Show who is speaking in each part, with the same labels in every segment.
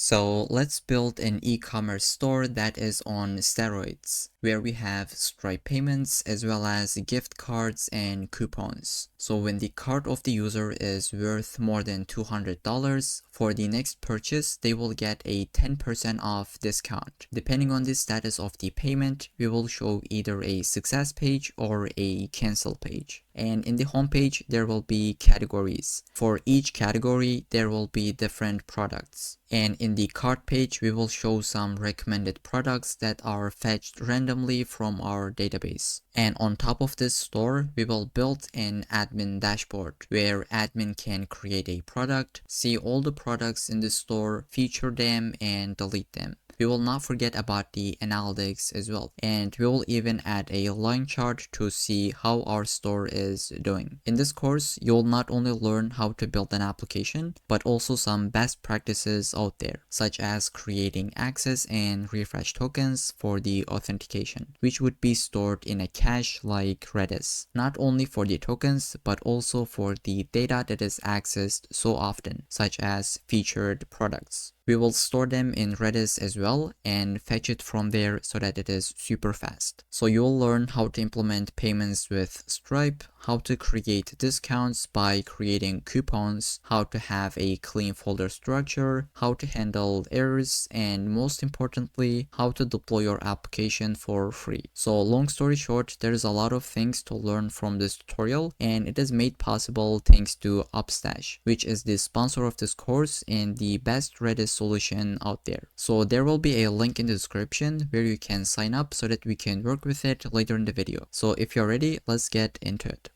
Speaker 1: So let's build an e-commerce store that is on steroids, where we have Stripe payments as well as gift cards and coupons. So when the card of the user is worth more than $200, for the next purchase, they will get a 10% off discount. Depending on the status of the payment, we will show either a success page or a cancel page. And in the homepage, there will be categories. For each category, there will be different products. And in the cart page, we will show some recommended products that are fetched randomly from our database. And on top of this store, we will build an admin dashboard where admin can create a product, see all the products in the store, feature them, and delete them. We will not forget about the analytics as well, and we will even add a line chart to see how our store is doing. In this course, you'll not only learn how to build an application, but also some best practices out there, such as creating access and refresh tokens for the authentication, which would be stored in a cache like Redis, not only for the tokens, but also for the data that is accessed so often, such as featured products. We will store them in Redis as well and fetch it from there so that it is super fast. So you'll learn how to implement payments with Stripe, how to create discounts by creating coupons, how to have a clean folder structure, how to handle errors, and most importantly, how to deploy your application for free. So long story short, there's a lot of things to learn from this tutorial, and it is made possible thanks to Upstash, which is the sponsor of this course and the best Redis solution out there. So there will be a link in the description where you can sign up so that we can work with it later in the video. So if you're ready, let's get into it.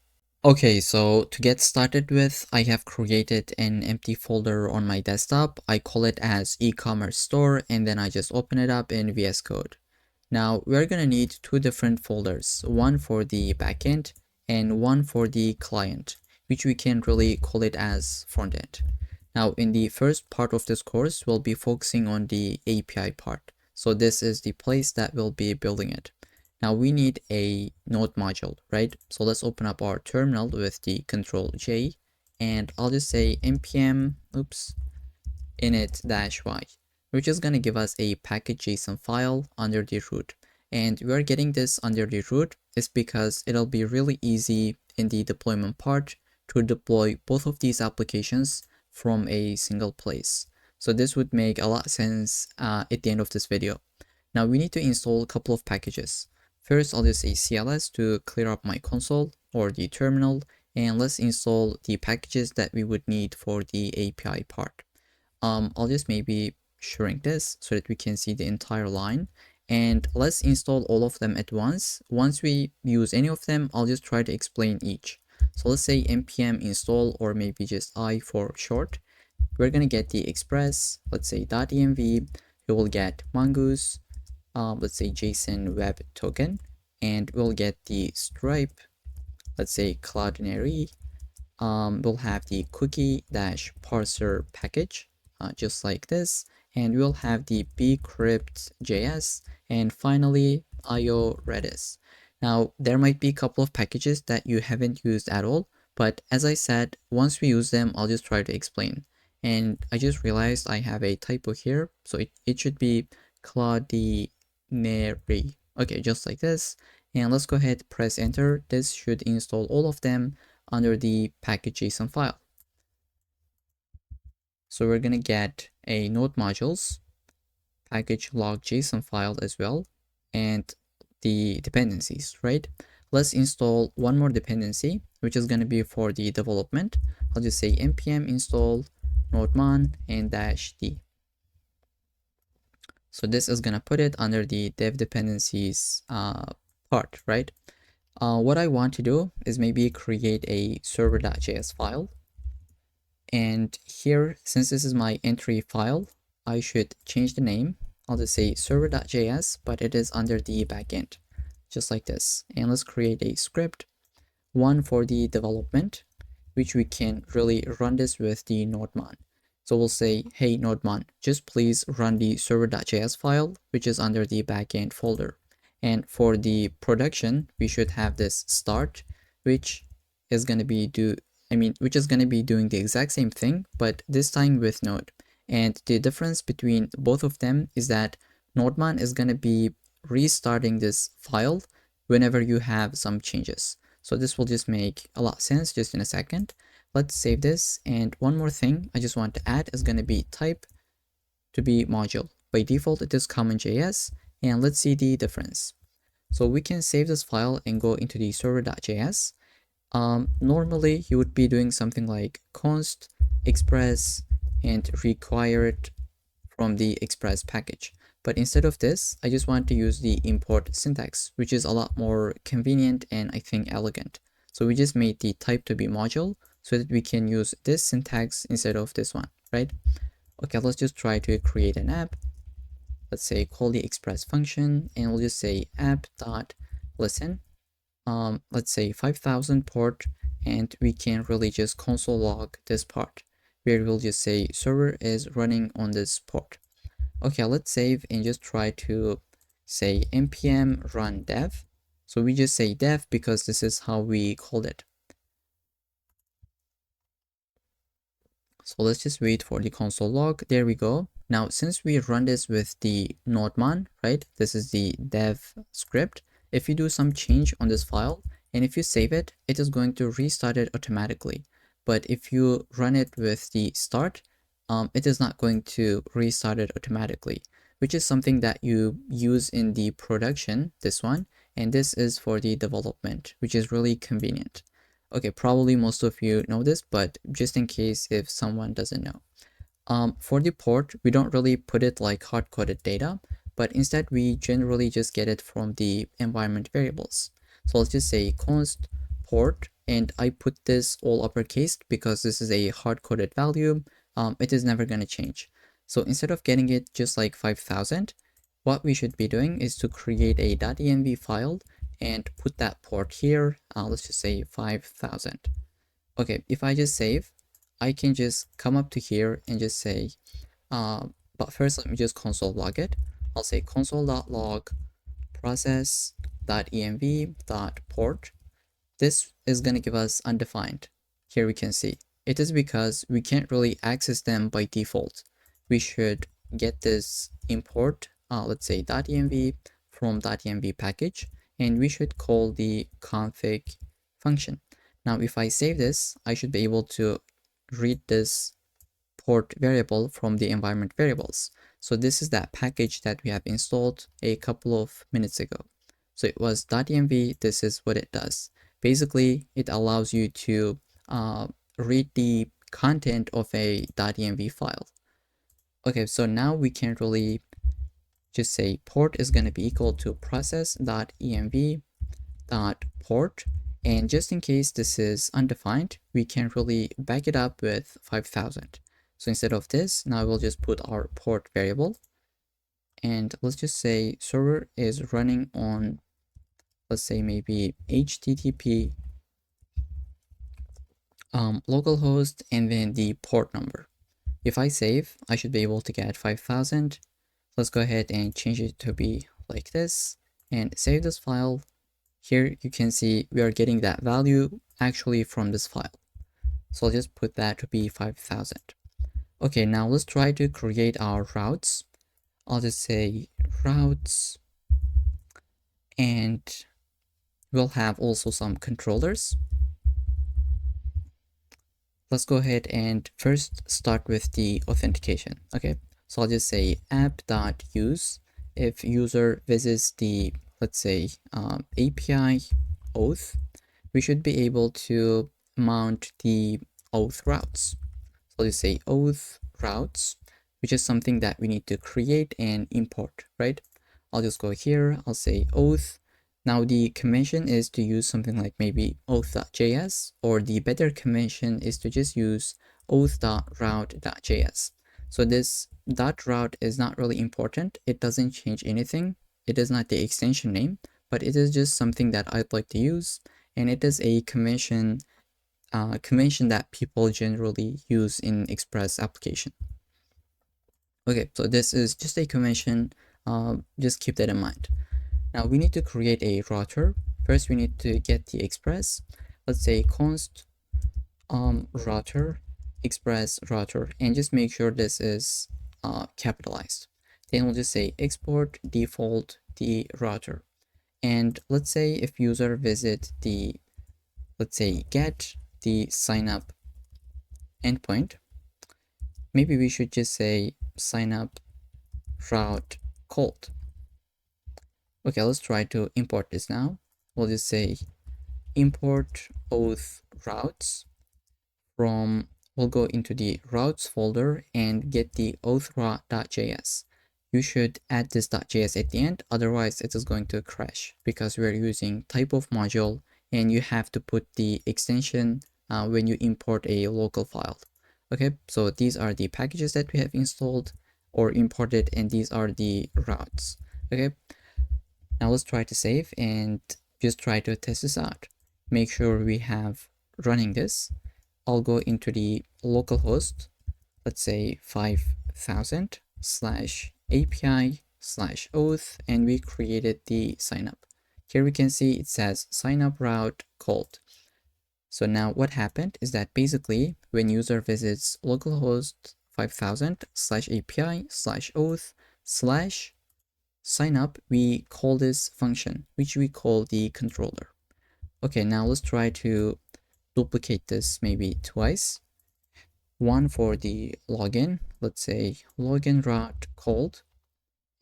Speaker 1: Okay, so to get started with, I have created an empty folder on my desktop. I call it as e-commerce store, and then I just open it up in VS Code. Now we're gonna need two different folders, one for the backend and one for the client, which we can really call it as frontend. Now in the first part of this course, we'll be focusing on the API part. So this is the place that we'll be building it. Now we need a Node module, right? So let's open up our terminal with the Control J, and I'll just say npm init-y, which is going to give us a package.json file under the root. And we're getting this under the root is because it'll be really easy in the deployment part to deploy both of these applications from a single place. So this would make a lot of sense at the end of this video. Now we need to install a couple of packages. First, I'll just say cls to clear up my console or the terminal, and let's install the packages that we would need for the API part. I'll just maybe shrink this so that we can see the entire line, and let's install all of them at once. Once we use any of them, I'll just try to explain each. So let's say npm install, or maybe just I for short. We're gonna get the express, let's say .env. We will get mongoose, let's say JSON web token, and we'll get the Stripe, let's say cloudinary. We'll have the cookie-parser package, just like this, and we'll have the bcrypt.js, and finally io redis. Now there might be a couple of packages that you haven't used at all, but as I said, once we use them, I'll just try to explain. And I just realized I have a typo here, so it should be cloudinary. Okay, just like this. And let's go ahead, press enter. This should install all of them under the package.json file. So we're gonna get a node modules, package log.json file as well, and the dependencies, right? Let's install one more dependency, which is gonna be for the development. I'll just say npm install nodemon and -d. So this is gonna put it under the dev dependencies part, right? What I want to do is maybe create a server.js file. And here, since this is my entry file, I should change the name. I'll just say server.js, but it is under the backend, just like this. And let's create a script, one for the development, which we can really run this with the nodemon. So we'll say, hey nodemon, just please run the server.js file, which is under the backend folder. And for the production, we should have this start, which is going to be doing the exact same thing, but this time with Node. And the difference between both of them is that Nodman is going to be restarting this file whenever you have some changes. So this will just make a lot of sense just in a second. Let's save this. And one more thing I just want to add is going to be type to be module. By default, it is common.js. And let's see the difference. So we can save this file and go into the server.js. Normally you would be doing something like const express and require it from the express package. But instead of this, I just want to use the import syntax, which is a lot more convenient and I think elegant. So we just made the type to be module so that we can use this syntax instead of this one, right? Okay, let's just try to create an app. Let's say call the express function and we'll just say app.listen. Let's say 5000 port, and we can really just console log this part where we'll just say server is running on this port. Okay, let's save and just try to say npm run dev. So we just say dev because this is how we called it. So let's just wait for the console log. There we go. Now, since we run this with the Nodman, right? This is the dev script. If you do some change on this file and if you save it, it is going to restart it automatically. But if you run it with the start, it is not going to restart it automatically, which is something that you use in the production, this one, and this is for the development, which is really convenient. Okay, probably most of you know this, but just in case if someone doesn't know. For the port, we don't really put it like hard-coded data, but instead we generally just get it from the environment variables. So let's just say const port, and I put this all uppercase because this is a hard-coded value. It is never going to change. So instead of getting it just like 5000, what we should be doing is to create a .env file and put that port here. Let's just say 5000. Okay, if I just save, I can just come up to here and just say, but first let me just console log it. I'll say console.log process.env.port. This is going to give us undefined. Here we can see. It is because we can't really access them by default. We should get this import, let's say .env from .env package, and we should call the config function. Now, if I save this, I should be able to read this port variable from the environment variables. So this is that package that we have installed a couple of minutes ago. So it was .env, this is what it does. Basically, it allows you to read the content of a .env file. Okay, so now we can really just say port is going to be equal to process.env.port. And just in case this is undefined, we can really back it up with 5000. So instead of this, now we'll just put our port variable. And let's just say server is running on, let's say maybe HTTP localhost and then the port number. If I save, I should be able to get 5000. Let's go ahead and change it to be like this and save this file. Here you can see we are getting that value actually from this file. So I'll just put that to be 5000. Okay, now let's try to create our routes. I'll just say routes, and we'll have also some controllers. Let's go ahead and first start with the authentication. Okay, so I'll just say app.use. If user visits the, let's say, API auth, we should be able to mount the auth routes. So I'll just say auth routes, which is something that we need to create and import, right? I'll just go here, I'll say auth. Now the convention is to use something like maybe auth.js, or the better convention is to just use auth.route.js. So this .route is not really important. It doesn't change anything. It is not the extension name, but it is just something that I'd like to use. And it is a convention that people generally use in Express application. Okay, so this is just a convention. Just keep that in mind. Now we need to create a router. First, we need to get the Express. Let's say const router, express router and just make sure this is capitalized. Then we'll just say export default the router. And let's say if user visit the, let's say get the signup endpoint, maybe we should just say signup route cold. Okay, let's try to import this now. We'll just say import auth routes from, we'll go into the routes folder and get the auth.js. You should add this .js at the end, otherwise it is going to crash because we're using type of module and you have to put the extension when you import a local file. Okay, so these are the packages that we have installed or imported, and these are the routes. Okay, now let's try to save and just try to test this out. Make sure we have running this. I'll go into the localhost, let's say 5000 /API/auth, and we created the signup. Here we can see it says signup route cold. So now what happened is that basically when user visits localhost 5000 /API/auth/signup, we call this function, which we call the controller. Okay, now let's try to duplicate this maybe twice. One for the login, let's say login route cold,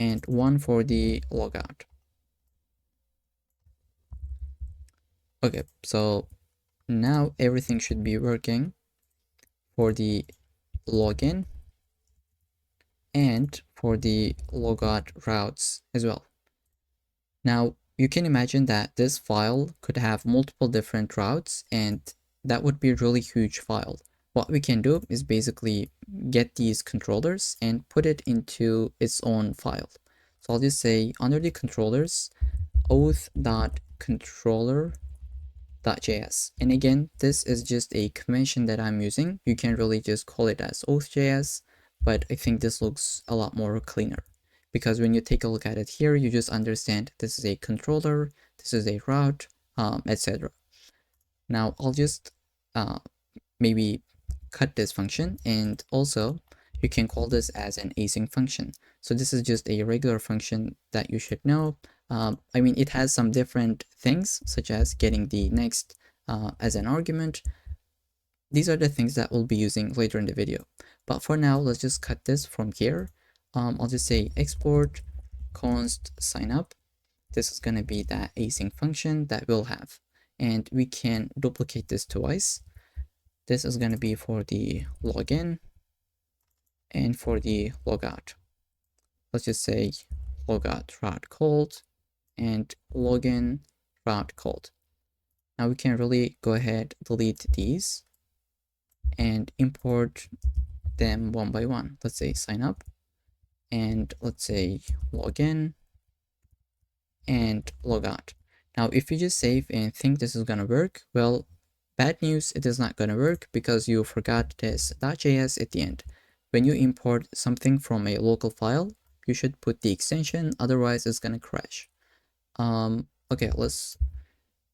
Speaker 1: and one for the logout. Okay, so now everything should be working for the login and for the logout routes as well. Now you can imagine that this file could have multiple different routes, and that would be a really huge file. What we can do is basically get these controllers and put it into its own file. So I'll just say under the controllers, auth.controller.js. And again, this is just a convention that I'm using. You can really just call it as auth.js, but I think this looks a lot more cleaner because when you take a look at it here, you just understand this is a controller, this is a route, etc. Now I'll just maybe cut this function, and also you can call this as an async function. So this is just a regular function that you should know. I mean, it has some different things such as getting the next as an argument. These are the things that we'll be using later in the video. But for now, let's just cut this from here. I'll just say export const signup. This is going to be that async function that we'll have. And we can duplicate this twice. This is going to be for the login and for the logout. Let's just say logout route cold and login route cold. Now we can really go ahead, delete these and import them one by one. Let's say sign up, and let's say login and logout. Now if you just save and think this is gonna work, well, bad news, it is not gonna work because you forgot this .js at the end. When you import something from a local file, you should put the extension, otherwise it's gonna crash. Okay, let's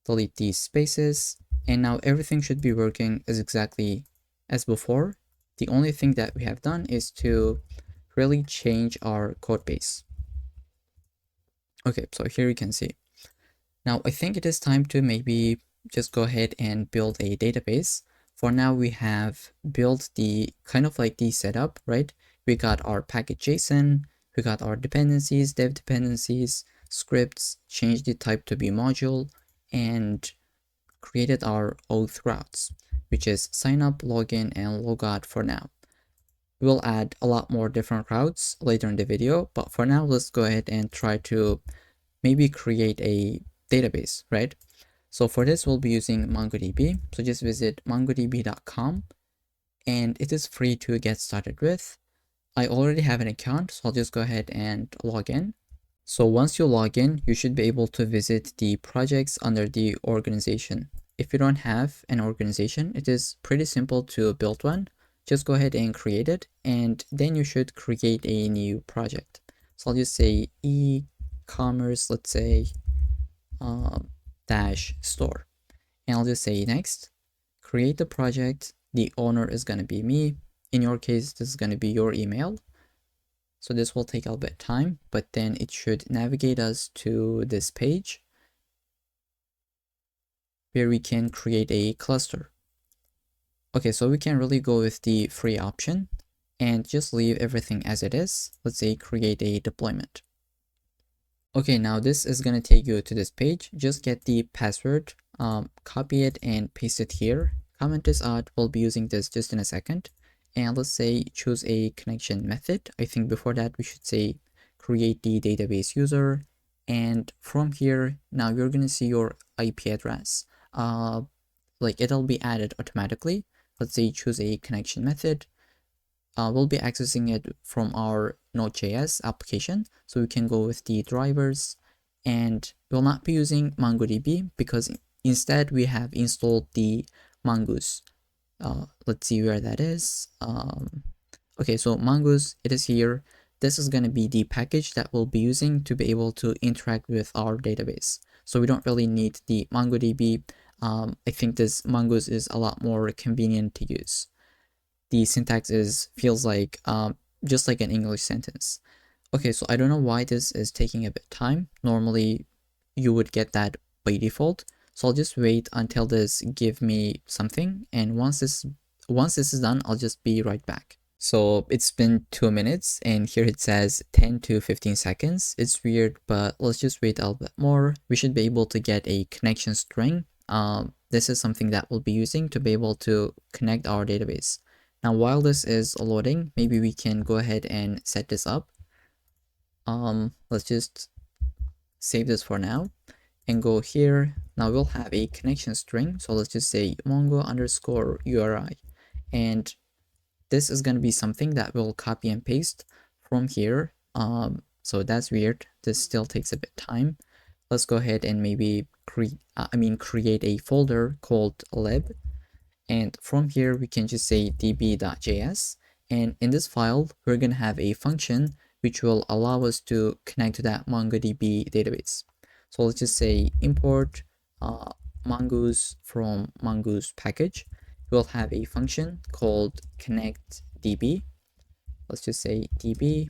Speaker 1: delete these spaces, and now everything should be working as exactly as before. The only thing that we have done is to really change our code base. Okay, so here you can see. Now I think it is time to maybe just go ahead and build a database. For now, we have built the kind of like the setup, right? We got our package JSON, we got our dependencies, dev dependencies, scripts, changed the type to be module, and created our auth routes, which is sign up, login, and logout for now. We'll add a lot more different routes later in the video, but for now, let's go ahead and try to maybe create a database, right? So for this, we'll be using MongoDB. So just visit mongodb.com, and it is free to get started with. I already have an account, so I'll just go ahead and log in. So once you log in, you should be able to visit the projects under the organization. If you don't have an organization, it is pretty simple to build one. Just go ahead and create it, and then you should create a new project. So I'll just say e-commerce, let's say dash store, and I'll just say next, create the project. the owner is going to be me. In your case, this is going to be your email. So this will take a little bit of time, but then it should navigate us to this page where we can create a cluster. Okay, so we can really go with the free option and just leave everything as it is. Let's say create a deployment. Okay, now this is going to take you to this page. Just get the password, copy it and paste it here. Comment this out. We'll be using this just in a second. And let's say choose a connection method. I think before that we should say create the database user. And from here, now you're going to see your IP address. Like it'll be added automatically. Let's say choose a connection method. We'll be accessing it from our Node.js application. So we can go with the drivers and we'll not be using MongoDB because instead we have installed the Mongoose. Let's see where that is. Okay, so Mongoose, it is here. This is going to be the package that we'll be using to be able to interact with our database. So we don't really need the MongoDB. I think this Mongoose is a lot more convenient to use. The syntax feels like just like an English sentence. Okay, so I don't know why this is taking a bit of time. Normally you would get that by default. So I'll just wait until this give me something, and once this is done, I'll just be right back. So it's been 2 minutes and here it says 10 to 15 seconds. It's weird, but let's just wait a little bit more. We should be able to get a connection string. This is something that we'll be using to be able to connect our database. Now, while this is loading, maybe we can go ahead and set this up. Let's just save this for now and go here. Now we'll have a connection string. So let's just say mongo_URI. And this is going to be something that we'll copy and paste from here. So that's weird. This still takes a bit of time. Let's go ahead and maybe create a folder called lib. And from here, we can just say db.js. And in this file, we're going to have a function which will allow us to connect to that MongoDB database. So let's just say import mongoose from mongoose package. We'll have a function called connectDB. Let's just say db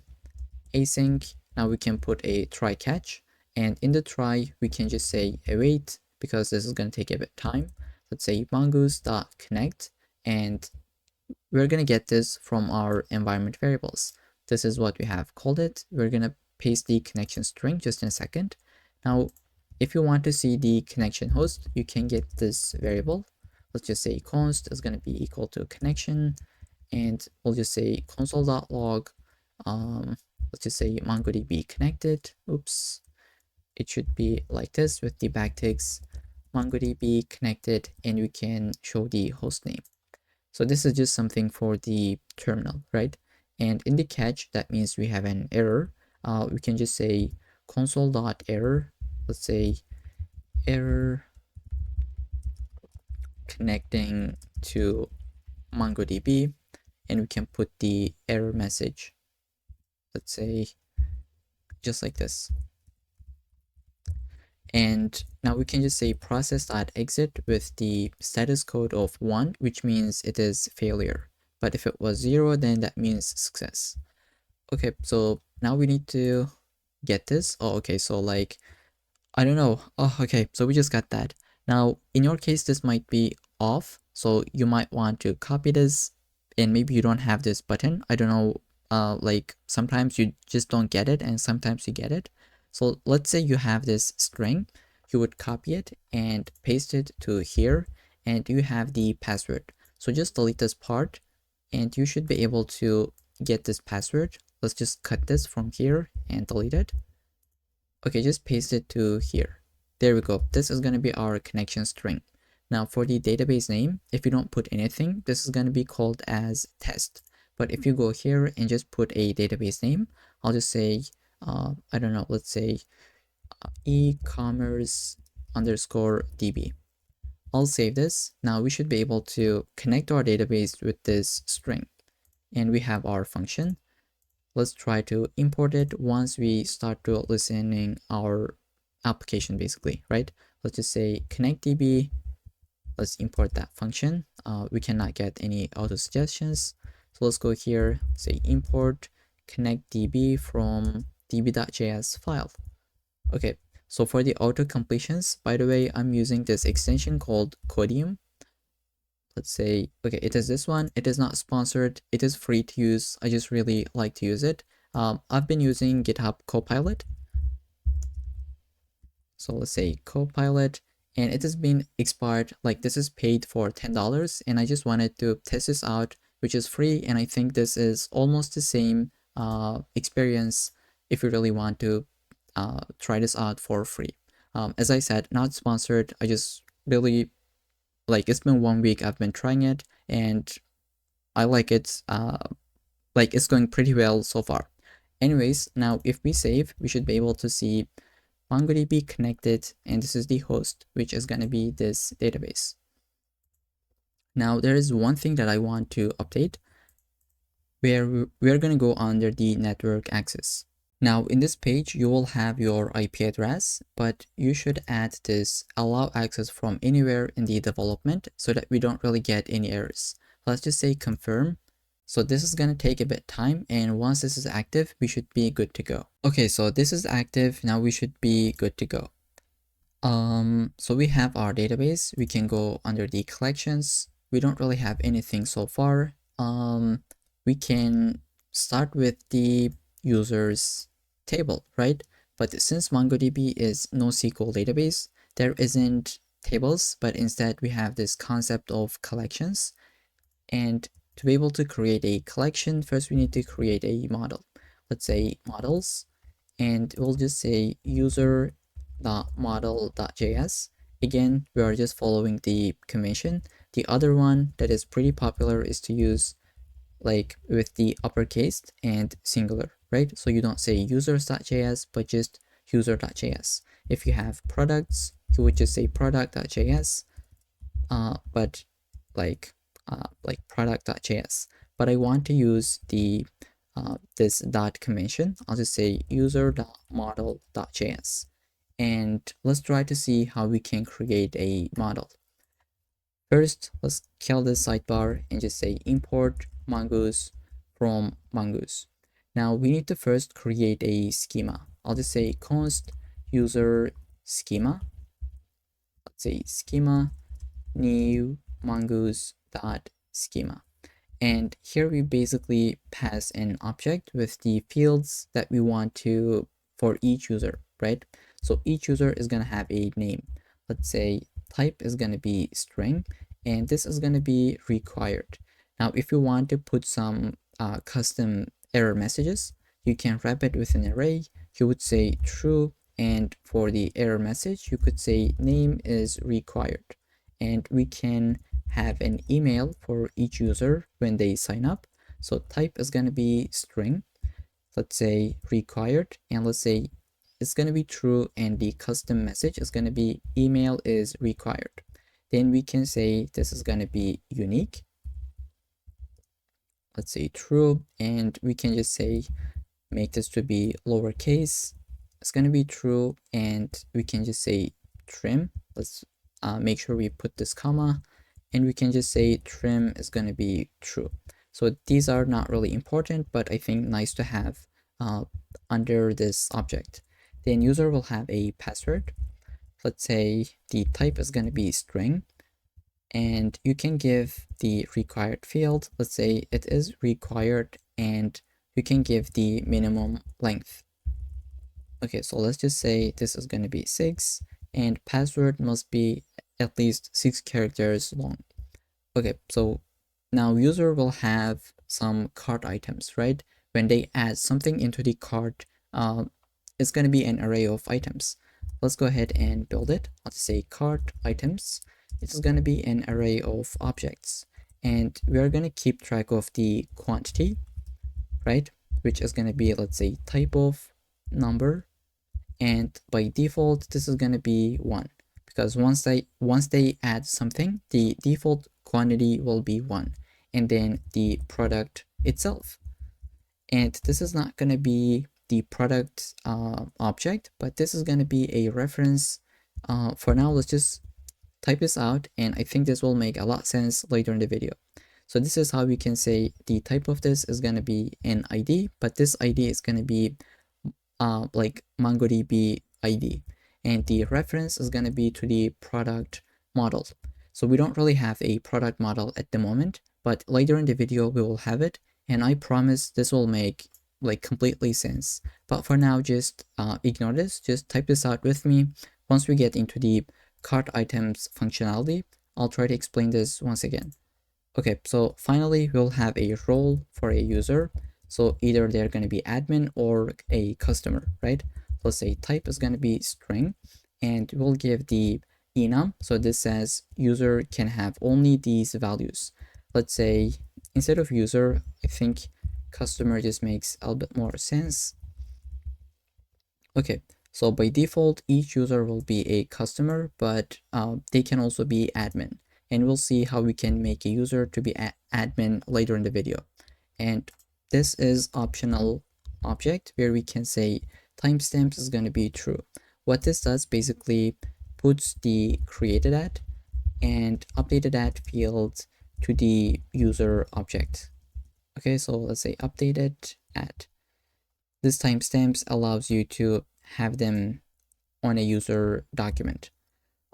Speaker 1: async. Now we can put a try catch. And in the try, we can just say await because this is going to take a bit of time. Let's say mongoose.connect, and we're going to get this from our environment variables. This is what we have called it. We're going to paste the connection string just in a second. Now, if you want to see the connection host, you can get this variable. Let's just say const is going to be equal to connection, and we'll just say console.log. Let's just say MongoDB connected. Oops. It should be like this with the backticks. MongoDB connected, and we can show the host name. So this is just something for the terminal, right? And in the catch, that means we have an error. We can just say console.error. Let's say error connecting to MongoDB, and we can put the error message. Let's say just like this. And now we can just say process.exit with the status code of 1, which means it is failure. But if it was 0, then that means success. Okay, so now we need to get this. Oh, okay, so like, I don't know. Oh, okay, so we just got that. Now, in your case, this might be off. So you might want to copy this, and maybe you don't have this button. I don't know. Like sometimes you just don't get it and sometimes you get it. So let's say you have this string, you would copy it and paste it to here, and you have the password. So just delete this part and you should be able to get this password. Let's just cut this from here and delete it. Okay, just paste it to here. There we go. This is going to be our connection string. Now for the database name, if you don't put anything, this is going to be called as test. But if you go here and just put a database name, I'll just say, I don't know, let's say e-commerce_db. I'll save this. Now we should be able to connect our database with this string. And we have our function. Let's try to import it once we start to listening our application basically, right? Let's just say connectDB let's import that function. We cannot get any auto suggestions. So let's go here, say import connect db from db.js file. Okay, so for the auto completions, by the way, I'm using this extension called Codium. Let's say, okay, it is this one. It is not sponsored. It is free to use. I just really like to use it. I've been using GitHub Copilot. So let's say Copilot, and it has been expired. Like this is paid for $10, and I just wanted to test this out, which is free. And I think this is almost the same experience if you really want to try this out for free. As I said, not sponsored. I just really like, it's been 1 week I've been trying it, and I like it. Like it's going pretty well so far. Anyways, now if we save, we should be able to see MongoDB connected, and this is the host, which is going to be this database. Now there is one thing that I want to update, where we're going to go under the network access. Now in this page, you will have your IP address, but you should add this allow access from anywhere in the development so that we don't really get any errors. Let's just say confirm. So this is going to take a bit time, and once this is active, we should be good to go. Okay, so this is active. Now we should be good to go. So we have our database. We can go under the collections. We don't really have anything so far. We can start with the users table, right? But since MongoDB is NoSQL database, there isn't tables, but instead we have this concept of collections. And to be able to create a collection, first we need to create a model. Let's say models, and we'll just say user.model.js. Again, we are just following the convention. The other one that is pretty popular is to use like with the uppercase and singular, right? So you don't say users.js, but just user.js. If you have products, you would just say product.js, but like product.js. But I want to use the this dot convention. I'll just say user.model.js, and let's try to see how we can create a model. First, let's kill this sidebar and just say import mongoose from mongoose. Now we need to first create a schema. I'll just say const user schema. Let's say schema new mongoose dot schema. And here we basically pass an object with the fields that we want to for each user, right? So each user is going to have a name. Let's say type is going to be string, and this is going to be required. Now, if you want to put some custom error messages, you can wrap it with an array. You would say true, and for the error message, you could say name is required. And we can have an email for each user when they sign up. So type is going to be string, let's say required, and let's say it's going to be true, and the custom message is going to be email is required. Then we can say this is going to be unique. Let's say true, and we can just say make this to be lowercase. It's going to be true, and we can just say trim. Let's make sure we put this comma, and we can just say trim is going to be true. So these are not really important, but I think nice to have under this object. Then user will have a password. Let's say the type is going to be string, and you can give the required field. Let's say it is required, and you can give the minimum length. Okay, so let's just say this is going to be 6, and password must be at least 6 characters long. Okay, so now user will have some cart items, right? When they add something into the cart, it's going to be an array of items. Let's go ahead and build it. I'll just say cart items. It's going to be an array of objects, and we are going to keep track of the quantity, right? Which is going to be, let's say, type of number, and by default this is going to be 1, because once they add something, the default quantity will be 1, and then the product itself. And this is not going to be the product object, but this is going to be a reference. For now, let's just type this out, and I think this will make a lot of sense later in the video. So this is how we can say the type of this is going to be an ID, but this ID is going to be like MongoDB ID, and the reference is going to be to the product model. So we don't really have a product model at the moment, but later in the video we will have it, and I promise this will make like completely sense. But for now, just ignore this, just type this out with me. Once we get into the cart items functionality, I'll try to explain this once again. Okay, so finally we'll have a role for a user. So either they're going to be admin or a customer, right? Let's say type is going to be string, and we'll give the enum. So this says user can have only these values. Let's say instead of user, I think customer just makes a little bit more sense. Okay, so by default, each user will be a customer, but they can also be admin. And we'll see how we can make a user to be admin later in the video. And this is optional object where we can say timestamps is going to be true. What this does basically puts the created at and updated at field to the user object. Okay, so let's say updated at. This timestamps allows you to have them on a user document.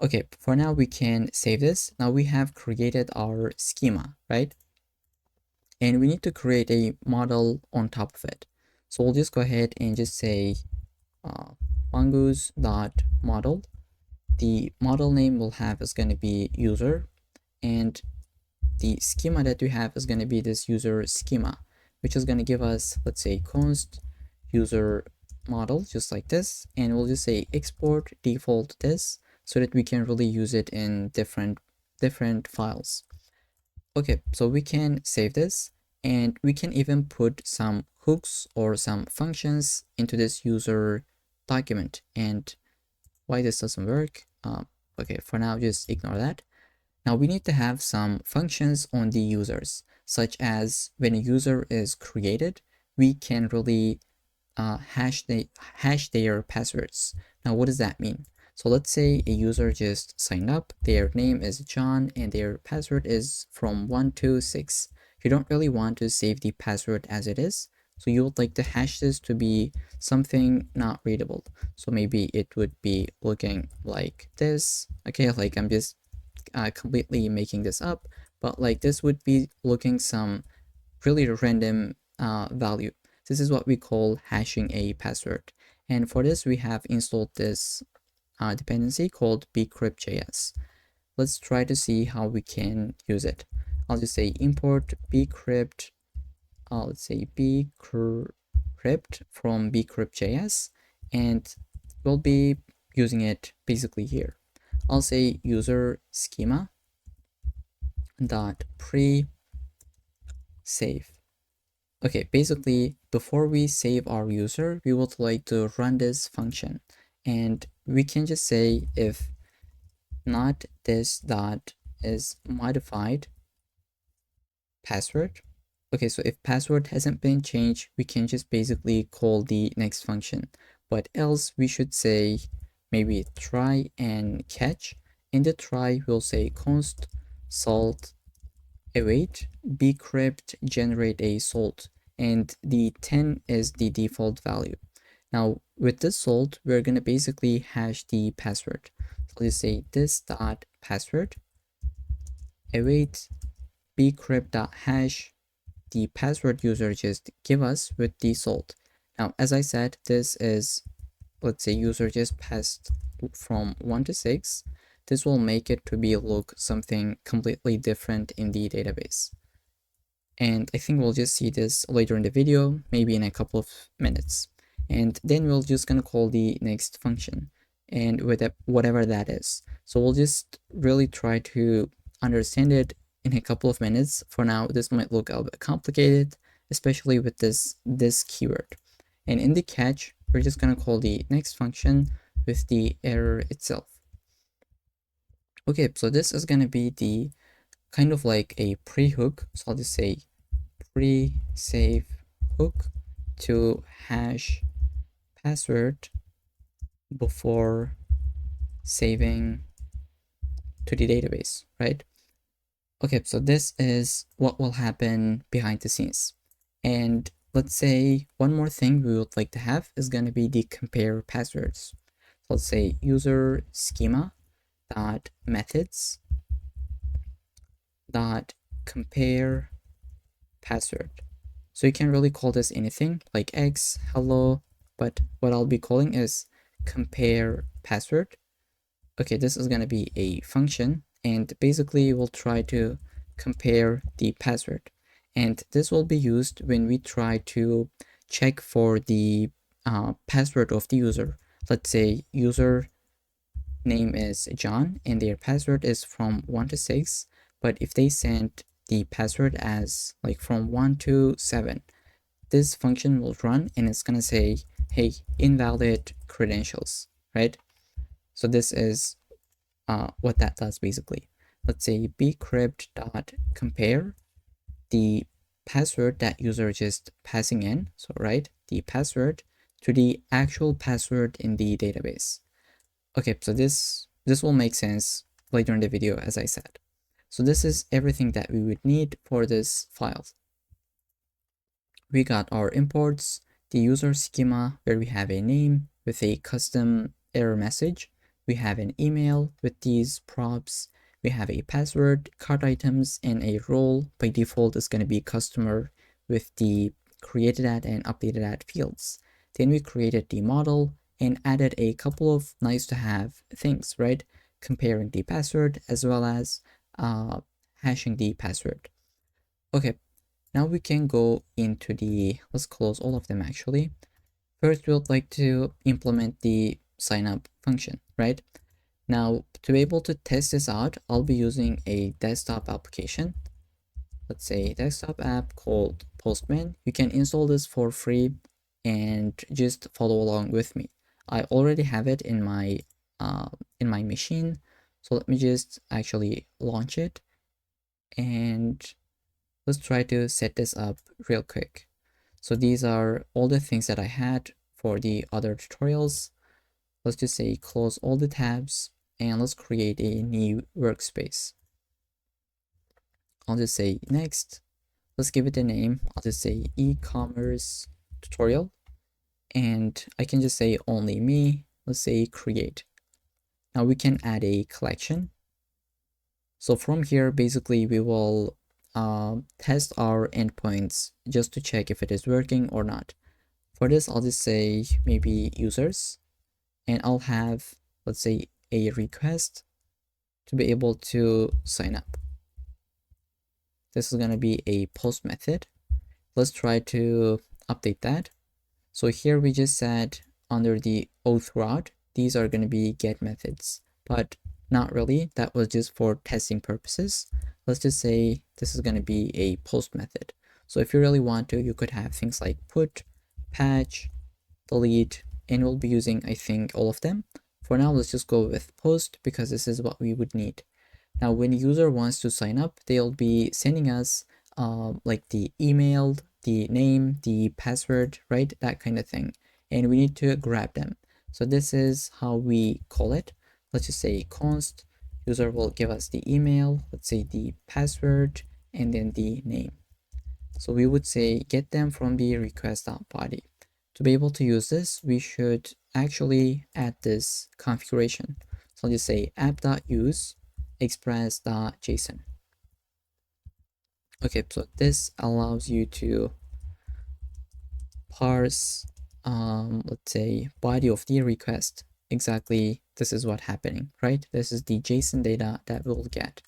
Speaker 1: Okay, for now we can save this. Now we have created our schema, right? And we need to create a model on top of it. So we'll just go ahead and just say mongoose.model. The model name we'll have is going to be user, and the schema that we have is going to be this user schema, which is going to give us, let's say, const user model, just like this, and we'll just say export default this so that we can really use it in different files. Okay, so we can save this, and we can even put some hooks or some functions into this user document. And why this doesn't work, okay, for now just ignore that. Now we need to have some functions on the users, such as when a user is created, we can really hash their passwords. Now what does that mean? So let's say a user just signed up, their name is John and their password is from 1 to 6. You don't really want to save the password as it is, so you would like to hash this to be something not readable. So maybe it would be looking like this. Okay, like I'm just completely making this up, but like this would be looking some really random value. This is what we call hashing a password. And for this, we have installed this dependency called bcrypt.js. Let's try to see how we can use it. I'll just say import bcrypt, let's say bcrypt from bcrypt.js, and we'll be using it basically here. I'll say user schema dot pre save. Okay, basically before we save our user, we would like to run this function, and we can just say if not this dot is modified password. Okay, so if password hasn't been changed, we can just basically call the next function, but else we should say maybe try and catch. In the try, we'll say const salt await bcrypt generate a salt, and the 10 is the default value. Now with this salt, we're going to basically hash the password. So let's say this dot password await bcrypt.hash the password user just give us with the salt. Now as I said, this is, let's say user just passed from 1 to 6. This will make it to be look something completely different in the database. And I think we'll just see this later in the video, maybe in a couple of minutes. And then we're just gonna call the next function, and with it, whatever that is. So we'll just really try to understand it in a couple of minutes. For now, this might look a bit complicated, especially with this keyword. And in the catch, we're just gonna call the next function with the error itself. Okay, so this is gonna be the kind of like a pre-hook. So I'll just say pre-save hook to hash password before saving to the database, right? Okay, so this is what will happen behind the scenes. And let's say one more thing we would like to have is going to be the compare passwords. So let's say user schema dot methods dot compare password. So you can really call this anything like X, hello, but what I'll be calling is compare password. Okay, this is going to be a function, and basically we'll try to compare the password. And this will be used when we try to check for the password of the user. Let's say user name is John and their password is from 1 to 6, but if they send the password as like from 1 to 7, this function will run and it's gonna say, hey, invalid credentials, right? So this is what that does basically. Let's say bcrypt.compare the password that user just passing in, so right, the password to the actual password in the database. Okay, so this will make sense later in the video, as I said. So this is everything that we would need for this file. We got our imports, the user schema where we have a name with a custom error message. We have an email with these props. We have a password, cart items, and a role. By default is going to be customer with the created at and updated at fields. Then we created the model and added a couple of nice to have things, right? Comparing the password as well as hashing the password. Okay, now we can go into the, let's close all of them actually. First, we would like to implement the signup function, right? Now, to be able to test this out, I'll be using a desktop application. Let's say desktop app called Postman. You can install this for free and just follow along with me. I already have it in my machine. So let me just actually launch it and let's try to set this up real quick. So these are all the things that I had for the other tutorials. Let's just say close all the tabs and let's create a new workspace. I'll just say next. Let's give it a name. I'll just say e-commerce tutorial and I can just say only me. Let's say create. Now we can add a collection. So from here, basically we will test our endpoints just to check if it is working or not. For this, I'll just say maybe users, and I'll have, let's say, a request to be able to sign up. This is going to be a post method. Let's try to update that. So here we just said under the auth route, these are going to be get methods, but not really. That was just for testing purposes. Let's just say this is going to be a post method. So if you really want to, you could have things like put, patch, delete, and we'll be using, I think, all of them. For now, let's just go with post because this is what we would need. Now, when a user wants to sign up, they'll be sending us like the email, the name, the password, right? That kind of thing. And we need to grab them. So this is how we call it. Let's just say const, user will give us the email, let's say the password, and then the name. So we would say get them from the request.body. To be able to use this, we should actually add this configuration. So I'll just say app.use express.json. Okay, so this allows you to parse, let's say, body of the request. Exactly, this is what's happening, right? This is the JSON data that we'll get.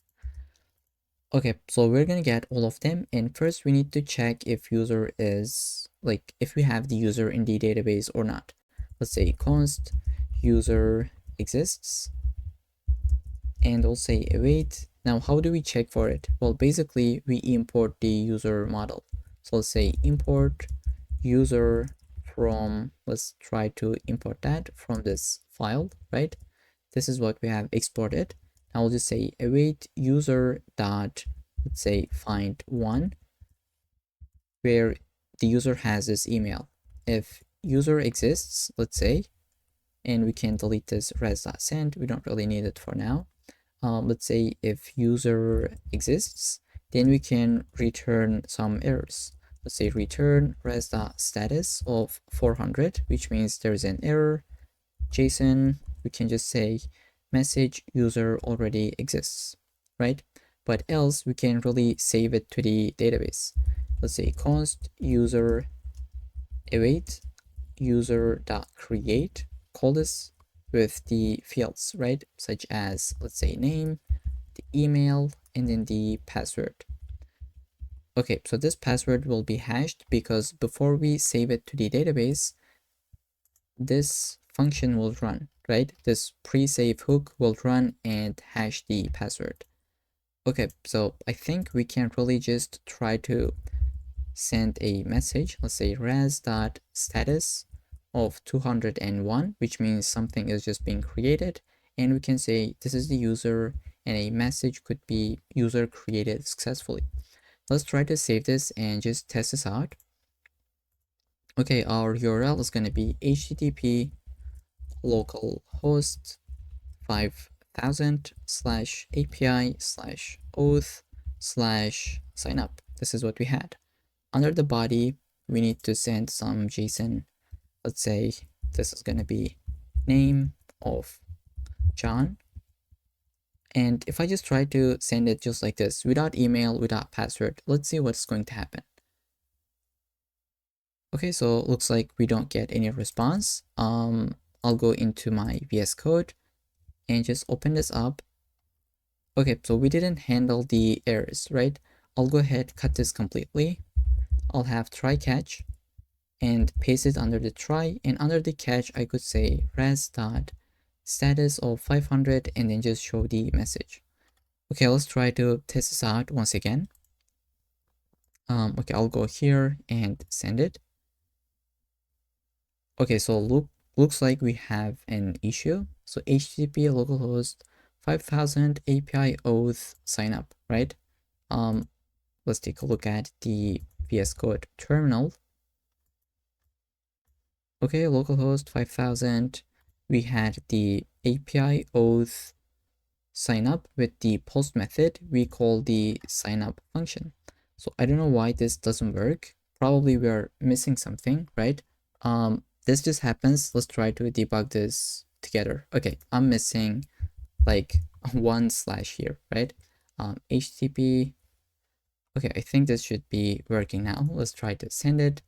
Speaker 1: Okay, so we're gonna get all of them, and first we need to check if user is, like, if we have the user in the database or not. Let's say const user exists, and we'll say await. Now, how do we check for it? Well, basically, we import the user model. So let's say import user from, let's try to import that from this file, right? This is what we have exported. Now we'll just say await user dot, let's say find one, where the user has this email. If user exists, let's say, and we can delete this res.send, we don't really need it for now. let's say if user exists, then we can return some errors. Let's say return res.status of 400, which means there's an error. JSON, we can just say message user already exists, right? But else we can really save it to the database. Let's say const user await user.create, call this with the fields, right? Such as, let's say name, the email, and then the password. Okay, so this password will be hashed because before we save it to the database, this function will run, right? This pre-save hook will run and hash the password. Okay, so I think we can really just try to send a message, let's say res.status of 201, which means something is just being created, and we can say this is the user, and a message could be user created successfully. Let's try to save this and just test this out. Okay, our URL is going to be http localhost 5000/API/auth/signup. This is what we had. Under the body, we need to send some JSON. Let's say this is going to be name of John. And if I just try to send it just like this, without email, without password, let's see what's going to happen. Okay, so it looks like we don't get any response. I'll go into my VS Code and just open this up. Okay, so we didn't handle the errors, right? I'll go ahead, cut this completely. I'll have try catch and paste it under the try, and under the catch I could say res.status of 500 and then just show the message. Okay, let's try to test this out once again. Okay, I'll go here and send it. Okay, so looks like we have an issue. So HTTP localhost 5000 API auth sign up, right? Let's take a look at the VS Code terminal. Okay, localhost 5000. We had the API auth sign up with the post method. We call the sign up function. So I don't know why this doesn't work. Probably we're missing something, right? This just happens. Let's try to debug this together. Okay, I'm missing like one slash here, right? HTTP. Okay, I think this should be working now. Let's try to send it.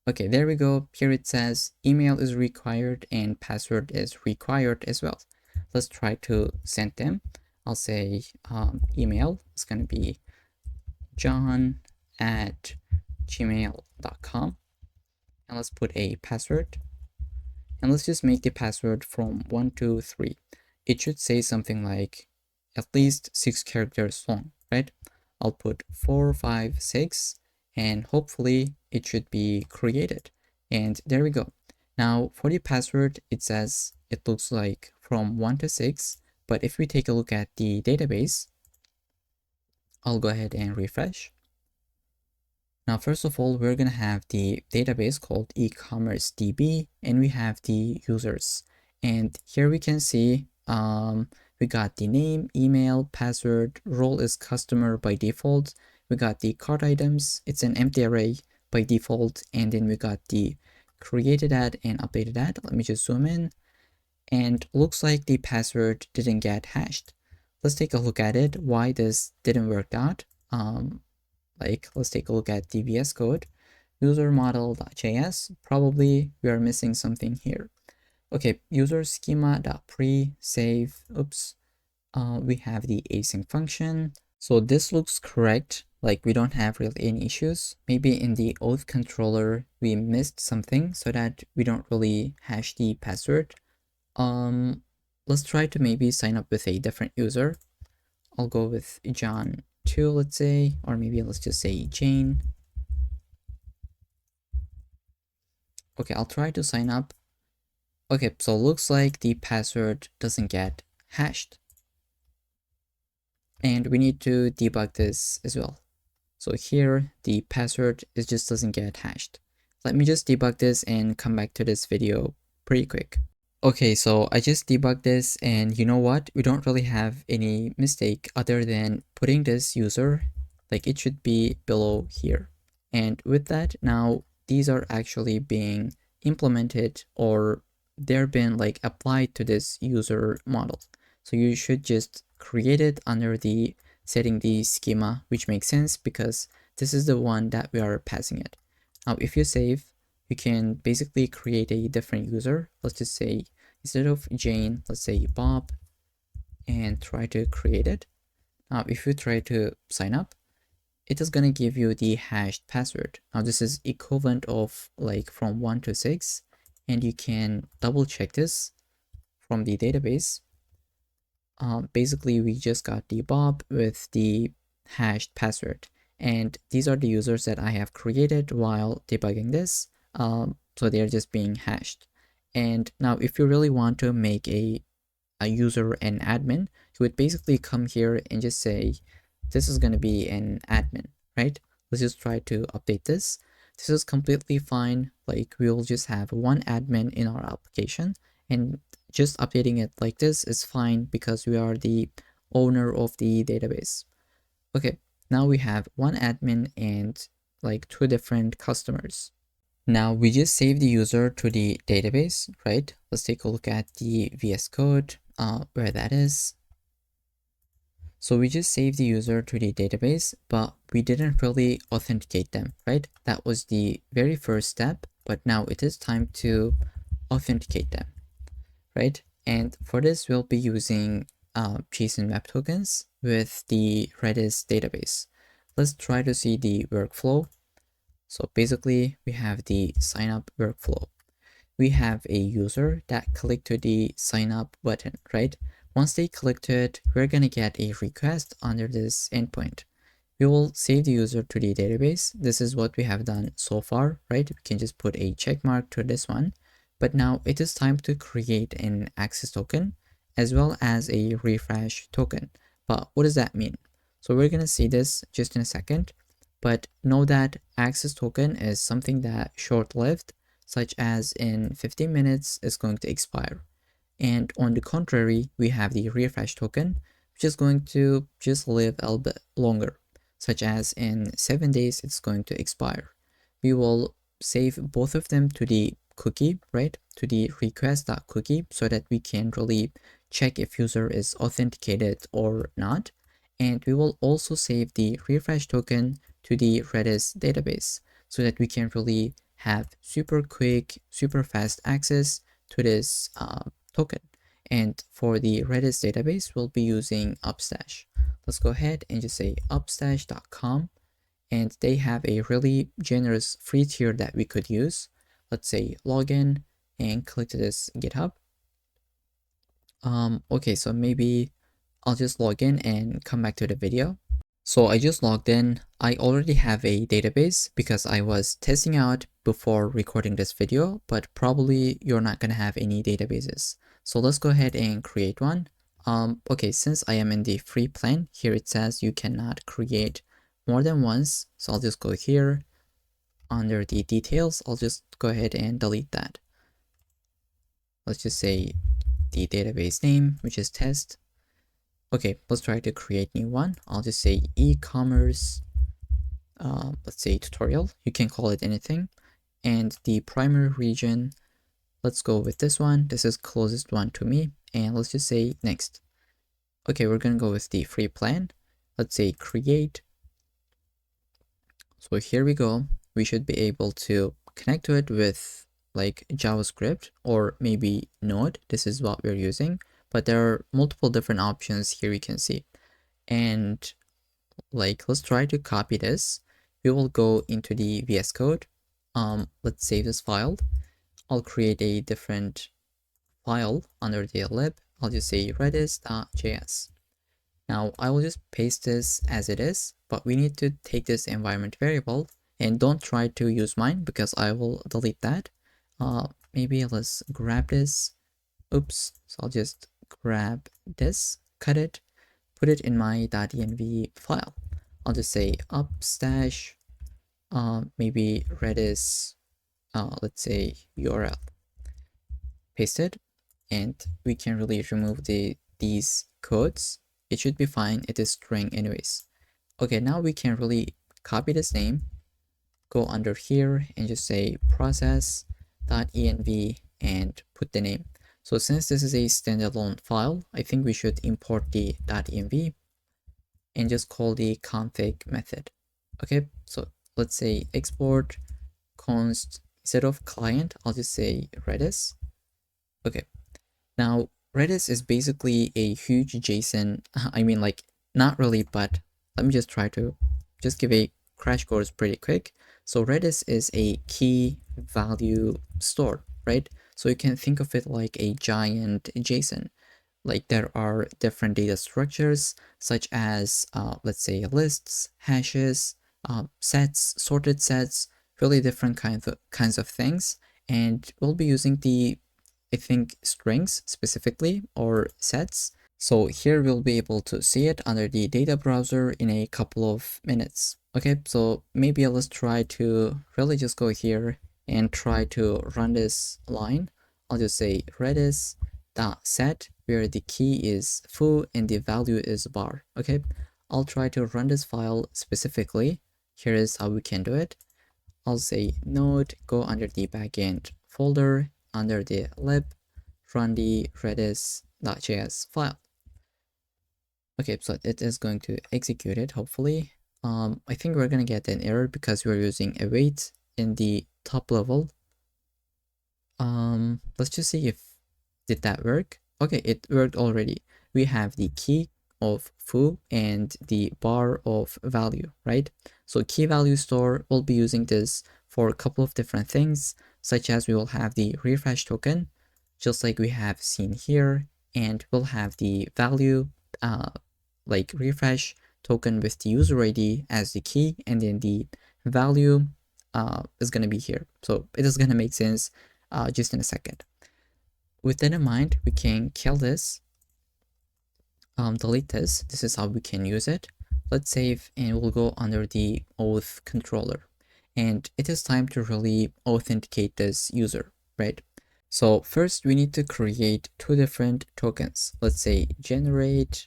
Speaker 1: Okay, there we go. Here it says email is required and password is required as well. Let's try to send them. I'll say email is going to be john@gmail.com. And let's put a password. And let's just make the password from 1 to 3. It should say something like at least 6 characters long, right? I'll put 4, 5, 6, and hopefully it should be created. And there we go. Now for the password, it says it looks like from 1 to 6. But if we take a look at the database, I'll go ahead and refresh. Now, first of all, we're going to have the database called e-commerce DB, and we have the users. And here we can see we got the name, email, password, role is customer by default. We got the cart items. It's an empty array by default. And then we got the created at and updated at. Let me just zoom in. And looks like the password didn't get hashed. Let's take a look at it, why this didn't work out. Let's take a look at the VS Code, user model.js. Probably we are missing something here. Okay, user schema.pre save. Oops. We have the async function. So this looks correct. Like we don't have really any issues. Maybe in the auth controller, we missed something so that we don't really hash the password. Let's try to maybe sign up with a different user. I'll go with John 2, let's say, or maybe let's just say Jane. Okay, I'll try to sign up. Okay, so looks like the password doesn't get hashed. And we need to debug this as well. So here, the password just doesn't get hashed. Let me just debug this and come back to this video pretty quick. Okay, so I just debugged this, and you know what? We don't really have any mistake other than putting this user, like it should be below here. And with that, now these are actually being implemented, or they're being like applied to this user model. So you should just create it under the setting the schema, which makes sense because this is the one that we are passing it. Now, if you save, you can basically create a different user. Let's just say instead of Jane, let's say Bob, and try to create it. Now, if you try to sign up, it is going to give you the hashed password. Now, this is equivalent of like from 1 to 6, and you can double check this from the database. Basically, we just got the Bob with the hashed password, and these are the users that I have created while debugging this. So they're just being hashed. And now, if you really want to make a user an admin, you would basically come here and just say, this is going to be an admin, right? Let's just try to update this. This is completely fine. Like we'll just have one admin in our application, and just updating it like this is fine because we are the owner of the database. Okay, now we have one admin and like two different customers. Now we just save the user to the database, right? Let's take a look at the VS Code, where that is. So we just saved the user to the database, but we didn't really authenticate them, right? That was the very first step, but now it is time to authenticate them, right? And for this, we'll be using JSON Web Tokens with the Redis database. Let's try to see the workflow. So basically, we have the sign up workflow. We have a user that clicked to the sign up button, right? Once they clicked it, we're gonna get a request under this endpoint. We will save the user to the database. This is what we have done so far, right? We can just put a check mark to this one. But now it is time to create an access token as well as a refresh token. But what does that mean? So we're gonna see this just in a second, but know that access token is something that short-lived, such as in 15 minutes is going to expire. And on the contrary, we have the refresh token, which is going to just live a little bit longer, such as in 7 days, it's going to expire. We will save both of them to the cookie, right? To the request.cookie so that we can really check if user is authenticated or not. And we will also save the refresh token to the Redis database so that we can really have super quick, super fast access to this token. And for the Redis database, we'll be using Upstash. Let's go ahead and just say upstash.com, and they have a really generous free tier that we could use. Let's say login and click to this GitHub. Okay, so maybe I'll just log in and come back to the video. So I just logged in. I already have a database because I was testing out before recording this video, but probably you're not gonna have any databases. So let's go ahead and create one. Okay, since I am in the free plan, here it says you cannot create more than once. So I'll just go here under the details. I'll just go ahead and delete that. Let's just say the database name, which is test. Okay, let's try to create new one. I'll just say e-commerce, let's say tutorial. You can call it anything. And the primary region, let's go with this one. This is closest one to me. And let's just say next. Okay, we're gonna go with the free plan. Let's say create. So here we go. We should be able to connect to it with like JavaScript or maybe Node. This is what we're using, but there are multiple different options here you can see. And like, let's try to copy this. We will go into the VS Code. Let's save this file. I'll create a different file under the lib. I'll just say redis.js. Now I will just paste this as it is, but we need to take this environment variable, and don't try to use mine because I will delete that. Maybe let's grab this. Oops. So I'll just grab this, cut it, put it in my .env file. I'll just say upstash, maybe Redis, let's say URL. Paste it. and we can really remove these codes. It should be fine. It is string anyways. Okay, now we can really copy this name, go under here and just say process.env and put the name. So since this is a standalone file, I think we should import the .env and just call the config method. Okay, so let's say export const, instead of client, I'll just say Redis. Okay, now Redis is basically a huge JSON. I mean, like, not really, but let me just try to just give a crash course pretty quick. So Redis is a key value store, right? So you can think of it like a giant JSON. Like there are different data structures such as let's say lists, hashes, sets, sorted sets, really different kinds of things. And we'll be using the, I think, strings specifically or sets. So here we'll be able to see it under the data browser in a couple of minutes. Okay, so maybe let's try to really just go here and try to run this line. I'll just say Redis .set where the key is foo and the value is bar. Okay, I'll try to run this file specifically. Here is how we can do it. I'll say node, go under the backend folder, under the lib, run the Redis.js file. Okay, so it is going to execute it, hopefully. I think we're gonna get an error because we're using await in the top level. Let's just see if did that work. Okay, it worked already. We have the key of foo and the bar of value, right? So key value store, we'll be using this for a couple of different things, such as we will have the refresh token, just like we have seen here, and we'll have the value like refresh token with the user ID as the key, and then the value is going to be here. So it is going to make sense just in a second. With that in mind, we can kill this, delete this. This is how we can use it. Let's save and we'll go under the auth controller. And it is time to really authenticate this user, right? So first we need to create two different tokens. Let's say generate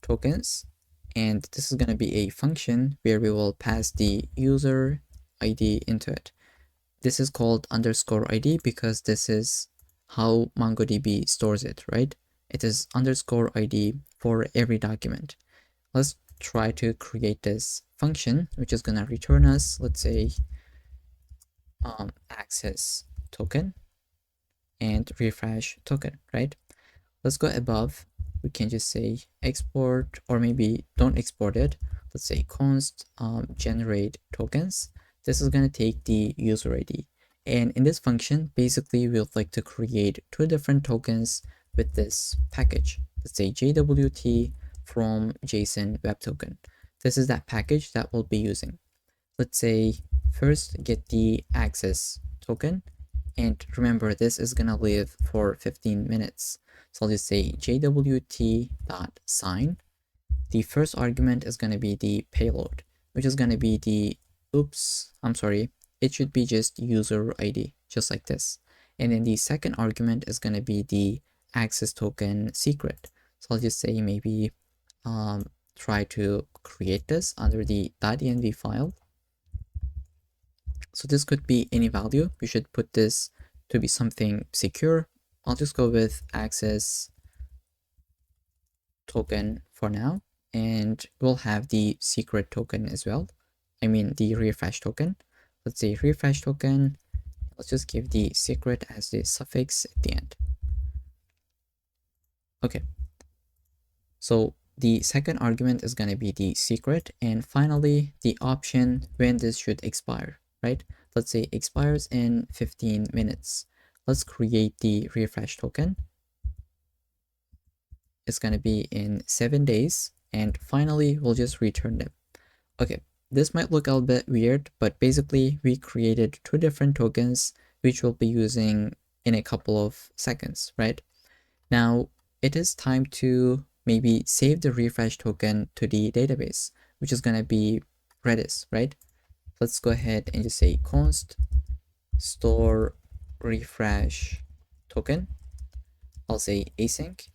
Speaker 1: tokens. And this is going to be a function where we will pass the user ID into it. This is called underscore ID because this is how MongoDB stores it, right? It is underscore ID for every document. Let's try to create this function, which is gonna return us, let's say, access token and refresh token, right? Let's go above. We can just say export, or maybe don't export it. Let's say const generate tokens. This is gonna take the user ID. And in this function, basically, we would like to create two different tokens with this package. Let's say JWT from JSON web token. This is that package that we'll be using. Let's say first get the access token. And remember, this is gonna live for 15 minutes. So I'll just say jwt.sign. The first argument is gonna be the payload, which is gonna be the, it should be just user ID, just like this. And then the second argument is going to be the access token secret. So I'll just say maybe try to create this under the .env file. So this could be any value. We should put this to be something secure. I'll just go with access token for now. And we'll have the secret token as well. I mean the refresh token. Let's say refresh token. Let's just give the secret as the suffix at the end. Okay. So the second argument is going to be the secret. And finally, the option when this should expire, right? Let's say expires in 15 minutes. Let's create the refresh token. It's going to be in 7 days. And finally, we'll just return them. Okay. This might look a little bit weird, but basically we created two different tokens which we'll be using in a couple of seconds, right? Now it is time to maybe save the refresh token to the database, which is gonna be Redis, right? Let's go ahead and just say const store refresh token. I'll say async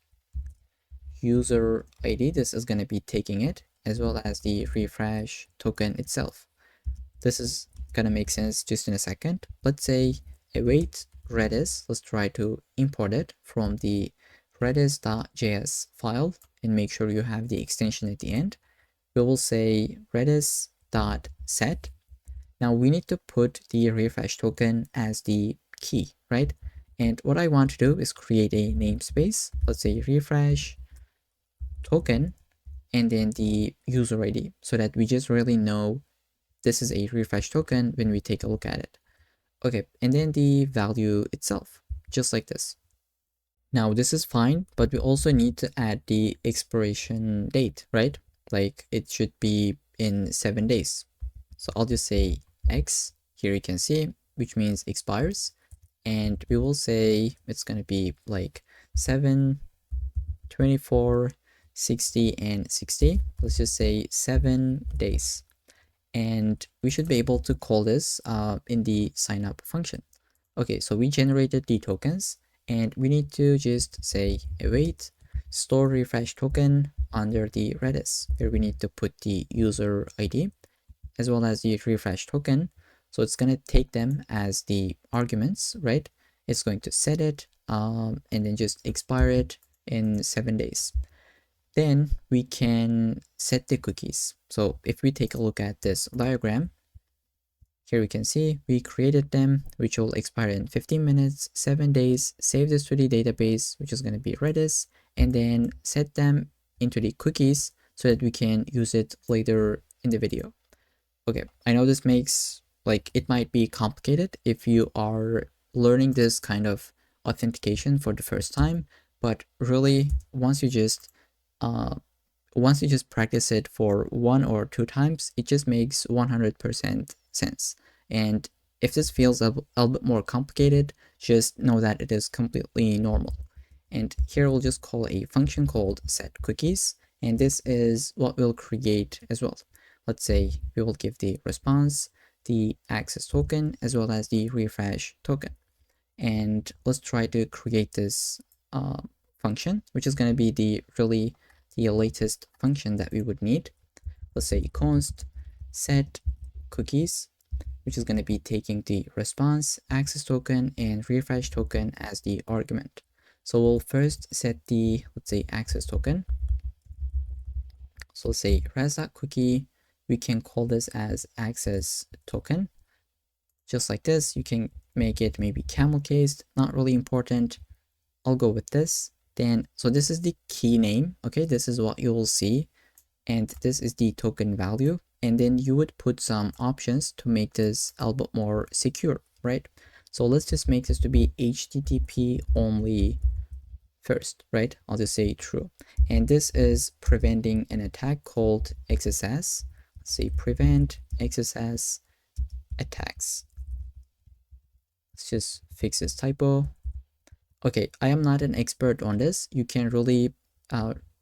Speaker 1: user ID. This is going to be taking it, as well as the refresh token itself. This is going to make sense just in a second. Let's say await Redis. Let's try to import it from the Redis.js file and make sure you have the extension at the end. We will say redis.set. Now we need to put the refresh token as the key, right? And what I want to do is create a namespace. Let's say refresh token and then the user ID, so that we just really know this is a refresh token when we take a look at it. Okay, and then the value itself, just like this. Now this is fine, but we also need to add the expiration date, right? Like it should be in 7 days. So I'll just say X, here you can see, which means expires. And we will say it's going to be like 7, 24, 60, and 60. Let's just say 7 days. And we should be able to call this in the signup function. Okay, so we generated the tokens, and we need to just say await store refresh token under the Redis, where we need to put the user ID as well as the refresh token. So it's going to take them as the arguments, right? It's going to set it and then just expire it in 7 days. Then we can set the cookies. So if we take a look at this diagram, here we can see we created them, which will expire in 15 minutes, 7 days, save this to the database, which is going to be Redis, and then set them into the cookies so that we can use it later in the video. Okay, I know this makes, like, it might be complicated if you are learning this kind of authentication for the first time, but really once you just practice it for 1 or 2 times, it just makes 100% sense. And if this feels a little bit more complicated, just know that it is completely normal. And here we'll just call a function called setCookies, and this is what we'll create as well. Let's say we will give the response, the access token, as well as the refresh token. And let's try to create this function, which is going to be the latest function that we would need. Let's say const set cookies, which is going to be taking the response, access token, and refresh token as the argument. So we'll first set the, let's say, access token. So let's say res.cookie, we can call this as access token. Just like this, you can make it maybe camel cased, not really important. I'll go with this. Then, so this is the key name, okay? This is what you will see. And this is the token value. And then you would put some options to make this a little bit more secure, right? So let's just make this to be HTTP only first, right? I'll just say true. And this is preventing an attack called XSS. Let's say prevent XSS attacks. Let's just fix this typo. Okay, I am not an expert on this. You can really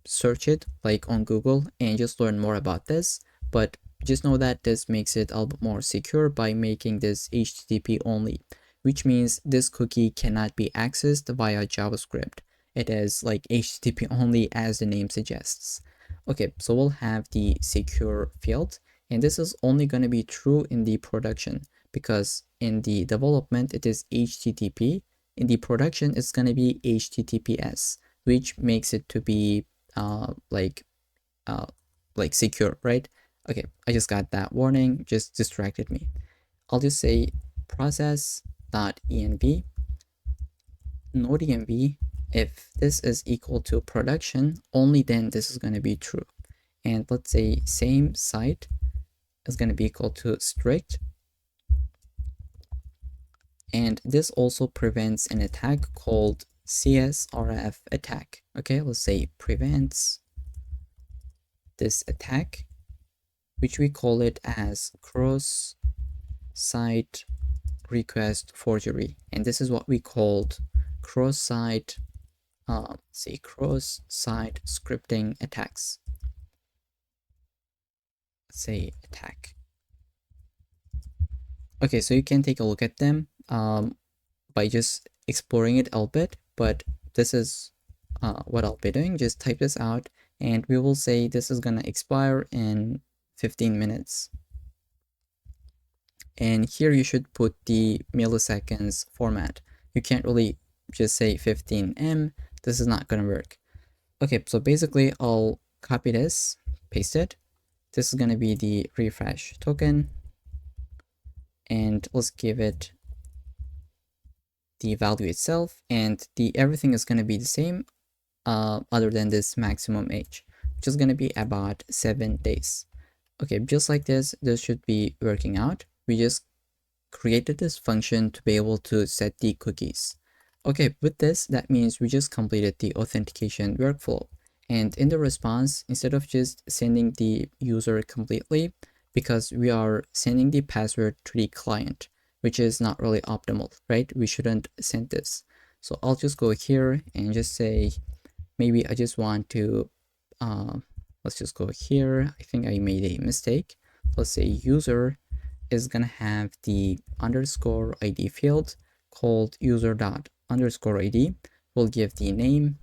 Speaker 1: search it like on Google and just learn more about this. But just know that this makes it a little bit more secure by making this HTTP only, which means this cookie cannot be accessed via JavaScript. It is like HTTP only as the name suggests. Okay, so we'll have the secure field, and this is only going to be true in the production, because in the development it is HTTP. In the production it's going to be HTTPS, which makes it to be like secure, right? Okay, I just got that warning, just distracted me. I'll just say process.env node.env. If this is equal to production, only then this is going to be true. And let's say same site is going to be equal to strict. And this also prevents an attack called CSRF attack. Okay, let's say prevents this attack, which we call it as cross-site request forgery. And this is what we called cross-site cross-site scripting attacks. Let's say attack. Okay, so you can take a look at them by just exploring it a little bit, but this is what I'll be doing. Just type this out and we will say this is gonna expire in 15 minutes. And here you should put the milliseconds format. You can't really just say 15M. This is not gonna work. Okay, so basically I'll copy this, paste it. This is gonna be the refresh token. And let's give it the value itself, and the everything is gonna be the same other than this maximum age, which is gonna be about 7 days. Okay, just like this should be working out. We just created this function to be able to set the cookies. Okay, with this, that means we just completed the authentication workflow. And in the response, instead of just sending the user completely, because we are sending the password to the client, which is not really optimal, right? We shouldn't send this. So I'll just go here and just say, maybe I just want to, let's just go here. I think I made a mistake. Let's say user is gonna have the underscore ID field called user._ID. We'll give the name.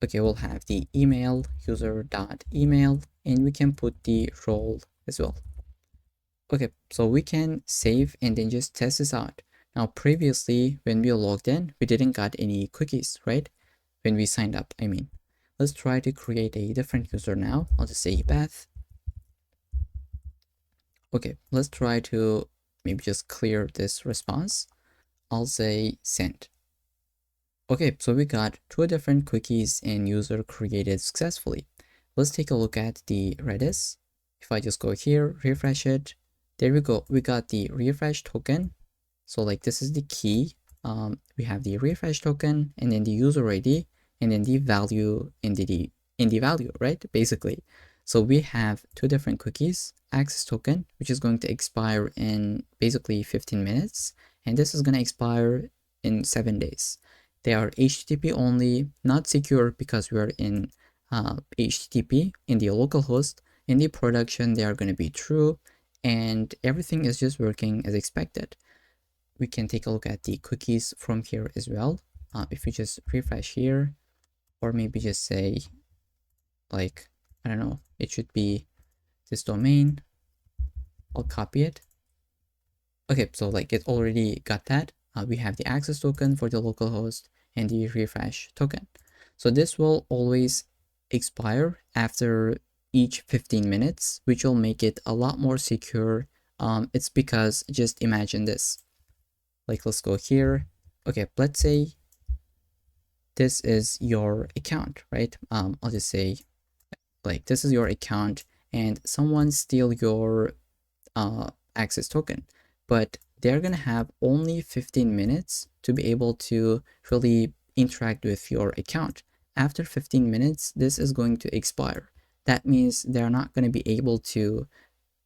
Speaker 1: Okay, we'll have the email, user.email, and we can put the role as well. Okay, so we can save and then just test this out. Now, previously, when we logged in, we didn't got any cookies, right? When we signed up, I mean. Let's try to create a different user now. I'll just say Beth. Okay, let's try to maybe just clear this response. I'll say send. Okay, so we got 2 different cookies and user created successfully. Let's take a look at the Redis. If I just go here, refresh it, there we go. We got the refresh token. So like this is the key. We have the refresh token and then the user ID and then the value in the value, right? Basically. So we have 2 different cookies, access token, which is going to expire in basically 15 minutes. And this is going to expire in 7 days. They are HTTP only, not secure because we are in HTTP in the local host. In the production, they are going to be true and everything is just working as expected. We can take a look at the cookies from here as well. If we just refresh here, or maybe just say like, I don't know, it should be this domain. I'll copy it. Okay, so like it already got that. We have the access token for the local host and the refresh token. So this will always expire after each 15 minutes, which will make it a lot more secure. It's because just imagine this. Like let's go here. Okay, let's say this is your account, right? I'll just say like this is your account and someone steal your access token, but they're gonna have only 15 minutes to be able to really interact with your account. After 15 minutes, this is going to expire. That means they're not going to be able to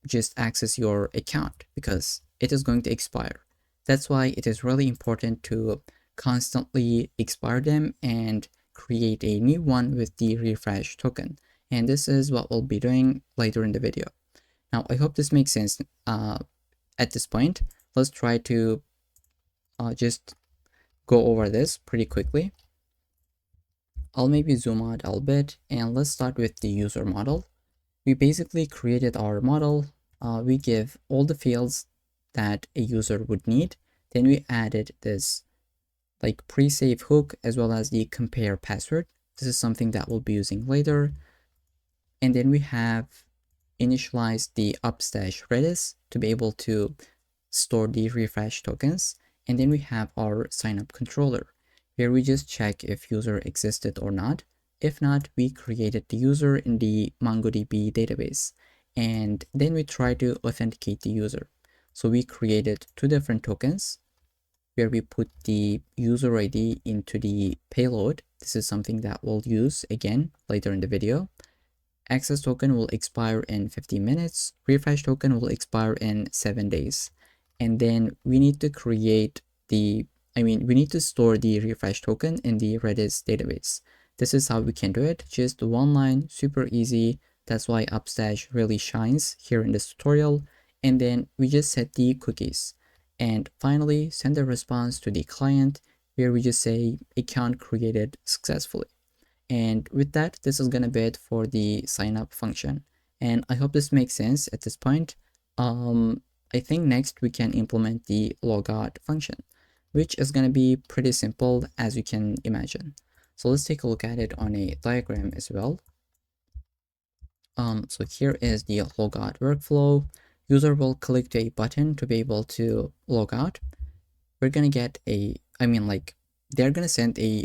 Speaker 1: just access your account because it is going to expire. That's why it is really important to constantly expire them and create a new one with the refresh token. And this is what we'll be doing later in the video. Now, I hope this makes sense at this point. Let's try to just go over this pretty quickly. I'll maybe zoom out a little bit and let's start with the user model. We basically created our model. We give all the fields that a user would need. Then we added this like pre-save hook as well as the compare password. This is something that we'll be using later. And then we have initialized the upstash Redis to be able to store the refresh tokens. And then we have our signup controller where we just check if user existed or not. If not, we created the user in the MongoDB database. And then we try to authenticate the user. So we created 2 different tokens where we put the user ID into the payload. This is something that we'll use again later in the video. Access token will expire in 15 minutes. Refresh token will expire in 7 days. And then we need to create we need to store the refresh token in the Redis database. This is how we can do it. Just 1 line, super easy. That's why Upstash really shines here in this tutorial. And then we just set the cookies. And finally, send a response to the client where we just say account created successfully. And with that, this is gonna be it for the sign up function. And I hope this makes sense at this point. I think next we can implement the logout function, which is gonna be pretty simple as you can imagine. So let's take a look at it on a diagram as well. So here is the logout workflow. User will click to a button to be able to log out. We're gonna get they're gonna send a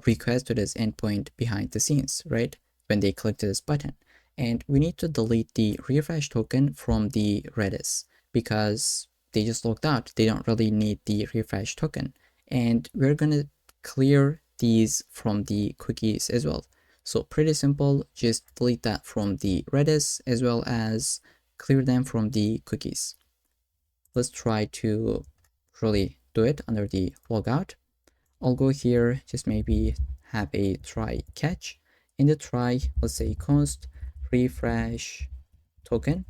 Speaker 1: request to this endpoint behind the scenes, right? When they click to this button. And we need to delete the refresh token from the Redis because they just logged out. They don't really need the refresh token. And we're gonna clear these from the cookies as well. So pretty simple, just delete that from the Redis as well as clear them from the cookies. Let's try to really do it under the logout. I'll go here, just maybe have a try catch. In the try, let's say const refresh token.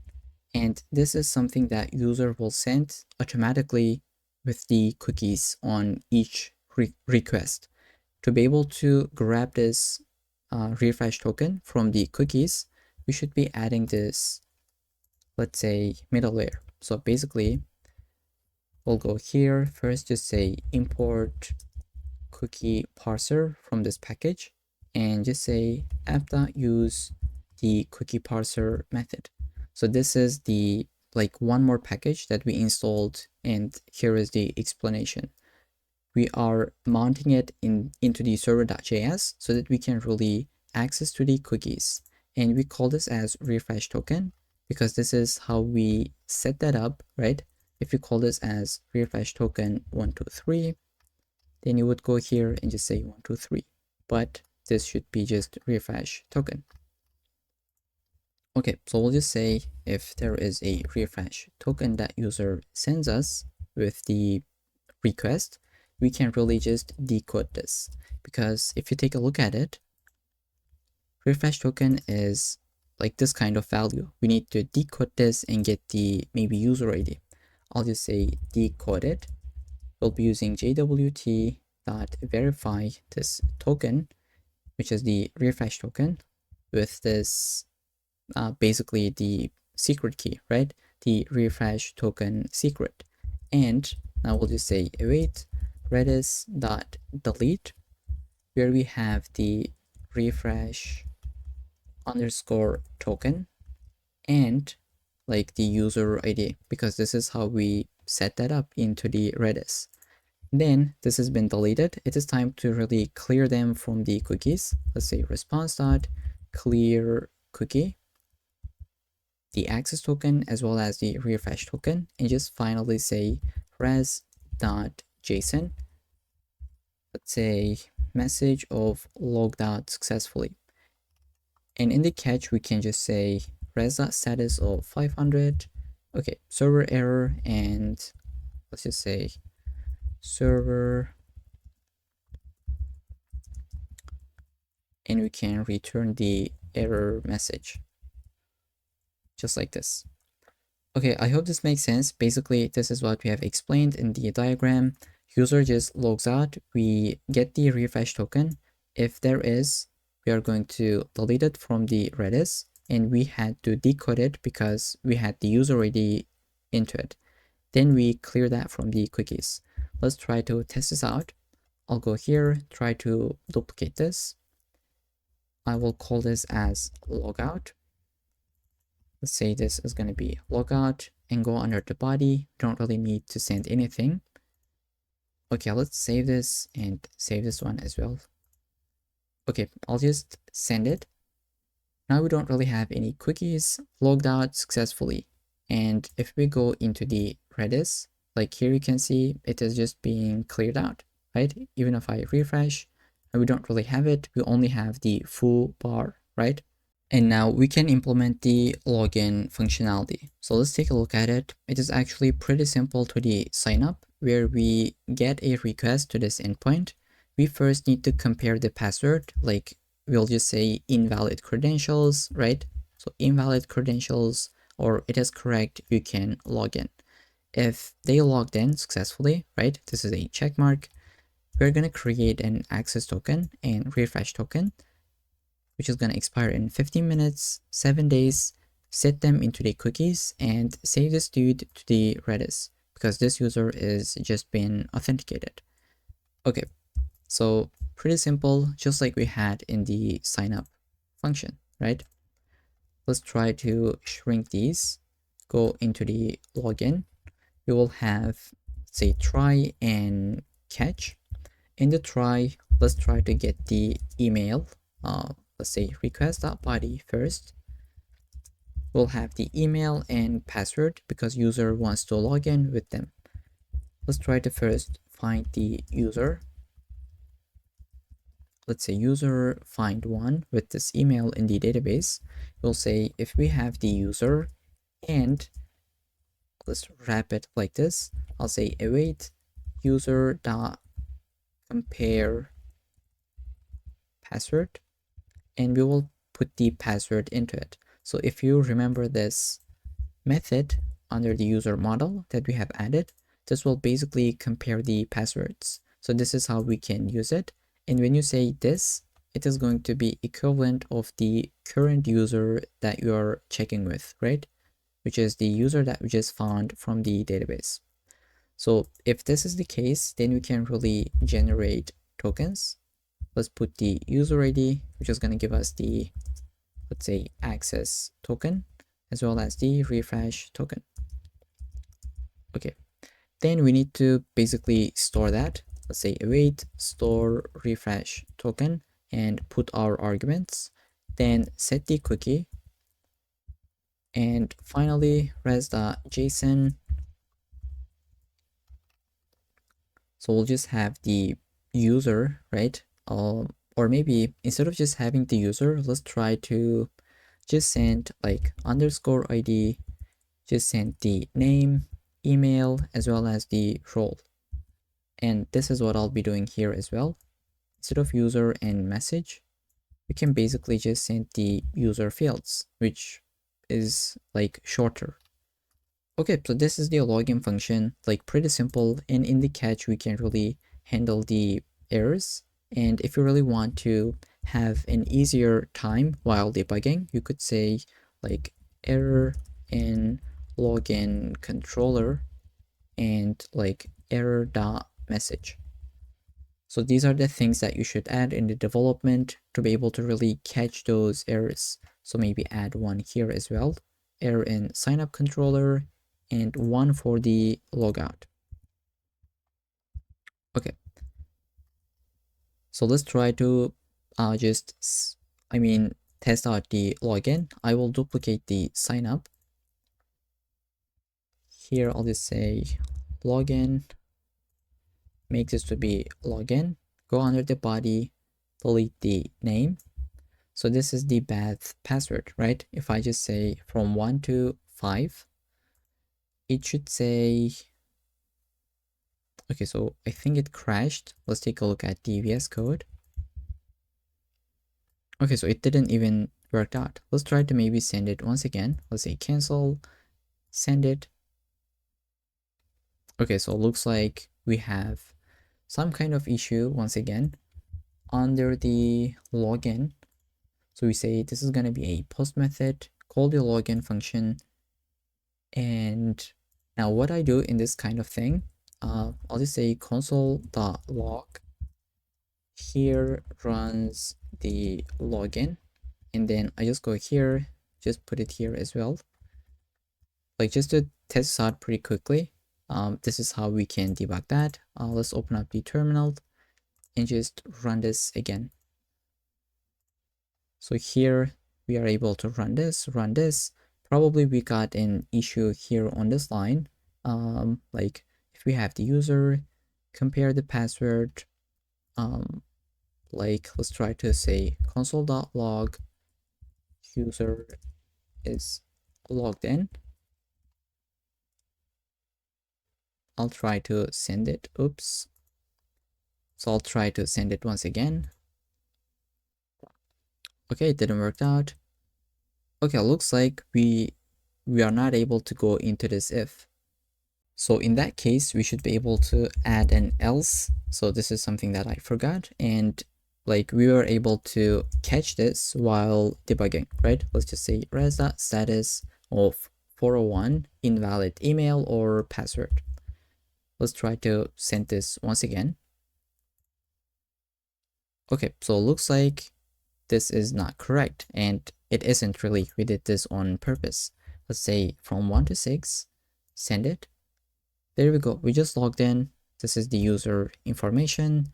Speaker 1: And this is something that user will send automatically with the cookies on each request. To be able to grab this refresh token from the cookies, we should be adding this, let's say, middle layer. So basically, we'll go here, first just say import cookie parser from this package and just say app.use the cookie parser method. So this is the one more package that we installed, and here is the explanation. We are mounting it into the server.js so that we can really access to the cookies, and we call this as refresh token because this is how we set that up, right? If you call this as refresh token 123, then you would go here and just say 123, but this should be just refresh token. Okay, so we'll just say if there is a refresh token that user sends us with the request, we can really just decode this, because if you take a look at it, refresh token is like this kind of value. We need to decode this and get the maybe user ID. I'll just say decode it. We'll be using jwt.verify this token, which is the refresh token, with this basically the secret key, right? The refresh token secret. And now we'll just say await redis.delete, where we have the refresh underscore token and like the user ID, because this is how we set that up into the Redis. Then this has been deleted. It is time to really clear them from the cookies. Let's say response.clear cookie, the access token as well as the refresh token, and just finally say res.json. Let's say message of logged out successfully. And in the catch, we can just say res.status of 500. Okay, server error, and let's just say server, and we can return the error message just like this. Okay, I hope this makes sense. Basically, this is what we have explained in the diagram. User just logs out, we get the refresh token. If there is, we are going to delete it from the Redis, and we had to decode it because we had the user ID into it. Then we clear that from the cookies. Let's try to test this out. I'll go here, try to duplicate this. I will call this as logout. Let's say this is going to be logout and go under the body. Don't really need to send anything. Okay, let's save this and save this one as well. Okay, I'll just send it. Now we don't really have any cookies logged out successfully. And if we go into the Redis, like here you can see it is just being cleared out, right? Even if I refresh, and we don't really have it, we only have the full bar, right? And now we can implement the login functionality. So let's take a look at it. It is actually pretty simple to the sign up, where we get a request to this endpoint. We first need to compare the password, like we'll just say invalid credentials, right? So invalid credentials, or it is correct, you can log in. If they logged in successfully, right? This is a check mark. we're going to create an access token and refresh token, which is going to expire in 15 minutes, 7 days, set them into the cookies, and save this dude to the Redis because this user is just been authenticated. Okay, so pretty simple, just like we had in the signup function, right? Let's try to shrink these, go into the login. We will have, say, try and catch. In the try, let's try to get the email. Let's say request.body first. We'll have the email and password because user wants to log in with them. Let's try to first find the user. Let's say user find one with this email in the database. We'll say if we have the user and let's wrap it like this. I'll say await user dot compare password, and we will put the password into it. So if you remember this method under the user model that we have added, this will basically compare the passwords. So this is how we can use it. And when you say this, it is going to be equivalent of the current user that you are checking with, right? Which is the user that we just found from the database. So if this is the case, then we can really generate tokens. Let's put the user ID, which is going to give us the, let's say, access token, as well as the refresh token. Okay, then we need to basically store that. Let's say await store refresh token and put our arguments, then set the cookie, and finally res.json. So we'll just have the user, right? Or maybe instead of just having the user, let's try to just send like underscore ID, just send the name, email, as well as the role. And this is what I'll be doing here as well. Instead of user and message, we can basically just send the user fields, which is like shorter. Okay, so this is the login function, like pretty simple, and in the catch we can really handle the errors. And if you really want to have an easier time while debugging, you could say like error in login controller and like error dot message. So these are the things that you should add in the development to be able to really catch those errors. So maybe add one here as well, error in signup controller, and one for the logout. Okay, so let's try to test out the login. I will duplicate the sign up. Here I'll just say login, make this to be login, go under the body, delete the name. So this is the bad password, right? If I just say from 1 to 5, it should say, okay, so I think it crashed. Let's take a look at the VS Code. Okay, so it didn't even work out. Let's try to maybe send it once again. Let's say cancel, send it. Okay, so it looks like we have some kind of issue once again under the login. So we say this is going to be a post method, call the login function. And now what I do in this kind of thing, I'll just say console.log. Here runs the login, and then I just go here, just put it here as well. Like just to test this out pretty quickly. This is how we can debug that. Let's open up the terminal and just run this again. So here we are able to run this. Probably we got an issue here on this line. Like if we have the user, compare the password, like let's try to say console.log user is logged in. I'll try to send it. Oops. So I'll try to send it once again. Okay, it didn't work out. Okay, looks like we are not able to go into this if. So in that case, we should be able to add an else. So this is something that I forgot, and like we were able to catch this while debugging, right? Let's just say res.status of 401 invalid email or password. Let's try to send this once again. Okay, so it looks like this is not correct, and it isn't really. We did this on purpose. Let's say from 1 to 6, send it. There we go. We just logged in. This is the user information.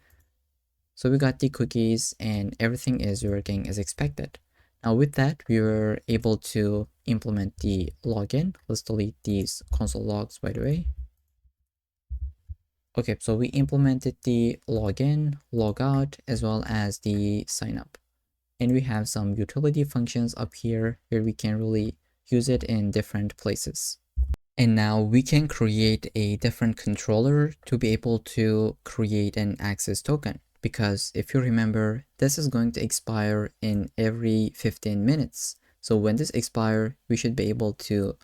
Speaker 1: So we got the cookies and everything is working as expected. Now with that, we were able to implement the login. Let's delete these console logs, by the way. Okay, so we implemented the login, logout, as well as the sign up. And we have some utility functions up here where we can really use it in different places. And now we can create a different controller to be able to create an access token. Because if you remember, this is going to expire in every 15 minutes. So when this expires, we should be able to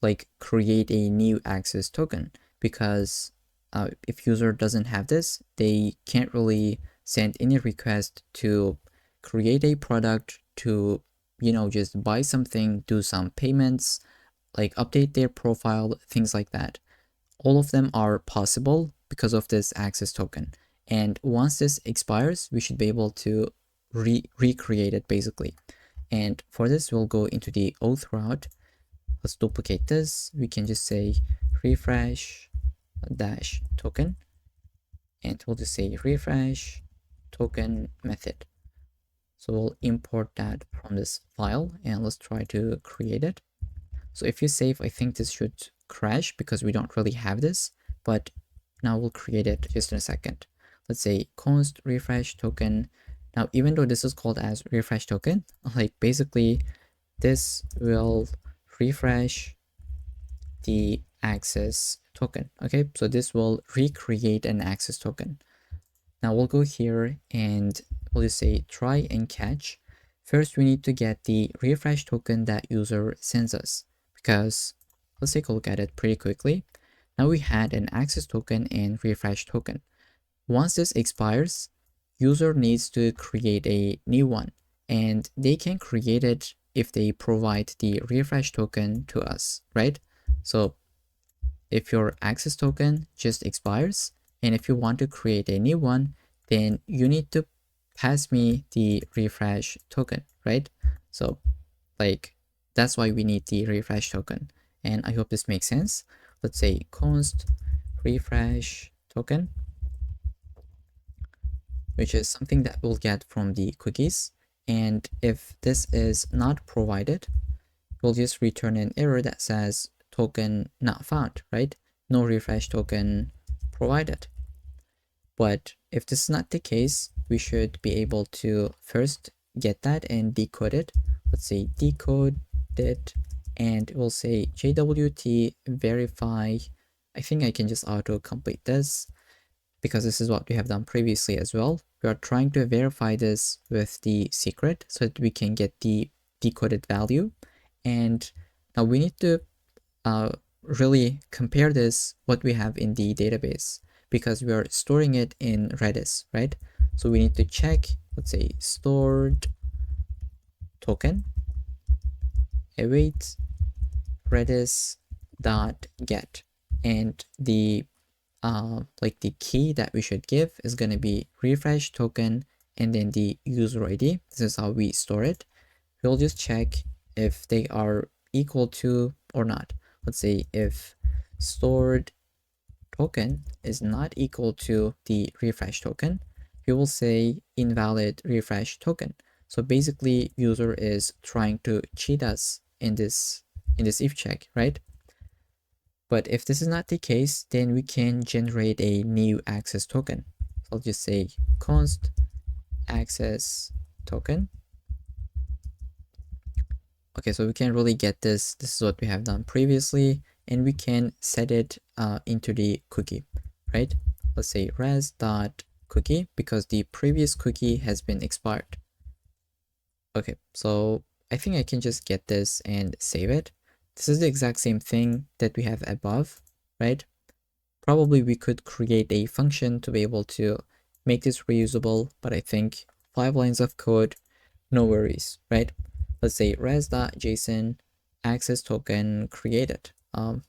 Speaker 1: like create a new access token, because if user doesn't have this, they can't really send any request to create a product, to just buy something, do some payments, like update their profile, things like that. All of them are possible because of this access token. And once this expires, we should be able to recreate it basically. And for this, we'll go into the auth route. Let's duplicate this. We can just say refresh dash token, and we'll just say refresh token method. So we'll import that from this file and let's try to create it. So if you save, I think this should crash because we don't really have this, but now we'll create it just in a second. Let's say const refresh token. Now, even though this is called as refresh token, like basically this will refresh the access token. Okay, so this will recreate an access token. Now we'll go here and we'll just say try and catch. First, we need to get the refresh token that user sends us, because let's take a look at it pretty quickly. Now we had an access token and refresh token. Once this expires, user needs to create a new one, and they can create it if they provide the refresh token to us, right? So if your access token just expires, and if you want to create a new one, then you need to pass me the refresh token, right? So like that's why we need the refresh token. And I hope this makes sense. Let's say const refresh token, which is something that we'll get from the cookies. And if this is not provided, we'll just return an error that says token not found, right? No refresh token provided. But if this is not the case, we should be able to first get that and decode it. Let's say decode it, and we'll say JWT verify. I think I can just auto complete this because this is what we have done previously as well. We are trying to verify this with the secret so that we can get the decoded value. And now we need to really compare this what we have in the database, because we are storing it in Redis, right? So we need to check, let's say stored token await Redis dot get, and the like the key that we should give is going to be refresh token and then the user ID. This is how we store it. We'll just check if they are equal to or not. Let's say if stored token is not equal to the refresh token, we will say invalid refresh token. So basically user is trying to cheat us in this if check, right? But if this is not the case, then we can generate a new access token. So I'll just say const access token. Okay, so we can really get this. This is what we have done previously, and we can set it into the cookie, right? Let's say res.cookie, because the previous cookie has been expired. Okay, so I think I can just get this and save it. This is the exact same thing that we have above, right? Probably we could create a function to be able to make this reusable, but I think 5 lines of code, no worries, right? Let's say res.json access token created.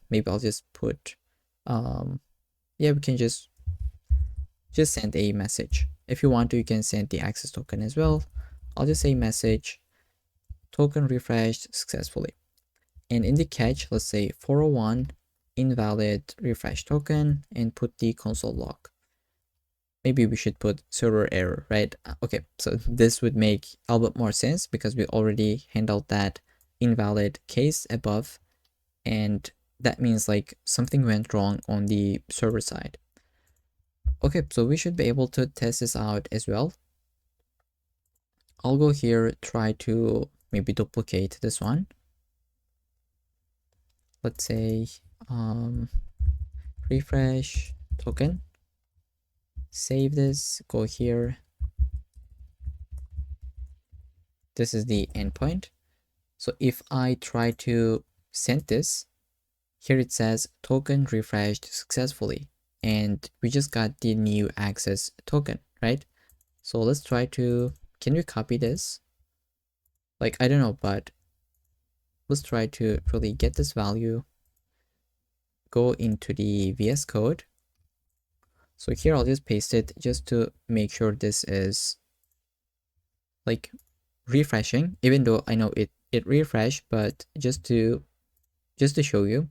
Speaker 1: Maybe I'll just put, yeah, we can just send a message. If you want to, you can send the access token as well. I'll just say message token refreshed successfully. And in the catch, let's say 401 invalid refresh token and put the console log. Maybe we should put server error, right? Okay, so this would make a little bit more sense because we already handled that invalid case above, and that means like something went wrong on the server side. Okay, so we should be able to test this out as well. I'll go here, try to maybe duplicate this one. Let's say refresh token, save this, go here. This is the endpoint. So if I try to send this, here it says token refreshed successfully, and we just got the new access token, right? So let's try to, can we copy this? Like, I don't know, but let's try to really get this value, go into the VS Code. So here I'll just paste it just to make sure this is like refreshing, even though I know it refreshed, but just to show you.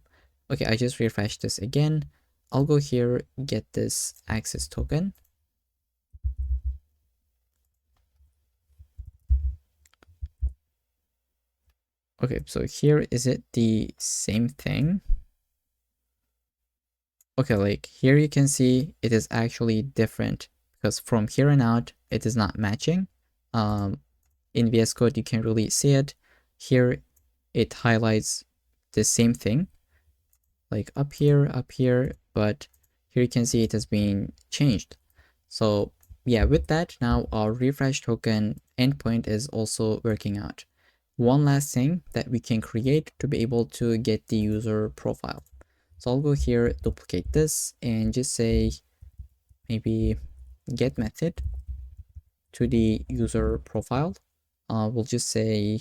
Speaker 1: Okay, I just refreshed this again. I'll go here, get this access token. Okay, so here is it the same thing? Okay, like here you can see it is actually different because from here on out it is not matching. In VS Code you can really see it. Here it highlights the same thing, like up here, but here you can see it has been changed. So yeah, with that, now our refresh token endpoint is also working out. One last thing that we can create to be able to get the user profile. So I'll go here, duplicate this, and just say maybe get method to the user profile. We'll just say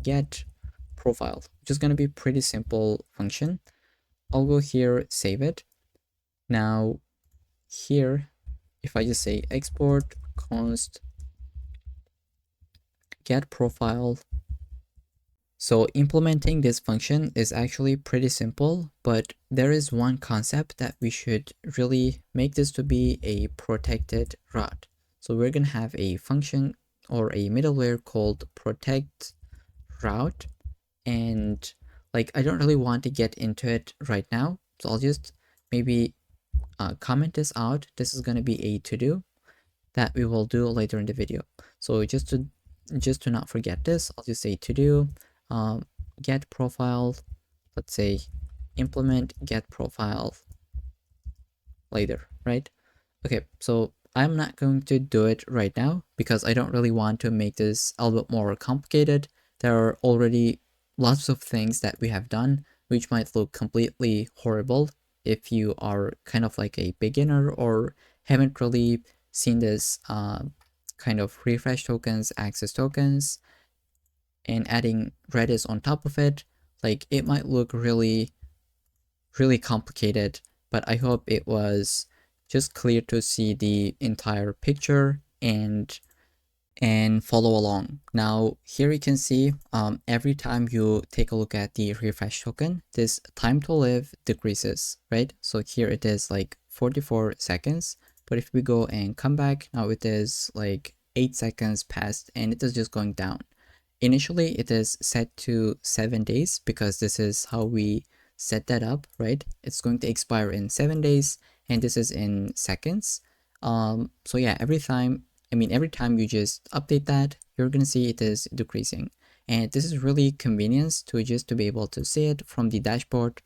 Speaker 1: get profile, which is going to be pretty simple function. I'll go here, save it. Now here, if I just say export const get profile. So implementing this function is actually pretty simple, but there is one concept that we should really make this to be a protected route. So we're going to have a function or a middleware called protect route. And like, I don't really want to get into it right now. So I'll just maybe comment this out. This is going to be a to-do that we will do later in the video. So just to not forget this, I'll just say to-do get profile, let's say implement get profile later, right? Okay, so I'm not going to do it right now because I don't really want to make this a little bit more complicated. There are already lots of things that we have done which might look completely horrible if you are kind of like a beginner or haven't really seen this kind of refresh tokens, access tokens, and adding Redis on top of it. Like, it might look really complicated, but I hope it was just clear to see the entire picture and follow along. Now here you can see every time you take a look at the refresh token, this time to live decreases, right? So here it is like 44 seconds, but if we go and come back, now it is like 8 seconds past and it is just going down. Initially it is set to 7 days because this is how we set that up, right? It's going to expire in 7 days and this is in seconds. So yeah, every time you just update that, you're gonna see it is decreasing. And this is really convenient to be able to see it from the dashboard,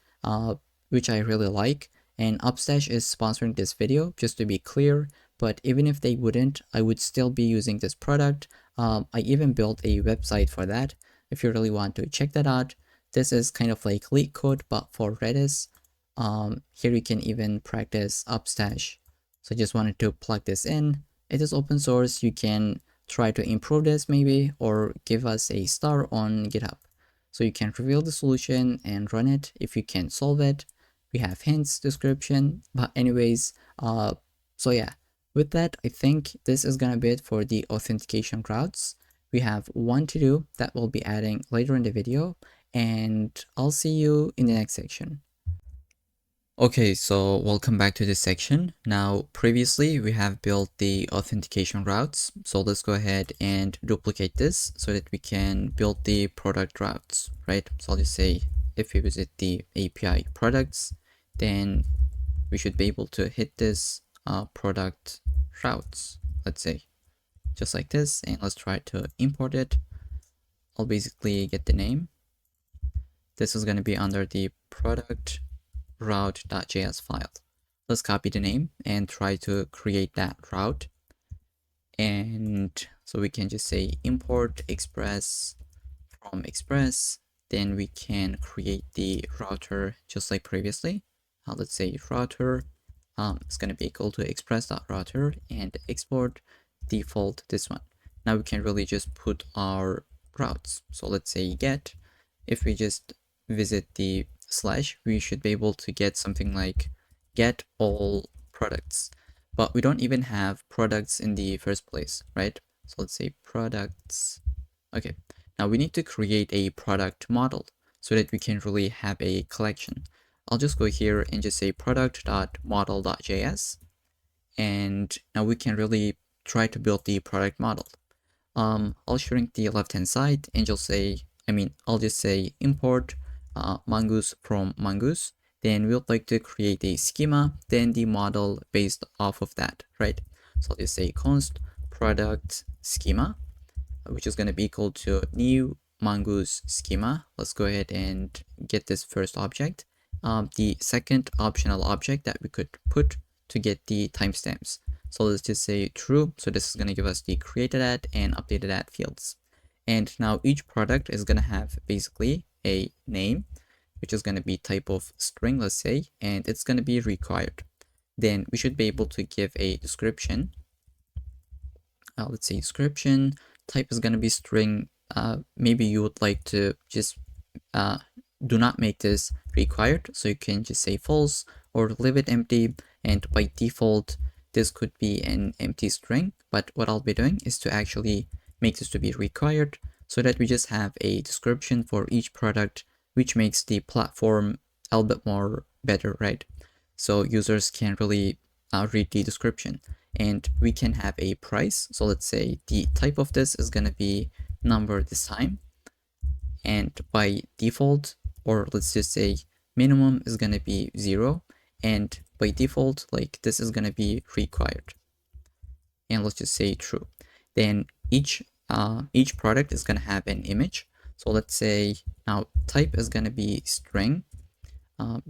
Speaker 1: which I really like. And Upstash is sponsoring this video, just to be clear, but even if they wouldn't, I would still be using this product. I even built a website for that if you really want to check that out. This is kind of like LeetCode, but for Redis. Here you can even practice upstash. So I just wanted to plug this in. It is open source. You can try to improve this maybe, or give us a star on GitHub. So you can reveal the solution and run it if you can solve it. We have hints, description, but anyways, so yeah, with that, I think this is gonna be it for the authentication routes. We have one to do that we'll be adding later in the video, and I'll see you in the next section. Okay, so welcome back to this section. Now, previously we have built the authentication routes. So let's go ahead and duplicate this so that we can build the product routes, right? So I'll just say if we visit the API products, then we should be able to hit this product routes, let's say, just like this. And let's try to import it. I'll basically get the name. This is going to be under the product route.js file. Let's copy the name and try to create that route. And so we can just say import express from express. Then we can create the router just like previously. Let's say router is going to be equal to express.router and export default this one. Now we can really just put our routes. So let's say get. If we just visit the slash, we should be able to get something like get all products, but we don't even have products in the first place, right? So let's say products. Okay, now we need to create a product model so that we can really have a collection. I'll just go here and just say product.model.js, and now we can really try to build the product model. I'll shrink the left hand side and I'll just say import mongoose from mongoose. Then we'd like to create a schema, then the model based off of that, right? So I'll just say const product schema, which is going to be equal to new mongoose schema. Let's go ahead and get this first object. The second optional object that we could put to get the timestamps. So let's just say true. So this is going to give us the created at and updated at fields. And now each product is going to have basically a name, which is going to be type of string, let's say, and it's going to be required. Then we should be able to give a description. Let's say description type is going to be string. Maybe you would like to just do not make this required, so you can just say false or leave it empty, and by default this could be an empty string. But what I'll be doing is to actually make this to be required so that we just have a description for each product, which makes the platform a little bit more better, right? So users can really read the description, and we can have a price. So let's say the type of this is going to be number this time, and by default, or let's just say minimum is going to be 0, and by default, like this is going to be required, and let's just say true. Then each product is going to have an image. So let's say now type is going to be string,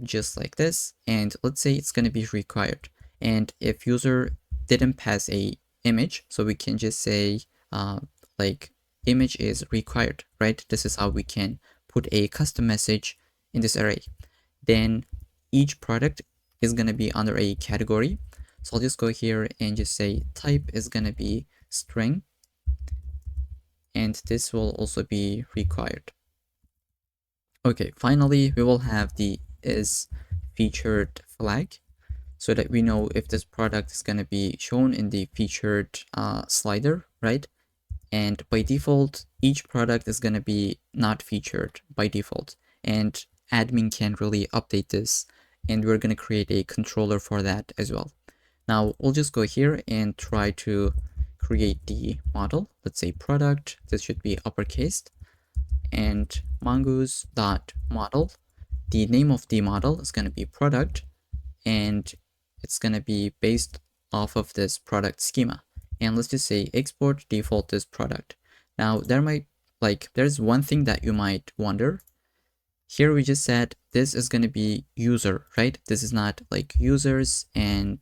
Speaker 1: just like this, and let's say it's going to be required. And if user didn't pass a image, so we can just say like image is required, right? This is how we can put a custom message in this array. Then each product is going to be under a category. So I'll just go here and just say type is going to be string, and this will also be required. Okay, finally, we will have the is featured flag so that we know if this product is going to be shown in the featured slider, right? And by default, each product is going to be not featured by default, and admin can really update this, and we're going to create a controller for that as well. Now we'll just go here and try to create the model. Let's say product, this should be uppercase, and mongoose.model. The name of the model is going to be product, and it's going to be based off of this product schema. And let's just say export default is product. Now there's one thing that you might wonder. Here we just said this is going to be user, right? This is not like users and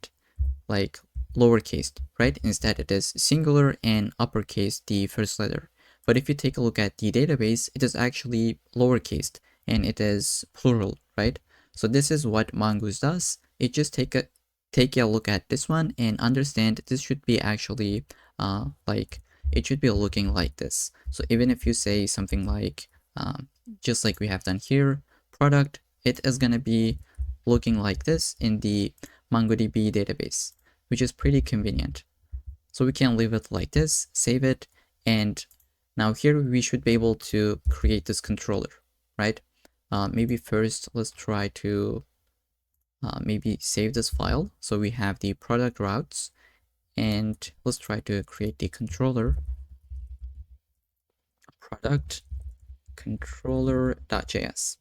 Speaker 1: like lowercase, right? Instead it is singular and uppercase the first letter. But if you take a look at the database, it is actually lowercase and it is plural, right? So this is what Mongoose does. It just take a look at this one and understand this should be actually like it should be looking like this. So even if you say something like just like we have done here, product, it is gonna be looking like this in the MongoDB database, which is pretty convenient. So we can leave it like this, save it, and now here we should be able to create this controller, right? Maybe first let's try to maybe save this file. So we have the product routes, and let's try to create the controller, product controller.js.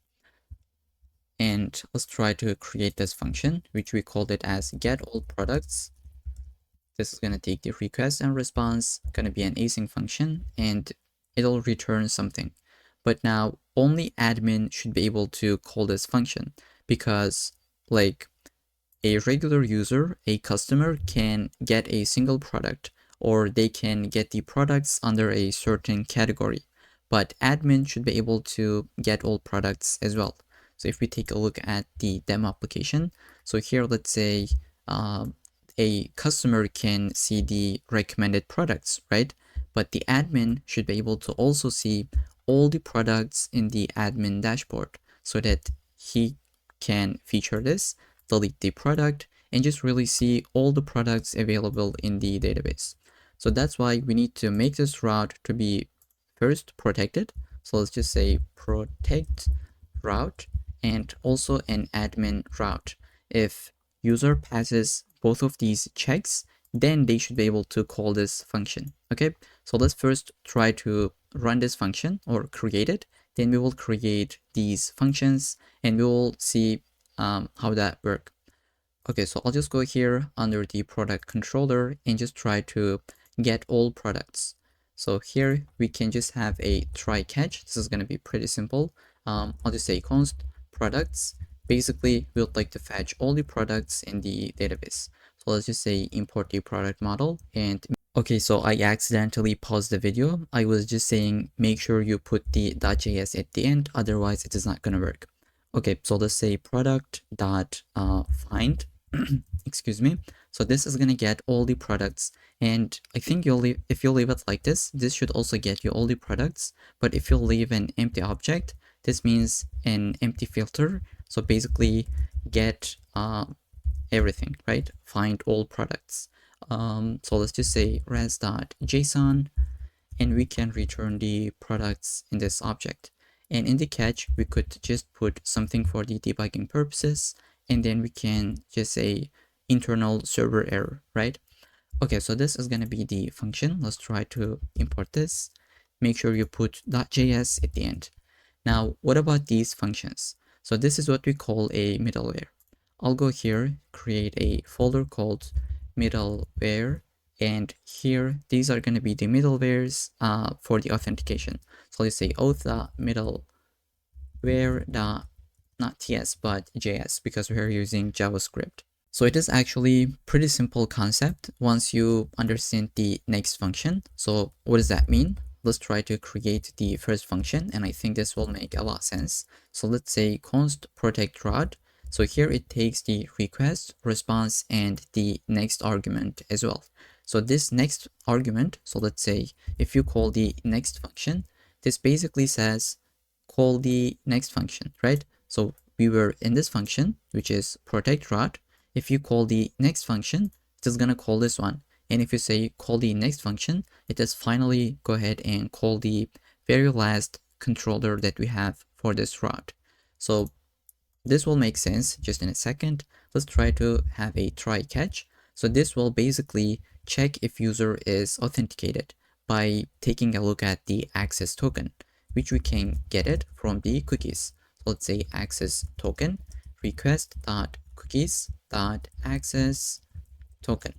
Speaker 1: And let's try to create this function, which we called it as get all products. This is going to take the request and response, going to be an async function, and it'll return something. But now only admin should be able to call this function, because like a regular user, a customer, can get a single product, or they can get the products under a certain category. But admin should be able to get all products as well. So if we take a look at the demo application, so here let's say a customer can see the recommended products, right? But the admin should be able to also see all the products in the admin dashboard so that he can feature this, delete the product, and just really see all the products available in the database. So that's why we need to make this route to be first protected. So let's just say protect route and also an admin route. If user passes both of these checks, then they should be able to call this function. Okay, so let's first try to run this function or create it. Then we will create these functions and we will see how that works. Okay, so I'll just go here under the product controller and just try to get all products. So here we can just have a try catch. This is going to be pretty simple. I'll just say const products. Basically, we would like to fetch all the products in the database. So let's just say import the product model. And okay, so I accidentally paused the video. I was just saying make sure you put the .js at the end, otherwise it is not going to work. Okay, so let's say product.find. Excuse me. So this is gonna get all the products, and I think if you leave it like this should also get you all the products. But if you leave an empty object, this means an empty filter. So basically get everything, right? Find all products. So let's just say res.json, and we can return the products in this object. And in the catch, we could just put something for the debugging purposes, and then we can just say internal server error, right? Okay, so this is going to be the function. Let's try to import this. Make sure you put .js at the end. Now, what about these functions? So this is what we call a middleware. I'll go here, create a folder called middleware, and here these are going to be the middlewares for the authentication. So let's say auth.middleware. Not TS, but JS, because we're using JavaScript. So it is actually pretty simple concept once you understand the next function. So what does that mean? Let's try to create the first function, and I think this will make a lot of sense. So let's say const protect CRUD. So here it takes the request, response, and the next argument as well. So this next argument, so let's say if you call the next function, this basically says call the next function, right? So we were in this function, which is protect route. If you call the next function, it is gonna call this one. And if you say call the next function, it is finally go ahead and call the very last controller that we have for this route. So this will make sense just in a second. Let's try to have a try catch. So this will basically check if user is authenticated by taking a look at the access token, which we can get it from the cookies. So let's say access token request.cookies.access token,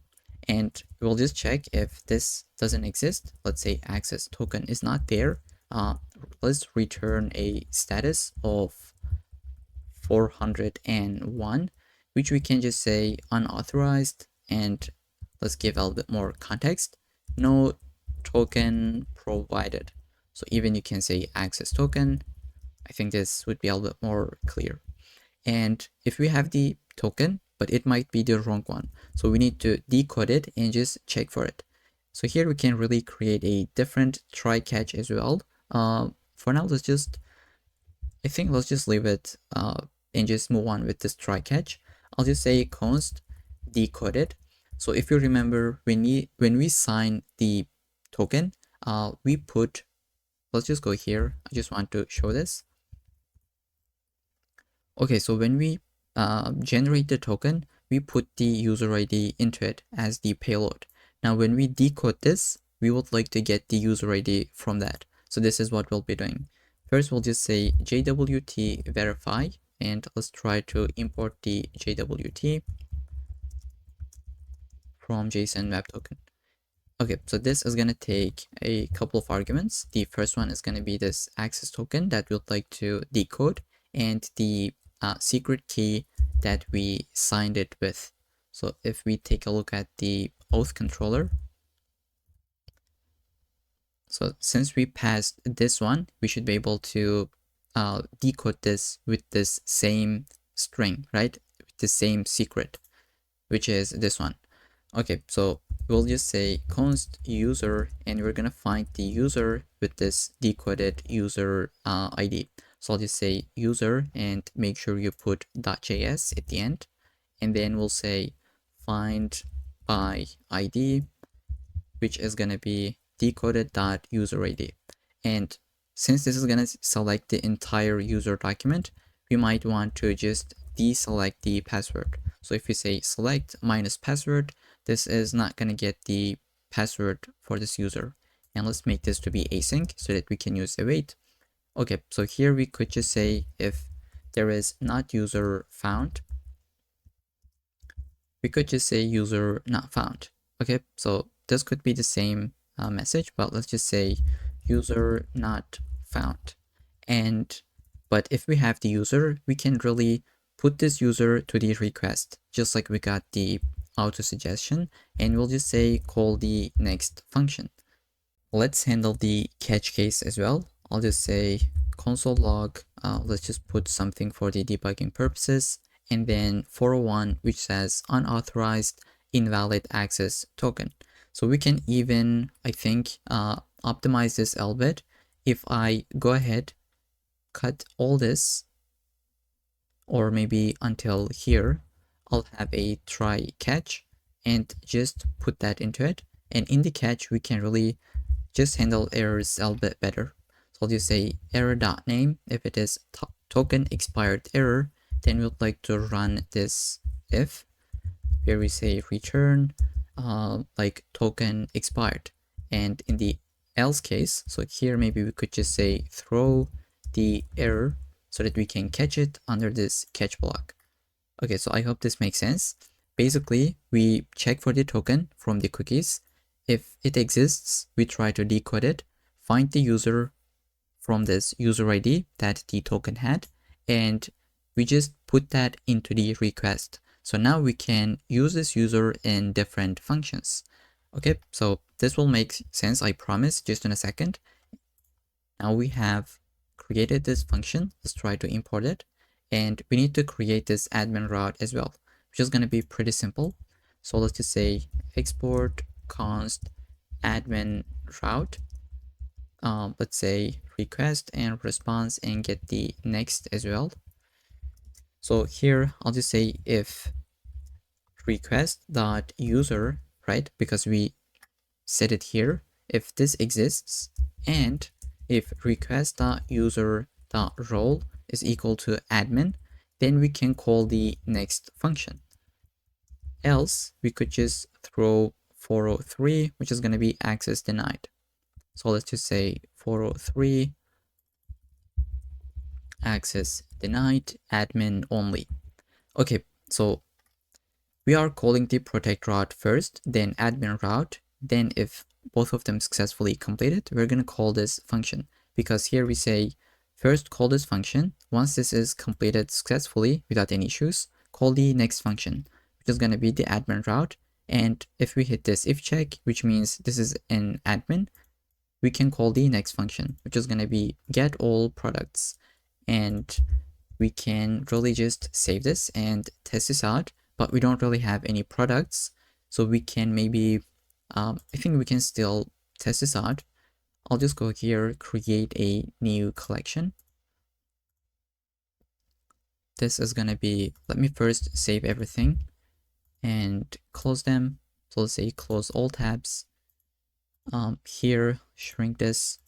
Speaker 1: and we'll just check if this doesn't exist. Let's say access token is not there. Let's return a status of 401, which we can just say unauthorized, and let's give a little bit more context. No token provided. So even you can say access token. I think this would be a little bit more clear. And if we have the token, but it might be the wrong one, so we need to decode it and just check for it. So here we can really create a different try catch as well. For now, let's just leave it and just move on with this try catch. I'll just say const decoded. So if you remember, when we sign the token, we put, let's just go here. I just want to show this. Okay, so when we generate the token, we put the user ID into it as the payload. Now, when we decode this, we would like to get the user ID from that. So this is what we'll be doing. First, we'll just say JWT verify, and let's try to import the JWT from JSON Web Token. Okay, so this is going to take a couple of arguments. The first one is going to be this access token that we'd like to decode, and the secret key that we signed it with. So if we take a look at the auth controller, so since we passed this one, we should be able to decode this with this same string, right? With the same secret, which is this one. Okay, so we'll just say const user, and we're gonna find the user with this decoded user ID. So I'll just say user and make sure you put .js at the end, and then we'll say find by ID, which is gonna be decoded.user ID. And since this is gonna select the entire user document, we might want to just deselect the password. So if we say select minus password, this is not gonna get the password for this user. And let's make this to be async so that we can use await. Okay, so here we could just say if there is not user found, we could just say user not found. Okay, so this could be the same message, but let's just say user not found. But if we have the user, we can really put this user to the request, just like we got the auto suggestion, and we'll just say call the next function. Let's handle the catch case as well. I'll just say console log, let's just put something for the debugging purposes, and then 401, which says unauthorized invalid access token. So we can even, I think, optimize this a little bit. If I go ahead, cut all this, or maybe until here, I'll have a try catch and just put that into it. And in the catch, we can really just handle errors a little bit better. So I'll just say error.name. If it is token expired error, then we'd like to run this if, where we say return like token expired. And in the else case, so here maybe we could just say throw the error so that we can catch it under this catch block. Okay, so I hope this makes sense. Basically, we check for the token from the cookies. If it exists, we try to decode it, find the user from this user ID that the token had, and we just put that into the request. So now we can use this user in different functions. Okay, so this will make sense, I promise, just in a second. Now we have created this function. Let's try to import it. And we need to create this admin route as well, which is going to be pretty simple. So let's just say export const admin route. Let's say request and response and get the next as well. So here I'll just say if request.user, right? Because we set it here, if this exists, and if request.user.role is equal to admin, then we can call the next function. Else, we could just throw 403, which is going to be access denied. So let's just say 403 access denied, admin only. Okay, so we are calling the protect route first, then admin route. Then if both of them successfully completed, we're going to call this function, because here we say first call this function. Once this is completed successfully without any issues, call the next function, which is going to be the admin route. And if we hit this if check, which means this is an admin, we can call the next function, which is going to be get all products. And we can really just save this and test this out, but we don't really have any products. So we can maybe, I think we can still test this out. I'll just go here, create a new collection. This is gonna be, let me first save everything and close them. So let's say close all tabs. Here, shrink this.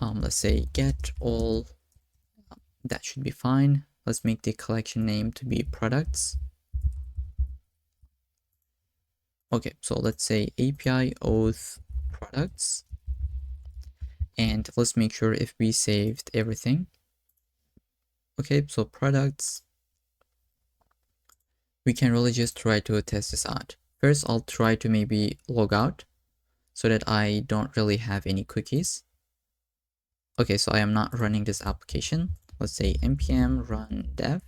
Speaker 1: Let's say get all, that should be fine. Let's make the collection name to be products. Okay, so let's say API Auth products. And let's make sure if we saved everything. Okay, so products. We can really just try to test this out. First, I'll try to maybe log out so that I don't really have any cookies. Okay, so I am not running this application. Let's say npm run dev.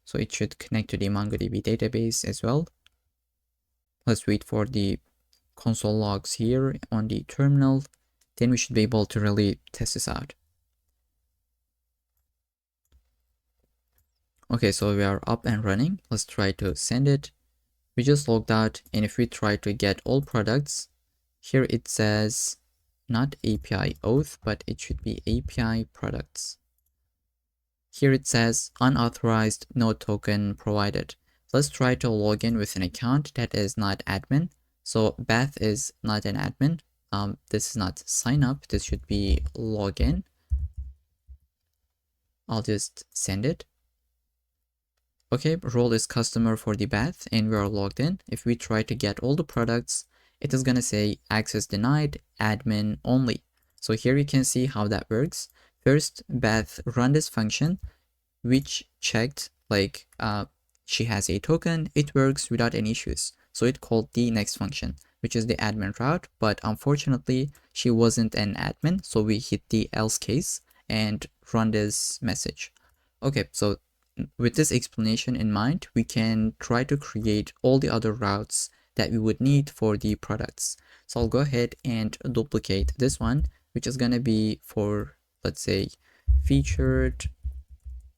Speaker 1: So it should connect to the MongoDB database as well. Let's wait for the console logs here on the terminal. Then we should be able to really test this out. Okay, so we are up and running. Let's try to send it. We just logged out, and if we try to get all products, here it says not API Auth, but it should be API products. Here it says unauthorized no token provided. Let's try to log in with an account that is not admin. So Beth is not an admin. This is not sign up. This should be login. I'll just send it. Okay, role is customer for the Beth, and we are logged in. If we try to get all the products, it is gonna say access denied, admin only. So here you can see how that works. First, Beth run this function, which checked like she has a token. It works without any issues. So it called the next function, which is the admin route. But unfortunately, she wasn't an admin. So we hit the else case and run this message. Okay, so with this explanation in mind, we can try to create all the other routes that we would need for the products. So I'll go ahead and duplicate this one, which is going to be for, let's say, featured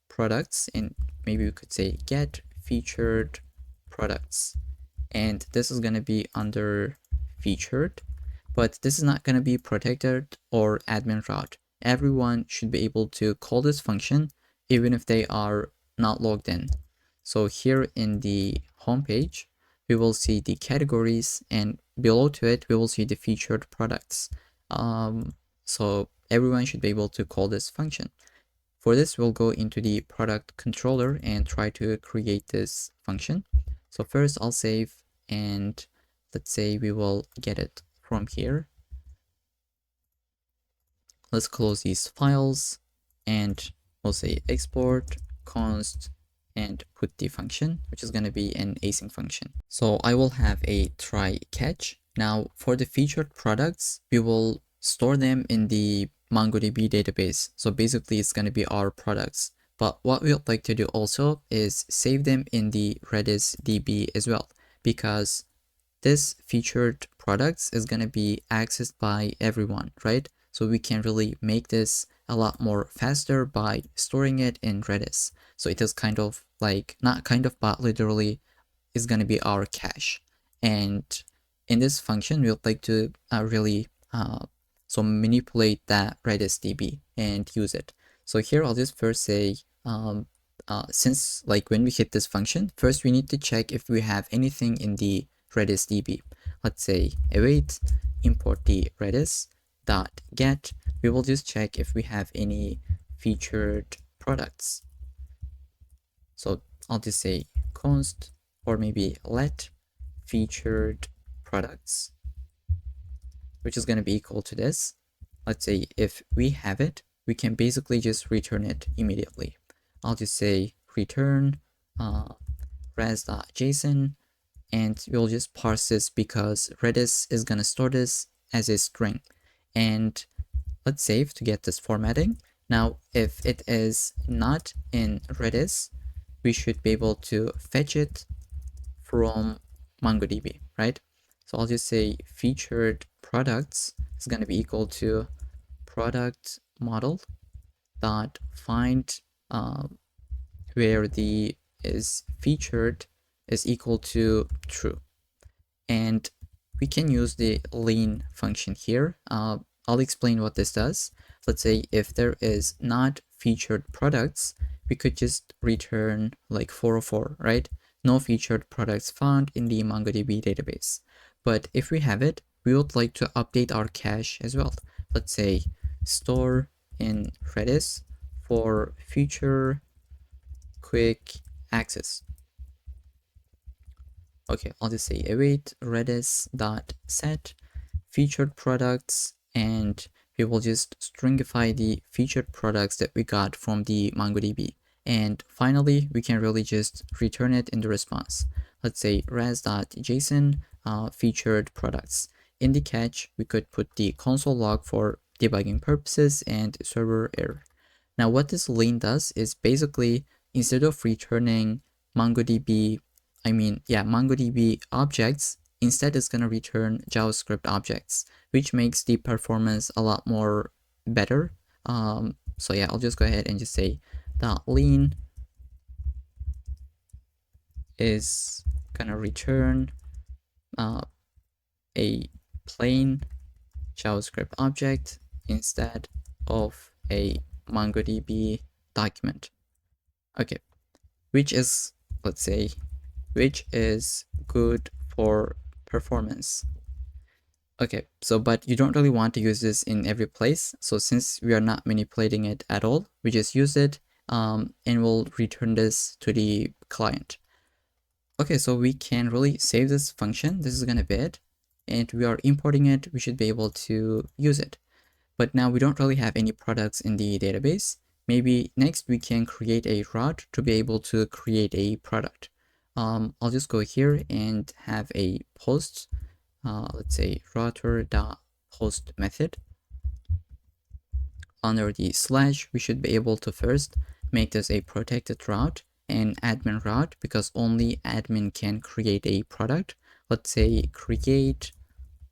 Speaker 1: products, and maybe we could say get featured products. And this is going to be under featured, but this is not going to be protected or admin route. Everyone should be able to call this function even if they are not logged in. So here in the home page, we will see the categories, and below to it, we will see the featured products. So everyone should be able to call this function. For this, we'll go into the product controller and try to create this function. So first I'll save, and let's say we will get it from here. Let's close these files, and we'll say export const and put the function, which is going to be an async function. So I will have a try catch. Now for the featured products, we will store them in the MongoDB database. So basically it's going to be our products. But what we would like to do also is save them in the Redis DB as well, because this featured products is going to be accessed by everyone, right? So we can really make this a lot more faster by storing it in Redis. So it is kind of like, not kind of, but literally is going to be our cache. And in this function, we would like to really so manipulate that Redis DB and use it. So here I'll just first say, since like when we hit this function, first we need to check if we have anything in the Redis DB. Let's say await import the Redis dot get. We will just check if we have any featured products. So I'll just say const, or maybe let featured products, which is going to be equal to this. Let's say if we have it, we can basically just return it immediately. I'll just say return res.json, and we'll just parse this because Redis is going to store this as a string. And let's save to get this formatting. Now, if it is not in Redis, we should be able to fetch it from MongoDB, right? So I'll just say featured products is going to be equal to product model dot find where the is featured is equal to true. And we can use the len function here. I'll explain what this does. Let's say if there is not featured products, we could just return like 404, right? No featured products found in the MongoDB database. But if we have it, we would like to update our cache as well. Let's say store in Redis for future quick access. Okay, I'll just say await redis.set featured products, and we will just stringify the featured products that we got from the MongoDB. And finally, we can really just return it in the response. Let's say res.json featured products. In the catch, we could put the console log for debugging purposes and server error. Now, what this len does is basically, instead of returning MongoDB objects, instead it's going to return JavaScript objects, which makes the performance a lot more better. So yeah, I'll just go ahead and just say that len is going to return a plain JavaScript object instead of a MongoDB document. Okay, which is, let's say, which is good for performance. Okay, so but you don't really want to use this in every place. So since we are not manipulating it at all, we just use it and we'll return this to the client. Okay, so we can really save this function. This is gonna be it. And we are importing it. We should be able to use it. But now we don't really have any products in the database. Maybe next we can create a CRUD to be able to create a product. I'll just go here and have a post, let's say router.post method. Under the slash, we should be able to first make this a protected route and admin route, because only admin can create a product. Let's say create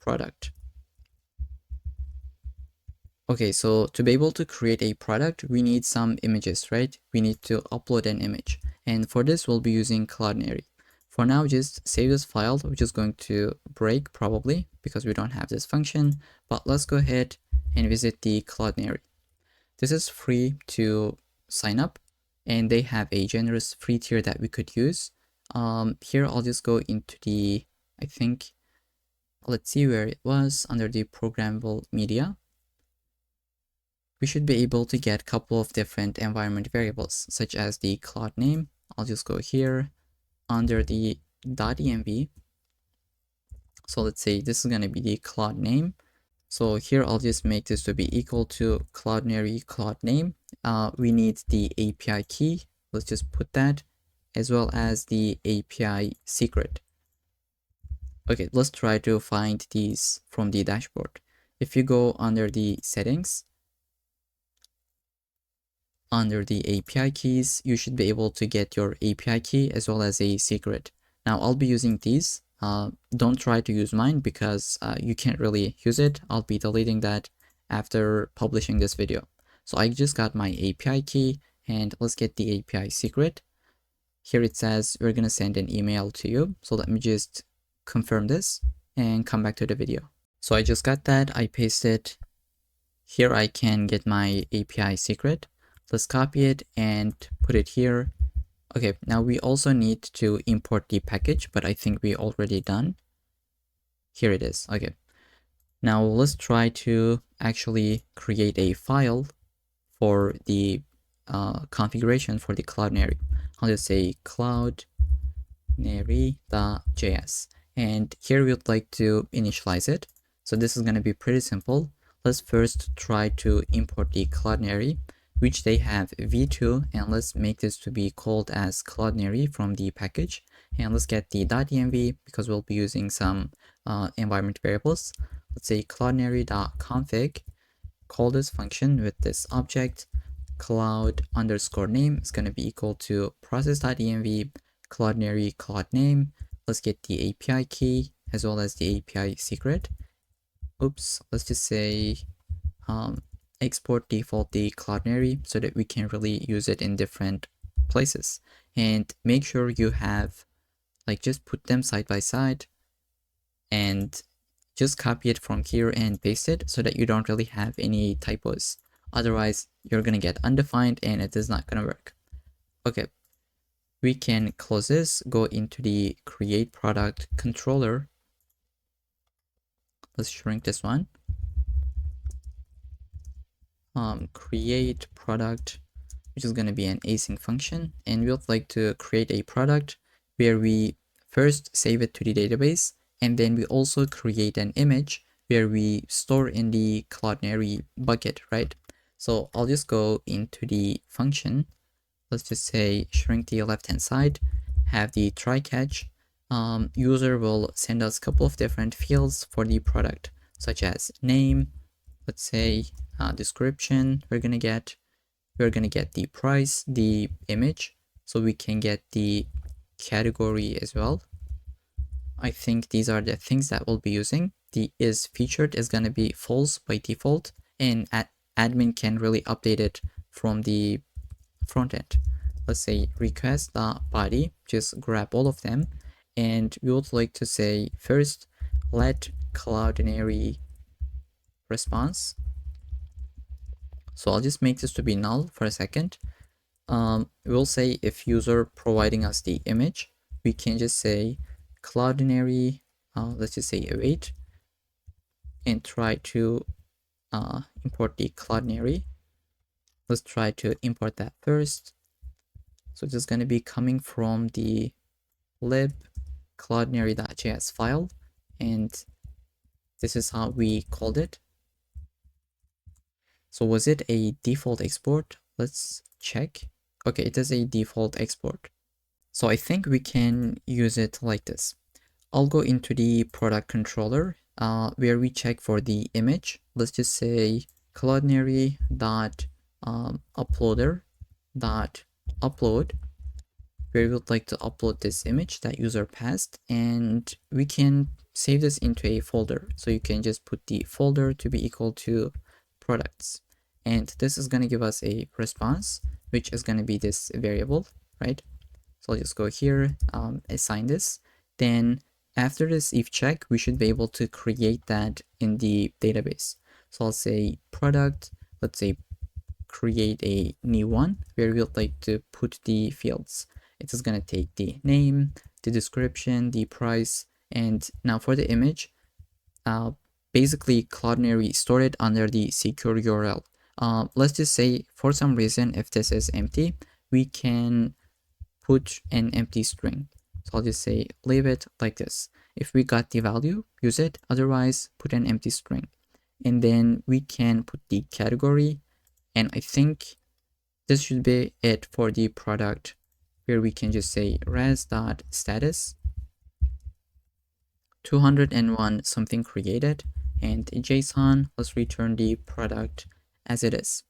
Speaker 1: product. Okay, so to be able to create a product, we need some images, right? We need to upload an image. And for this, we'll be using Cloudinary. For now, just save this file, which is going to break probably because we don't have this function. But let's go ahead and visit the Cloudinary. This is free to sign up, and they have a generous free tier that we could use. Here, I'll just go into the, I think, let's see where it was, under the programmable media. We should be able to get a couple of different environment variables, such as the cloud name. I'll just go here under the .env. So let's say this is going to be the cloud name. So here I'll just make this to be equal to Cloudinary cloud name. We need the API key. Let's just put that, as well as the API secret. Okay, let's try to find these from the dashboard. If you go under the settings, under the API keys, you should be able to get your API key as well as a secret. Now I'll be using these. Don't try to use mine because you can't really use it. I'll be deleting that after publishing this video. So I just got my API key, and let's get the API secret. Here it says we're gonna send an email to you. So let me just confirm this and come back to the video. So I just got that, I paste it. Here I can get my API secret. Let's copy it and put it here. Okay, now we also need to import the package, but I think we already done. Here it is. Okay, now let's try to actually create a file for the configuration for the Cloudinary. I'll just say cloudinary.js, and here we would like to initialize it. So this is going to be pretty simple. Let's first try to import the Cloudinary, which they have v2, and let's make this to be called as Cloudinary from the package. And let's get the .env because we'll be using some environment variables. Let's say cloudinary.config, call this function with this object, cloud underscore name is going to be equal to process.env cloudinary cloud name. Let's get the API key as well as the API secret. Oops, let's just say export default the Cloudinary so that we can really use it in different places. And make sure you have, like, just put them side by side and just copy it from here and paste it so that you don't really have any typos. Otherwise, you're gonna get undefined and it is not gonna work. Okay, we can close this, go into the create product controller. Let's shrink this one. Create product, which is going to be an async function, and we would like to create a product where we first save it to the database, and then we also create an image where we store in the Cloudinary bucket, right? So I'll just go into the function. Let's just say shrink the left hand side, have the try catch. User will send us a couple of different fields for the product, such as name, let's say description. We're gonna get the price, the image, so we can get the category as well. I think these are the things that we'll be using. The is featured is gonna be false by default, and admin can really update it from the front end. Let's say request the body, just grab all of them, and we would like to say first let Cloudinary response. So I'll just make this to be null for a second. We'll say if user providing us the image, we can just say Cloudinary, let's just say await, and try to import the Cloudinary. Let's try to import that first. So this is going to be coming from the lib Cloudinary.js file, and this is how we called it. So was it a default export? Let's check. Okay, it is a default export. So I think we can use it like this. I'll go into the product controller where we check for the image. Let's just say Cloudinary dot uploader dot upload, where we would like to upload this image that user passed, and we can save this into a folder. So you can just put the folder to be equal to products, and this is going to give us a response, which is going to be this variable, right? So I'll just go here, assign this. Then after this if check, we should be able to create that in the database. So I'll say product, let's say create a new one where we would like to put the fields. It is going to take the name, the description, the price, and now for the image, basically Cloudinary stored it under the secure URL. Let's just say for some reason, if this is empty, we can put an empty string. So I'll just say leave it like this. If we got the value, use it. Otherwise, put an empty string. And then we can put the category. And I think this should be it for the product, where we can just say res.status 201 something created, and in JSON, let's return the product as it is.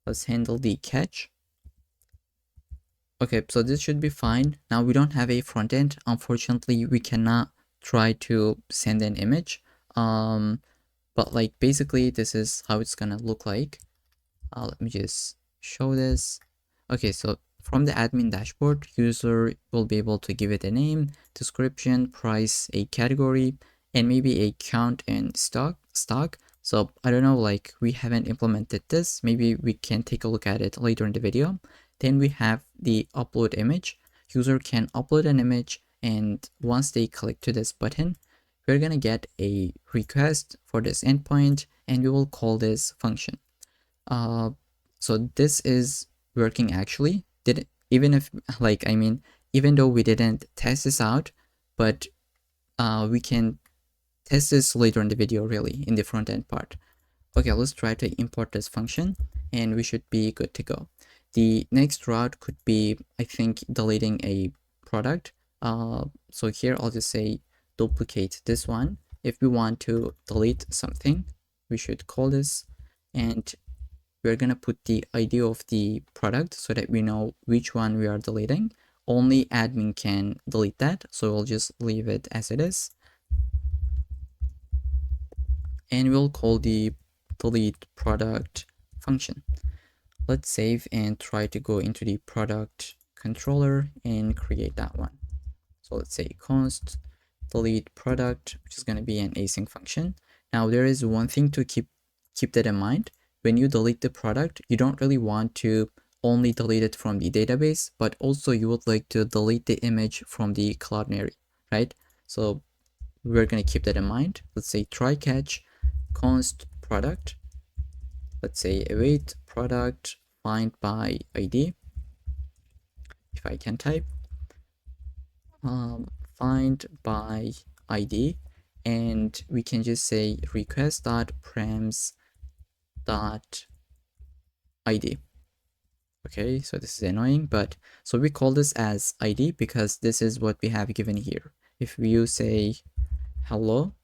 Speaker 1: Let's handle the catch. Okay, so this should be fine. Now we don't have a front end. Unfortunately, we cannot try to send an image. But like basically this is how it's gonna look like. Let me just show this. Okay, so from the admin dashboard, user will be able to give it a name, description, price, a category, and maybe a count and stock. So I don't know, like we haven't implemented this. Maybe we can take a look at it later in the video. Then we have the upload image. User can upload an image, and once they click to this button, we're gonna get a request for this endpoint, and we will call this function. So this is working actually. Even though we didn't test this out, but we can test this later in the video, really, in the front end part. Okay, let's try to import this function, and we should be good to go. The next route could be, I think, deleting a product. So here I'll just say duplicate this one. If we want to delete something, we should call this, and we're gonna put the ID of the product so that we know which one we are deleting. only admin can delete that. So we'll just leave it as it is. And we'll call the delete product function. Let's save and try to go into the product controller and create that one. So let's say const delete product, which is going to be an async function. Now there is one thing to keep that in mind. When you delete the product, you don't really want to only delete it from the database, but also you would like to delete the image from the Cloudinary, right? So we're going to keep that in mind. Let's say try catch const product. Let's say await product find by ID. If I can type find by ID, and we can just say request.params.id. Okay, so this is annoying, but so we call this as ID because this is what we have given here. If you say hello,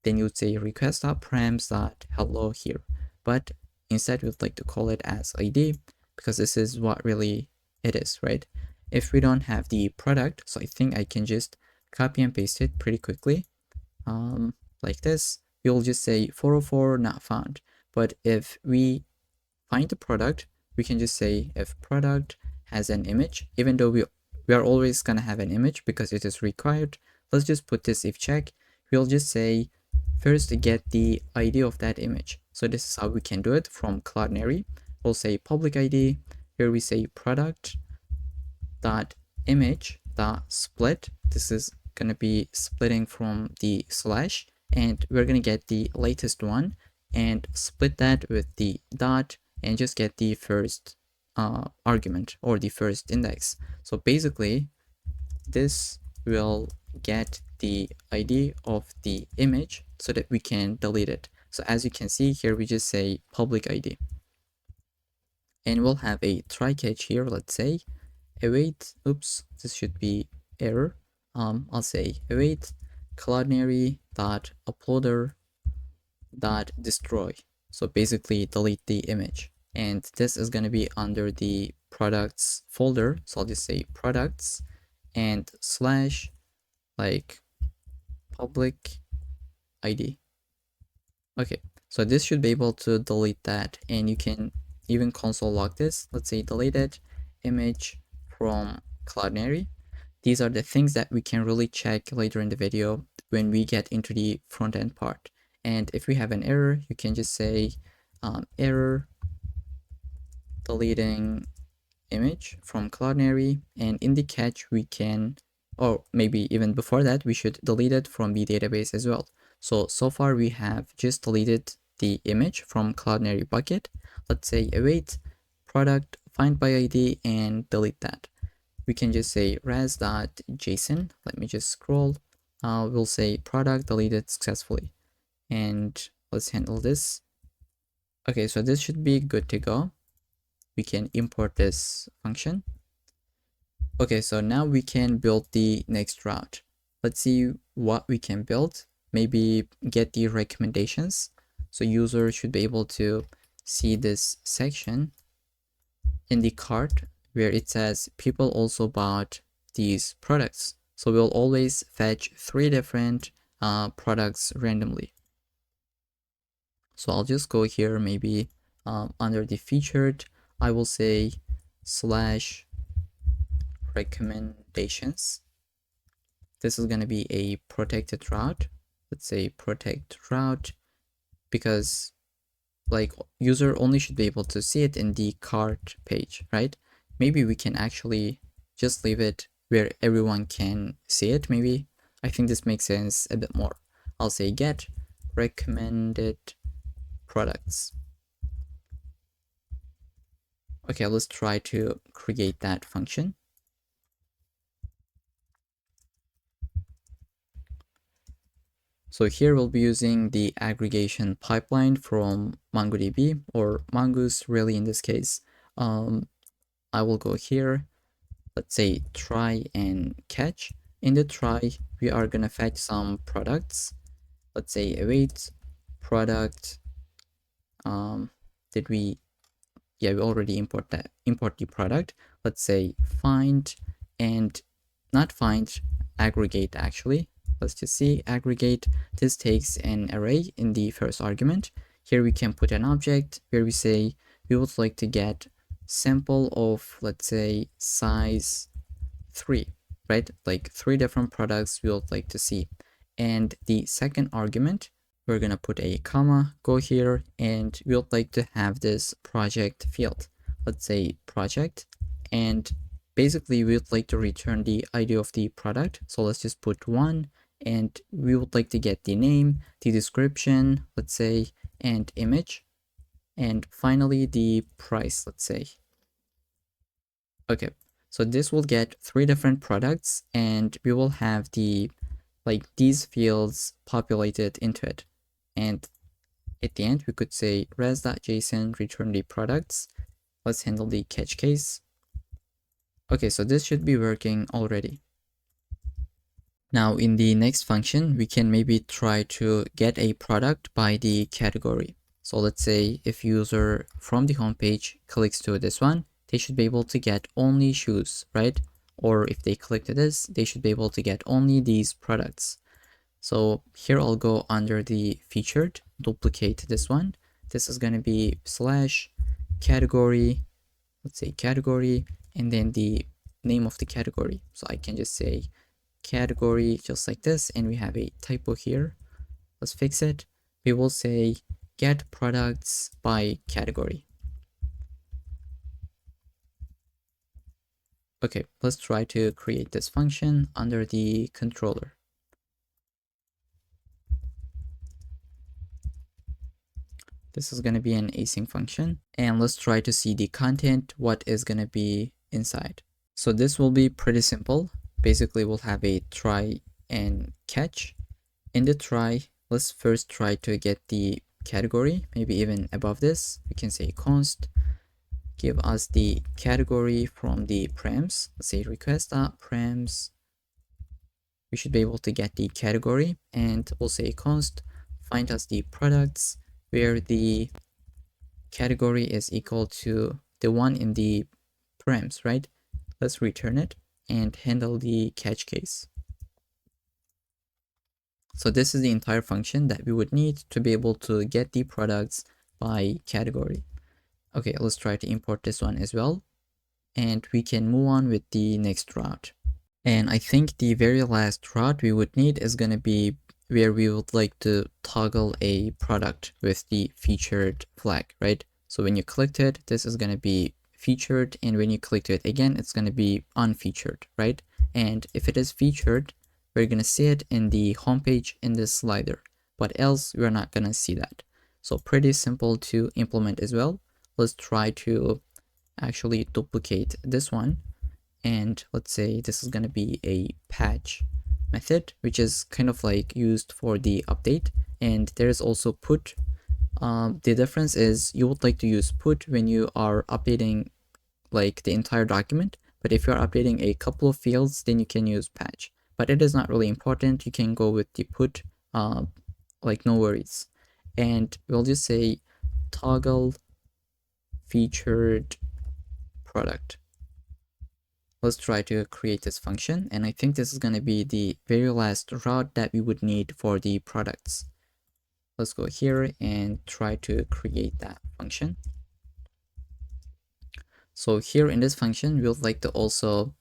Speaker 1: then you would say request.params.hello here, but instead we'd like to call it as ID because this is what really it is, right? If we don't have the product, so I think I can just copy and paste it pretty quickly, like this. We'll just say 404 not found. But if we find the product, we can just say if product has an image, even though we are always gonna have an image because it is required. Let's just put this if check. We'll just say first get the ID of that image. So this is how we can do it from Cloudinary. We'll say public ID. Here we say product dot image dot split. This is gonna be splitting from the slash, and we're gonna get the latest one and split that with the dot and just get the first argument or the first index. So basically this will get the ID of the image so that we can delete it. So as you can see here, we just say public ID, and we'll have a try catch here. Let's say await, oops, this should be error. I'll say await cloudinary dot uploader dot destroy. So basically delete the image, and this is going to be under the products folder. So I'll just say products and slash like public ID. Okay, so this should be able to delete that, and you can even console log this. Let's say deleted image from Cloudinary. These are the things that we can really check later in the video when we get into the front end part. And if we have an error, you can just say error deleting image from Cloudinary, and in the catch we can, or maybe even before that, we should delete it from the database as well. So far we have just deleted the image from Cloudinary bucket. Let's say await product find by ID and delete that. We can just say res.json. Let me just scroll. We'll say product deleted successfully, and let's handle this. Okay, so this should be good to go. We can import this function. Okay, so now we can build the next route. Let's see what we can build. Maybe get the recommendations. So user should be able to see this section in the cart where it says people also bought these products. So we'll always fetch 3 different products randomly. So I'll just go here, maybe under the featured, I will say slash recommendations. This is going to be a protected route. Let's say protect route, because like user only should be able to see it in the cart page, right? Maybe we can actually just leave it where everyone can see it. Maybe I think this makes sense a bit more. I'll say get recommended products. Okay, let's try to create that function. So here we'll be using the aggregation pipeline from MongoDB, or Mongoose really in this case. I will go here, let's say try and catch. In the try, we are gonna fetch some products. Let's say await product. We already import the product. Let's say find and not find, aggregate actually. Let's just see aggregate. This takes an array in the first argument. Here we can put an object where we say we would like to get sample of, let's say, size 3, right? Like 3 different products we would like to see. And the second argument, we're gonna put a comma, go here, and we would like to have this project field. Let's say project, and basically we would like to return the ID of the product. So let's just put 1, and we would like to get the name, the description, let's say, and image, and finally the price, let's say. Okay, so this will get 3 different products, and we will have these fields populated into it. And at the end, we could say res.json return the products. Let's handle the catch case. Okay, so this should be working already. Now in the next function, we can maybe try to get a product by the category. So let's say if user from the homepage clicks to this one, they should be able to get only shoes, right? Or if they click to this, they should be able to get only these products. So here I'll go under the featured, duplicate this one. This is going to be / category, let's say category, and then the name of the category. So I can just say category just like this, and we have a typo here. Let's fix it. We will say get products by category. Okay, let's try to create this function under the controller. This is going to be an async function, and let's try to see the content, what is going to be inside. So this will be pretty simple. Basically, we'll have a try and catch. In the try, let's first try to get the category, maybe even above this. We can say const, give us the category from the params. Let's say request.params. We should be able to get the category, and we'll say const, find us the products, where the category is equal to the one in the params, right? Let's return it and handle the catch case. So this is the entire function that we would need to be able to get the products by category. Okay, let's try to import this one as well, and we can move on with the next route. And I think the very last route we would need is going to be where we would like to toggle a product with the featured flag, right? So when you clicked it, this is going to be featured, and when you click it again, it's going to be unfeatured, right? And if it is featured, we're going to see it in the homepage in this slider, but else we're not going to see that. So pretty simple to implement as well. Let's try to actually duplicate this one, and let's say this is going to be a patch method, which is kind of like used for the update. And there is also put. The difference is you would like to use put when you are updating like the entire document, but if you're updating a couple of fields, then you can use patch. But it is not really important. You can go with the put, like no worries. And we'll just say toggle featured product. Let's try to create this function, and I think this is going to be the very last route that we would need for the products. Let's go here and try to create that function. So here in this function, we would like to also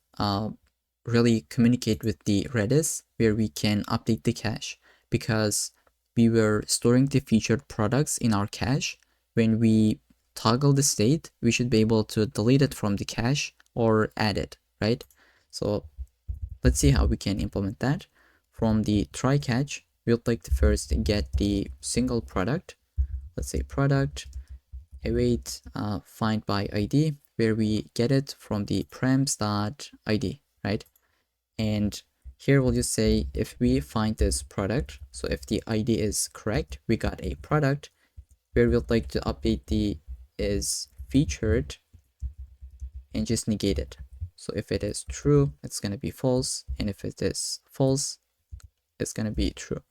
Speaker 1: really communicate with the Redis, where we can update the cache, because we were storing the featured products in our cache. When we toggle the state, we should be able to delete it from the cache or add it, right? So let's see how we can implement that. From the try catch, we would like to first get the single product. Let's say product, await find by ID, where we get it from the params.id, right? And here we'll just say if we find this product, so if the ID is correct, we got a product. Where we'd like to update the is featured and just negate it. So if it is true, it's going to be false, and if it is false, it's going to be true.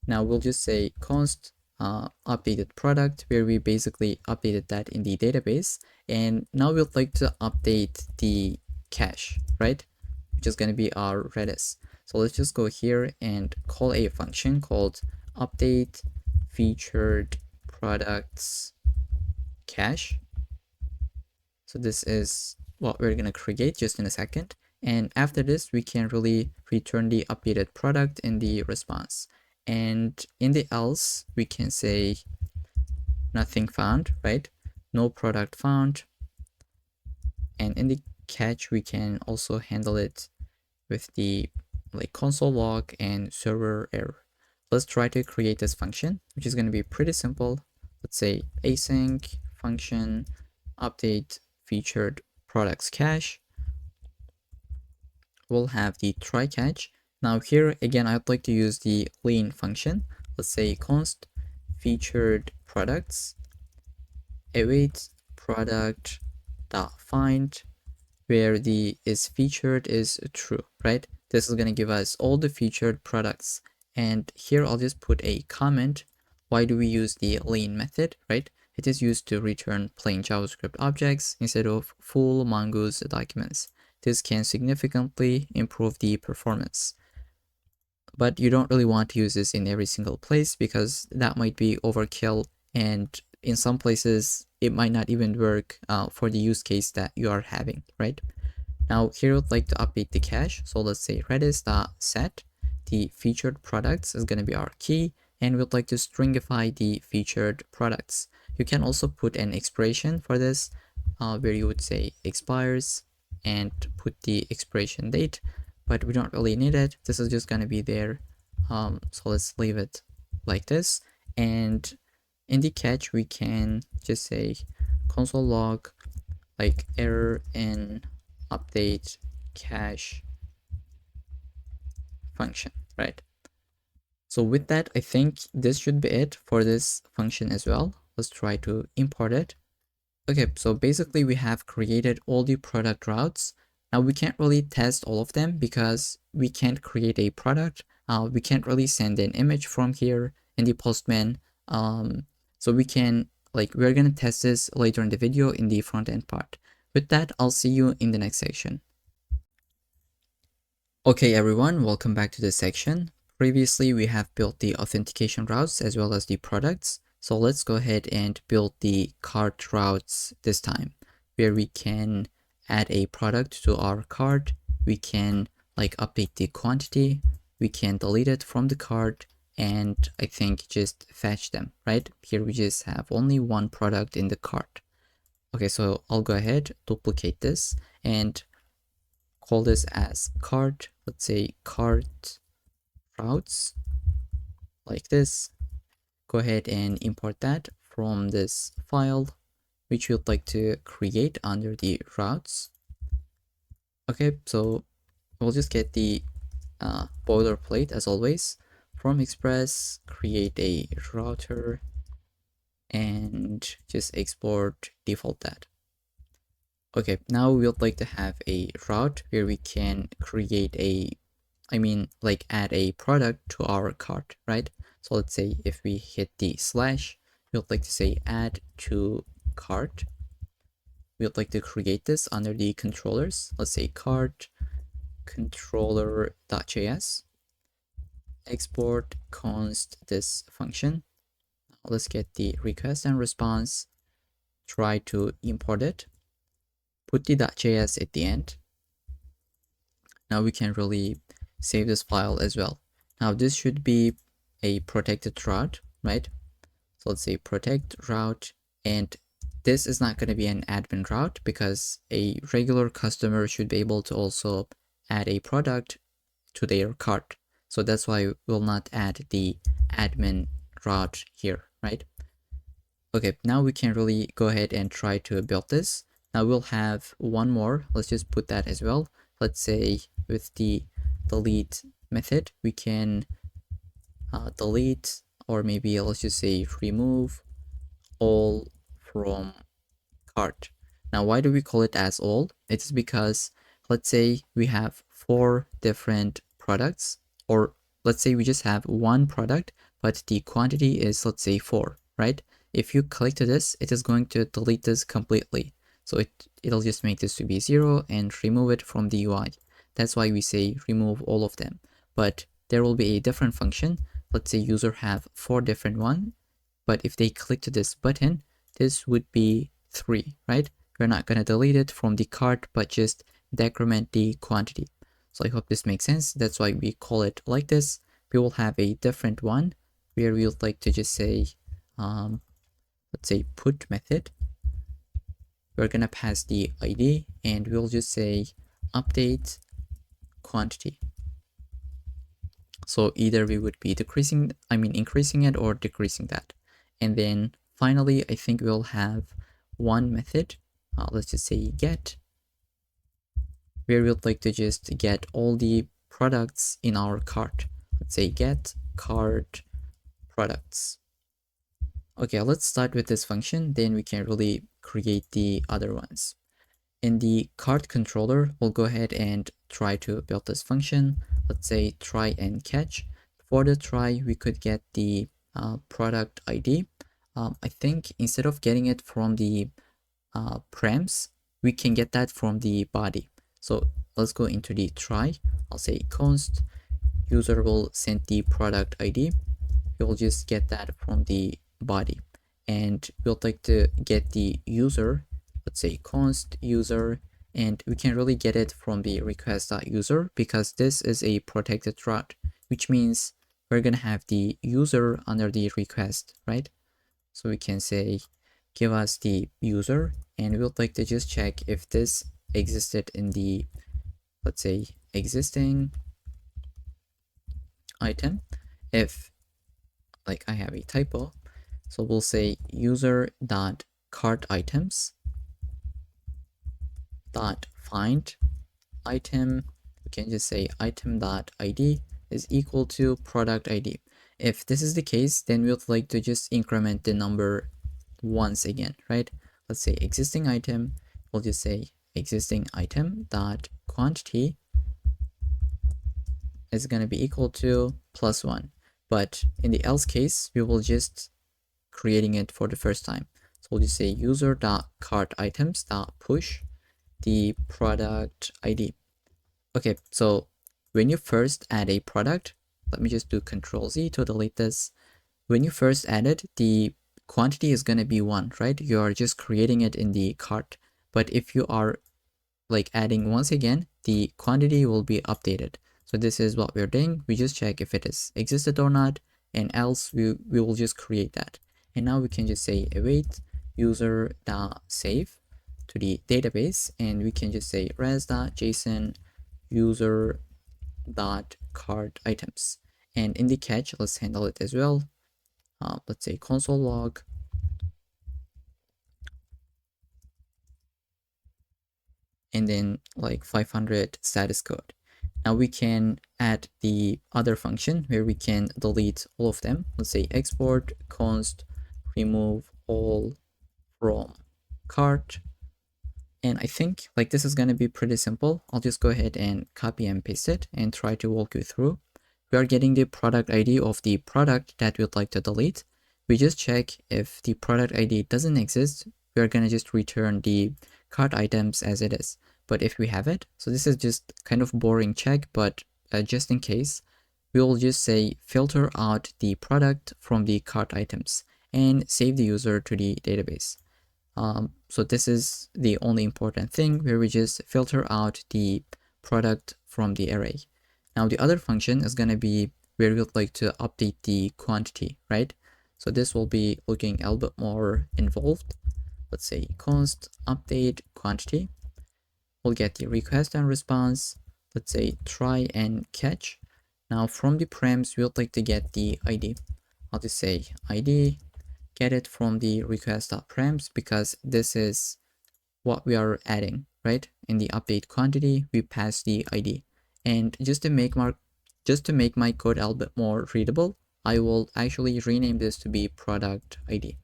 Speaker 1: Now we'll just say const updated product, where we basically updated that in the database, and now we'd like to update the cache, right? which is going to be our Redis. So let's just go here and call a function called update featured products cache. So this is what we're going to create just in a second. And after this, we can really return the updated product in the response. And in the else, we can say nothing found, right? No product found. And in the catch, we can also handle it with the like console log and server error. Let's try to create this function, which is going to be pretty simple. Let's say async function update featured products cache. We'll have the try catch. Now here again, I'd like to use the len function. Let's say const featured products await product dot find, where the is featured is true, right? This is going to give us all the featured products. And here I'll just put a comment. Why do we use the len method, right? It is used to return plain JavaScript objects instead of full Mongoose documents. This can significantly improve the performance. But you don't really want to use this in every single place because that might be overkill, and in some places it might not even work for the use case that you are having, right? Now here I'd like to update the cache. So let's say redis.set the featured products is going to be our key, and we'd like to stringify the featured products. You can also put an expiration for this where you would say expires and put the expiration date, but we don't really need it. This is just going to be there. So let's leave it like this. And in the catch, we can just say console log like error in update cache function, right? So with that, I think this should be it for this function as well. Let's try to import it. Okay, so basically we have created all the product routes. Now we can't really test all of them because we can't create a product. We can't really send an image from here in the Postman. So we can, we're gonna test this later in the video in the front end part. With that, I'll see you in the next section. Okay everyone, welcome back to this section. Previously, we have built the authentication routes as well as the products. So let's go ahead and build the cart routes this time, where we can add a product to our cart. We can update the quantity. We can delete it from the cart, and I think just fetch them, right? Here we just have only one product in the cart. Okay, so I'll go ahead, duplicate this, and call this as cart. Let's say cart routes like this. Go ahead and import that from this file, which you'd like to create under the routes. Okay, so we'll just get the boilerplate as always. From Express, create a router and just export default that. Okay, now we would like to have a route where we can create add a product to our cart, right? So let's say if we hit the slash, we would like to say add to cart. We would like to create this under the controllers. Let's say cart controller.js. Export const this function. Let's get the request and response. Try to import it. Put the .js at the end. Now we can really save this file as well. Now this should be a protected route, right? So let's say protect route, and this is not going to be an admin route because a regular customer should be able to also add a product to their cart. So that's why we'll not add the admin route here, right? Okay, now we can really go ahead and try to build this. Now we'll have one more. Let's just put that as well. Let's say with the delete method, we can delete, or maybe let's just say remove all from cart. Now, why do we call it as all? It's because let's say we have 4 different products, or let's say we just have one product, but the quantity is, let's say 4, right? If you click to this, it is going to delete this completely. So it'll just make this to be 0 and remove it from the UI. That's why we say remove all of them. But there will be a different function. Let's say user have 4 different one, but if they click to this button, this would be 3, right? We're not going to delete it from the cart, but just decrement the quantity. So I hope this makes sense. That's why we call it like this. We will have a different one where we would like to just say, let's say put method. We're going to pass the ID and we'll just say update quantity. So either we would be increasing it or decreasing that. And then finally, I think we'll have one method. Let's just say get, where we'd like to just get all the products in our cart. Let's say get cart products. Okay, let's start with this function, then we can really create the other ones. In the cart controller, we'll go ahead and try to build this function. Let's say try and catch. For the try, we could get the product ID. I think instead of getting it from the params, we can get that from the body. So let's go into the try. I'll say const user will send the product ID. We'll just get that from the body, and we'll like to get the user. Let's say const user, and we can really get it from the request.user because this is a protected route, which means we're gonna have the user under the request, right? So we can say give us the user, and we'll like to just check if this existed in the, let's say, existing item. If like I have a typo, so we'll say user dot cart items dot find item. We can just say item dot id is equal to product id. If this is the case, then we would like to just increment the number once again, right? Let's say existing item, we'll just say existing item dot quantity is going to be equal to +1. But in the else case, we will just creating it for the first time. So we'll just say user dot cart items dot push the product ID. Okay, so when you first add a product, let me just do Control-Z to delete this. When you first add it, the quantity is going to be 1, right? You are just creating it in the cart. But if you are like adding once again, the quantity will be updated. So this is what we're doing. We just check if it is existed or not, and else we will just create that. And now we can just say await user.save to the database, and we can just say res.json user.cart items. And in the catch, let's handle it as well. Let's say console log, and then like 500 status code. Now we can add the other function where we can delete all of them. Let's say export const remove all from cart. And I think like this is going to be pretty simple. I'll just go ahead and copy and paste it and try to walk you through. We are getting the product ID of the product that we'd like to delete. We just check if the product ID doesn't exist. We are going to just return the cart items as it is. But if we have it, so this is just kind of boring check, but just in case, we will just say filter out the product from the cart items and save the user to the database. So this is the only important thing where we just filter out the product from the array. Now the other function is going to be where we'd like to update the quantity, right? So this will be looking a little bit more involved. Let's say const update quantity. We'll get the request and response. Let's say try and catch. Now from the params, we would like to get the ID. I'll just say ID, get it from the request.params because this is what we are adding, right? In the update quantity, we pass the ID. And just to make my code a little bit more readable, I will actually rename this to be product ID.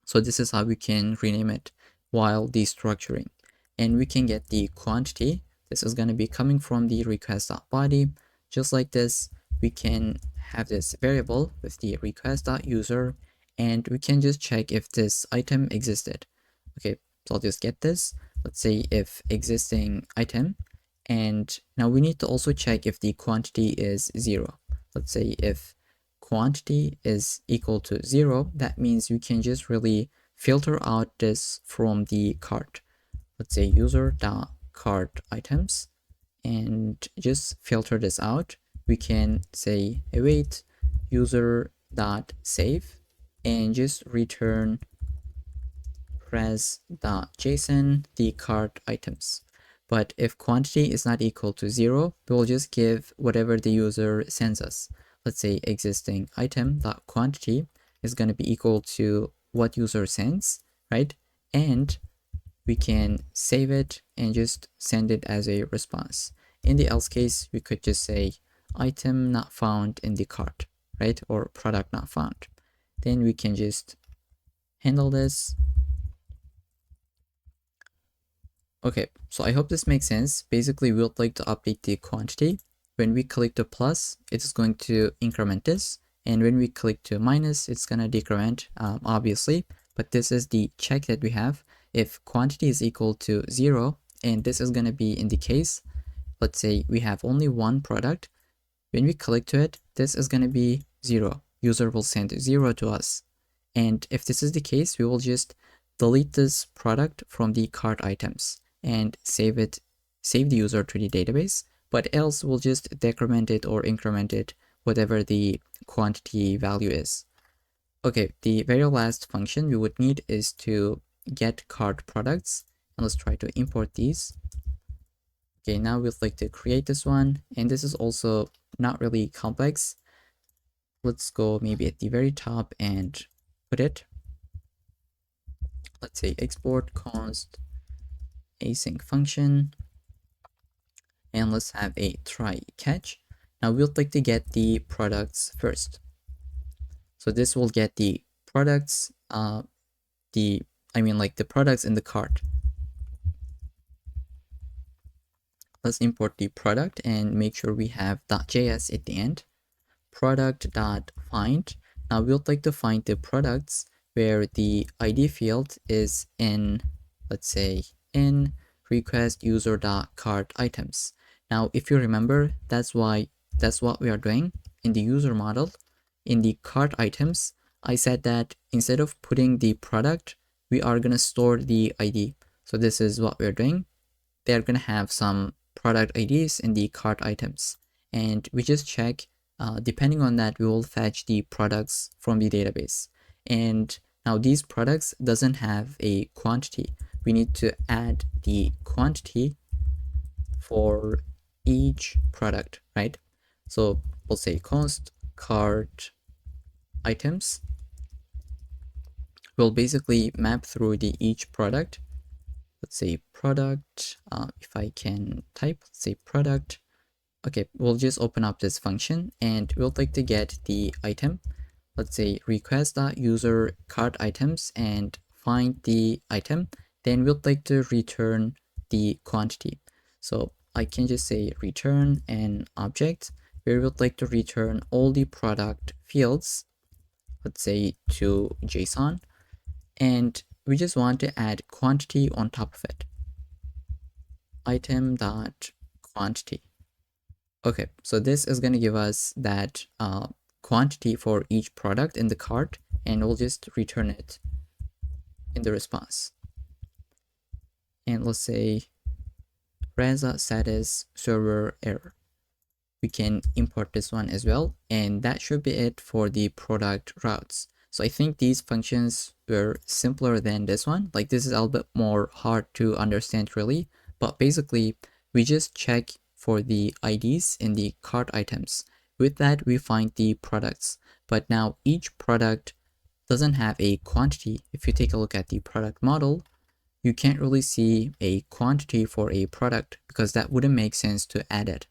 Speaker 1: So this is how we can rename it while destructuring. And we can get the quantity. This is going to be coming from the request.body. Just like this, we can have this variable with the request.user, and we can just check if this item existed. Okay, so I'll just get this. Let's say if existing item, And now we need to also check if the quantity is 0. Let's say if quantity is equal to 0, that means we can just really filter out this from the cart. Let's say user.cart items, and just filter this out. We can say await user.save and just return res.json the cart items. But if quantity is not equal to 0, we'll just give whatever the user sends us. Let's say existing item.quantity is going to be equal to what user sends, right? And we can save it and just send it as a response. In the else case, we could just say item not found in the cart, right? Or product not found. Then we can just handle this. Okay, so I hope this makes sense. Basically, we would like to update the quantity. When we click the plus, it's going to increment this. And when we click to minus, it's going to decrement, obviously. But this is the check that we have. If quantity is equal to 0, and this is going to be in the case, let's say we have only one product. When we click to it, this is going to be 0. User will send 0 to us. And if this is the case, we will just delete this product from the cart items and save the user to the database, but else we'll just decrement it or increment it, whatever the quantity value is. Okay, the very last function we would need is to get cart products, and let's try to import these. Okay, now we'd like to create this one, and this is also not really complex. Let's go maybe at the very top and put it. Let's say export const async function, and let's have a try catch. Now we'll like to get the products first. So this will get the products, the products in the cart. Let's import the product and make sure we have .js at the end. Product.find. Now we'll like to find the products where the ID field is in, let's say, in request user.cart items. Now, if you remember, that's what we are doing in the user model. In the cart items, I said that instead of putting the product, we are going to store the ID. So this is what we're doing. They're going to have some product IDs in the cart items. And we just check, depending on that, we will fetch the products from the database. And now these products doesn't have a quantity. We need to add the quantity for each product, right? So we'll say const cart items will basically map through the each product. Let's say product, if I can type, let's say product. Okay, we'll just open up this function and we'll like to get the item. Let's say request.user cart items and find the item. Then we'll like to return the quantity. So I can just say return an object where we'd like to return all the product fields, let's say to JSON, and we just want to add quantity on top of it. Item.quantity. Okay, so this is going to give us that quantity for each product in the cart, and we'll just return it in the response. And let's say Reza status server error. We can import this one as well, and that should be it for the product routes. So I think these functions were simpler than this one. Like this is a little bit more hard to understand really, but basically we just check for the IDs in the cart items. With that, we find the products, but now each product doesn't have a quantity. If you take a look at the product model, you can't really see a quantity for a product because that wouldn't make sense to add it.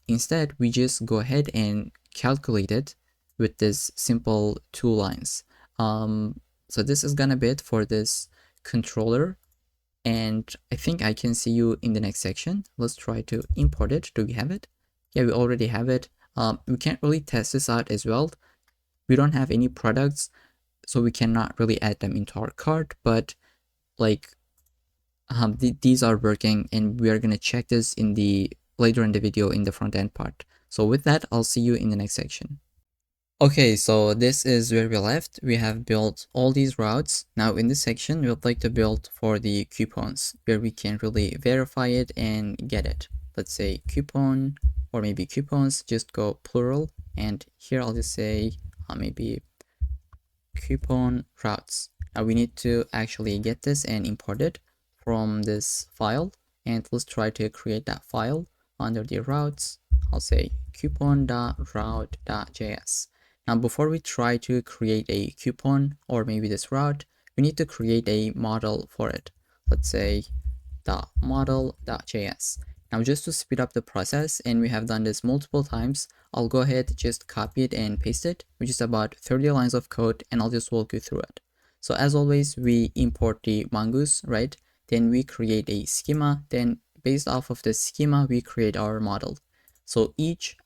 Speaker 1: Instead, we just go ahead and calculate it with this simple 2 lines. So this is gonna be it for this controller, and I think I can see you in the next section. Let's try to import it. Do we have it? Yeah, we already have it. We can't really test this out as well. We don't have any products, so we cannot really add them into our cart, but like these are working, and we are going to check this in the later in the video in the front end part. So with that, I'll see you in the next section. Okay, so this is where we left. We have built all these routes. Now in this section, we would like to build for the coupons where we can really verify it and get it. Let's say coupon, or maybe coupons, just go plural. And here I'll just say maybe coupon routes. Now we need to actually get this and import it from this file. And let's try to create that file under the routes. I'll say coupon.route.js. Now before we try to create a coupon or maybe this route, we need to create a model for it. Let's say model.js. Now just to speed up the process, and we have done this multiple times, I'll go ahead, just copy it and paste it, which is about 30 lines of code, and I'll just walk you through it. So as always, we import the mongoose, right? Then we create a schema, then based off of the schema, we create our model. So each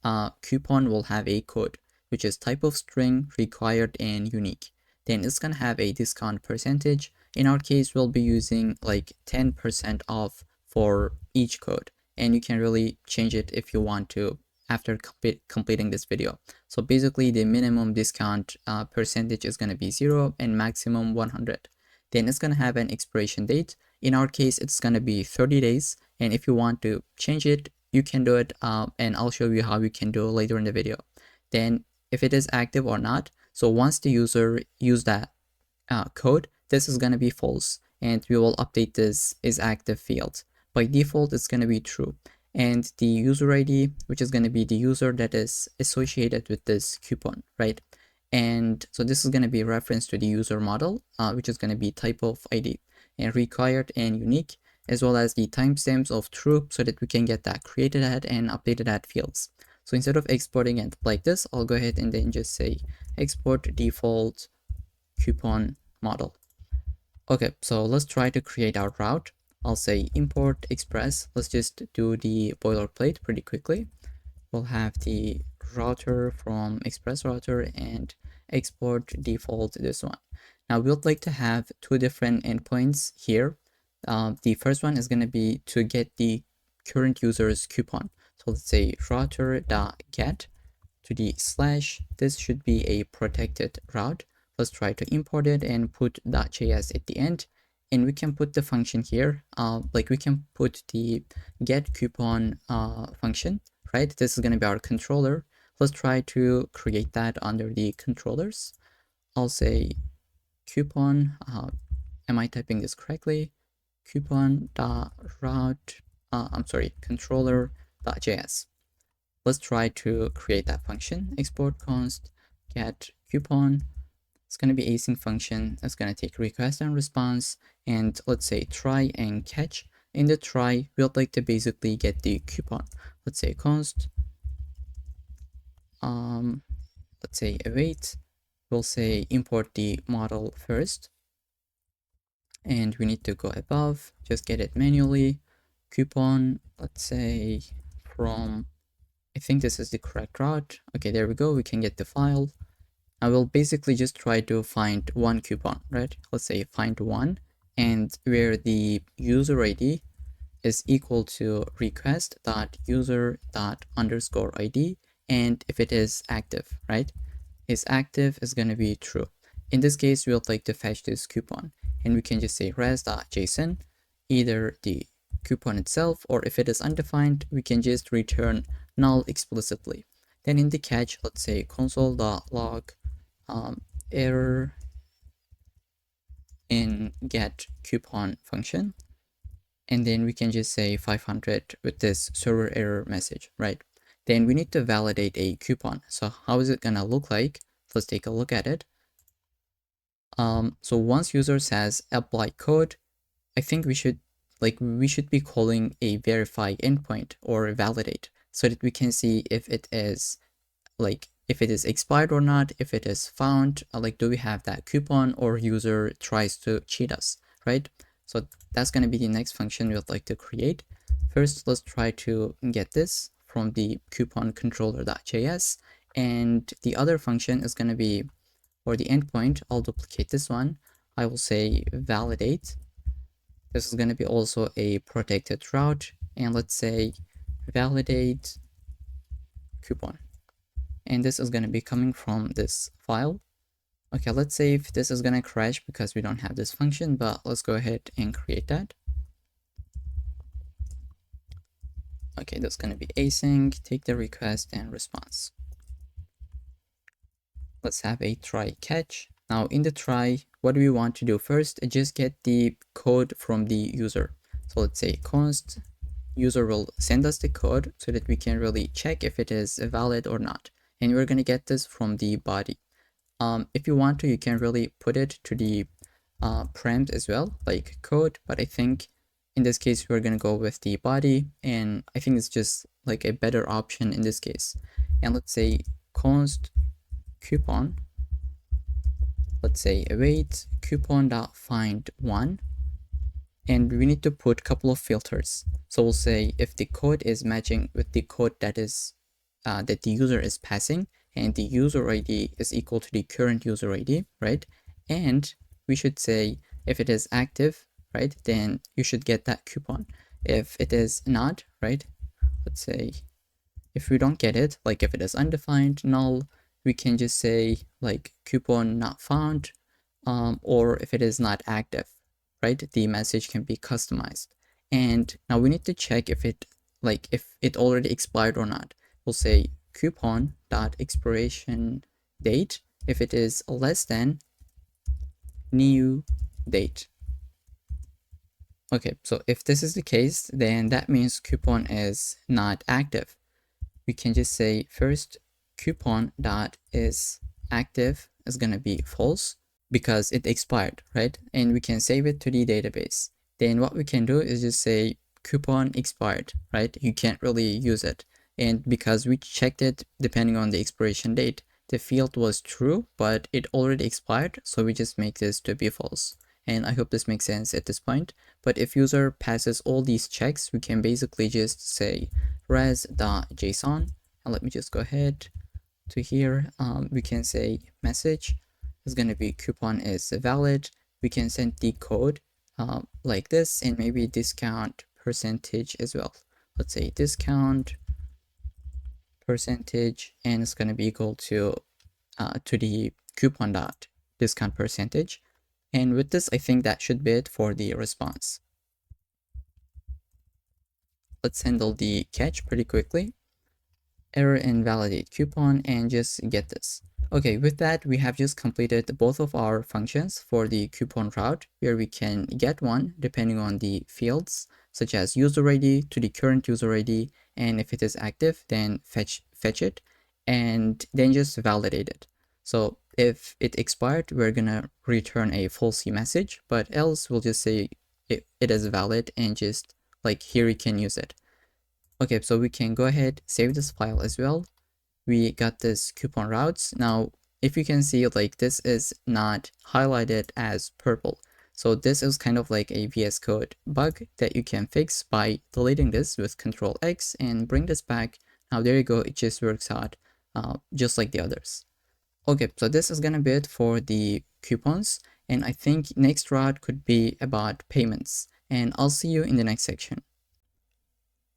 Speaker 1: coupon will have a code, which is type of string, required, and unique. Then it's gonna have a discount percentage. In our case, we'll be using like 10% off for each code, and you can really change it if you want to after completing this video. So basically the minimum discount percentage is going to be 0 and maximum 100. Then it's going to have an expiration date. In our case, it's going to be 30 days. And if you want to change it, you can do it. And I'll show you how you can do it later in the video. Then if it is active or not. So once the user use that code, this is going to be false. And we will update this is active field. By default, it's going to be true. And the user ID, which is going to be the user that is associated with this coupon, right? And so this is going to be reference to the user model, which is going to be type of ID, and required and unique, as well as the timestamps of true, so that we can get that created at and updated at fields. So instead of exporting it like this, I'll go ahead and then just say export default coupon model. Okay, so let's try to create our route. I'll say import express. Let's just do the boilerplate pretty quickly. We'll have the router from express router and export default this one. Now we would like to have two different endpoints here. The first one is going to be to get the current user's coupon. So let's say router.get to the slash. This should be a protected route. Let's try to import it and put .js at the end. And we can put the function here, like we can put the get coupon function, right? This is going to be our controller. Let's try to create that under the controllers. I'll say coupon, am I typing this correctly? Coupon.route, controller.js. Let's try to create that function, export const get coupon. It's going to be async function. It's going to take request and response, and let's say try and catch. In the try, we'd like to basically get the coupon. Let's say const, let's say await. We'll say import the model first, and we need to go above, just get it manually. Coupon, let's say from, I think this is the correct route. Okay, there we go. We can get the file. I will basically just try to find one coupon, right? Let's say find one, and where the user ID is equal to request.user._ID, and if it is active, right? Is active is going to be true. In this case, we would like to fetch this coupon, and we can just say res.json, either the coupon itself, or if it is undefined, we can just return null explicitly. Then in the catch, let's say console.log error in get coupon function, and then we can just say 500 with this server error message, right? Then we need to validate a coupon. So how is it gonna look like? Let's take a look at it. So once user says apply code, I think we should be calling a verify endpoint or validate, so that we can see if it is if it is expired or not, if it is found, do we have that coupon, or user tries to cheat us, right? So that's going to be the next function we would like to create. First, let's try to get this from the coupon controller.js, and the other function is going to be, or the endpoint, I'll duplicate this one. I will say validate This is going to be also a protected route, and let's say validate coupon, and this is going to be coming from this file. Okay, let's say if this is going to crash because we don't have this function, but let's go ahead and create that. Okay, that's going to be async, take the request and response. Let's have a try catch. Now in the try, what do we want to do first? Just get the code from the user. So let's say const user will send us the code so that we can really check if it is valid or not. And we're going to get this from the body. If you want to, you can really put it to the parent as well, like code, but I think in this case we're going to go with the body, and I think it's just like a better option in this case. And let's say const coupon, let's say await coupon.find one, and we need to put a couple of filters. So we'll say if the code is matching with the code that is that the user is passing, and the user ID is equal to the current user ID, right? And we should say if it is active, right, then you should get that coupon. If it is not, right, let's say if we don't get it, like if it is undefined, null, we can just say like coupon not found, or if it is not active, right, the message can be customized. And now we need to check if it already expired or not. We'll say coupon dot expiration date if it is less than new date. Okay, so if this is the case, then that means coupon is not active. We can just say first coupon dot is active is gonna be false because it expired, right? And we can save it to the database. Then what we can do is just say coupon expired, right? You can't really use it. And because we checked it depending on the expiration date, the field was true, but it already expired. So we just make this to be false. And I hope this makes sense at this point. But if user passes all these checks, we can basically just say res.json. And let me just go ahead to here. We can say message is going to be coupon is valid. We can send the code like this, and maybe discount percentage as well. Let's say discount percentage, and it's going to be equal to the coupon dot discount percentage. And with this, I think that should be it for the response. Let's handle the catch pretty quickly. Error invalidate coupon, and just get this. Okay, with that, we have just completed both of our functions for the coupon route, where we can get one depending on the fields, such as user ID to the current user ID, and if it is active, then fetch it, and then just validate it. So if it expired, we're gonna return a false message, but else we'll just say it is valid, and just like here we can use it. Okay, so we can go ahead, save this file as well. We got this coupon routes. Now, if you can see, like this is not highlighted as purple. So this is kind of like a VS Code bug that you can fix by deleting this with Control X and bring this back. Now there you go, it just works out just like the others. Okay, so this is gonna be it for the coupons, and I think next route could be about payments, and I'll see you in the next section.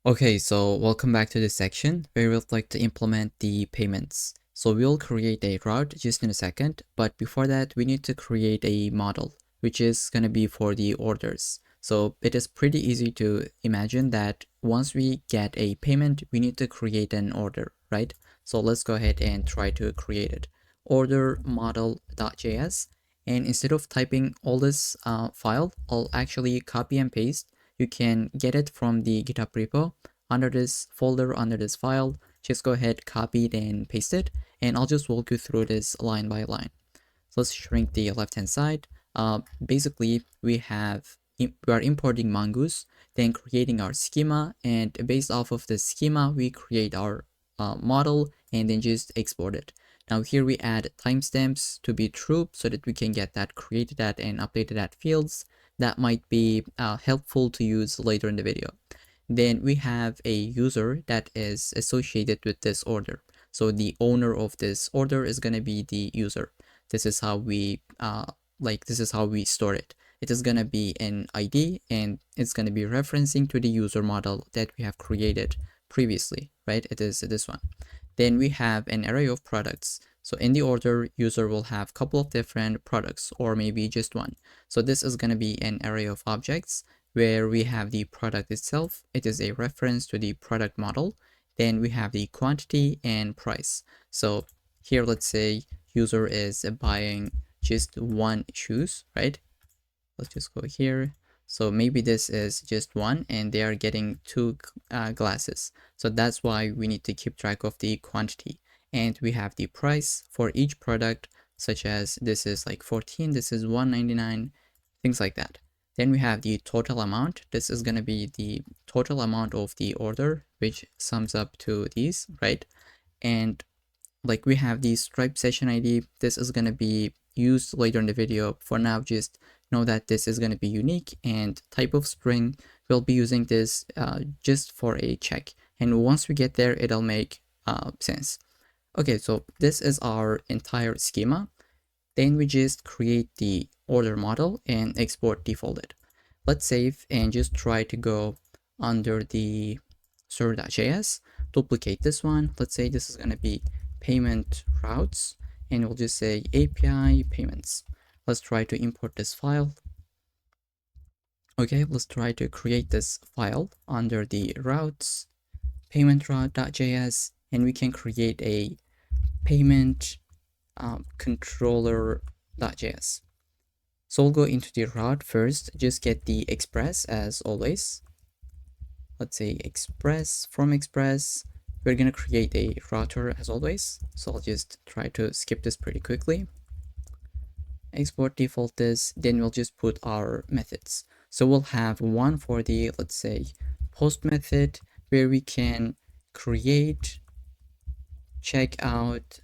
Speaker 1: Okay, so welcome back to this section where we'd like to implement the payments. So we'll create a route just in a second, but before that we need to create a model, which is going to be for the orders. So it is pretty easy to imagine that once we get a payment, we need to create an order, right? So let's go ahead and try to create it. Order model.js, and instead of typing all this file, I'll actually copy and paste. You can get it from the GitHub repo under this folder, under this file. Just go ahead, copy it and paste it, and I'll just walk you through this line by line. So let's shrink the left hand side. Basically, we are importing Mongoose, then creating our schema, and based off of the schema, we create our model and then just export it. Now here we add timestamps to be true so that we can get that created at and updated at fields. That might be helpful to use later in the video. Then we have a user that is associated with this order. So the owner of this order is going to be the user. This is how we store it. it is going to be an ID, and it's going to be referencing to the user model that we have created previously, right? It is this one. Then we have an array of products. So in the order, user will have a couple of different products, or maybe just one. So this is going to be an array of objects where we have the product itself. It is a reference to the product model. Then we have the quantity and price. So here, let's say user is buying just one shoes, right? Let's just go here. So maybe this is just one and they are getting two glasses. So that's why we need to keep track of the quantity. And we have the price for each product, such as this is like 14, this is 199, things like that. Then we have the total amount. This is going to be the total amount of the order, which sums up to these, right? And like we have the Stripe session ID. This is going to be used later in the video. For now, just know that this is going to be unique, and type of string, we'll be using this just for a check. And once we get there, it'll make sense. Okay, so this is our entire schema. Then we just create the order model and export defaulted. Let's save and just try to go under the server.js, duplicate this one. Let's say this is going to be payment routes, and we'll just say API payments. Let's try to import this file. Okay, let's try to create this file under the routes, payment route.js, and we can create a payment controller.js. So we'll go into the route first, just get the express as always. Let's say express, from express, we're going to create a router as always. So I'll just try to skip this pretty quickly. Export default this, then we'll just put our methods. So we'll have one for the, let's say, post method, where we can create checkout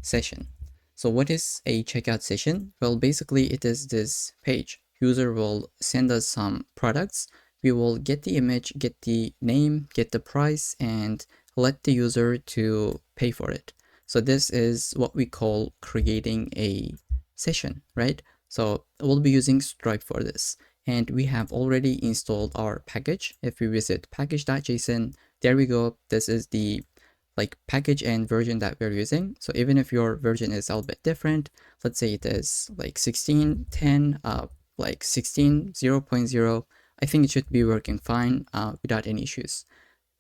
Speaker 1: session. So what is a checkout session? Well, basically it is this page. User will send us some products. We will get the image, get the name, get the price, and let the user to pay for it. So this is what we call creating a session, right? So we'll be using Stripe for this. And we have already installed our package. If we visit package.json, there we go. This is the package and version that we're using. So even if your version is a little bit different, let's say it is like 16.10, like 16 0.0, I think it should be working fine without any issues.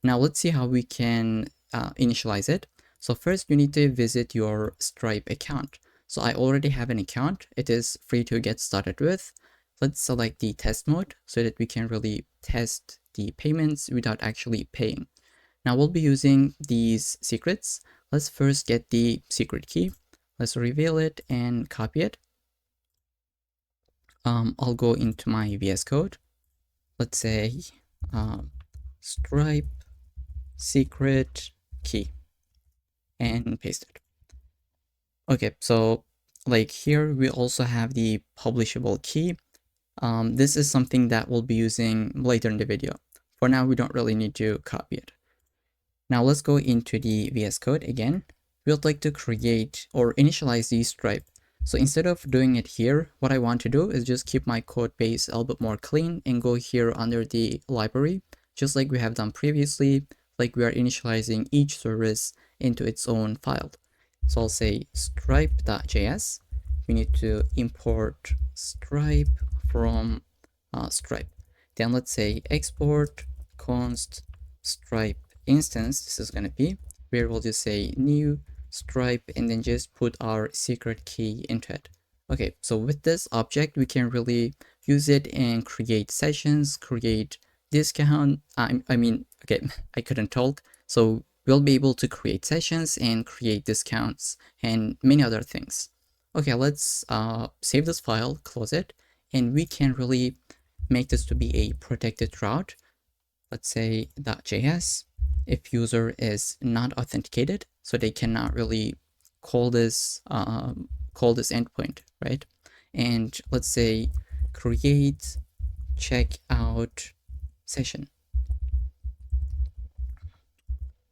Speaker 1: Now let's see how we can initialize it. So first you need to visit your Stripe account. So I already have an account. It is free to get started with. Let's select the test mode so that we can really test the payments without actually paying. Now we'll be using these secrets. Let's first get the secret key. Let's reveal it and copy it. I'll go into my VS Code. Let's say Stripe secret key and paste it. Okay, so like here we also have the publishable key. This is something that we'll be using later in the video. For now, we don't really need to copy it. Now let's go into the VS Code again. We'd like to create or initialize the Stripe. So instead of doing it here, what I want to do is just keep my code base a little bit more clean and go here under the library, just like we have done previously, like we are initializing each service into its own file. So I'll say stripe.js. We need to import Stripe from Stripe. Then let's say export const Stripe instance. This is going to be where we'll just say new Stripe and then just put our secret key into it. Okay, so with this object, we can really use it and create sessions, create discount. Okay, I couldn't talk. So we'll be able to create sessions and create discounts and many other things. Okay, let's save this file, close it, and we can really make this to be a protected route. Let's say .js. If user is not authenticated, so they cannot really call this endpoint, right? And let's say create checkout session.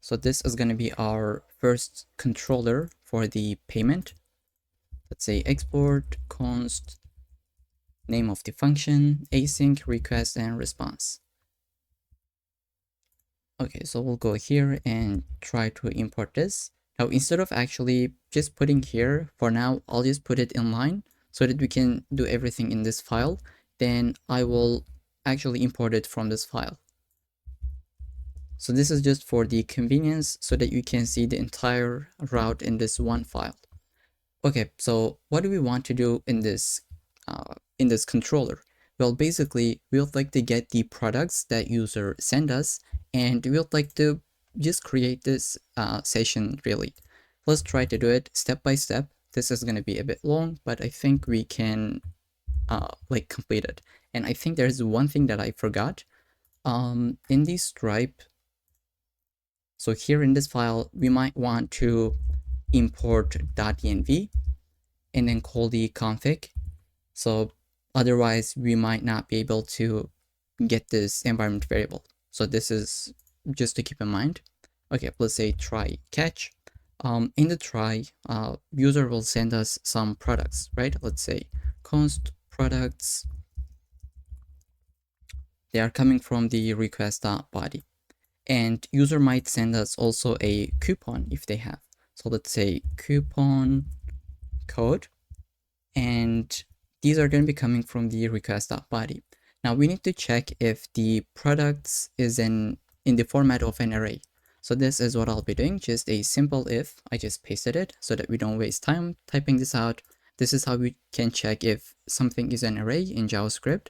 Speaker 1: So this is going to be our first controller for the payment. Let's say export const name of the function, async, request, and response. Okay, so we'll go here and try to import this. Now, instead of actually just putting here, for now, I'll just put it in line so that we can do everything in this file. Then I will actually import it from this file. So this is just for the convenience so that you can see the entire route in this one file. Okay, so what do we want to do in this controller? Well, basically, we would like to get the products that user send us, and we would like to just create this session really. Let's try to do it step by step. This is going to be a bit long, but I think we can like complete it. And I think there's one thing that I forgot. In the Stripe, so here in this file, we might want to import .env and then call the config. So otherwise we might not be able to get this environment variable. So this is just to keep in mind. Okay, let's say try catch. In the try, user will send us some products, right? Let's say const products. They are coming from the request.body. And user might send us also a coupon if they have. So let's say coupon code, and these are going to be coming from the request.body. Now we need to check if the products is in the format of an array. So this is what I'll be doing, just a simple if. I just pasted it so that we don't waste time typing this out. This is how we can check if something is an array in JavaScript,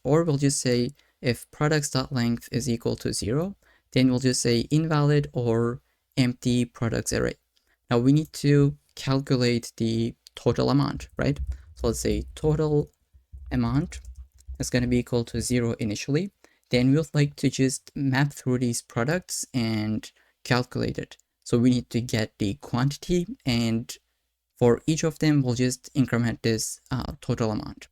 Speaker 1: or we'll just say if products.length is equal to 0, then we'll just say invalid or empty products array. Now we need to calculate the total amount, right? So let's say total amount is going to be equal to 0 initially. Then we would like to just map through these products and calculate it. So we need to get the quantity, and for each of them, we'll just increment this total amount.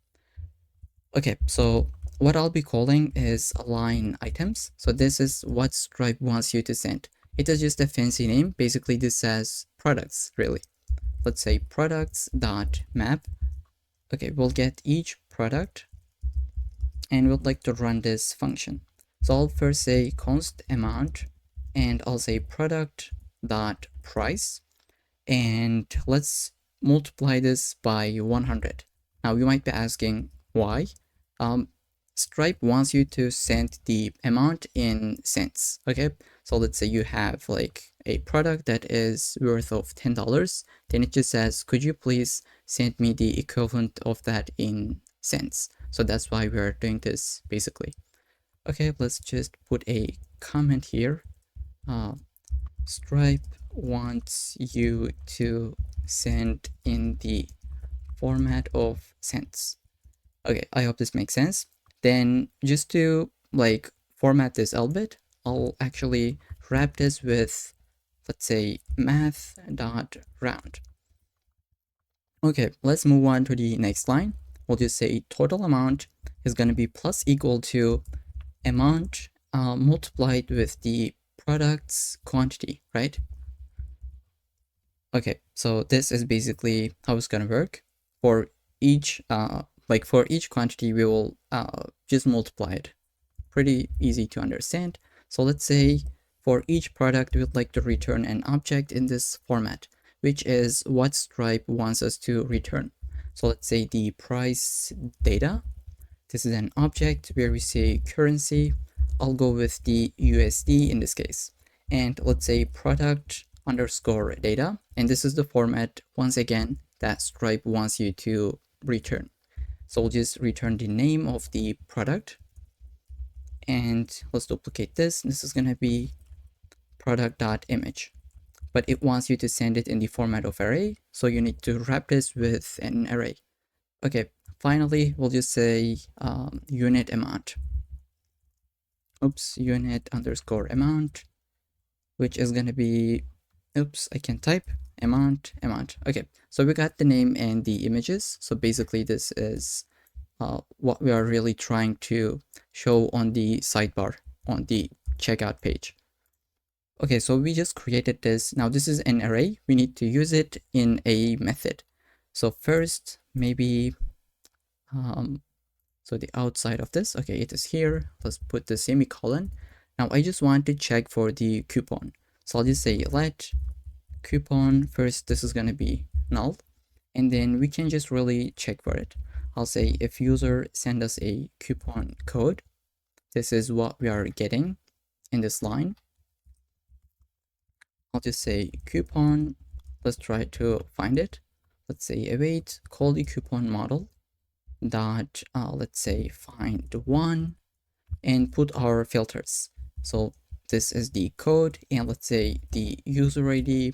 Speaker 1: Okay, so what I'll be calling is line items. So this is what Stripe wants you to send. It is just a fancy name. Basically, this says products, really. Let's say products.map. Okay, we'll get each product and we'd like to run this function. So I'll first say const amount, and I'll say product.price, and let's multiply this by 100. Now you might be asking why. Stripe wants you to send the amount in cents. Okay, so let's say you have like a product that is worth of $10, then it just says, could you please send me the equivalent of that in cents? So that's why we're doing this basically. Okay, let's just put a comment here. Stripe wants you to send in the format of cents. Okay, I hope this makes sense. Then just to like format this a bit, I'll actually wrap this with, let's say, math.round. Okay, let's move on to the next line. We'll just say total amount is going to be plus equal to amount multiplied with the product's quantity, right? Okay, so this is basically how it's going to work. For each for each quantity, we will just multiply it. Pretty easy to understand. So let's say for each product, we would like to return an object in this format, which is what Stripe wants us to return. So let's say the price data. This is an object where we say currency. I'll go with the USD in this case. And let's say product underscore data. And this is the format, once again, that Stripe wants you to return. So we'll just return the name of the product. And let's duplicate this. This is going to be product.image. But it wants you to send it in the format of array. So you need to wrap this with an array. Okay, finally, we'll just say unit amount. Oops, unit underscore amount, which is going to be, oops, I can type amount. Okay, so we got the name and the images. So basically this is what we are really trying to show on the sidebar on the checkout page. Okay, so we just created this. Now this is an array. We need to use it in a method. So first, maybe So the outside of this, okay, it is here. Let's put the semicolon. Now I just want to check for the coupon. So I'll just say let coupon first. This is going to be null. And then we can just really check for it. I'll say if user send us a coupon code, this is what we are getting in this line. I'll just say coupon. Let's try to find it. Let's say await, call the coupon model dot, let's say find one, and put our filters. So this is the code, and let's say the user ID.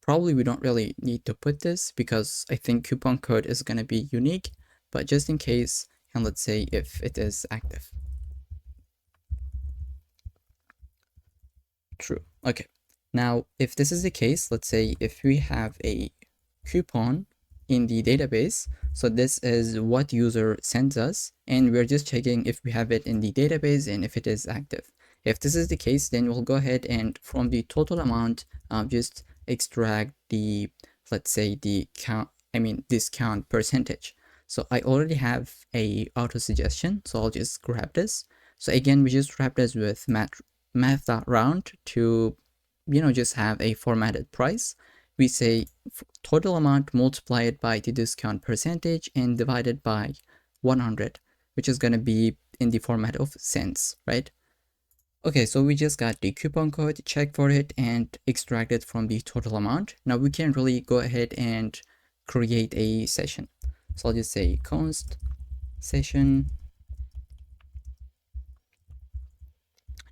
Speaker 1: Probably we don't really need to put this because I think coupon code is going to be unique, but just in case, and let's say if it is active. True. Okay. Now, if this is the case, let's say if we have a coupon in the database, so this is what user sends us, and we're just checking if we have it in the database and if it is active. If this is the case, then we'll go ahead and from the total amount, just extract the, let's say the count, discount percentage. So I already have a auto suggestion, so I'll just grab this. So again, we just wrap this with math.round to, just have a formatted price. We say total amount multiplied by the discount percentage and divided by 100, which is going to be in the format of cents, right? Okay, so we just got the coupon code, check for it, and extract it from the total amount. Now we can really go ahead and create a session. So I'll just say const session.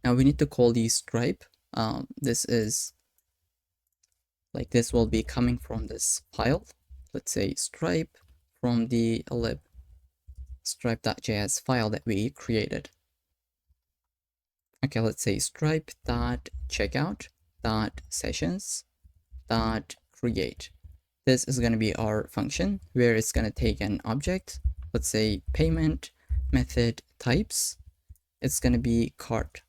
Speaker 1: Now we need to call the stripe. This is like this will be coming from this file. Let's say stripe from the lib stripe.js file that we created. Okay, let's say stripe.checkout.sessions.create. This is going to be our function where it's going to take an object. Let's say payment method types. It's going to be card.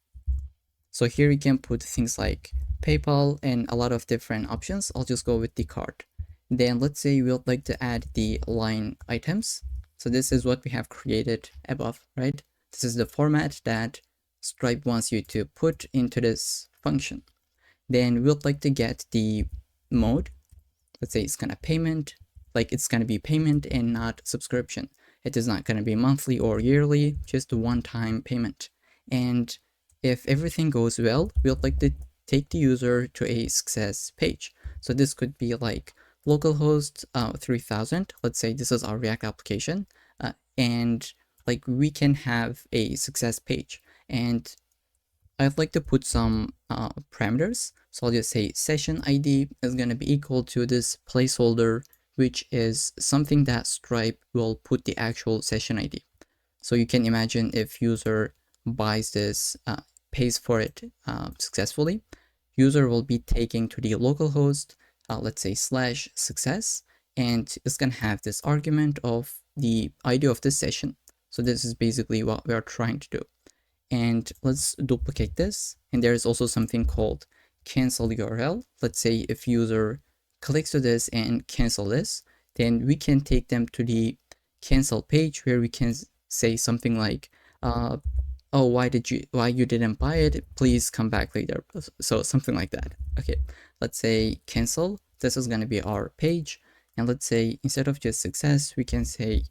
Speaker 1: So here you can put things like PayPal and a lot of different options. I'll just go with the card. Then let's say we would like to add the line items. So this is what we have created above, right? This is the format that Stripe wants you to put into this function. Then we would like to get the mode. Let's say it's gonna payment, like it's gonna be payment and not subscription. It is not gonna be monthly or yearly, just a one-time payment. And if everything goes well, we would like to take the user to a success page. So this could be like localhost 3000. Let's say this is our React application, and like we can have a success page. And I'd like to put some parameters. So I'll just say session ID is going to be equal to this placeholder, which is something that Stripe will put the actual session ID. So you can imagine if user buys this, pays for it successfully, user will be taken to the localhost, let's say /success, and it's going to have this argument of the ID of this session. So this is basically what we are trying to do. And let's duplicate this. And there is also something called cancel URL. Let's say if user clicks to this and cancel this, then we can take them to the cancel page where we can say something like, oh, why you didn't buy it? Please come back later. So something like that. Okay, let's say cancel. This is going to be our page. And let's say instead of just success, we can say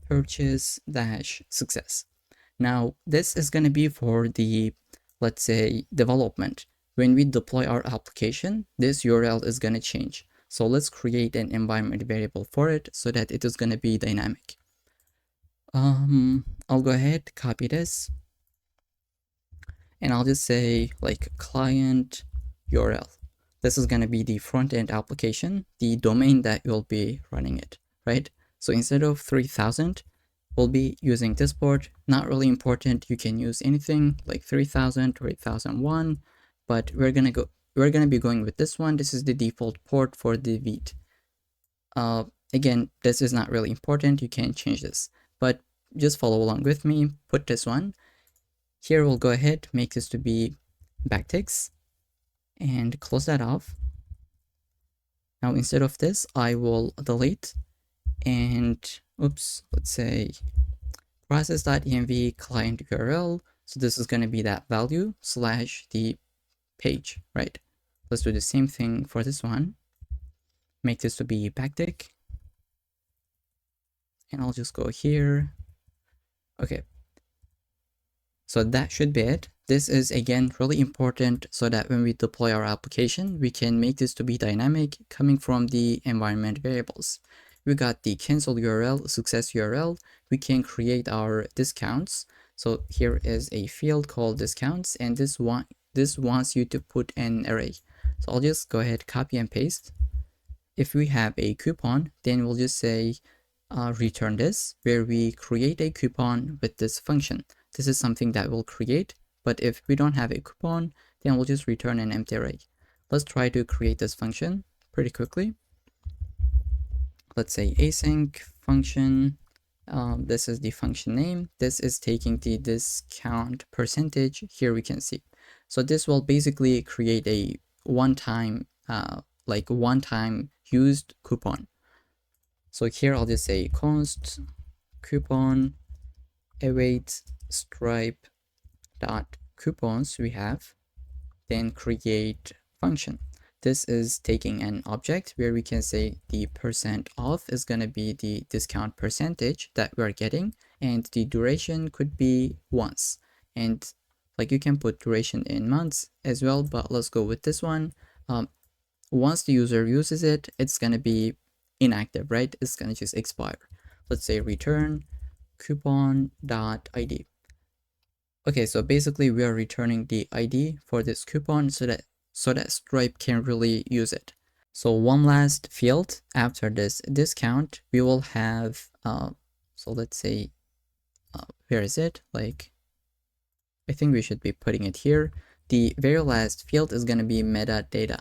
Speaker 1: purchase-success. Now, this is going to be for the, let's say, development. When we deploy our application, this URL is going to change. So let's create an environment variable for it so that it is going to be dynamic. I'll go ahead, copy this, and I'll just say like client URL. This is going to be the front-end application, the domain that you'll be running it, right? So instead of 3000, we'll be using this port. Not really important. You can use anything like 3000 or 8001, but we're gonna be going with this one. This is the default port for the Vite. Again, this is not really important. You can change this, but just follow along with me. Put this one here. We'll go ahead, make this to be backticks, and close that off. Now instead of this, I will delete and let's say process.env client URL. So this is going to be that value slash the page, right? Let's do the same thing for this one. Make this to be backtick. And I'll just go here. Okay. So that should be it. This is again really important so that when we deploy our application, we can make this to be dynamic coming from the environment variables. We got the cancel URL, success URL. We can create our discounts. So here is a field called discounts, and this wants you to put an array. So I'll just go ahead, copy and paste. If we have a coupon, then we'll just say return this, where we create a coupon with this function. This is something that we'll create, but if we don't have a coupon, then we'll just return an empty array. Let's try to create this function pretty quickly. Let's say async function. This is the function name. This is taking the discount percentage. Here we can see. So this will basically create a one-time used coupon. So here I'll just say const coupon await stripe dot coupons we have, then create function. This is taking an object where we can say the percent off is going to be the discount percentage that we're getting, and the duration could be once. And like you can put duration in months as well, but let's go with this one. Once the user uses it, it's going to be inactive, right? It's going to just expire. Let's say return coupon.id. Okay, so basically we are returning the ID for this coupon so that Stripe can really use it. So one last field after this discount, we will have, so let's say, where is it? Like, I think we should be putting it here. The very last field is going to be metadata.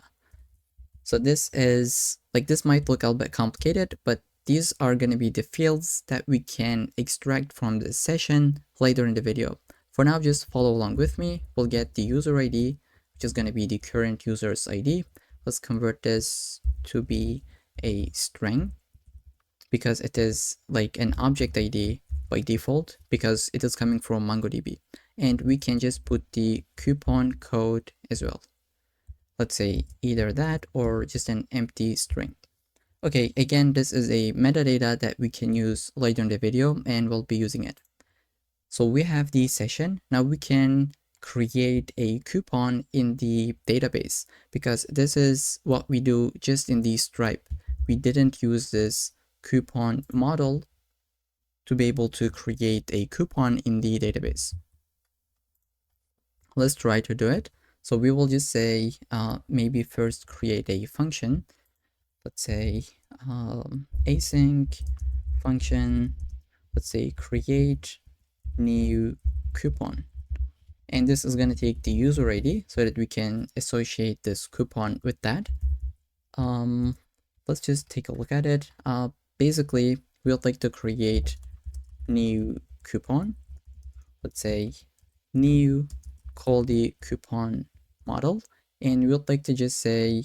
Speaker 1: So this is, like, this might look a little bit complicated, but these are going to be the fields that we can extract from this session later in the video. For now, just follow along with me. We'll get the user ID, which is going to be the current user's ID. Let's convert this to be a string because it is like an object ID by default because it is coming from MongoDB. And we can just put the coupon code as well. Let's say either that or just an empty string. Okay, again, this is a metadata that we can use later in the video and we'll be using it. So we have the session. Now we can create a coupon in the database because this is what we do just in the Stripe. We didn't use this coupon model to be able to create a coupon in the database. Let's try to do it. So we will just say, maybe first create a function. Let's say async function, let's say create new coupon. And this is going to take the user ID so that we can associate this coupon with that. Let's just take a look at it. Basically, we would like to create new coupon. Let's say new, call the coupon model, and we would like to just say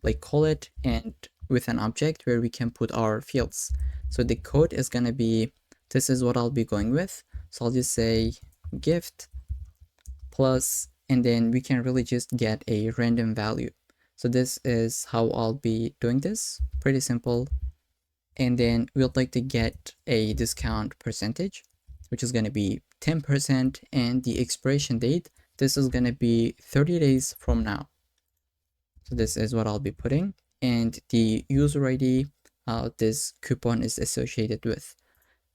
Speaker 1: like call it and with an object where we can put our fields. So the code is going to be, this is what I'll be going with. So I'll just say gift plus, and then we can really just get a random value. So this is how I'll be doing this. Pretty simple. And then we would like to get a discount percentage, which is going to be 10%, and the expiration date, this is going to be 30 days from now. So this is what I'll be putting, and the user ID this coupon is associated with.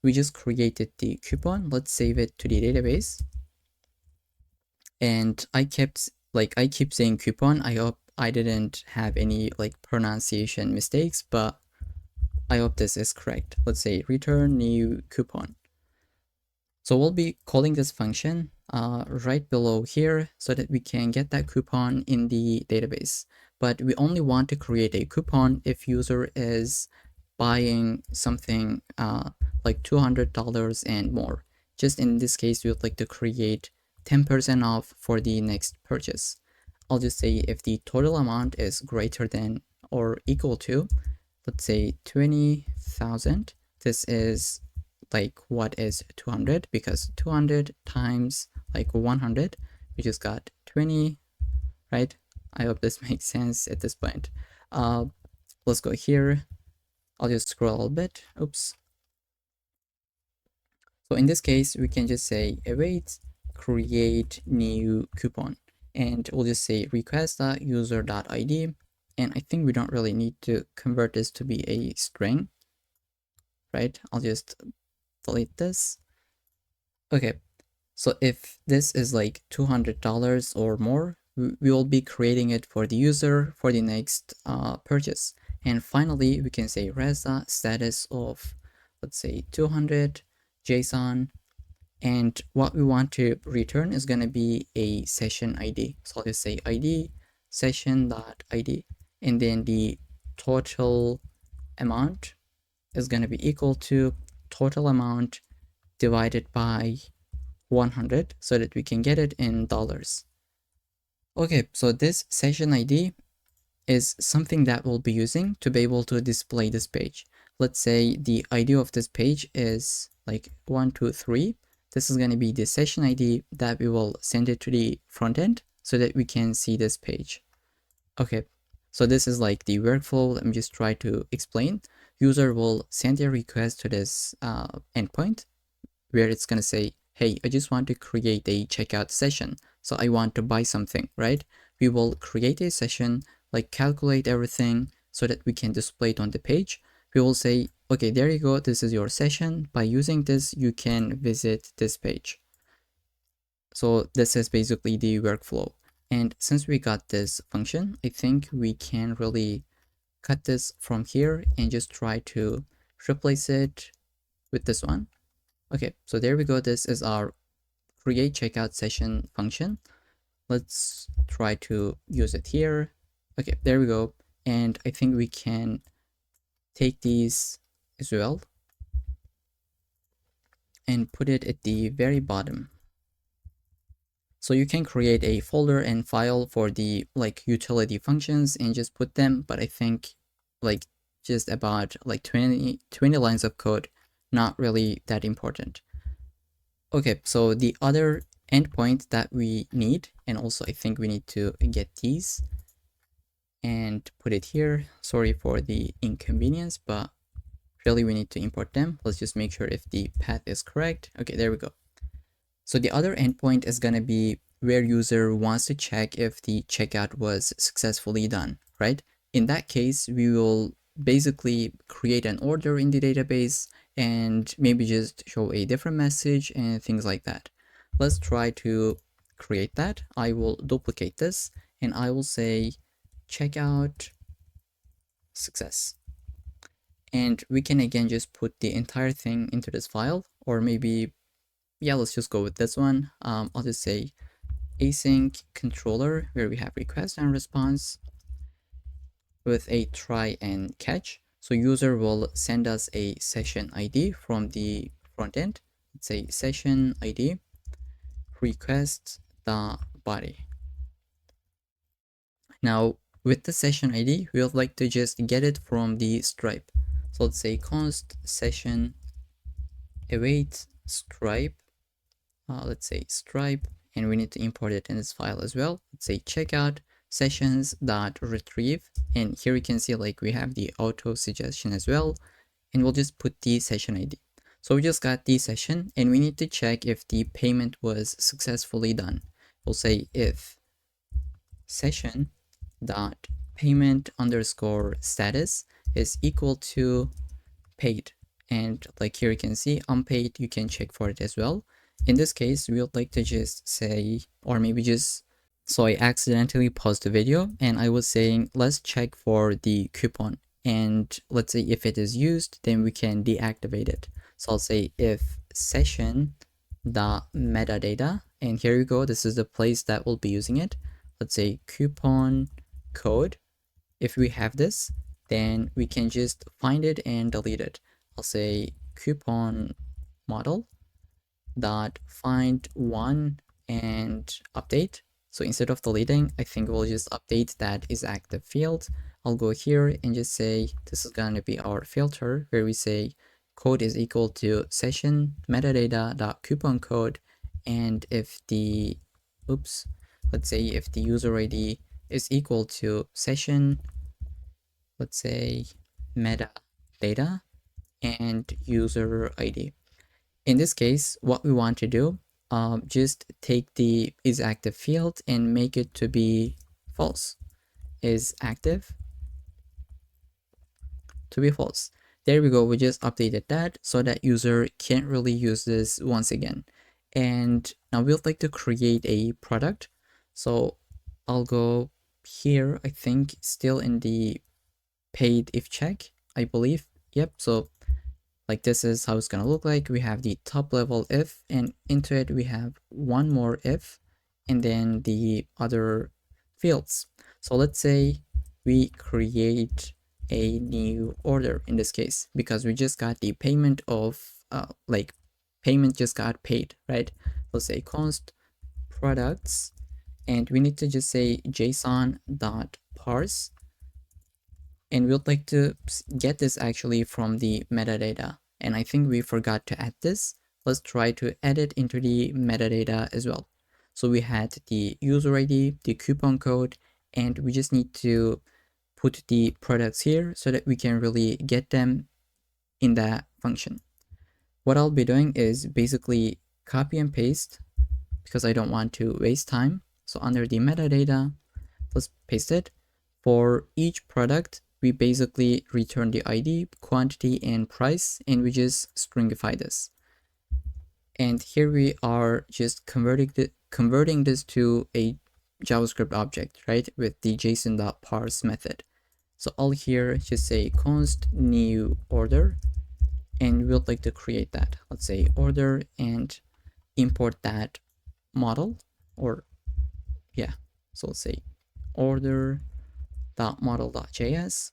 Speaker 1: We just created the coupon. Let's save it to the database. And I keep saying coupon. I hope I didn't have any like pronunciation mistakes, but I hope this is correct. Let's say return new coupon. So we'll be calling this function right below here so that we can get that coupon in the database. But we only want to create a coupon if user is buying something like $200 and more. Just in this case, we would like to create 10% off for the next purchase. I'll just say if the total amount is greater than or equal to, let's say 20,000, this is like what is 200, because 200 times like 100, we just got 20, right? I hope this makes sense at this point. Let's go here. I'll just scroll a little bit. Oops. So in this case, we can just say await create new coupon, and we'll just say request.user.id. And I think we don't really need to convert this to be a string, right? I'll just delete this. Okay, so if this is like $200 or more, we will be creating it for the user for the next purchase. And finally, we can say res status of, let's say 200 JSON. And what we want to return is going to be a session ID. So I'll just say ID session.id, and then the total amount is going to be equal to total amount divided by 100 so that we can get it in dollars. Okay, so this session ID is something that we'll be using to be able to display this page. Let's say the ID of this page is like 123. This is going to be the session ID that we will send it to the front end so that we can see this page. Okay, so this is like the workflow. Let me just try to explain. User will send a request to this endpoint where it's going to say, hey, I just want to create a checkout session. So I want to buy something, right? We will create a session, like calculate everything so that we can display it on the page. We will say, okay, there you go. This is your session. By using this, you can visit this page. So this is basically the workflow. And since we got this function, I think we can really cut this from here and just try to replace it with this one. Okay, so there we go. This is our create checkout session function. Let's try to use it here. Okay, there we go. And I think we can take these as well and put it at the very bottom. So you can create a folder and file for the like utility functions and just put them, but I think like just about like 20 lines of code, not really that important. Okay, so the other endpoint that we need, and also I think we need to get these and put it here. Sorry for the inconvenience, but really we need to import them. Let's just make sure if the path is correct. Okay, there we go. So the other endpoint is going to be where user wants to check if the checkout was successfully done, right? In that case, we will basically create an order in the database and maybe just show a different message and things like that. Let's try to create that. I will duplicate this and I will say checkout success. And we can again just put the entire thing into this file, or maybe, yeah, let's just go with this one. I'll just say async controller where we have request and response with a try and catch. So user will send us a session ID from the front end. Let's say session ID request the body. Now with the session ID, we would like to just get it from the Stripe. So let's say const session await Stripe. Let's say Stripe, and we need to import it in this file as well. Let's say checkout sessions.retrieve, and here we can see like we have the auto suggestion as well, and we'll just put the session ID. So we just got the session and we need to check if the payment was successfully done. We'll say if session dot payment underscore status is equal to paid, and like here you can see unpaid, you can check for it as well. In this case, we would like to just say, or maybe just, so I accidentally paused the video and I was saying, let's check for the coupon. And let's say if it is used, then we can deactivate it. So I'll say if session the metadata, and here you go, this is the place that we'll be using it. Let's say coupon code. If we have this, then we can just find it and delete it. I'll say coupon model dot find one and update. So instead of deleting, I think we'll just update that is active field. I'll go here and just say this is going to be our filter where we say code is equal to session metadata.coupon code, and if the let's say if the user ID is equal to session, let's say metadata and user ID. In this case, what we want to do, just take the is active field and make it to be false. Is active to be false. There we go. We just updated that so that user can't really use this once again. And now we'd like to create a product. So I'll go here, I think still in the paid if check, I believe. Yep. So like this is how it's going to look like. We have the top level if, and into it we have one more if, and then the other fields. So let's say we create a new order in this case, because we just got the payment of like payment just got paid, right? Let's say const products, and we need to just say json.parse, and we'd like to get this actually from the metadata, and I think we forgot to add this. Let's try to add it into the metadata as well. So we had the user ID, the coupon code, and we just need to put the products here so that we can really get them in that function. What I'll be doing is basically copy and paste, because I don't want to waste time. So under the metadata, let's paste it. For each product, we basically return the ID, quantity, and price, and we just stringify this. And here we are just converting this to a JavaScript object, right, with the json.parse method. So I'll here just say const new order, and we'd like to create that. Let's say order and import that model, or yeah, so let's say order.model.js,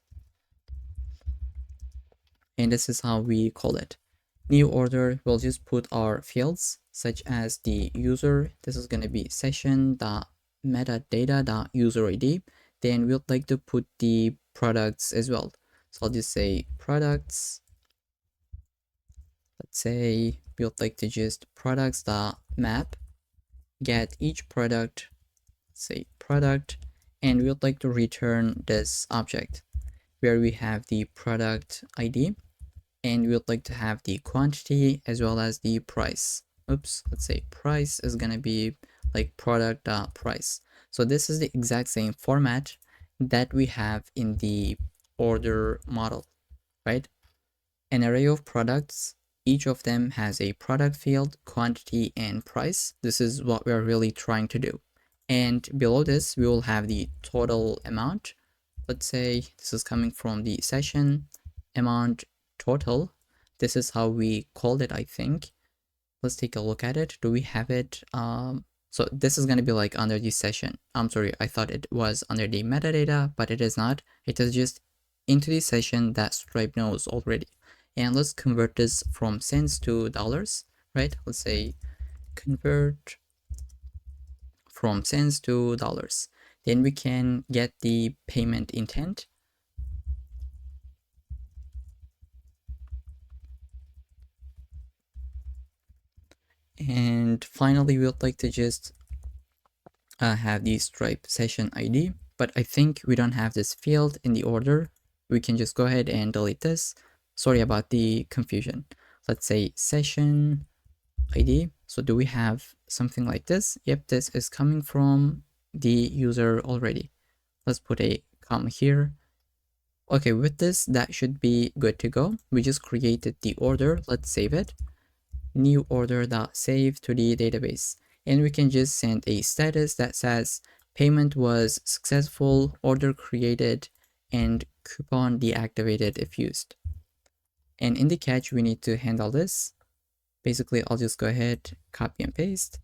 Speaker 1: and this is how we call it. New order, we'll just put our fields such as the user. This is going to be session.metadata.user ID. Then we'd like to put the products as well. So I'll just say products. Let's say we'd like to just products.map, get each product, say product, and we'd like to return this object where we have the product ID, and we would like to have the quantity as well as the price. Let's say price is going to be like product.price. So this is the exact same format that we have in the order model, right? An array of products, each of them has a product field, quantity, and price. This is what we're really trying to do. And below this, we will have the total amount. Let's say this is coming from the session amount total. This is how we called it, I think. Let's take a look at it. Do we have it? So this is going to be like under the session. I'm sorry, I thought it was under the metadata, but it is not. It is just into the session that Stripe knows already. And let's convert this from cents to dollars, right? Let's say convert from cents to dollars. Then we can get the payment intent. And finally, we would like to just have the Stripe session ID, but I think we don't have this field in the order. We can just go ahead and delete this. Sorry about the confusion. Let's say session ID. So do we have something like this? Yep, this is coming from the user already. Let's put a comma here. Okay, with this, that should be good to go. We just created the order. Let's save it. New order.save to the database. And we can just send a status that says payment was successful, order created, and coupon deactivated if used. And in the catch, we need to handle this. Basically, I'll just go ahead, copy and paste.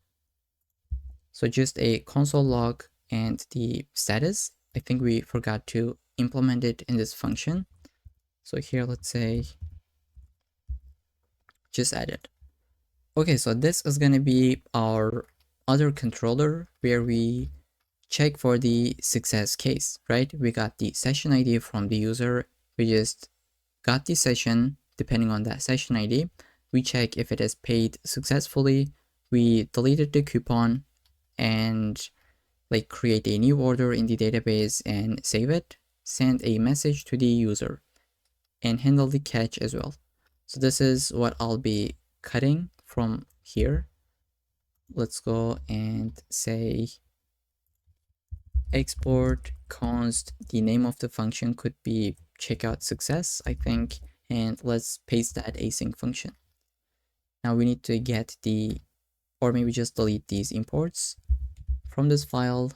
Speaker 1: So just a console log and the status. I think we forgot to implement it in this function. So here, let's say, just add it. Okay, so this is going to be our other controller where we check for the success case, right? We got the session ID from the user. We just got the session, depending on that session ID. We check if it is paid successfully. We deleted the coupon and like create a new order in the database and save it, send a message to the user, and handle the catch as well. So this is what I'll be cutting from here. Let's go and say export const. The name of the function could be checkout success, I think, and let's paste that async function. Now we need to get the, or maybe just delete these imports from this file.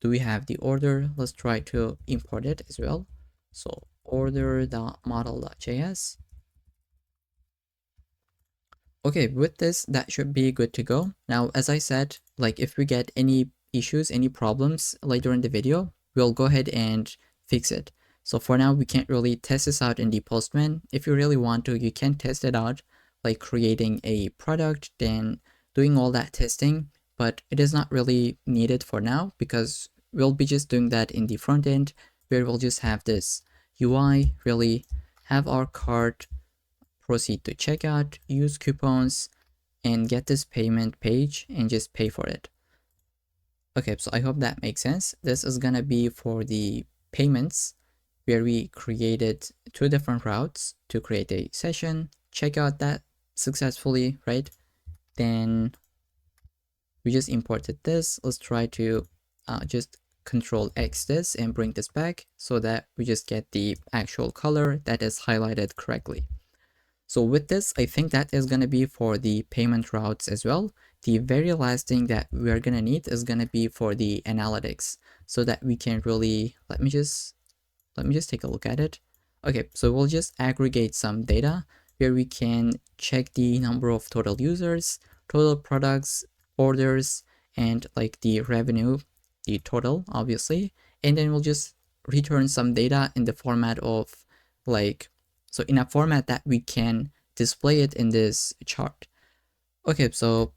Speaker 1: Do we have the order? Let's try to import it as well. So order.model.js. Okay, with this, that should be good to go. Now, as I said, like if we get any issues, any problems later in the video, we'll go ahead and fix it. So for now, we can't really test this out in the Postman. If you really want to, you can test it out, like creating a product, then doing all that testing, but it is not really needed for now because we'll be just doing that in the front end where we'll just have this UI, really have our cart, proceed to checkout, use coupons, and get this payment page and just pay for it. Okay, so I hope that makes sense. This is gonna be for the payments where we created 2 different routes to create a session, check out that successfully, right? Then we just imported this. Let's try to just Control X this and bring this back so that we just get the actual color that is highlighted correctly. So with this, I think that is going to be for the payment routes as well. The very last thing that we're going to need is going to be for the analytics so that we can really, let me just take a look at it. Okay, so we'll just aggregate some data where we can check the number of total users, total products, orders, and like the revenue, the total, obviously. And then we'll just return some data in the format of like, so in a format that we can display it in this chart. Okay, so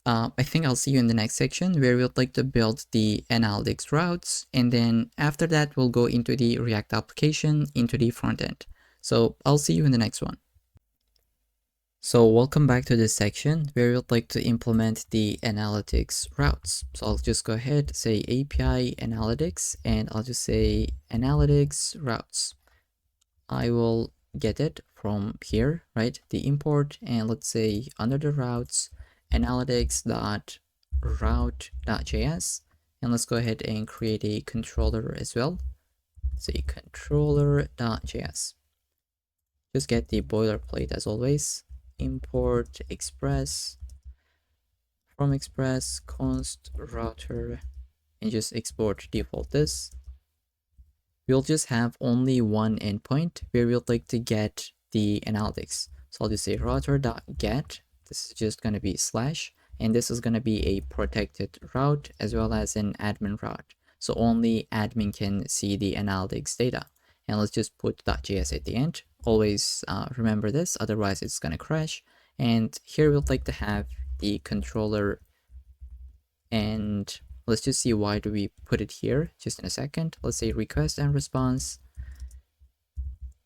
Speaker 1: I think I'll see you in the next section where we'd like to build the analytics routes. And then after that, we'll go into the React application, into the front end. So I'll see you in the next one. So welcome back to this section where we'd like to implement the analytics routes. So I'll just go ahead, say API analytics, and I'll just say analytics routes. I will get it from here, right? The import, and let's say under the routes, analytics.route.js, and let's go ahead and create a controller as well. Say controller.js. Just get the boilerplate as always. Import express, from express const router, and just export default this. We'll just have only one endpoint where we'd like to get the analytics. So I'll just say router.get. This is just going to be slash, and this is going to be a protected route as well as an admin route. So only admin can see the analytics data. And let's just put .js at the end. Always remember this, otherwise it's going to crash. And here we'd like to have the controller, and let's just see why do we put it here just in a second. Let's say request and response.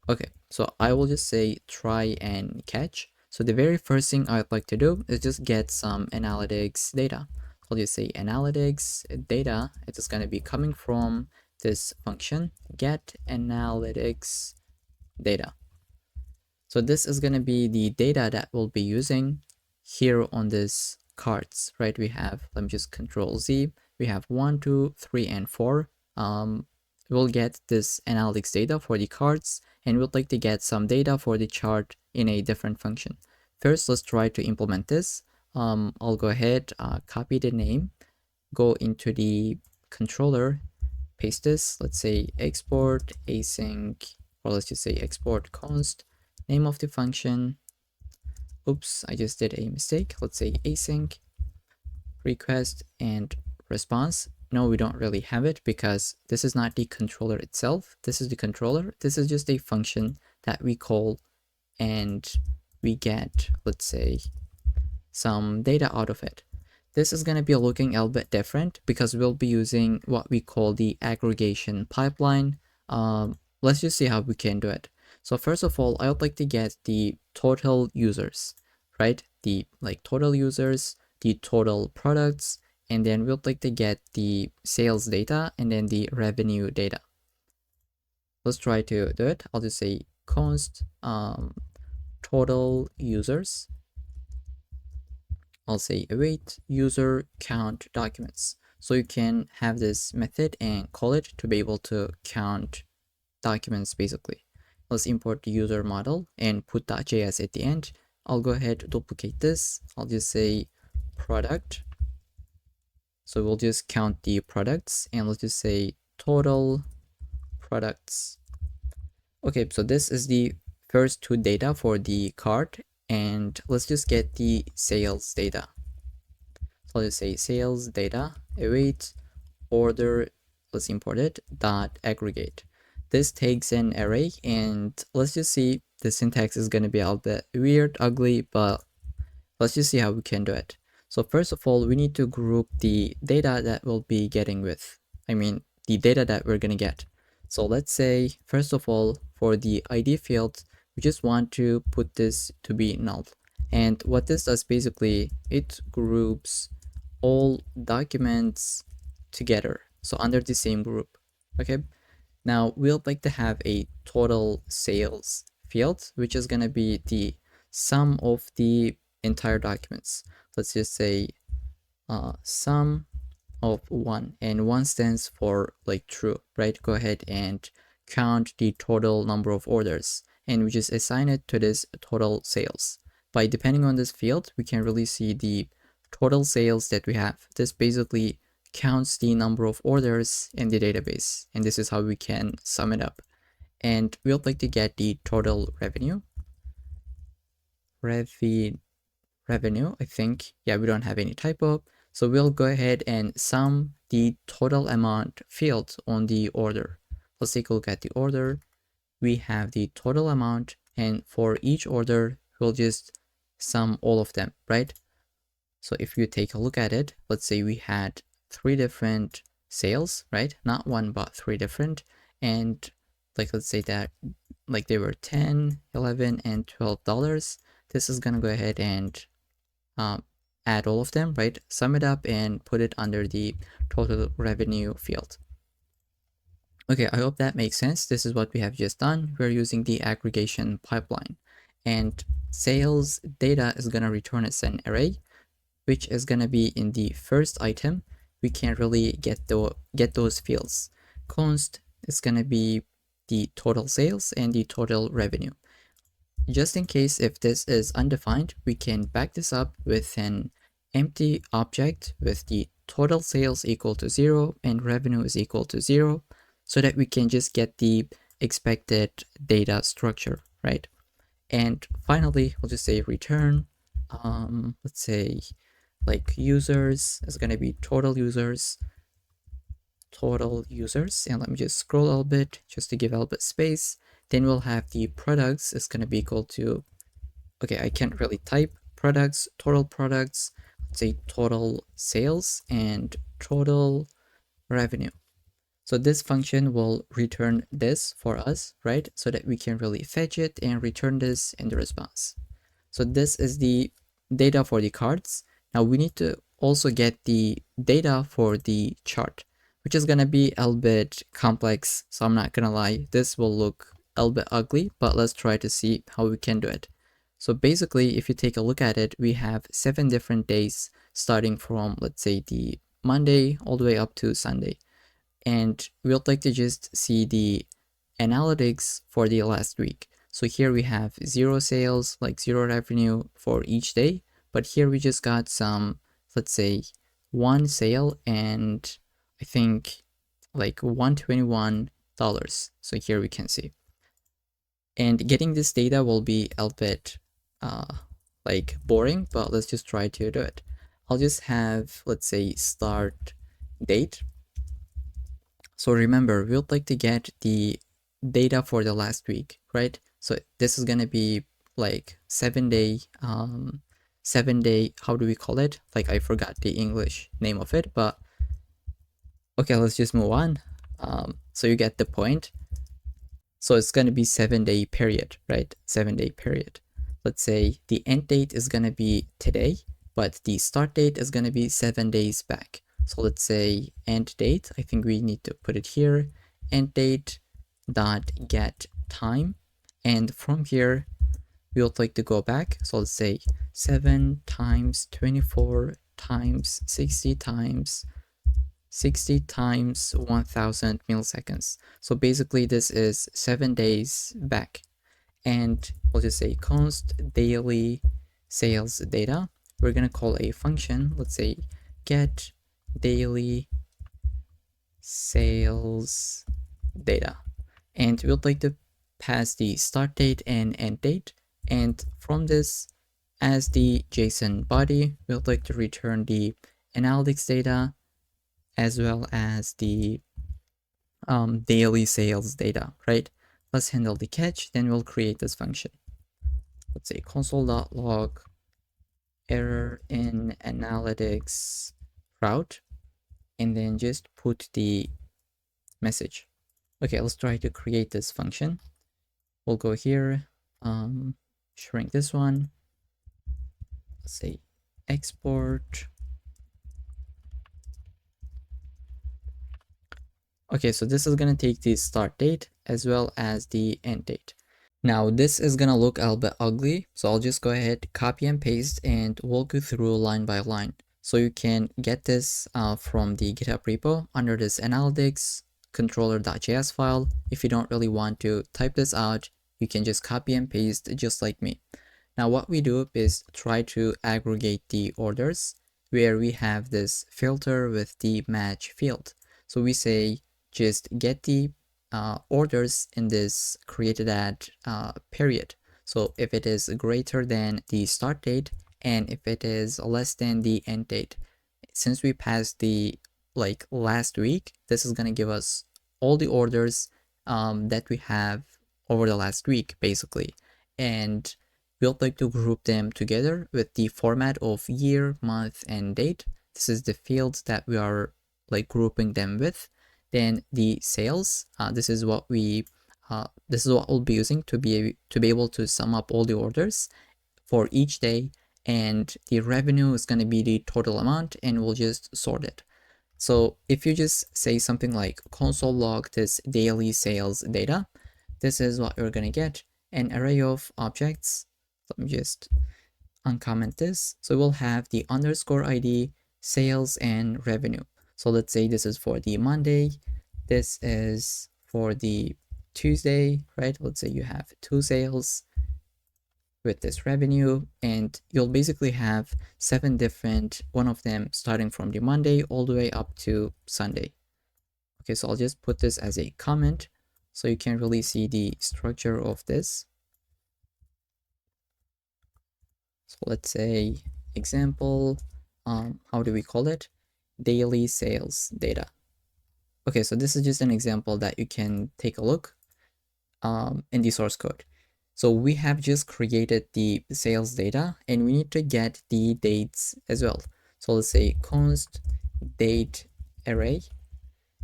Speaker 1: Okay, so I will just say try and catch. So the very first thing I'd like to do is just get some analytics data. I'll just say analytics data. It is going to be coming from this function, get analytics data. So this is going to be the data that we'll be using here on this cards, right? We have, let me just Control Z. We have 1, 2, 3, and 4. We'll get this analytics data for the cards, and we'd like to get some data for the chart in a different function. First, let's try to implement this. I'll go ahead, copy the name, go into the controller, paste this. Let's say export async, or let's just say export const, name of the function. Oops, I just did a mistake. Let's say async, request, and response. No, we don't really have it because this is not the controller itself. This is the controller. This is just a function that we call, and we get, let's say, some data out of it. This is going to be looking a little bit different because we'll be using what we call the aggregation pipeline. Let's just see how we can do it. So first of all, I would like to get the total users, right? The total users, the total products, and then we would like to get the sales data and then the revenue data. Let's try to do it. I'll just say const total users. I'll say await user count documents. So you can have this method and call it to be able to count documents basically. Let's import the user model and put .js at the end. I'll go ahead, duplicate this. I'll just say product. So we'll just count the products and let's just say total products. Okay, so this is the first two data for the cart, and let's just get the sales data. So I'll just say sales data await order, let's import it, dot aggregate. This takes an array, and let's just see, the syntax is going to be a little bit weird, ugly, but let's just see how we can do it. So first of all, we need to group the data that we'll be getting with, the data that we're going to get. So let's say, first of all, for the ID field, we just want to put this to be null. And what this does basically, it groups all documents together, so under the same group. Okay, now we'll like to have a total sales field, which is going to be the sum of the entire documents. Let's just say sum of 1, and 1 stands for true, right? Go ahead and count the total number of orders, and we just assign it to this total sales. By depending on this field, we can really see the total sales that we have. This basically counts the number of orders in the database, and this is how we can sum it up. And we would like to get the total revenue. Revenue, I think, yeah, we don't have any typo. So we'll go ahead and sum the total amount field on the order. Let's take a look at the order. We have the total amount, and for each order, we'll just sum all of them, right? So if you take a look at it, let's say we had 3 different sales, right? Not one, but 3 different. And let's say that they were $10, $11, and $12. This is gonna go ahead and add all of them, right? Sum it up and put it under the total revenue field. Okay, I hope that makes sense. This is what we have just done. We're using the aggregation pipeline, and sales data is gonna return us an array, which is gonna be in the first item. We can't really get those fields. Const is gonna be the total sales and the total revenue. Just in case if this is undefined, we can back this up with an empty object with the total sales equal to 0 and revenue is equal to 0, so that we can just get the expected data structure, right? And finally, we'll just say return, let's say users is going to be total users, and let me just scroll a little bit just to give a little bit space. Then we'll have the products is going to be equal to, okay, I can't really type, products, total products, let's say total sales and total revenue. So this function will return this for us, right? So that we can really fetch it and return this in the response. So this is the data for the cards. Now we need to also get the data for the chart, which is going to be a little bit complex. So I'm not going to lie, this will look a little bit ugly, but let's try to see how we can do it. So basically, if you take a look at it, we have 7 different days starting from, let's say, the Monday all the way up to Sunday. And we would like to just see the analytics for the last week. So here we have 0 sales, 0 revenue for each day. But here we just got some, let's say, 1 sale and I think $121. So here we can see. And getting this data will be a bit boring, but let's just try to do it. I'll just have, let's say, start date. So remember, we would like to get the data for the last week, right? So this is gonna be 7 day, how do we call it? I forgot the English name of it, but okay, let's just move on. So you get the point. So it's going to be 7-day period, right? 7-day period. Let's say the end date is going to be today, but the start date is going to be 7 days back. So let's say end date. I think we need to put it here. End date dot get time. And from here, we would like to go back. So let's say 7 times 24 times 60 times 1000 milliseconds. So basically this is 7 days back. And we'll just say const daily sales data. We're going to call a function, let's say get daily sales data. And we'd like to pass the start date and end date. And from this, as the JSON body, we'd like to return the analytics data as well as the daily sales data, right? Let's handle the catch, then we'll create this function. Let's say console.log error in analytics route, and then just put the message. Okay, let's try to create this function. We'll go here, shrink this one. Let's say export. Okay, so this is going to take the start date as well as the end date. Now this is going to look a little bit ugly, so I'll just go ahead, copy and paste, and walk you through line by line. So you can get this from the GitHub repo under this analytics controller.js file. If you don't really want to type this out, you can just copy and paste just like me. Now what we do is try to aggregate the orders where we have this filter with the match field. So we say just get the orders in this created at period. So if it is greater than the start date and if it is less than the end date, since we passed the last week, this is going to give us all the orders that we have over the last week basically. And we'll like to group them together with the format of year, month, and date. This is the fields that we are grouping them with. Then the sales, this is what we'll be using to be able to sum up all the orders for each day, and the revenue is going to be the total amount, and we'll just sort it. So if you just say something like console log this daily sales data, this is what you're going to get, an array of objects. Let me just uncomment this. So we'll have the underscore ID, sales, and revenue. So let's say this is for the Monday, this is for the Tuesday, right? Let's say you have 2 sales with this revenue, and you'll basically have 7 different, one of them starting from the Monday all the way up to Sunday. Okay, so I'll just put this as a comment so you can really see the structure of this. So let's say example, how do we call it? Daily sales data. Okay, so this is just an example that you can take a look in the source code. So we have just created the sales data and we need to get the dates as well. So let's say const date array,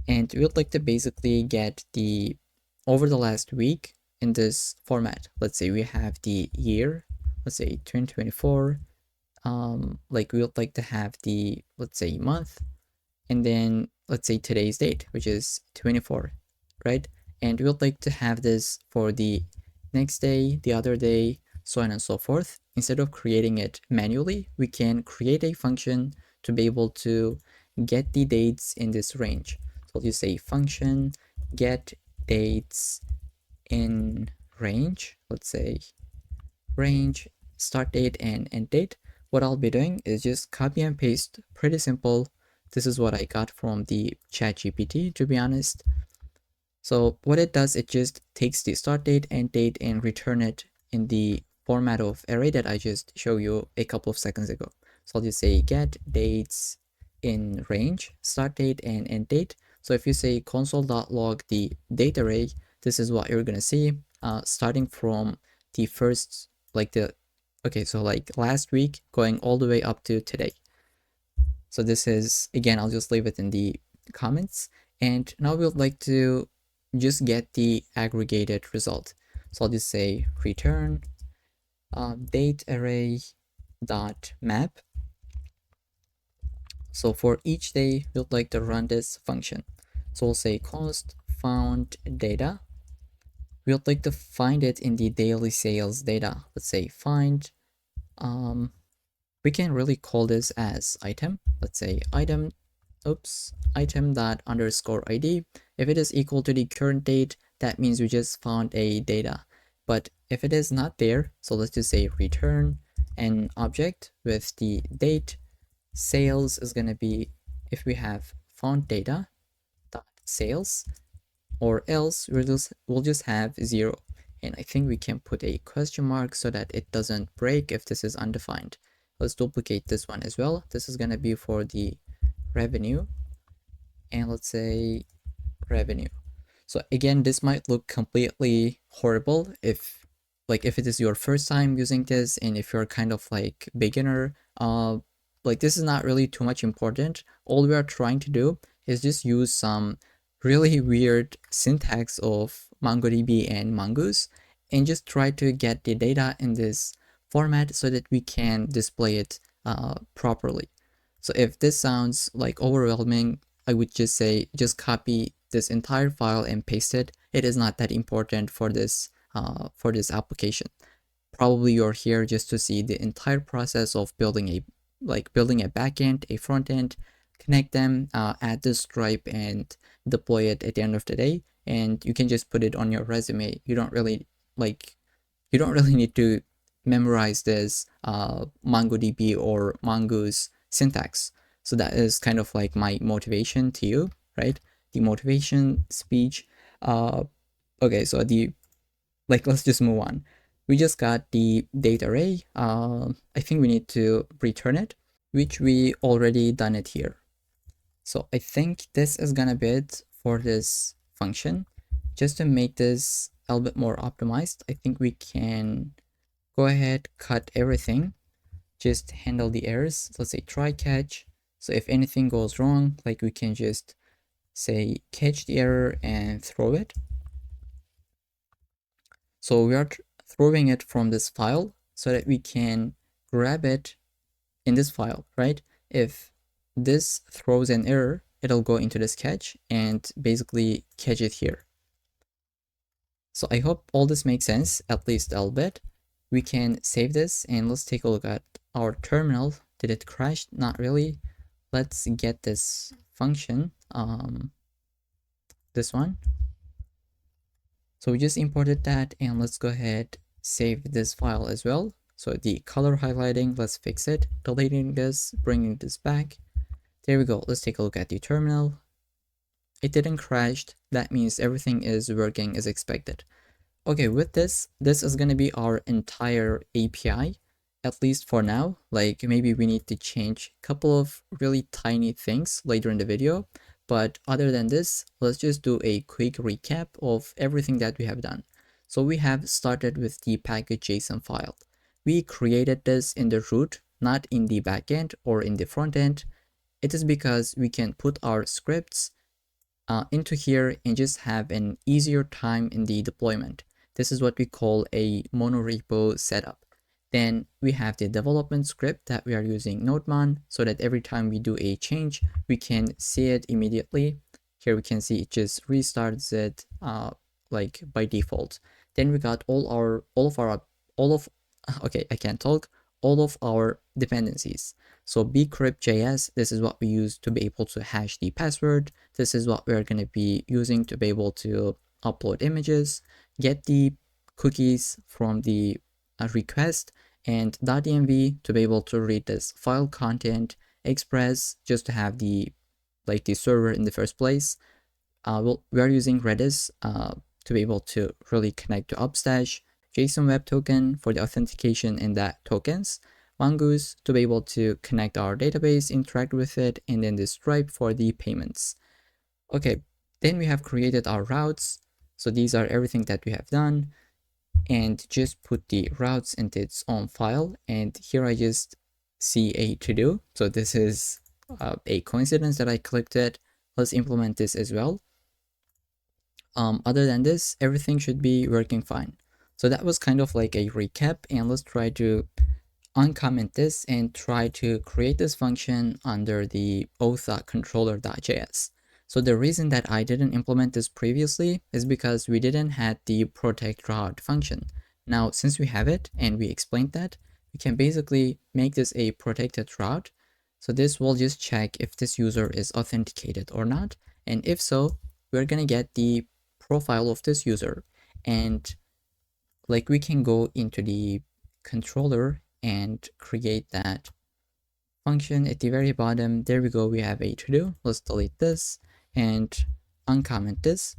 Speaker 1: and we would like to basically get the over the last week in this format. Let's say we have the year, let's say 2024. We would like to have the, let's say, month, and then let's say today's date, which is 24, right? And we would like to have this for the next day, the other day, so on and so forth. Instead of creating it manually, we can create a function to be able to get the dates in this range. So you say function get dates in range, let's say range, start date, and end date. What I'll be doing is just copy and paste, pretty simple. This is what I got from the ChatGPT, to be honest. So what it does, it just takes the start date, end date, and return it in the format of array that I just showed you a couple of seconds ago. So I'll just say get dates in range, start date, and end date. So if you say console.log the date array, this is what you're gonna see, starting from the first, so last week going all the way up to today. So this is, again, I'll just leave it in the comments. And now we would like to just get the aggregated result. So I'll just say return date array dot map. So for each day, we'd like to run this function. So we'll say cost found data. We'd like to find it in the daily sales data. Let's say find. We can really call this as item. Let's say item dot underscore ID. If it is equal to the current date, that means we just found a data. But if it is not there, so let's just say return an object with the date. Sales is going to be if we have found data dot sales, or else we'll just have 0. And I think we can put a question mark so that it doesn't break if this is undefined. Let's duplicate this one as well. This is going to be for the revenue, and let's say revenue. So again, this might look completely horrible if it is your first time using this, and if you're kind of like beginner, this is not really too much important. All we are trying to do is just use some really weird syntax of MongoDB and Mongoose and just try to get the data in this format so that we can display it properly. So if this sounds like overwhelming, I would just say just copy this entire file and paste it. It is not that important for this application. Probably you're here just to see the entire process of building a backend, a front end, connect them, add the Stripe, and deploy it at the end of the day. And you can just put it on your resume. You don't really need to memorize this MongoDB or Mongoose syntax. So that is kind of like my motivation to you, right? The motivation speech. Okay, so let's just move on. We just got the date array. I think we need to return it, which we already done it here. So I think this is gonna be it for this function. Just to make this a little bit more optimized, I think we can go ahead, cut everything, just handle the errors. Let's say try catch. So if anything goes wrong, we can just say catch the error and throw it. So we are throwing it from this file so that we can grab it in this file, right? If this throws an error, it'll go into this catch and basically catch it here. So I hope all this makes sense, at least a little bit. We can save this and let's take a look at our terminal. Did it crash? Not really. Let's get this function, this one. So we just imported that, and let's go ahead, save this file as well. So the color highlighting, let's fix it, deleting this, bringing this back. There we go. Let's take a look at the terminal. It didn't crash. That means everything is working as expected. Okay, with this is going to be our entire API, at least for now. Maybe we need to change a couple of really tiny things later in the video. But other than this, let's just do a quick recap of everything that we have done. So we have started with the package.json file. We created this in the root, not in the backend or in the front end. It is because we can put our scripts into here and just have an easier time in the deployment. This is what we call a monorepo setup. Then we have the development script that we are using Node.js so that every time we do a change, we can see it immediately. Here we can see it just restarts it by default. Then we got all of our dependencies. So bcrypt.js, this is what we use to be able to hash the password. This is what we're going to be using to be able to upload images, get the cookies from the request, and .env to be able to read this file content, express just to have the server in the first place. We are using Redis to be able to really connect to Upstash, JSON Web Token for the authentication and that tokens, Mongoose to be able to connect our database, interact with it, and then the Stripe for the payments. Okay, then we have created our routes. So these are everything that we have done, and just put the routes into its own file. And here I just see a to-do. So this is a coincidence that I clicked it. Let's implement this as well. Other than this, everything should be working fine. So that was kind of like a recap, and let's try to uncomment this and try to create this function under the auth.controller.js. So the reason that I didn't implement this previously is because we didn't have the protect route function. Now, since we have it and we explained that, we can basically make this a protected route. So this will just check if this user is authenticated or not. And if so, we're going to get the profile of this user. And like we can go into the controller and create that function at the very bottom. There we go. We have a to-do. Let's delete this and uncomment this.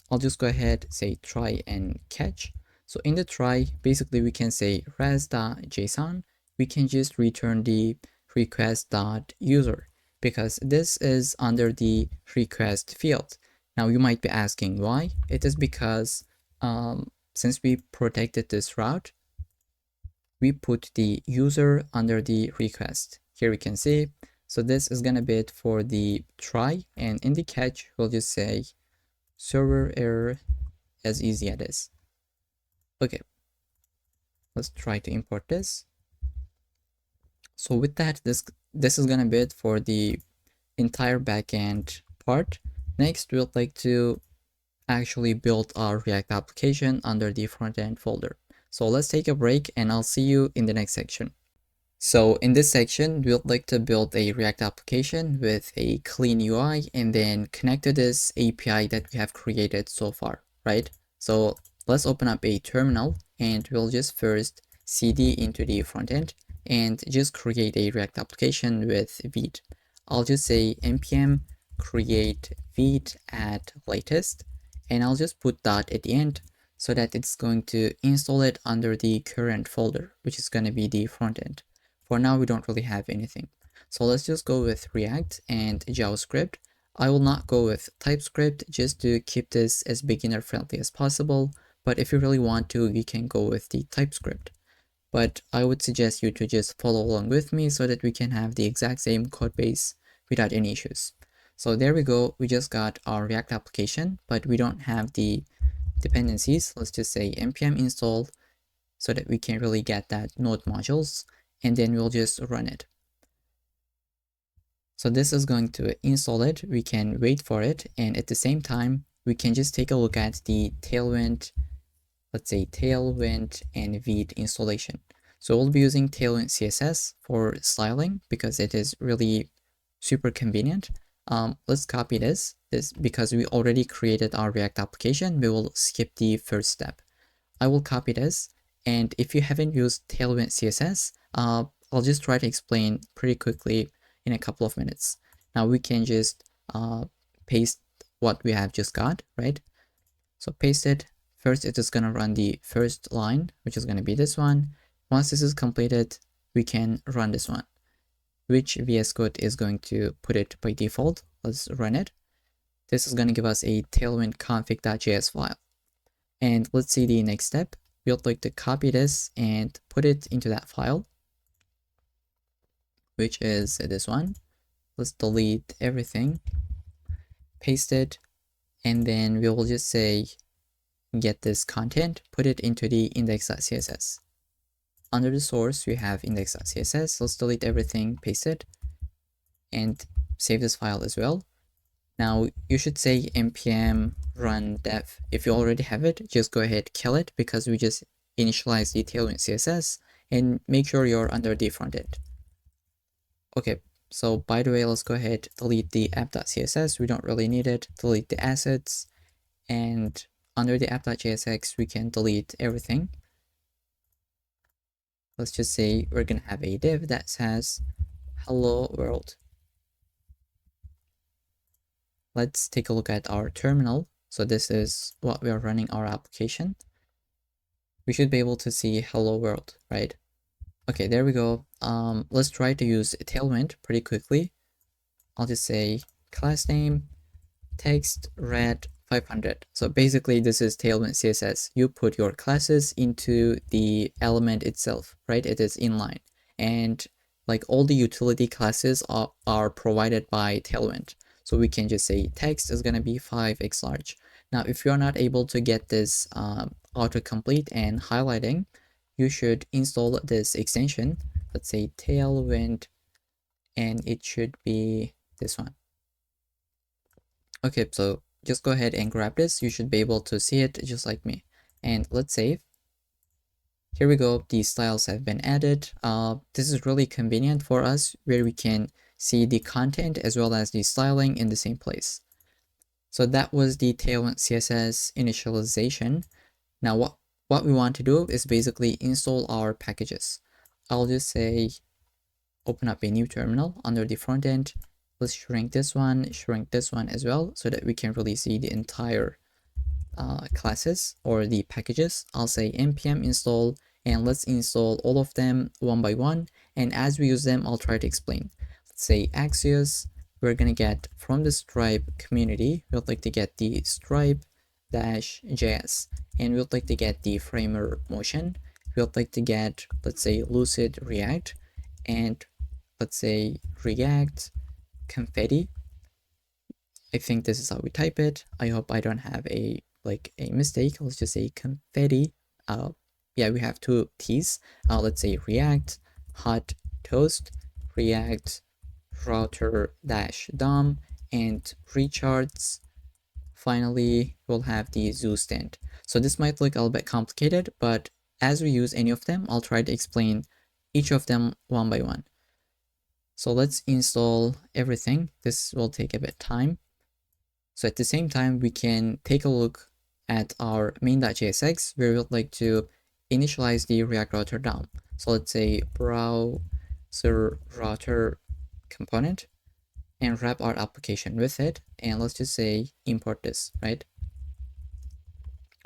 Speaker 1: I'll just go ahead, say try and catch. So in the try, basically we can say res.json. We can just return the request.user because this is under the request field. Now you might be asking why. It is because since we protected this route, we put the user under the request. Here we can see. So this is gonna be it for the try, and in the catch, we'll just say server error, as easy as this. Okay, let's try to import this. So with that, this is gonna be it for the entire backend part. Next, we'd like to actually build our React application under the frontend folder. So let's take a break and I'll see you in the next section. So in this section, we'd like to build a React application with a clean UI and then connect to this API that we have created so far, right? So let's open up a terminal and we'll just first cd into the frontend and just create a React application with Vite. I'll just say npm create Vite at latest, and I'll just put that at the end so that it's going to install it under the current folder, which is going to be the frontend. For now, we don't really have anything. So let's just go with React and JavaScript. I will not go with TypeScript just to keep this as beginner friendly as possible. But if you really want to, you can go with the TypeScript. But I would suggest you to just follow along with me so that we can have the exact same code base without any issues. So there we go. We just got our React application, but we don't have the dependencies. Let's just say npm install so that we can really get that node modules, and then we'll just run it. So this is going to install it. We can wait for it, and at the same time we can just take a look at the Tailwind, let's say Tailwind and Vite installation. So we'll be using Tailwind CSS for styling because it is really super convenient. Let's copy this because we already created our React application. We will skip the first step. I will copy this, and if you haven't used Tailwind CSS, I'll just try to explain pretty quickly in a couple of minutes. Now we can just paste what we have just got, right? So paste it. First, it is gonna run the first line, which is gonna be this one. Once this is completed, we can run this one, which VS Code is going to put it by default. Let's run it. This is going to give us a tailwind config.js file. And let's see the next step. We'd like to copy this and put it into that file, which is this one. Let's delete everything, paste it, and then we will just say get this content, put it into the index.css. Under the source, we have index.css. Let's delete everything, paste it, and save this file as well. Now you should say npm run dev. If you already have it, just go ahead, kill it, because we just initialized the Tailwind CSS, and make sure you're under the front end. Okay, so by the way, let's go ahead, delete the app.css. We don't really need it. Delete the assets, and under the app.jsx, we can delete everything. Let's just say we're gonna have a div that says hello world. Let's take a look at our terminal. So this is what we are running our application. We should be able to see hello world, right? Okay, there we go. Let's try to use Tailwind pretty quickly. I'll just say class name, text, red 500. So basically this is Tailwind CSS. You put your classes into the element itself, right? It is inline. And like all the utility classes are provided by Tailwind. So we can just say text is gonna be 5x large. Now, if you're not able to get this autocomplete and highlighting, you should install this extension. Let's say Tailwind, and it should be this one. Okay, so just go ahead and grab this. You should be able to see it just like me. And let's save. Here we go. These styles have been added. This is really convenient for us where we can see the content as well as the styling in the same place. So that was the Tailwind CSS initialization. Now what we want to do is basically install our packages. I'll just say open up a new terminal under the front end. Let's shrink this one as well so that we can really see the entire classes or the packages. I'll say npm install, and let's install all of them one by one, and as we use them I'll try to explain. Let's say Axios, we're gonna get from the Stripe community, we'd like to get the Stripe-js, and we'd like to get the framer motion, we'd like to get, let's say, Lucid React, and let's say React confetti. I think this is how we type it. I hope I don't have a mistake. Let's just say confetti. Yeah, we have two T's. Let's say React hot toast, React router dash DOM, and recharts. Finally, we'll have the zoo stand. So this might look a little bit complicated, but as we use any of them, I'll try to explain each of them one by one. So let's install everything. This will take a bit of time. So at the same time, we can take a look at our main.jsx where we would like to initialize the React router DOM. So let's say browser router component and wrap our application with it. And let's just say import this, right,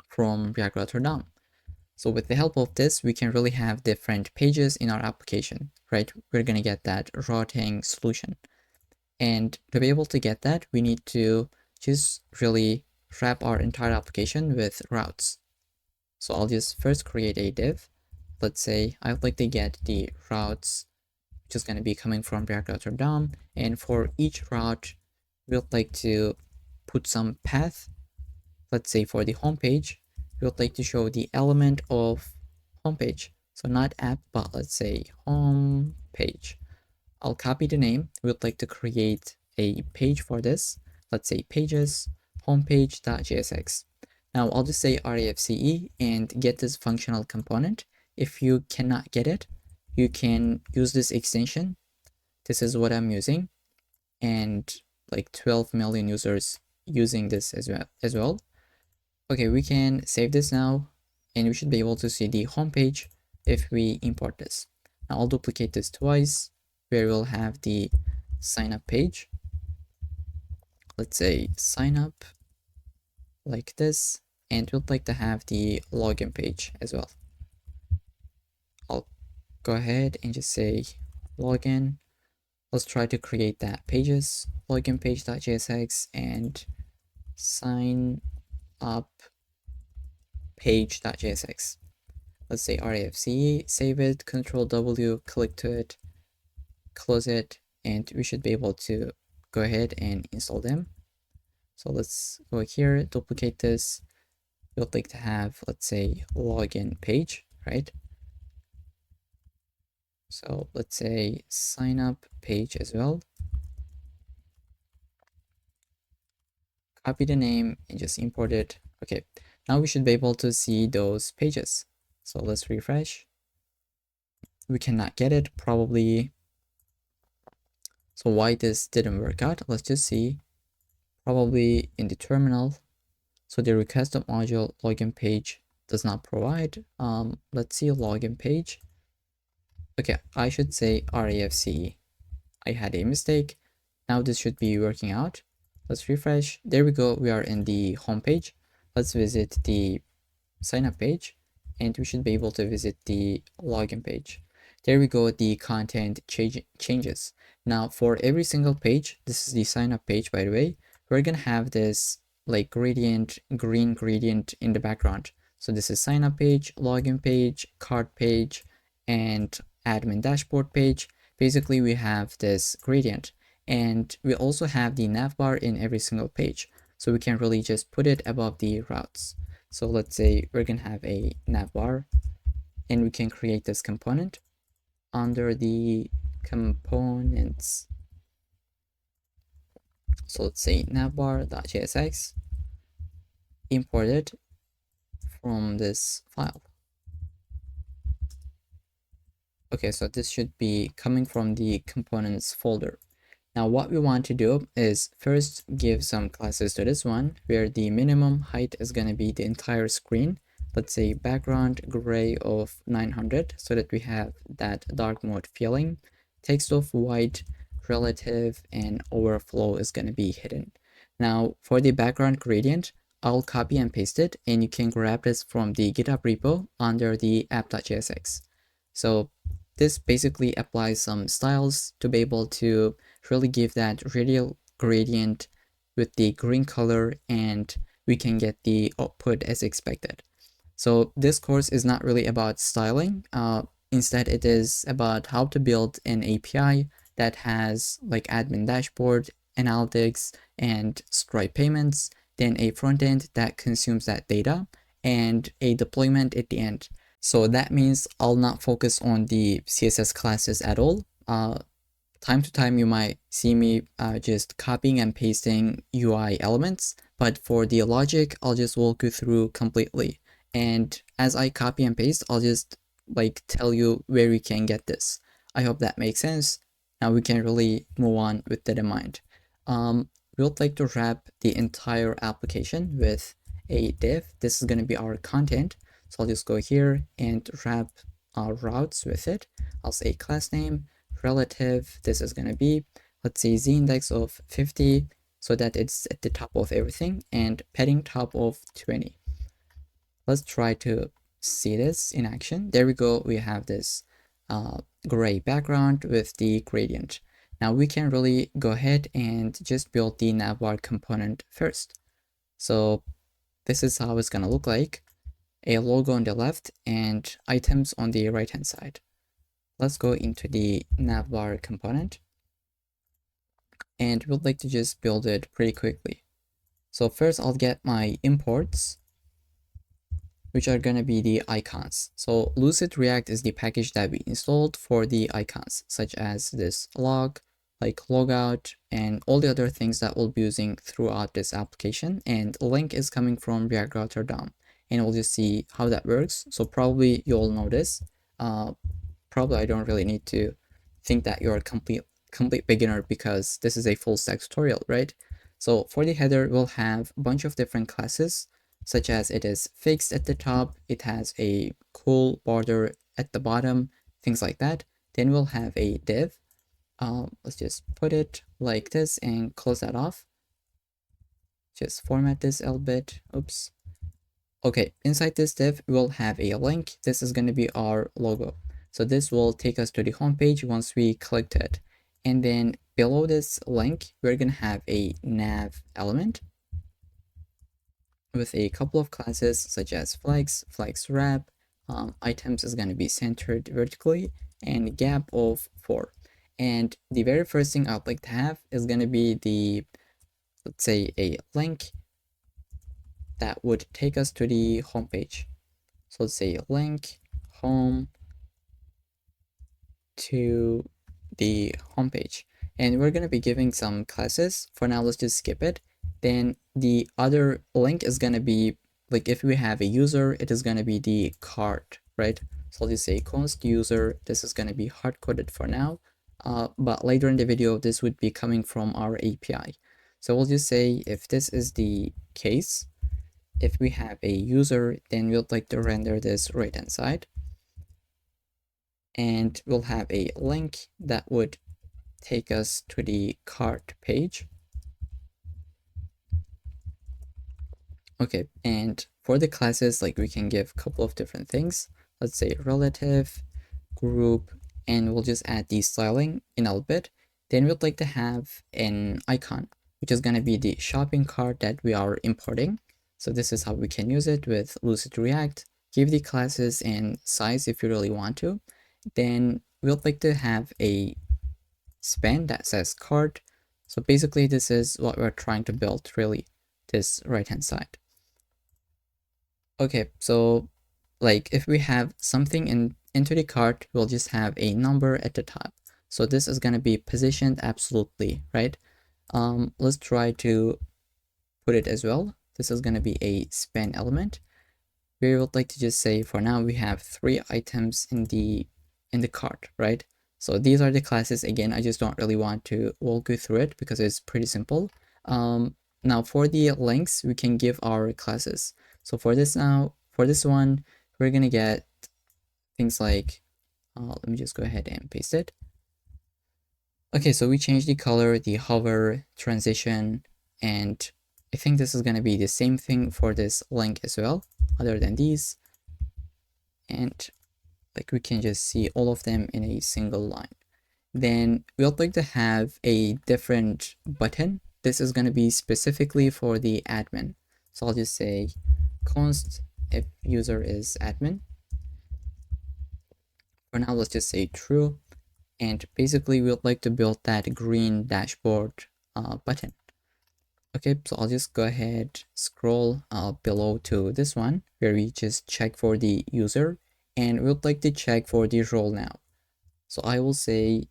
Speaker 1: from React router DOM. So with the help of this, we can really have different pages in our application, right? We're going to get that routing solution. And to be able to get that, we need to just really wrap our entire application with routes. So I'll just first create a div. Let's say I'd like to get the routes, which is going to be coming from React router DOM. And for each route, we'd like to put some path. Let's say for the homepage, we would like to show the element of homepage. So not app, but let's say homepage. I'll copy the name. We'd like to create a page for this. Let's say pages homepage.jsx. Now I'll just say RAFCE and get this functional component. If you cannot get it, you can use this extension. This is what I'm using, and like 12 million users using this as well. Okay, we can save this now, and we should be able to see the homepage if we import this. Now I'll duplicate this twice, where we'll have the sign up page. Let's say sign up like this, and we'd like to have the login page as well. I'll go ahead and just say login. Let's try to create that pages, login page.jsx, and sign up page.jsx. Let's say RAFCE, save it, Control W, click to it, close it, and we should be able to go ahead and install them. So let's go here, duplicate this. We'll like to have, let's say, login page, right? So let's say sign up page as well. Copy the name and just import it. Okay, now we should be able to see those pages. So let's refresh. We cannot get it, probably. So why this didn't work out? Let's just see. Probably in the terminal. So the request of module login page does not provide. Let's see login page. Okay, I should say RAFCE. I had a mistake. Now this should be working out. Let's refresh. There we go. We are in the home page. Let's visit the sign up page, and we should be able to visit the login page. There we go. The content changes. Now for every single page, this is the sign up page, by the way, we're going to have this like gradient, green gradient in the background. So this is sign up page, login page, card page, and admin dashboard page. Basically, we have this gradient, and we also have the nav bar in every single page. So we can really just put it above the routes. So let's say we're gonna have a navbar, and we can create this component under the components. So let's say navbar.jsx, import it from this file. Okay, so this should be coming from the components folder. Now what we want to do is first give some classes to this one, where the minimum height is going to be the entire screen. Let's say background gray of 900, so that we have that dark mode feeling. Text of white, relative, and overflow is going to be hidden. Now for the background gradient, I'll copy and paste it, and you can grab this from the GitHub repo under the app.jsx. So this basically applies some styles to be able to really give that radial gradient with the green color, and we can get the output as expected. So this course is not really about styling. Instead, it is about how to build an API that has like admin dashboard, analytics, and Stripe payments, then a front end that consumes that data, and a deployment at the end. So that means I'll not focus on the CSS classes at all. Time to time, you might see me just copying and pasting UI elements, but for the logic, I'll just walk you through completely. And as I copy and paste, I'll just like tell you where you can get this. I hope that makes sense. Now we can really move on with that in mind. We would like to wrap the entire application with a div. This is going to be our content. So I'll just go here and wrap our routes with it. I'll say class name, relative, this is going to be, let's say z index of 50, so that it's at the top of everything, and padding top of 20. Let's try to see this in action. There we go. We have this gray background with the gradient. Now we can really go ahead and just build the navbar component first. So this is how it's going to look like. A logo on the left and items on the right hand side. Let's go into the navbar component, and we'd like to just build it pretty quickly. So first I'll get my imports, which are going to be the icons. So Lucid React is the package that we installed for the icons, such as this log, like logout, and all the other things that we'll be using throughout this application. And link is coming from React Router DOM. And we'll just see how that works. So probably you'll notice, probably I don't really need to think that you're a complete beginner, because this is a full stack tutorial, right? So for the header, we'll have a bunch of different classes, such as it is fixed at the top, it has a cool border at the bottom, things like that. Then we'll have a div. Let's just put it like this and close that off. Just format this a little bit. Oops. Okay, inside this div, we'll have a link. This is going to be our logo. So this will take us to the home page once we clicked it. And then below this link, we're going to have a nav element with a couple of classes such as flex wrap, items is going to be centered vertically, and gap of 4. And the very first thing I'd like to have is going to be the, let's say, a link that would take us to the home page. So let's say link home to the home page, and we're going to be giving some classes. For now, let's just skip it. Then the other link is going to be, like, if we have a user, it is going to be the card, right? So I'll just say const user. This is going to be hard coded for now, but later in the video, this would be coming from our API. So we'll just say if this is the case, if we have a user, then we'd like to render this right hand side, and we'll have a link that would take us to the cart page. Okay, and for the classes, like, we can give a couple of different things. Let's say relative, group, and we'll just add the styling in a little bit. Then we'd like to have an icon, which is going to be the shopping cart that we are importing. So this is how we can use it with Lucid React. Give the classes and size if you really want to. Then we'd like to have a span that says cart. So basically this is what we're trying to build, really. this right hand side. Okay, so like if we have something into the cart, we'll just have a number at the top. So this is going to be positioned absolutely, right? Let's try to put it as well. This is going to be a span element. We would like to just say for now we have 3 items in the cart, right? So these are the classes. Again, I just don't really want to walk you through it because it's pretty simple. Now for the links, we can give our classes. So for this one, we're gonna get things like, let me just go ahead and paste it. Okay, so we changed the color, the hover, transition, and I think this is gonna be the same thing for this link as well, other than these. And like we can just see all of them in a single line. Then we'd like to have a different button. This is going to be specifically for the admin. So I'll just say const if user is admin. For now, let's just say true. And basically, we'd like to build that green dashboard button. Okay, so I'll just go ahead, scroll below to this one where we just check for the user, and we'd like to check for the role now. So I will say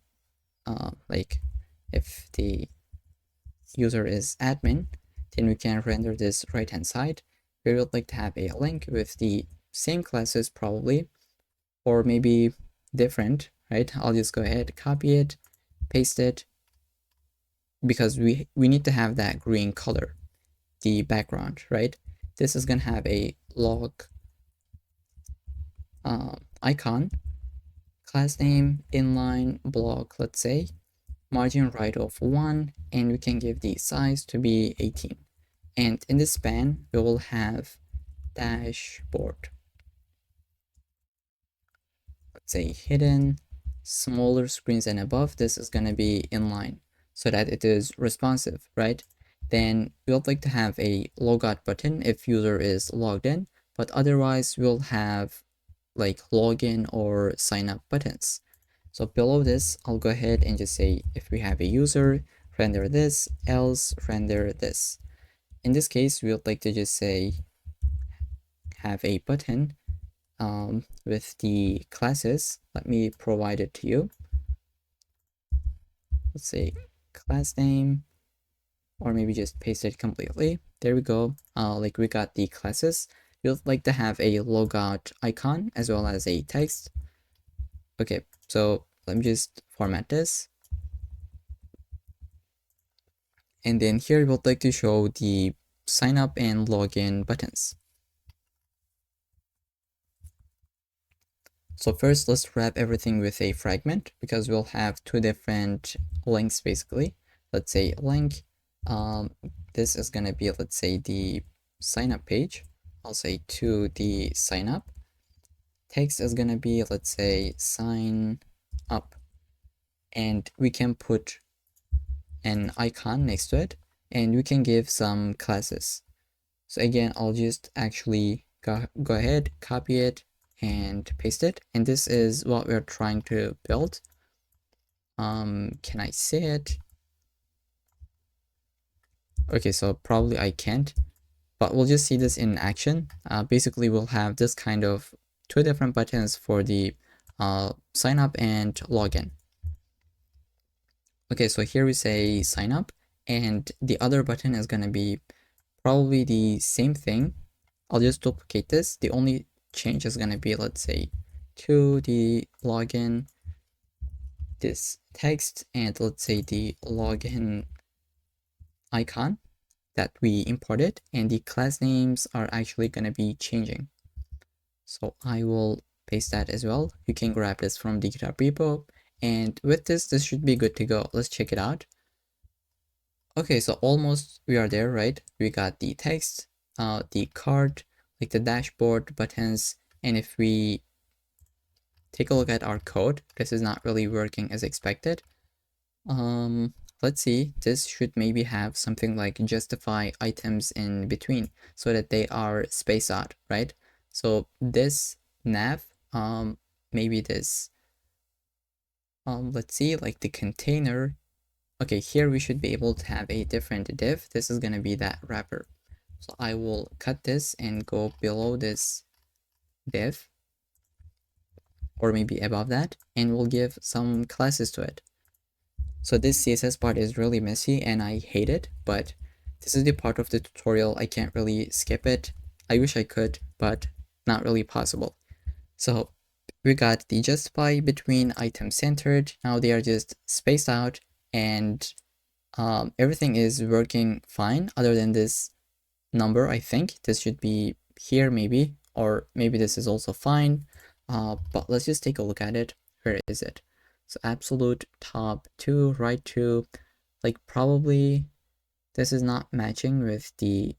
Speaker 1: like if the user is admin, then we can render this right hand side. We would like to have a link with the same classes probably, or maybe different, right? I'll just go ahead, copy it, paste it, because we need to have that green color, the background, right? This is gonna have a log icon, class name, inline, block, let's say, margin right of 1, and we can give the size to be 18. And in this span, we will have dashboard. Let's say hidden, smaller screens and above. This is going to be inline so that it is responsive, right? Then we'll like to have a logout button if user is logged in, but otherwise we'll have like login or sign up buttons. So below this, I'll go ahead and just say if we have a user, render this, else render this. In this case, we would like to just say have a button with the classes. Let me provide it to you. Let's say class name, or maybe just paste it completely. There we go. Like we got the classes. You'd like to have a logout icon as well as a text. Okay, so let me just format this. And then here we would like to show the sign up and login buttons. So first, let's wrap everything with a fragment because we'll have 2 different links basically. Let's say link. This is gonna be, let's say, the sign up page. I'll say to the sign up. Text is gonna be, let's say, sign up. And we can put an icon next to it, and we can give some classes. So again, I'll just actually go ahead, copy it, and paste it. And this is what we're trying to build. Can I say it? Okay, so probably I can't, but we'll just see this in action. Basically, we'll have this kind of 2 different buttons for the sign up and login. Okay, so here we say sign up, and the other button is going to be probably the same thing. I'll just duplicate this. The only change is going to be, let's say, to the login, this text, and let's say the login icon that we imported, and the class names are actually going to be changing. So I will paste that as well. You can grab this from the GitHub repo. And with this should be good to go. Let's check it out. Okay, so almost we are there, right? We got the text, the card, like the dashboard buttons. And if we take a look at our code, this is not really working as expected. Let's see, this should maybe have something like justify items in between so that they are spaced out, right? So this nav, maybe this, let's see, like the container. Okay, here we should be able to have a different div. This is going to be that wrapper. So I will cut this and go below this div, or maybe above that, and we'll give some classes to it. So this CSS part is really messy and I hate it, but this is the part of the tutorial. I can't really skip it. I wish I could, but not really possible. So we got the justify between items centered. Now they are just spaced out, and everything is working fine other than this number. I think this should be here maybe, or maybe this is also fine. But let's just take a look at it. Where is it? So absolute top 2, right 2, like probably this is not matching with the,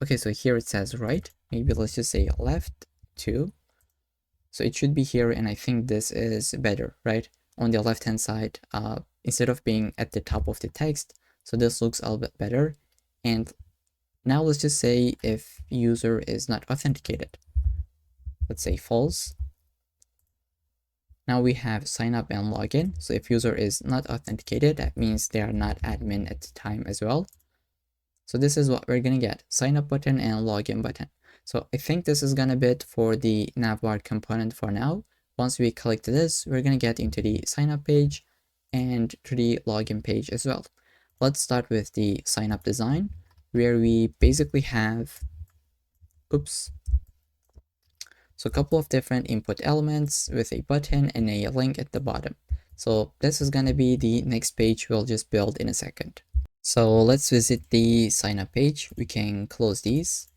Speaker 1: okay, so here it says right, maybe let's just say left 2. So it should be here, and I think this is better, right? On the left hand side, instead of being at the top of the text. So this looks a little bit better. And now let's just say if user is not authenticated, let's say false. Now we have sign up and login. So if user is not authenticated, that means they are not admin at the time as well. So this is what we're gonna get, sign up button and login button. So I think this is gonna be it for the navbar component for now. Once we collect this, we're gonna get into the sign up page and to the login page as well. Let's start with the sign up design, where we basically have, so a couple of different input elements with a button and a link at the bottom. So this is gonna be the next page we'll just build in a second. So let's visit the sign up page. We can close these,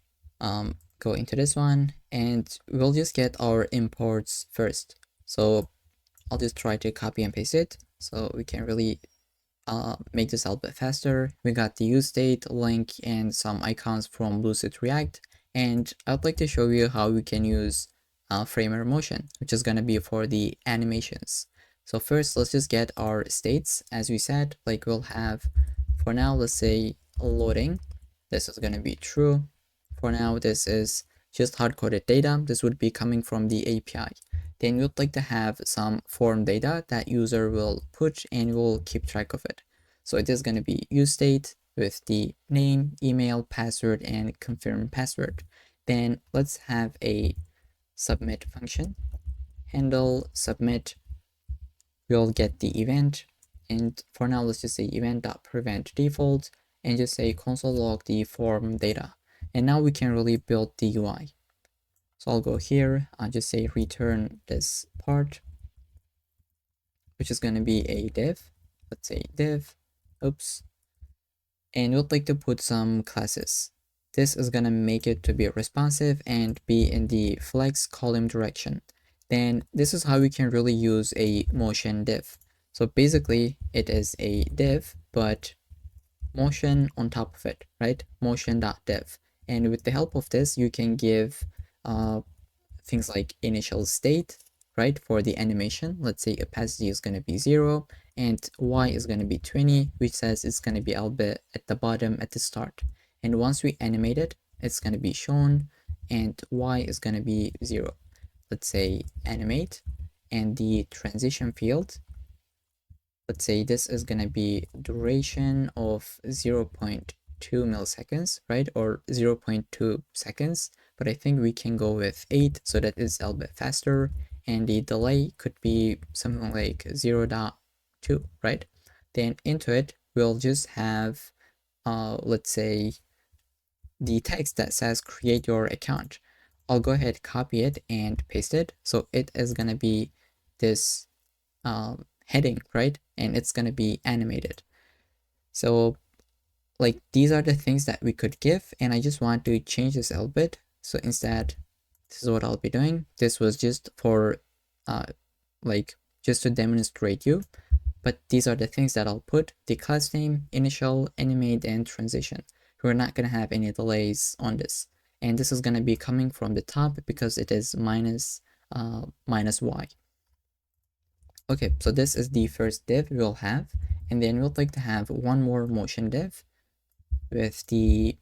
Speaker 1: go into this one, and we'll just get our imports first. So I'll just try to copy and paste it so we can really make this a little bit faster. We got the use state, link, and some icons from Lucid React. And I'd like to show you how we can use framer motion, which is gonna be for the animations. So first, let's just get our states. As we said, like we'll have, for now, let's say loading. This is gonna be true. For now, this is just hard-coded data. This would be coming from the API. Then you'd like to have some form data that user will put and will keep track of it. So it is going to be use state with the name, email, password, and confirm password. Then let's have a submit function. Handle submit. We'll get the event. And for now, let's just say event.prevent default and just say console log the form data. And now we can really build the UI. So I'll go here, I'll just say return this part, which is going to be a div. Let's say div, and we'd like to put some classes. This is going to make it to be responsive and be in the flex column direction. Then this is how we can really use a motion div. So basically it is a div, but motion on top of it, right? Motion.div. And with the help of this, you can give things like initial state, right? For the animation, let's say opacity is going to be 0 and Y is going to be 20, which says it's going to be a little bit at the bottom at the start. And once we animate it, it's going to be shown and Y is going to be 0. Let's say animate, and the transition field, let's say this is going to be duration of 0.2 milliseconds, right? Or 0.2 seconds, but I think we can go with 8 so that it's a little bit faster, and the delay could be something like 0.2, right? Then into it, we'll just have, let's say, the text that says create your account. I'll go ahead, copy it and paste it. So it is going to be this heading, right? And it's going to be animated. So like these are the things that we could give, and I just want to change this a little bit. So instead, this is what I'll be doing. This was just for like just to demonstrate you, but these are the things that I'll put: the class name, initial, animate, and transition. We're not going to have any delays on this, and this is going to be coming from the top because it is minus y. Okay, so this is the first div we'll have, and then we'll like to have one more motion div with the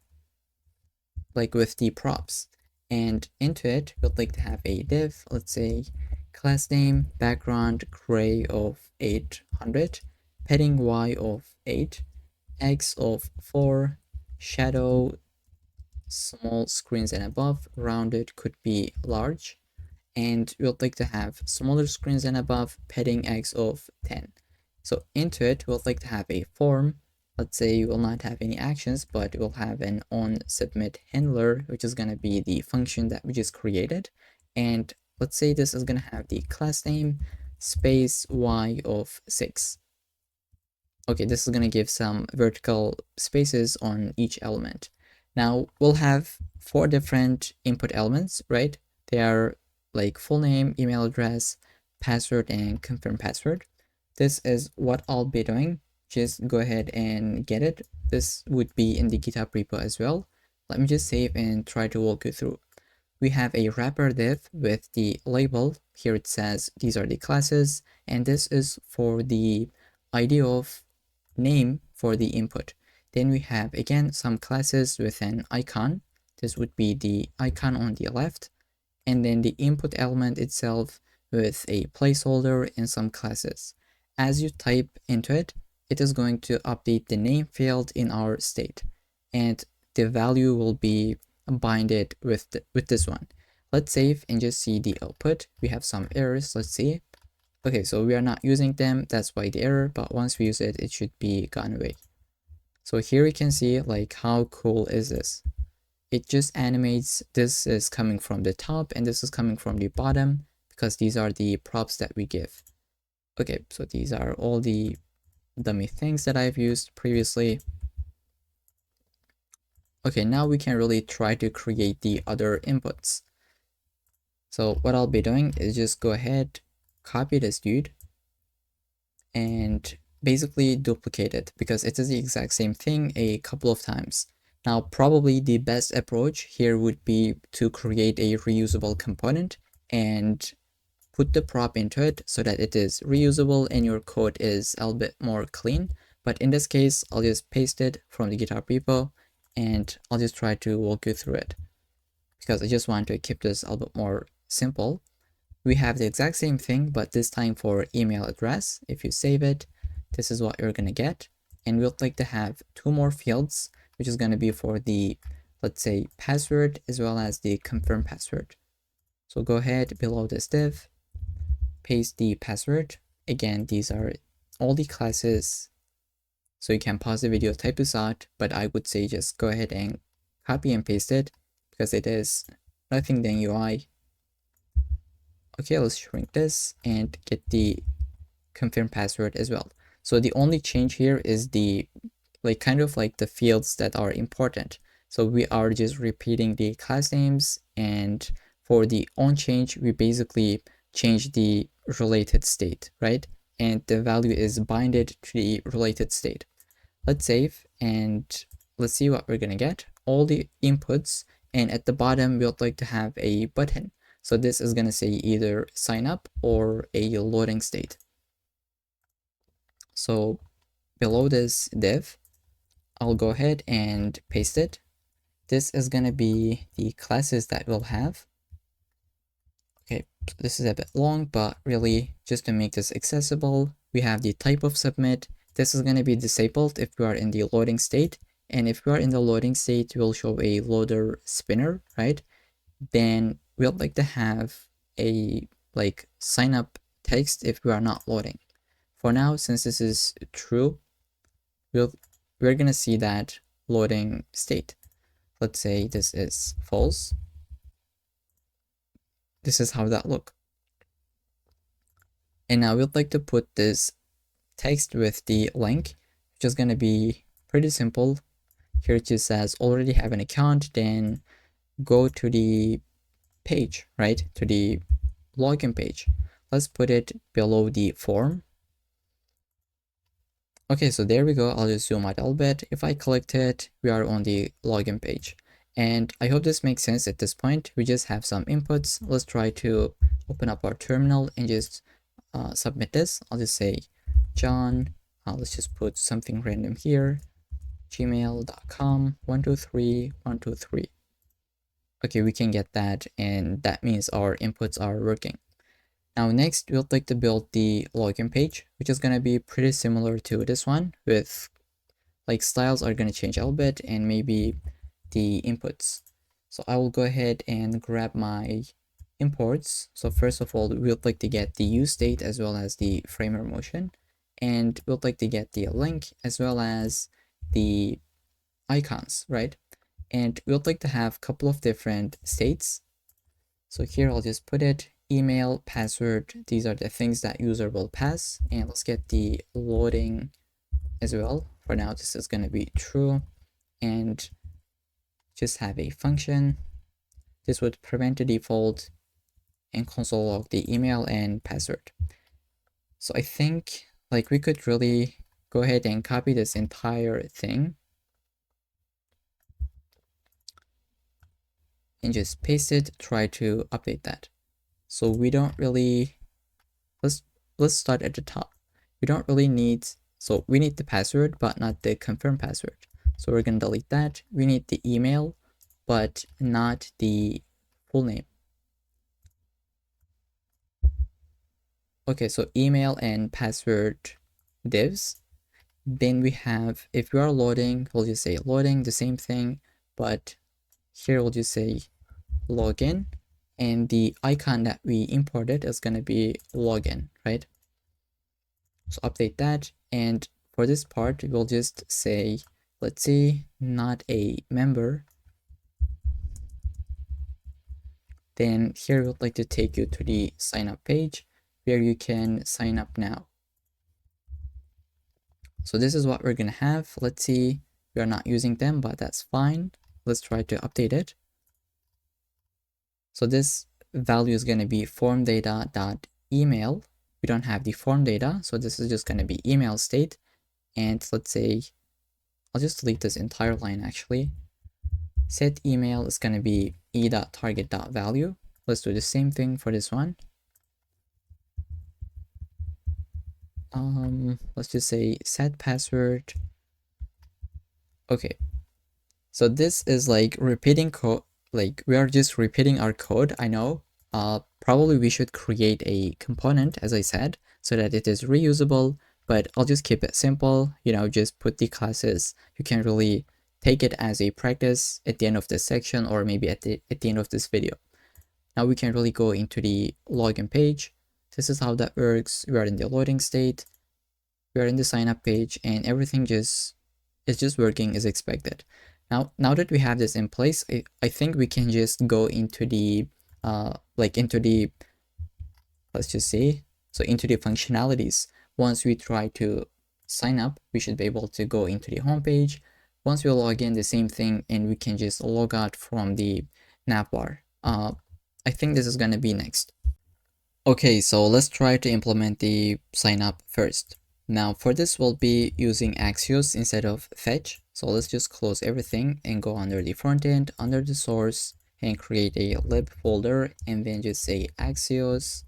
Speaker 1: props, and into it we'll like to have a div, let's say class name background gray of 800, padding y of 8, x of 4, shadow small screens and above, rounded could be large, and we'll like to have smaller screens and above, padding x of 10. So into it, we'll like to have a form. Let's say you will not have any actions, but we'll have an onSubmit handler, which is going to be the function that we just created. And let's say this is going to have the class name space y of 6. Okay, this is going to give some vertical spaces on each element. Now we'll have 4 different input elements, right? They are like full name, email address, password, and confirm password. This is what I'll be doing. Just go ahead and get it. This would be in the GitHub repo as well. Let me just save and try to walk you through. We have a wrapper div with the label. Here it says these are the classes, and this is for the ID of name for the input. Then we have again some classes with an icon. This would be the icon on the left, and then the input element itself with a placeholder and some classes. As you type into it, it is going to update the name field in our state, and the value will be binded with this one. Let's save and just see the output. We have some errors. Let's see. Okay, so we are not using them, that's why the error, but once we use it, it should be gone away. So here you can see like how cool is this. It just animates, this is coming from the top and this is coming from the bottom because these are the props that we give. Okay, so these are all the dummy things that I've used previously. Okay, now we can really try to create the other inputs. So what I'll be doing is just go ahead, copy this dude, and basically duplicate it because it is the exact same thing a couple of times. Now, probably the best approach here would be to create a reusable component and put the prop into it so that it is reusable and your code is a little bit more clean. But in this case, I'll just paste it from the GitHub repo and I'll just try to walk you through it because I just want to keep this a little bit more simple. We have the exact same thing, but this time for email address. If you save it, this is what you're going to get. And we'll like to have 2 more fields, which is going to be for the, let's say, password as well as the confirm password. So go ahead below this div, paste the password. Again, these are all the classes. So you can pause the video, type this out, but I would say just go ahead and copy and paste it because it is nothing than UI. Okay, let's shrink this and get the confirm password as well. So the only change here is the kind of like the fields that are important. So we are just repeating the class names, and for the on change, we basically change the related state, right? And the value is binded to the related state. Let's save and let's see what we're gonna get. All the inputs, and at the bottom, we would like to have a button. So this is going to say either sign up or a loading state. So below this div, I'll go ahead and paste it. This is going to be the classes that we'll have. Okay, so this is a bit long, but really just to make this accessible, we have the type of submit. This is going to be disabled if we are in the loading state. And if we are in the loading state, we'll show a loader spinner, right? Then we'll like to have a sign up text if we are not loading. For now, since this is true, we're gonna see that loading state. Let's say this is false. This is how that look. And now we'd like to put this text with the link, which is gonna be pretty simple. Here it just says already have an account, then go to the page, right? To the login page. Let's put it below the form. Okay, so there we go. I'll just zoom out a little bit. If I clicked it, we are on the login page. And I hope this makes sense at this point. We just have some inputs. Let's try to open up our terminal and just submit this. I'll just say John. Let's just put something random here. gmail.com 123 123. Okay, we can get that, and that means our inputs are working. Now next, we'll like to build the login page, which is going to be pretty similar to this one, with styles are going to change a little bit, and maybe the inputs. So I will go ahead and grab my imports. So first of all, we would like to get the use state as well as the framer motion, and we would like to get the link as well as the icons, right? And we would like to have a couple of different states. So here I'll just put it email, password. These are the things that user will pass. And let's get the loading as well. For now, this is going to be true, and just have a function. This would prevent the default and console log the email and password. So I think like we could really go ahead and copy this entire thing and just paste it, try to update that. So we don't really, let's start at the top. We don't really need, so we need the password, but not the confirm password. So we're gonna delete that. We need the email, but not the full name. Okay, so email and password divs. Then we have, if we are loading, we'll just say loading, the same thing, but here we'll just say login, and the icon that we imported is going to be login, right? So update that, and for this part, we'll just say, let's see, not a member. Then here we'd like to take you to the sign up page where you can sign up now. So this is what we're gonna have. Let's see, we are not using them, but that's fine. Let's try to update it. So this value is gonna be form data dot email. We don't have the form data, so this is just gonna be email state. And let's say, I'll just delete this entire line actually. Set email is gonna be e.target.value. Let's do the same thing for this one. Let's just say set password. Okay, so this is like repeating code, like we are just repeating our code. I know, probably we should create a component, as I said, so that it is reusable, but I'll just keep it simple, you know, just put the classes. You can really take it as a practice at the end of this section, or maybe at the end of this video. Now we can really go into the login page. This is how that works. We are in the loading state. We are in the sign up page, and everything is just working as expected. Now that we have this in place, I think we can just go into the let's just say, so into the functionalities. Once we try to sign up, we should be able to go into the home page. Once we log in, the same thing, and we can just log out from the navbar. I think this is going to be next. Okay, so let's try to implement the sign up first. Now for this, we'll be using Axios instead of fetch. So let's just close everything and go under the front end, under the source, and create a lib folder, and then just say Axios.js.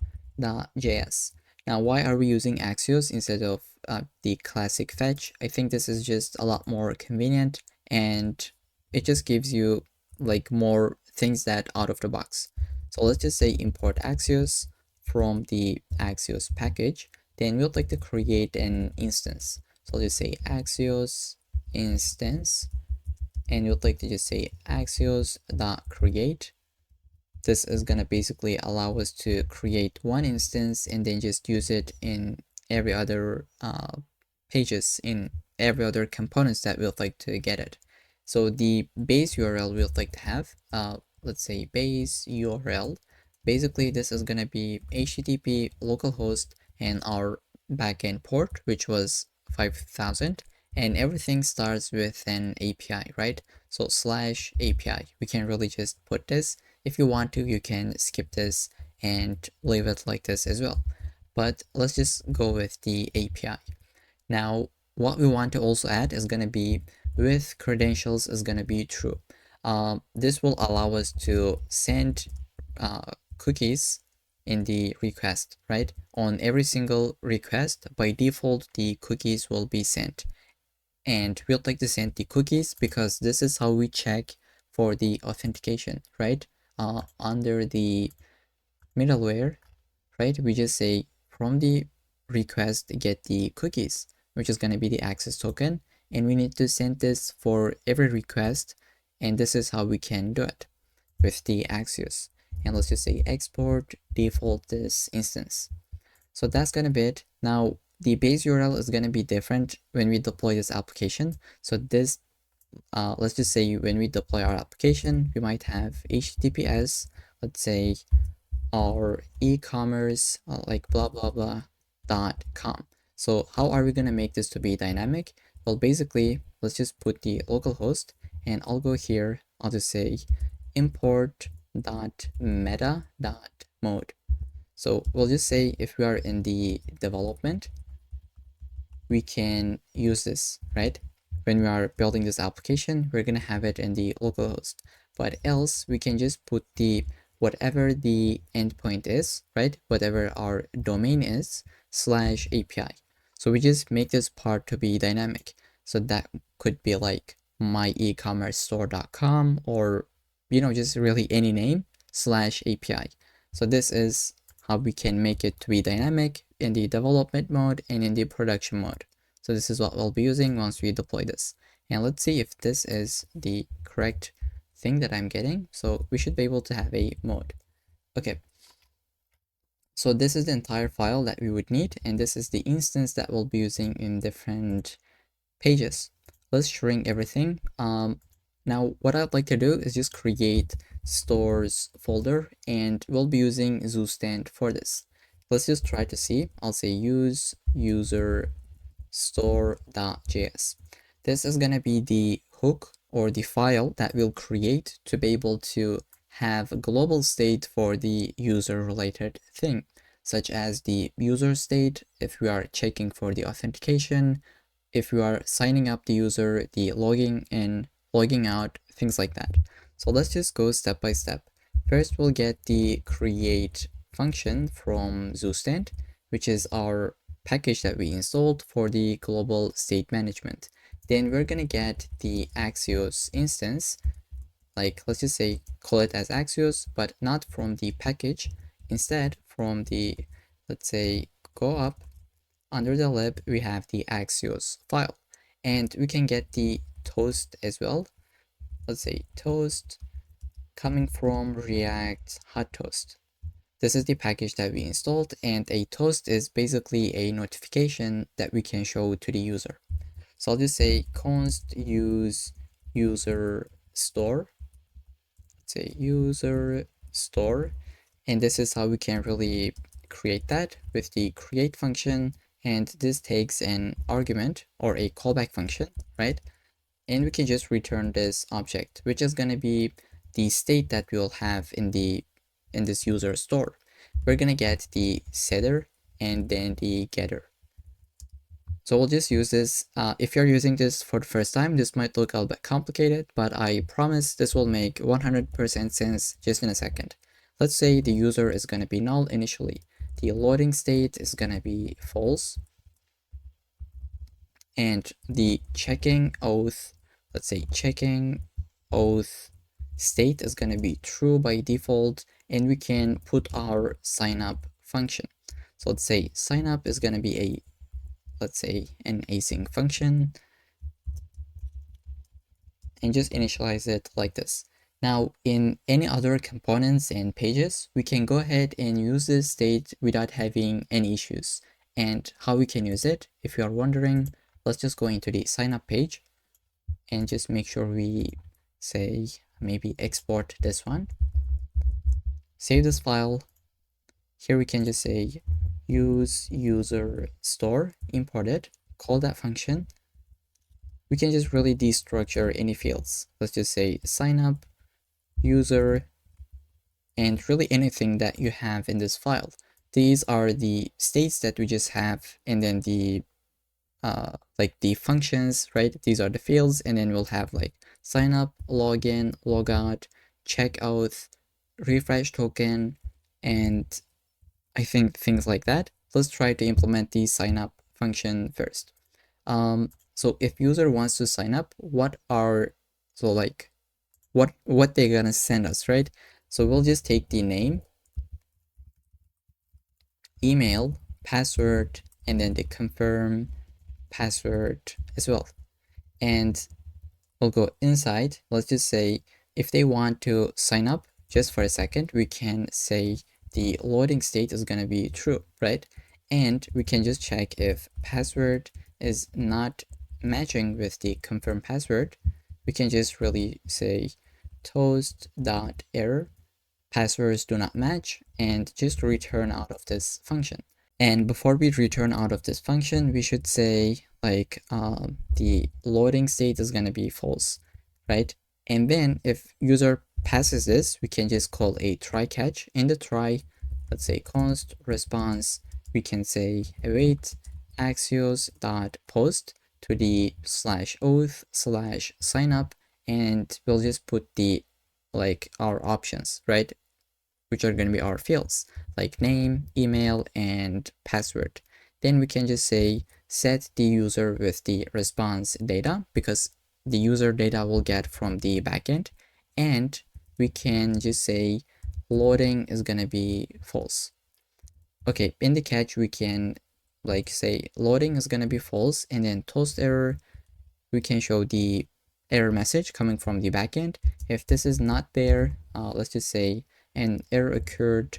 Speaker 1: Now, why are we using Axios instead of the classic fetch? I think this is just a lot more convenient, and it just gives you like more things that out of the box. So let's just say import Axios from the Axios package. Then we'd like to create an instance. So I'll just say Axios instance, and we'd like to just say Axios.create. This is gonna basically allow us to create one instance and then just use it in every other pages, in every other components that we'd like to get it. So the base URL we'd like to have, let's say base URL. Basically, this is gonna be HTTP localhost and our backend port, which was 5000, and everything starts with an API, right? So /API. We can really just put this. If you want to, you can skip this and leave it like this as well. But let's just go with the API. Now, what we want to also add is going to be with credentials is going to be true. This will allow us to send cookies in the request, right? On every single request, by default, the cookies will be sent. And we'll like to send the cookies because this is how we check for the authentication, right? Under the middleware, right? We just say from the request get the cookies, which is going to be the access token, and we need to send this for every request, And this is how we can do it with the Axios. And let's just say export default this instance. So that's gonna be it. Now the base URL is gonna be different when we deploy this application. So this, let's just say when we deploy our application, we might have HTTPS, let's say our e-commerce, like blah blah blah .com. So how are we gonna make this to be dynamic? Well, basically, let's just put the localhost, and I'll go here. I'll just say import.meta.mode. So we'll just say if we are in the development, we can use this, right? When we are building this application, we're gonna have it in the localhost, but else we can just put the whatever the endpoint is, right? Whatever our domain is /API. So we just make this part to be dynamic. So that could be like myecommercestore.com, or just really any name /API. So this is how we can make it to be dynamic in the development mode and in the production mode. So this is what we'll be using once we deploy this. And let's see if this is the correct thing that I'm getting. So we should be able to have a mode. Okay. So this is the entire file that we would need, and this is the instance that we'll be using in different pages. Let's shrink everything. Now what I'd like to do is just create stores folder, and we'll be using zoostand for this. Let's just try to see. I'll say use user store.js. This is gonna be the hook or the file that we'll create to be able to have a global state for the user related thing, such as the user state if we are checking for the authentication, if we are signing up the user, the logging in, logging out, things like that. So let's just go step by step. First, we'll get the create function from zoostand, which is our package that we installed for the global state management. Then we're gonna get the Axios instance, like let's just say call it as Axios, but not from the package, instead from the, let's say, go up under the lib, we have the Axios file, and we can get the toast as well. Let's say toast coming from React hot toast. This is the package that we installed, and a toast is basically a notification that we can show to the user. So I'll just say const use user store. Let's say user store, and this is how we can really create that with the create function. And this takes an argument or a callback function, right? And we can just return this object, which is going to be the state that we will have in this user store. We're going to get the setter and then the getter. So we'll just use this. If you're using this for the first time, this might look a little bit complicated, but I promise this will make 100% sense just in a second. Let's say the user is going to be null initially. The loading state is going to be false. And the checking auth, let's say checking auth state is going to be true by default, and we can put our signup function. So let's say signup is going to be let's say an async function, and just initialize it like this. Now, in any other components and pages, we can go ahead and use this state without having any issues. And how we can use it, if you are wondering, let's just go into the sign up page and just make sure we say maybe export this one, save this file. Here we can just say use user store, import it, call that function. We can just really destructure any fields. Let's just say sign up, user, and really anything that you have in this file. These are the states that we just have, and then the like the functions, right? These are the fields, and then we'll have like sign up, login, logout, checkout, refresh token, and I think things like that. Let's try to implement the sign up function first. So if user wants to sign up, what they're gonna send us, right? So we'll just take the name, email, password, and then the confirm password as well. And we'll go inside. Let's just say if they want to sign up just for a second, we can say the loading state is going to be true, right? And we can just check if password is not matching with the confirm password. We can just really say toast.error, passwords do not match, and just return out of this function. And before we return out of this function, we should say like the loading state is going to be false, right? And then if user passes this, we can just call a try catch. In the try, let's say const response, we can say await Axios dot post to the /auth/signup, and we'll just put the like our options, right? Which are going to be our fields like name, email, and password. Then we can just say set the user with the response data, because the user data will get from the backend, and we can just say loading is going to be false. Okay, in the catch we can like say loading is going to be false, and then toast error, we can show the error message coming from the backend. If this is not there, let's just say an error occurred,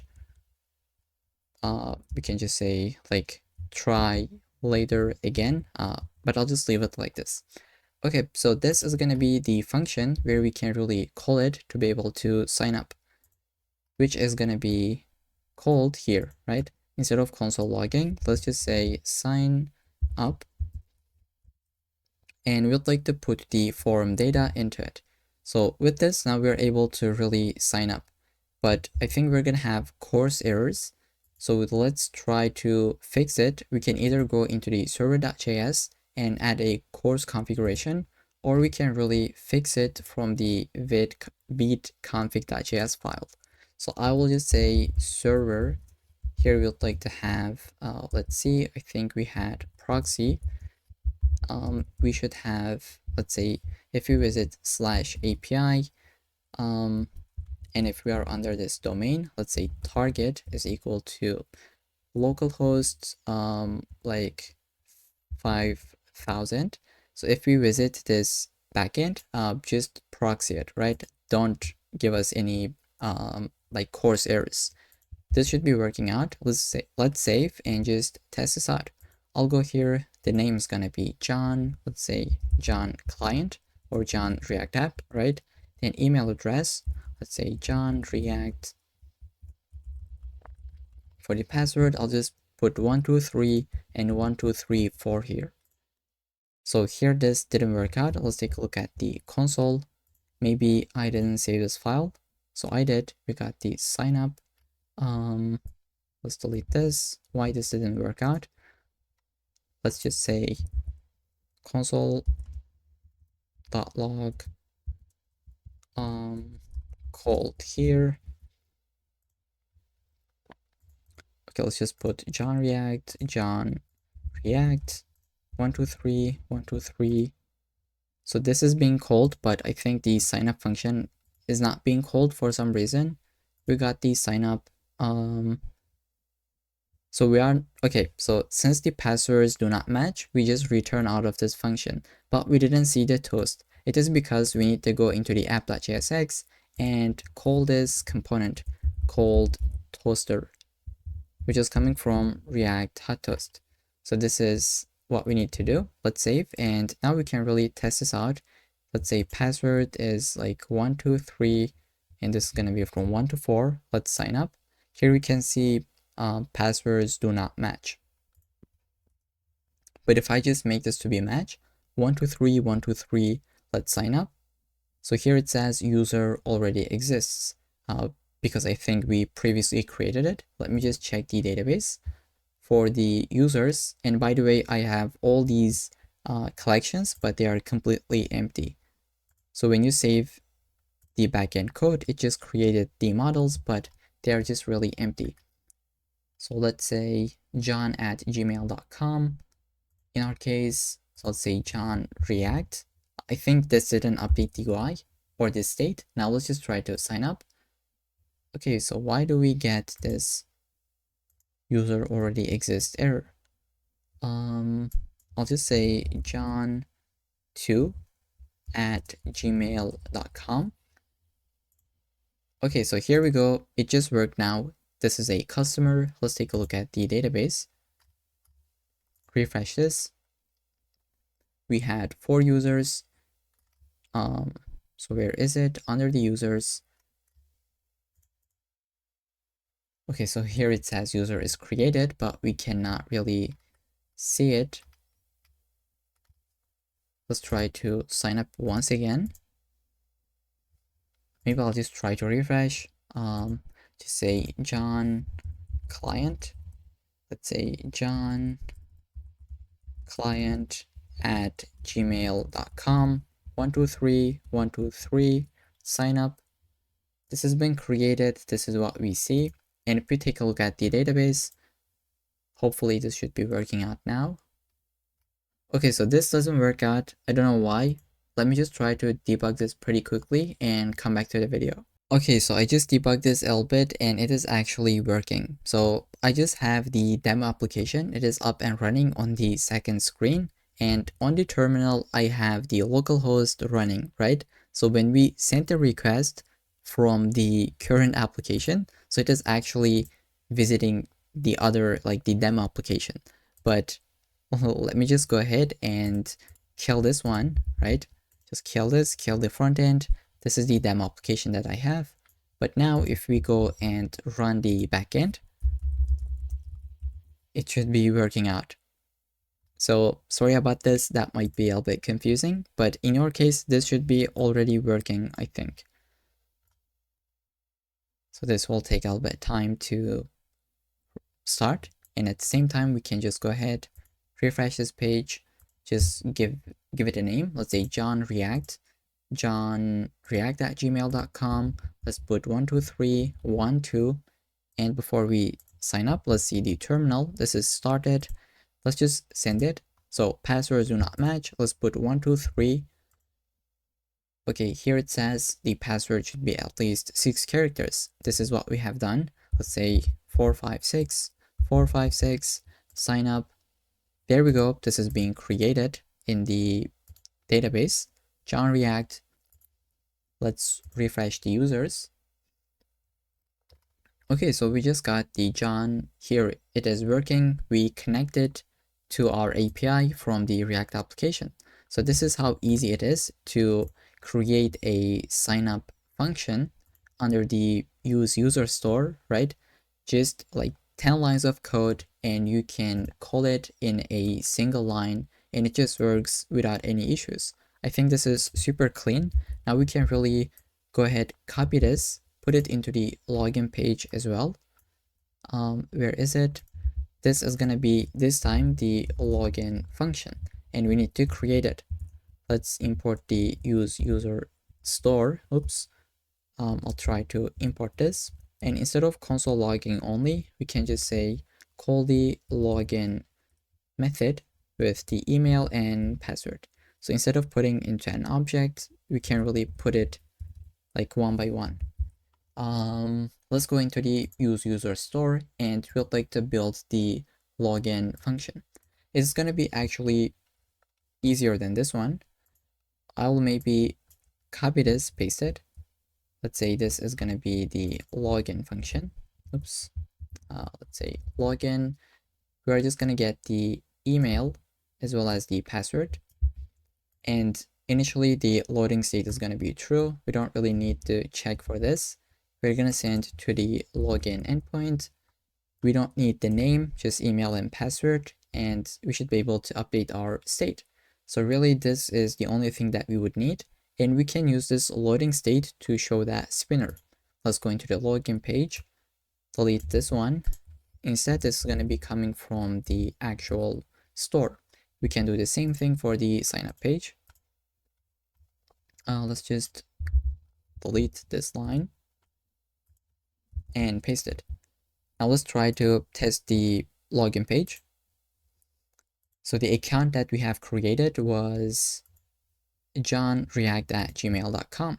Speaker 1: we can just say like try later again, but I'll just leave it like this. Okay, so this is going to be the function where we can really call it to be able to sign up, which is going to be called here, right? Instead of console logging, let's just say sign up, and we'd like to put the form data into it. So with this, now we're able to really sign up, but I think we're going to have course errors. So let's try to fix it. We can either go into the server.js and add a course configuration, or we can really fix it from the beat.config.js file. So I will just say server. Here we'd like to have, let's see, I think we had proxy. We should have, let's say, if we visit /API, and if we are under this domain, let's say target is equal to localhost like 5,000. So if we visit this backend, just proxy it, right? Don't give us any like course errors. This should be working out. Let's save and just test this out. I'll go here. The name is gonna be John. Let's say John client or John React app, right? Then email address. Let's say John React. For the password, I'll just put 123 and 1234 here. So here this didn't work out. Let's take a look at the console. Maybe I didn't save this file. So I did. We got the sign up. Let's delete this. Why this didn't work out? Let's just say console.log called here. Okay, let's just put John React 123 123. So this is being called, but I think the signup function is not being called for some reason. We got the signup. So we are, okay, so since the passwords do not match, we just return out of this function, but we didn't see the toast. It is because we need to go into the app.jsx and call this component called toaster, which is coming from React hot toast. So this is what we need to do. Let's save, and now we can really test this out. Let's say password is like 123, and this is going to be from 1 to 4. Let's sign up. Here we can see passwords do not match. But if I just make this to be a match, 123 123, let's sign up. So here it says user already exists, because I think we previously created it. Let me just check the database for the users. And by the way, I have all these collections, but they are completely empty. So when you save the backend code, it just created the models, but they are just really empty. So let's say john@gmail.com. In our case, so let's say John React. I think this didn't update the UI or this state. Now let's just try to sign up. Okay, so why do we get this user already exists error? I'll just say John 2, johnreact@gmail.com. Okay, so here we go. It just worked now. This is a customer. Let's take a look at the database. Refresh this. We had 4 users. So where is it? Under the users. Okay, so here it says user is created, but we cannot really see it. Let's try to sign up once again. Maybe I'll just try to refresh. Just say John client. Let's say John client at gmail.com. 123 123 sign up. This has been created. This is what we see. And if we take a look at the database, hopefully this should be working out now. Okay, so this doesn't work out. I don't know why. Let me just try to debug this pretty quickly and come back to the video. Okay, so I just debugged this a little bit and it is actually working. So I just have the demo application. It is up and running on the second screen, and on the terminal, I have the localhost running, right? So when we send a request from the current application, so it is actually visiting the other, like the demo application. But let me just go ahead and kill this one, right? Just kill this, kill the front end. This is the demo application that I have. But now if we go and run the backend, it should be working out. So sorry about this, that might be a little bit confusing, but in your case, this should be already working, I think. So this will take a little bit of time to start. And at the same time, we can just go ahead, refresh this page, just give it a name. Let's say John React. johnreact@gmail.com. Let's put 12312. And before we sign up, let's see the terminal. This is started. Let's just send it. So passwords do not match. Let's put 123. Okay, here it says the password should be at least 6 characters. This is what we have done. Let's say 456, 456, sign up. There we go. This is being created in the database. John React. Let's refresh the users. Okay, so we just got the John here. It is working. We connected to our API from the React application. So this is how easy it is to create a sign up function under the use user store, right? Just like 10 lines of code, and you can call it in a single line, and it just works without any issues. I think this is super clean. Now we can really go ahead, copy this, put it into the login page as well. Where is it? This is gonna be this time the login function, and we need to create it. Let's import the use user store. Oops. I'll try to import this, and instead of console logging only, we can just say call the login method with the email and password. So instead of putting into an object, we can really put it like one by one. Let's go into the use user store, and we'd like to build the login function. It's gonna be actually easier than this one. I'll maybe copy this, paste it. Let's say this is gonna be the login function. Oops. Let's say login. We're just gonna get the email as well as the password. And initially the loading state is gonna be true. We don't really need to check for this. We're gonna send to the login endpoint. We don't need the name, just email and password, and we should be able to update our state. So really this is the only thing that we would need, and we can use this loading state to show that spinner. Let's go into the login page, delete this one. Instead, this is going to be coming from the actual store. We can do the same thing for the sign up page. Let's just delete this line and paste it. Now let's try to test the login page. So the account that we have created was johnreact@gmail.com.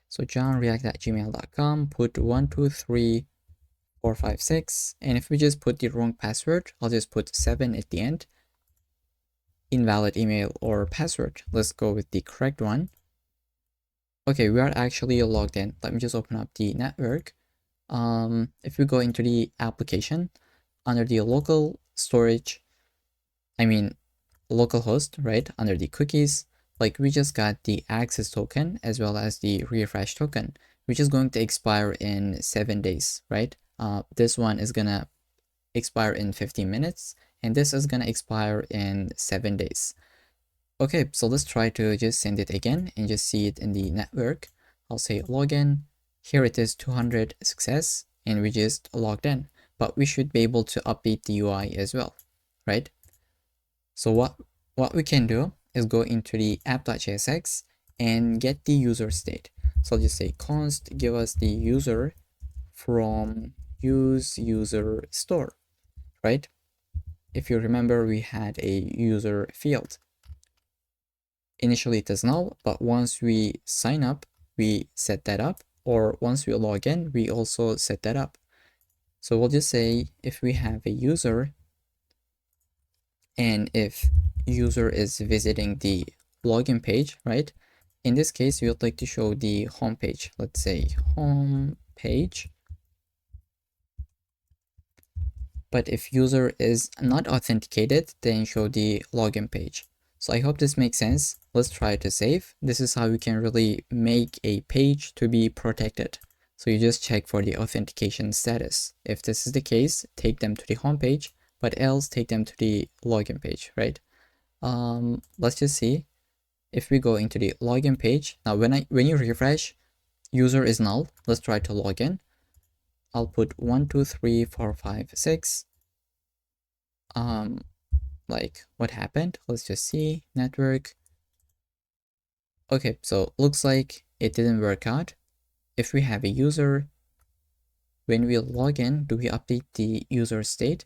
Speaker 1: So johnreact@gmail.com, put 123456, and if we just put the wrong password, I'll just put 7 at the end. invalid email or password. Let's go with the correct one. Okay, we are actually logged in. Let me just open up the network. If we go into the application under the local storage, localhost, right? Under the cookies, like we just got the access token as well as the refresh token, which is going to expire in 7 days, right? This one is gonna expire in 15 minutes and this is gonna expire in 7 days. Okay, so let's try to just send it again and just see it in the network. I'll say login. Here it is 200 success and we just logged in, but we should be able to update the UI as well, right? So what we can do is go into the app.jsx and get the user state. So I'll just say const give us the user from use user store, right? If you remember, we had a user field. Initially it is null, but once we sign up, we set that up, or once we log in, we also set that up. So we'll just say if we have a user and if user is visiting the login page, right? In this case, we would like to show the home page. Let's say home page. But if user is not authenticated, then show the login page. So I hope this makes sense. Let's try to save. This is how we can really make a page to be protected. So you just check for the authentication status. If this is the case, take them to the home page, but else take them to the login page, right? Let's just see if we go into the login page. Now when you refresh, user is null. Let's try to log in. I'll put 1 2 3 4 5 6. Like what happened? Let's just see network. Okay, so looks like it didn't work out. If we have a user, when we log in, do we update the user state?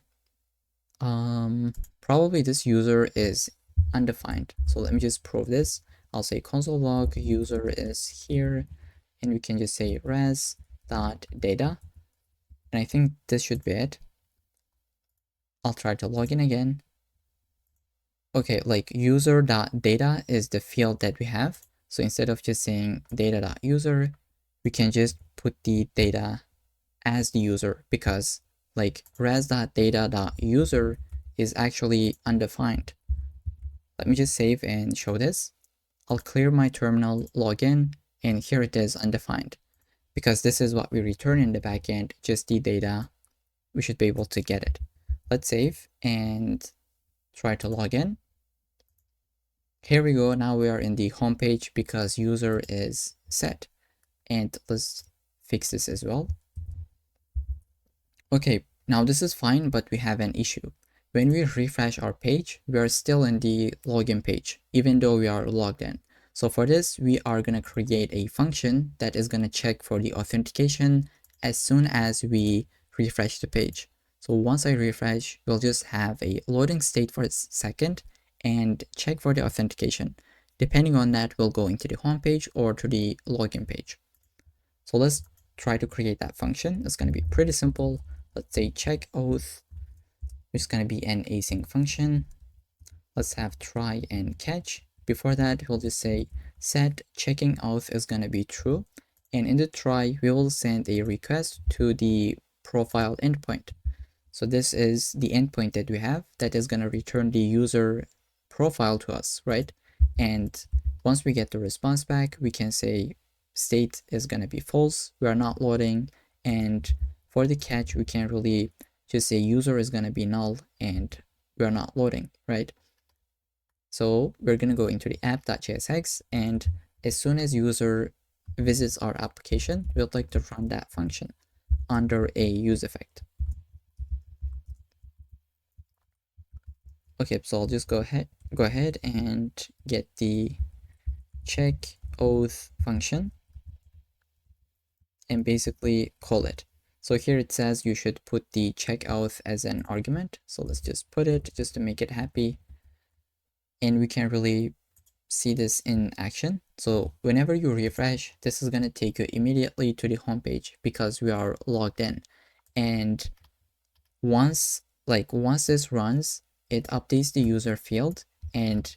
Speaker 1: Probably this user is undefined. So let me just prove this. I'll say console log user is here, and we can just say res.data. And I think this should be it. I'll try to log in again. Okay, like user.data is the field that we have. So instead of just saying data.user, we can just put the data as the user, because like res.data.user is actually undefined. Let me just save and show this. I'll clear my terminal, login, and here it is undefined, because this is what we return in the backend, just the data. We should be able to get it. Let's save and try to log in. Here we go. Now we are in the home page because user is set. And let's fix this as well. Okay, now this is fine, but we have an issue. When we refresh our page, we are still in the login page, even though we are logged in. So for this, we are going to create a function that is going to check for the authentication as soon as we refresh the page. So once I refresh, we'll just have a loading state for a second and check for the authentication. Depending on that, we'll go into the home page or to the login page. So let's try to create that function. It's going to be pretty simple. Let's say check auth, which is going to be an async function. Let's have try and catch. Before that, we'll just say set checking auth is going to be true. And in the try, we will send a request to the profile endpoint. So this is the endpoint that we have that is going to return the user profile to us, right? And once we get the response back, we can say state is going to be false. We are not loading. And for the catch, we can really just say user is going to be null and we're not loading, right? So we're going to go into the app.jsx, and as soon as user visits our application, we'd like to run that function under a use effect. Okay, so I'll just go ahead and get the check auth function and basically call it. So here it says you should put the check auth as an argument. So let's just put it just to make it happy. And we can really see this in action. So whenever you refresh, this is going to take you immediately to the home page because we are logged in. And once this runs, it updates the user field And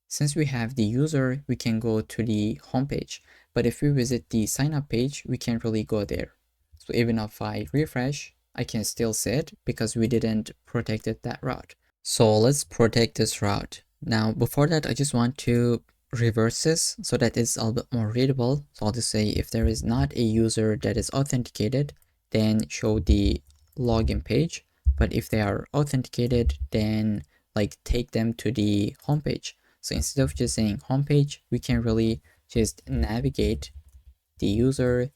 Speaker 1: since we have the user, we can go to the home page. But if we visit the sign up page, we can't really go there. So even if I refresh, I can still see it because we didn't protect it that route. So let's protect this route. Now, before that, I just want to reverse this so that it's a little bit more readable. So I'll just say if there is not a user that is authenticated, then show the login page. But if they are authenticated, then like take them to the homepage. So instead of just saying homepage, we can really just navigate the user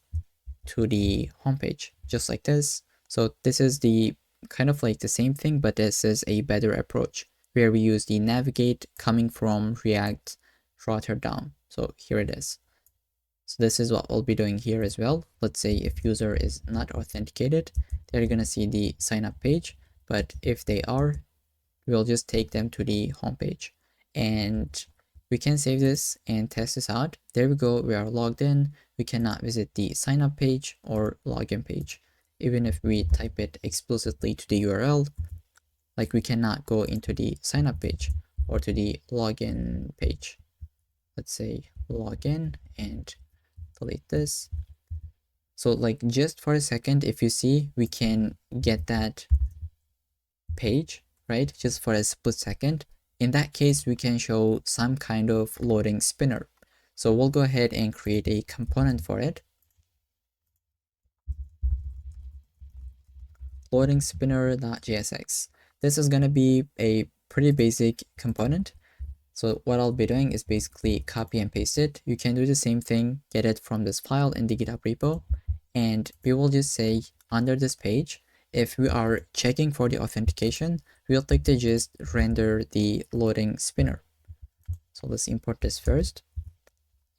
Speaker 1: to the homepage, just like this. So this is the kind of like the same thing, but this is a better approach where we use the navigate coming from React Rotterdam. So here it is. So this is what we'll be doing here as well. Let's say if user is not authenticated, they're gonna see the sign up page, but if they are, we'll just take them to the homepage. And we can save this and test this out. There we go, we are logged in. We cannot visit the sign up page or login page. Even if we type it explicitly to the URL, like we cannot go into the sign up page or to the login page. Let's say login and delete this. So like just for a second, if you see, we can get that page, right? Just for a split second. In that case, we can show some kind of loading spinner. So we'll go ahead and create a component for it. Loading spinner.jsx. This is going to be a pretty basic component. So what I'll be doing is basically copy and paste it. You can do the same thing, get it from this file in the GitHub repo, and we will just say under this page, if we are checking for the authentication, we'll like to just render the loading spinner. So let's import this first,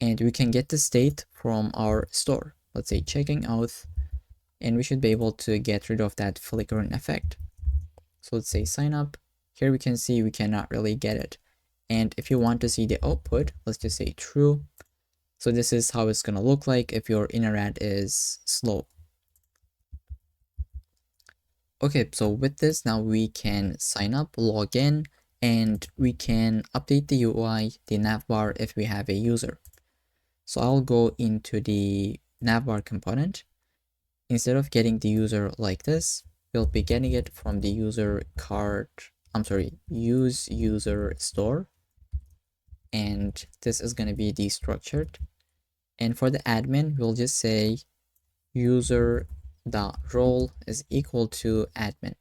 Speaker 1: and we can get the state from our store. Let's say checking auth, and we should be able to get rid of that flickering effect. So let's say sign up. Here we can see we cannot really get it. And if you want to see the output, let's just say true. So this is how it's going to look like if your internet is slow. Okay, so with this, now we can sign up, log in, and we can update the UI, the navbar if we have a user. So I'll go into the navbar component. Instead of getting the user like this, we'll be getting it from the user use user store. And this is going to be destructured. And for the admin, we'll just say user.role is equal to admin.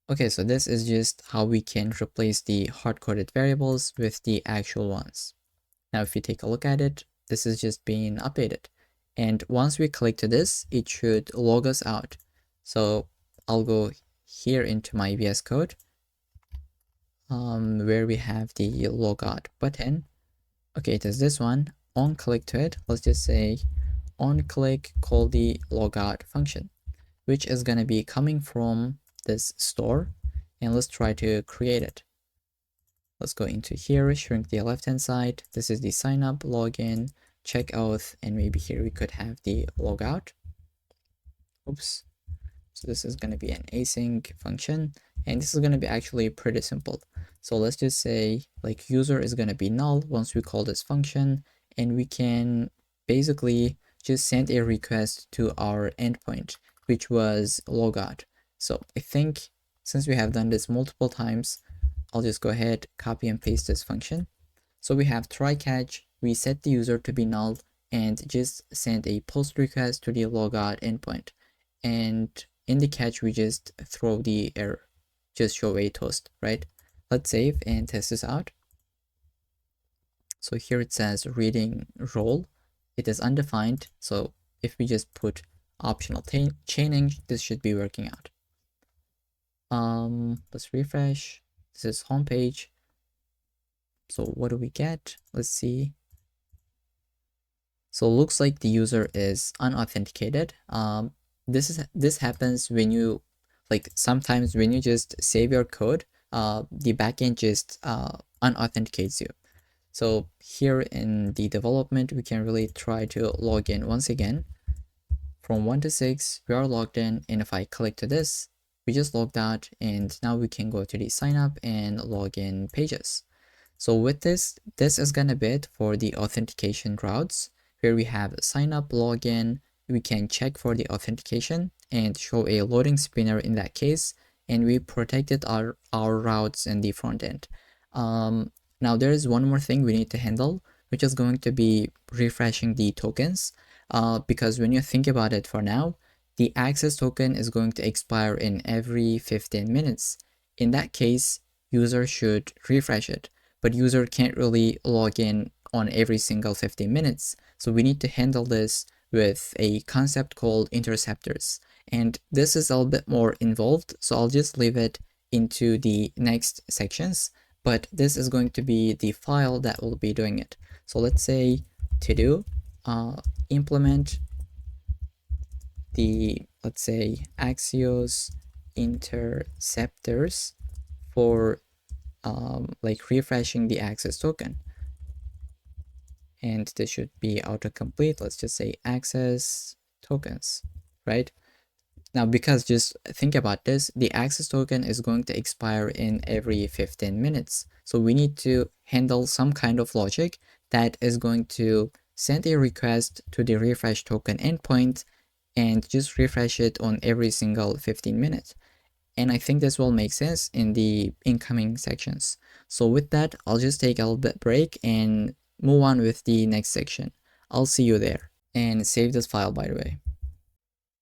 Speaker 1: Okay, so this is just how we can replace the hard-coded variables with the actual ones. Now, if you take a look at it, this is just being updated. And once we click to this, it should log us out. So I'll go here into my VS Code, where we have the logout button. Okay, it is this one. On click to it, let's just say on click call the logout function, which is going to be coming from this store, and let's try to create it. Let's go into here, shrink the left hand side. This is the sign up, login, check auth, and maybe here we could have the logout. Oops. So this is going to be an async function, and this is going to be actually pretty simple. So let's just say like user is going to be null once we call this function, and we can basically just send a request to our endpoint, which was logout. So I think since we have done this multiple times, I'll just go ahead, copy and paste this function. So we have try catch, we set the user to be null, and just send a post request to the logout endpoint. And in the catch, we just throw the error, just show a toast, right? Let's save and test this out. So here it says reading role. It is undefined. So if we just put optional chaining, this should be working out. Let's refresh. This is homepage. So what do we get? Let's see. So it looks like the user is unauthenticated. This happens when you sometimes when you just save your code, the backend just unauthenticates you. So here in the development, we can really try to log in once again. From 1 to 6, we are logged in, and if I click to this, we just logged out, and now we can go to the sign up and login pages. So with this is gonna be it for the authentication routes, where we have sign up, login. We can check for the authentication and show a loading spinner in that case, and we protected our routes in the front end. Now there is one more thing we need to handle, which is going to be refreshing the tokens, because when you think about it for now, the access token is going to expire in every 15 minutes. In that case, user should refresh it, but user can't really log in on every single 15 minutes. So we need to handle this with a concept called interceptors. And this is a little bit more involved, so I'll just leave it into the next sections, but this is going to be the file that will be doing it. So let's say to do implement the, let's say, Axios interceptors for like refreshing the access token. And this should be autocomplete. Let's just say access tokens, right? Now, because just think about this, the access token is going to expire in every 15 minutes. So we need to handle some kind of logic that is going to send a request to the refresh token endpoint and just refresh it on every single 15 minutes. And I think this will make sense in the incoming sections. So with that, I'll just take a little bit break and move on with the next section. I'll see you there, and save this file, by the way.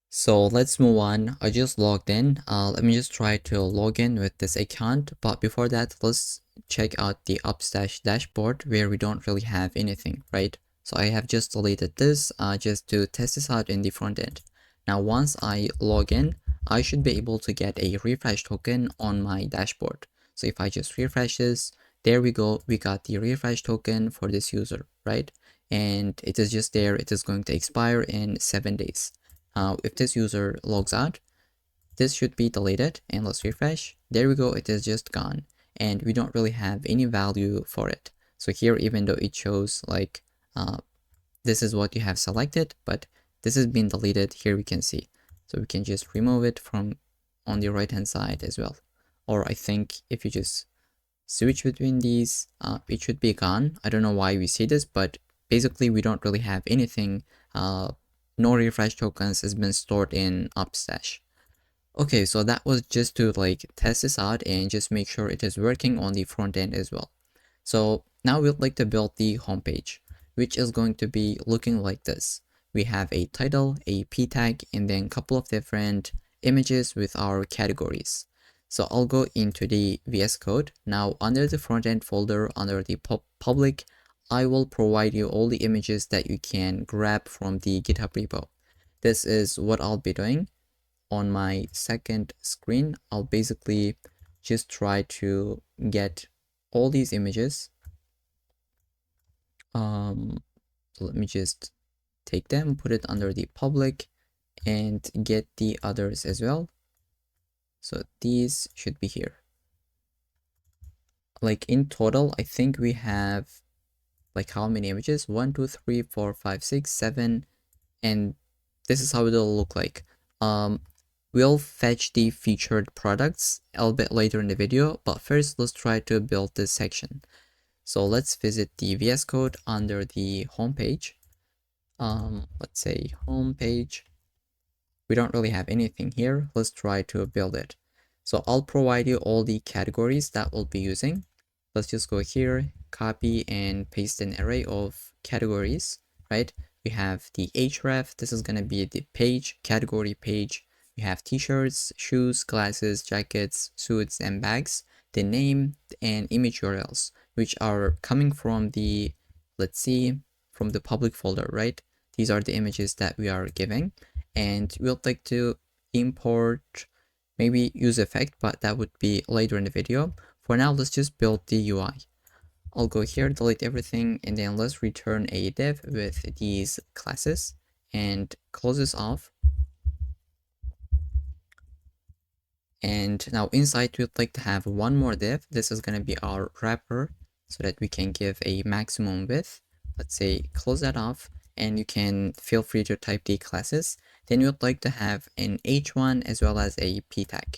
Speaker 1: So let's move on. I just logged in. Let me just try to log in with this account. But before that, let's check out the Upstash dashboard, where we don't really have anything, right? So I have just deleted this just to test this out in the front end. Now, once I log in, I should be able to get a refresh token on my dashboard. So if I just refresh this, there we go. We got the refresh token for this user, right? And it is just there. It is going to expire in 7 days. If this user logs out, this should be deleted, and let's refresh. There we go, it is just gone, and we don't really have any value for it. So here, even though it shows like this is what you have selected, but this has been deleted, here we can see. So we can just remove it from on the right hand side as well. Or I think if you just switch between these, it should be gone. I don't know why we see this, but basically we don't really have anything. No refresh tokens has been stored in Upstash. Okay, so that was just to like test this out and just make sure it is working on the front end as well. So now we'd like to build the homepage, which is going to be looking like this. We have a title, a p tag, and then a couple of different images with our categories. So I'll go into the VS Code. Now under the front end folder, under the public, I will provide you all the images that you can grab from the GitHub repo. This is what I'll be doing. On my second screen, I'll basically just try to get all these images. So let me just take them, put it under the public, and get the others as well. So these should be here. Like in total, I think we have like how many images? 1, 2, 3, 4, 5, 6, 7, and this is how it'll look like. We'll fetch the featured products a little bit later in the video, but first let's try to build this section. So let's visit the VS Code under the home page. Let's say home page. We don't really have anything here. Let's try to build it. So I'll provide you all the categories that we'll be using. Let's just go here, copy and paste an array of categories, right? We have the href. This is going to be the page, category page. We have t-shirts, shoes, glasses, jackets, suits, and bags. The name and image URLs, which are coming from the, let's see, from the public folder, right? These are the images that we are giving, and we'll like to import maybe use effect, but that would be later in the video. For now, let's just build the UI. I'll go here, delete everything, and then let's return a div with these classes and close this off. And now inside, we'd like to have one more div. This is going to be our wrapper so that we can give a maximum width. Let's say close that off, and you can feel free to type the classes. Then we'd like to have an h1 as well as a p tag.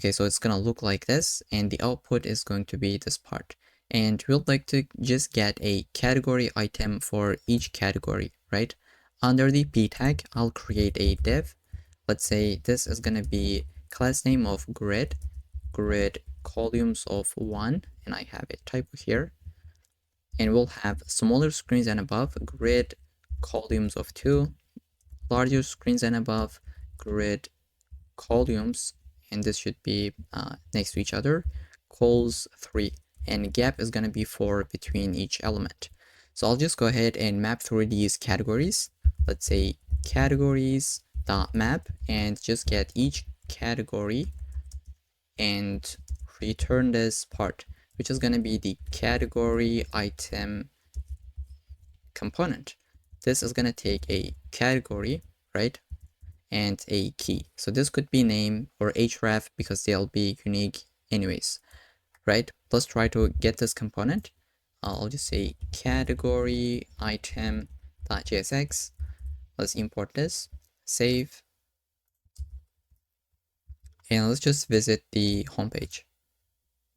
Speaker 1: Okay, so it's gonna look like this, and the output is going to be this part. And we'd like to just get a category item for each category, right? Under the p tag, I'll create a div. Let's say this is gonna be class name of grid columns of 1, and I have a typo here. And we'll have smaller screens and above, grid columns of 2, larger screens and above, grid columns, and this should be next to each other, cols 3, and gap is going to be 4 between each element. So I'll just go ahead and map through these categories. Let's say categories dot map, and just get each category and return this part, which is going to be the category item component. This is going to take a category, right, and a key. So this could be name or href because they'll be unique anyways, right? Let's try to get this component. I'll just say category item.jsx. Let's import this, save, and let's just visit the homepage.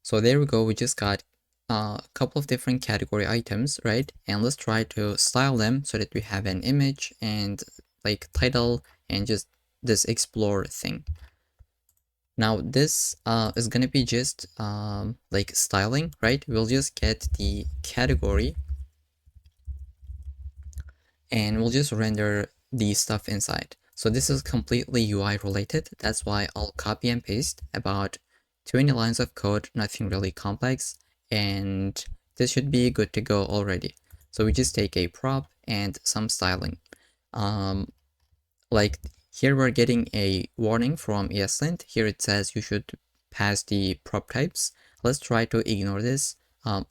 Speaker 1: So there we go, we just got a couple of different category items, right? And let's try to style them so that we have an image and like title and just this explore thing. Now this is gonna be just like styling, right? We'll just get the category and we'll just render the stuff inside. So this is completely UI related. That's why I'll copy and paste about 20 lines of code, nothing really complex, and this should be good to go already. So we just take a prop and some styling. Like here we're getting a warning from ESLint. Here it says you should pass the prop types. Let's try to ignore this.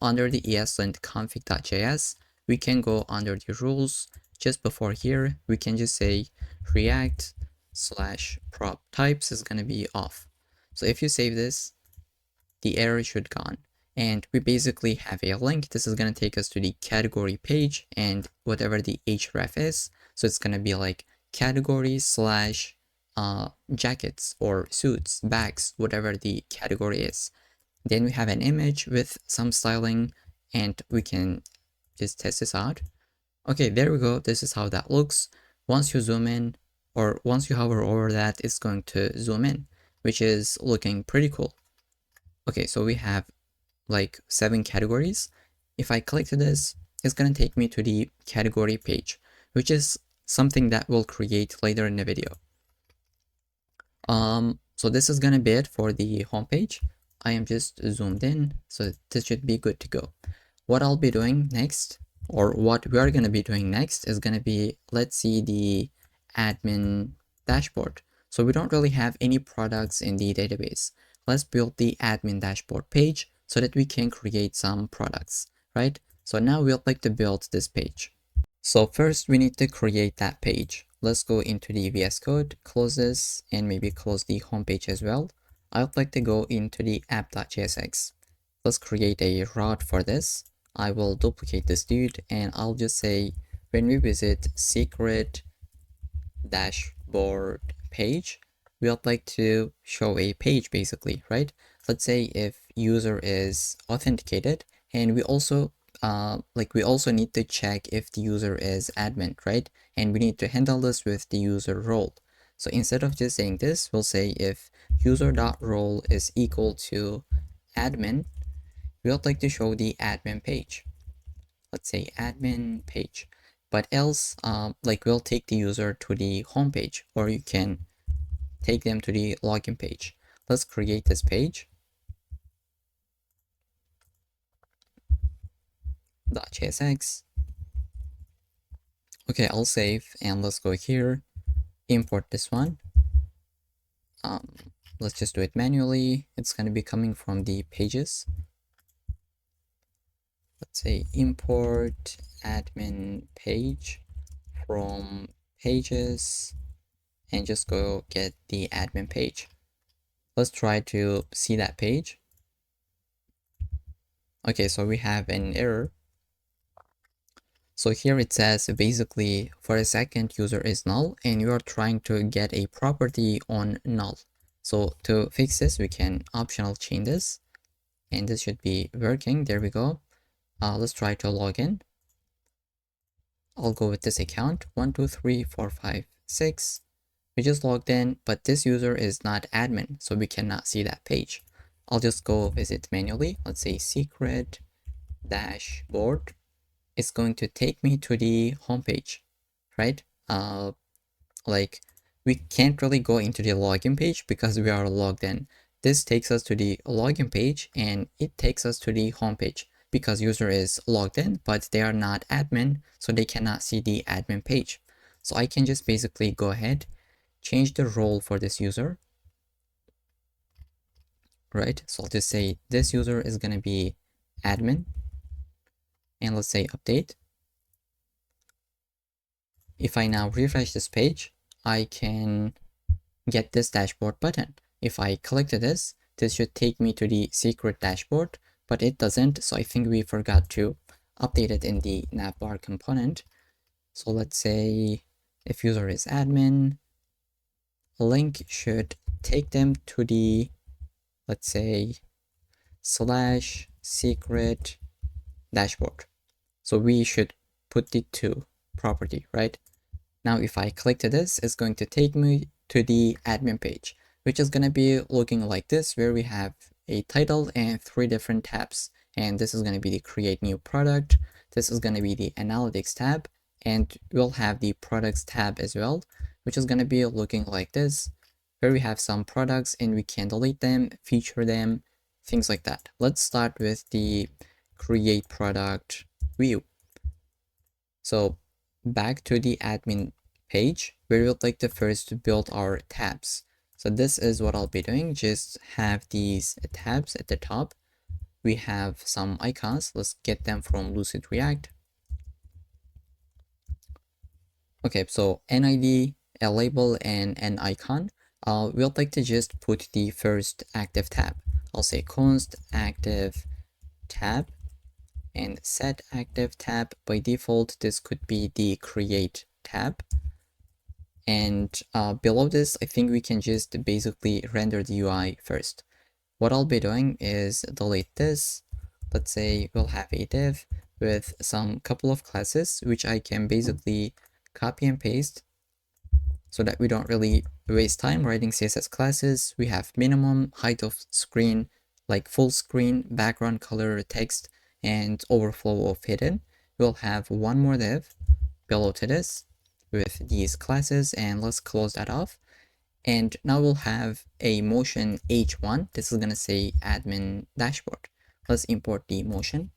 Speaker 1: Under the ESLint config.js, we can go under the rules. Just before here, we can just say React/prop types is going to be off. So if you save this, the error should gone. And we basically have a link. This is going to take us to the category page and whatever the href is. So it's going to be like category slash jackets or suits, bags, whatever the category is. Then we have an image with some styling and we can just test this out. Okay, there we go. This is how that looks. Once you zoom in or once you hover over that, it's going to zoom in, which is looking pretty cool. Okay, so we have like 7 categories. If I click to this, it's going to take me to the category page, which is something that we'll create later in the video. So this is going to be it for the homepage. I am just zoomed in, so this should be good to go. What I'll be doing next, or what we are going to be doing next, is going to be, let's see the admin dashboard. So we don't really have any products in the database. Let's build the admin dashboard page so that we can create some products, right? So now we'd like to build this page. So first we need to create that page. Let's go into the VS Code, close this, and maybe close the homepage as well. I'd like to go into the app.jsx. Let's create a route for this. I will duplicate this dude and I'll just say when we visit secret dashboard page, we would like to show a page basically, right? Let's say if user is authenticated, and we also need to check if the user is admin, right? And we need to handle this with the user role. So instead of just saying this, we'll say if user.role is equal to admin, we would like to show the admin page. Let's say admin page, but else we'll take the user to the home page, or you can take them to the login page. Let's create this page. .jsx. Okay, I'll save and let's go here, import this one. Let's just do it manually. It's going to be coming from the pages. Let's say import admin page from pages and just go get the admin page. Let's try to see that page. Okay, so we have an error. So here it says basically for a second user is null and you are trying to get a property on null. So to fix this, we can optional chain this, and this should be working. There we go. Let's try to log in. I'll go with this account, 1, 2, 3, 4, 5, 6. We just logged in, but this user is not admin, so we cannot see that page. I'll just go visit manually. Let's say secret dashboard. It's going to take me to the homepage, right? Like we can't really go into the login page because we are logged in. This takes us to the login page and it takes us to the homepage because user is logged in, but they are not admin, so they cannot see the admin page. So I can just basically go ahead, change the role for this user, right? So I'll just say this user is going to be admin, and let's say update. If I now refresh this page, I can get this dashboard button. If I click to this should take me to the secret dashboard, but it doesn't, so I think we forgot to update it in the navbar component. So let's say if user is admin, link should take them to the, let's say, slash secret dashboard. So we should put the to property, right? Now, if I click to this, it's going to take me to the admin page, which is going to be looking like this, where we have a title and 3 different tabs. And this is going to be the create new product. This is going to be the analytics tab, and we'll have the products tab as well, which is going to be looking like this, where we have some products and we can delete them, feature them, things like that. Let's start with the create product view. So back to the admin page, we would like to first build our tabs. So this is what I'll be doing. Just have these tabs at the top. We have some icons. Let's get them from Lucid React. Okay, so an ID, a label, and an icon. We'd like to just put the first active tab. I'll say const active tab and set active tab. By default, this could be the create tab. And below this, I think we can just basically render the UI first. What I'll be doing is delete this. Let's say we'll have a div with some couple of classes, which I can basically copy and paste so that we don't really waste time writing CSS classes. We have minimum, height of screen, like full screen, background color, text, and overflow of hidden. We'll have one more div below to this with these classes, and let's close that off. And now we'll have a motion h1. This is gonna say admin dashboard. Let's import the motion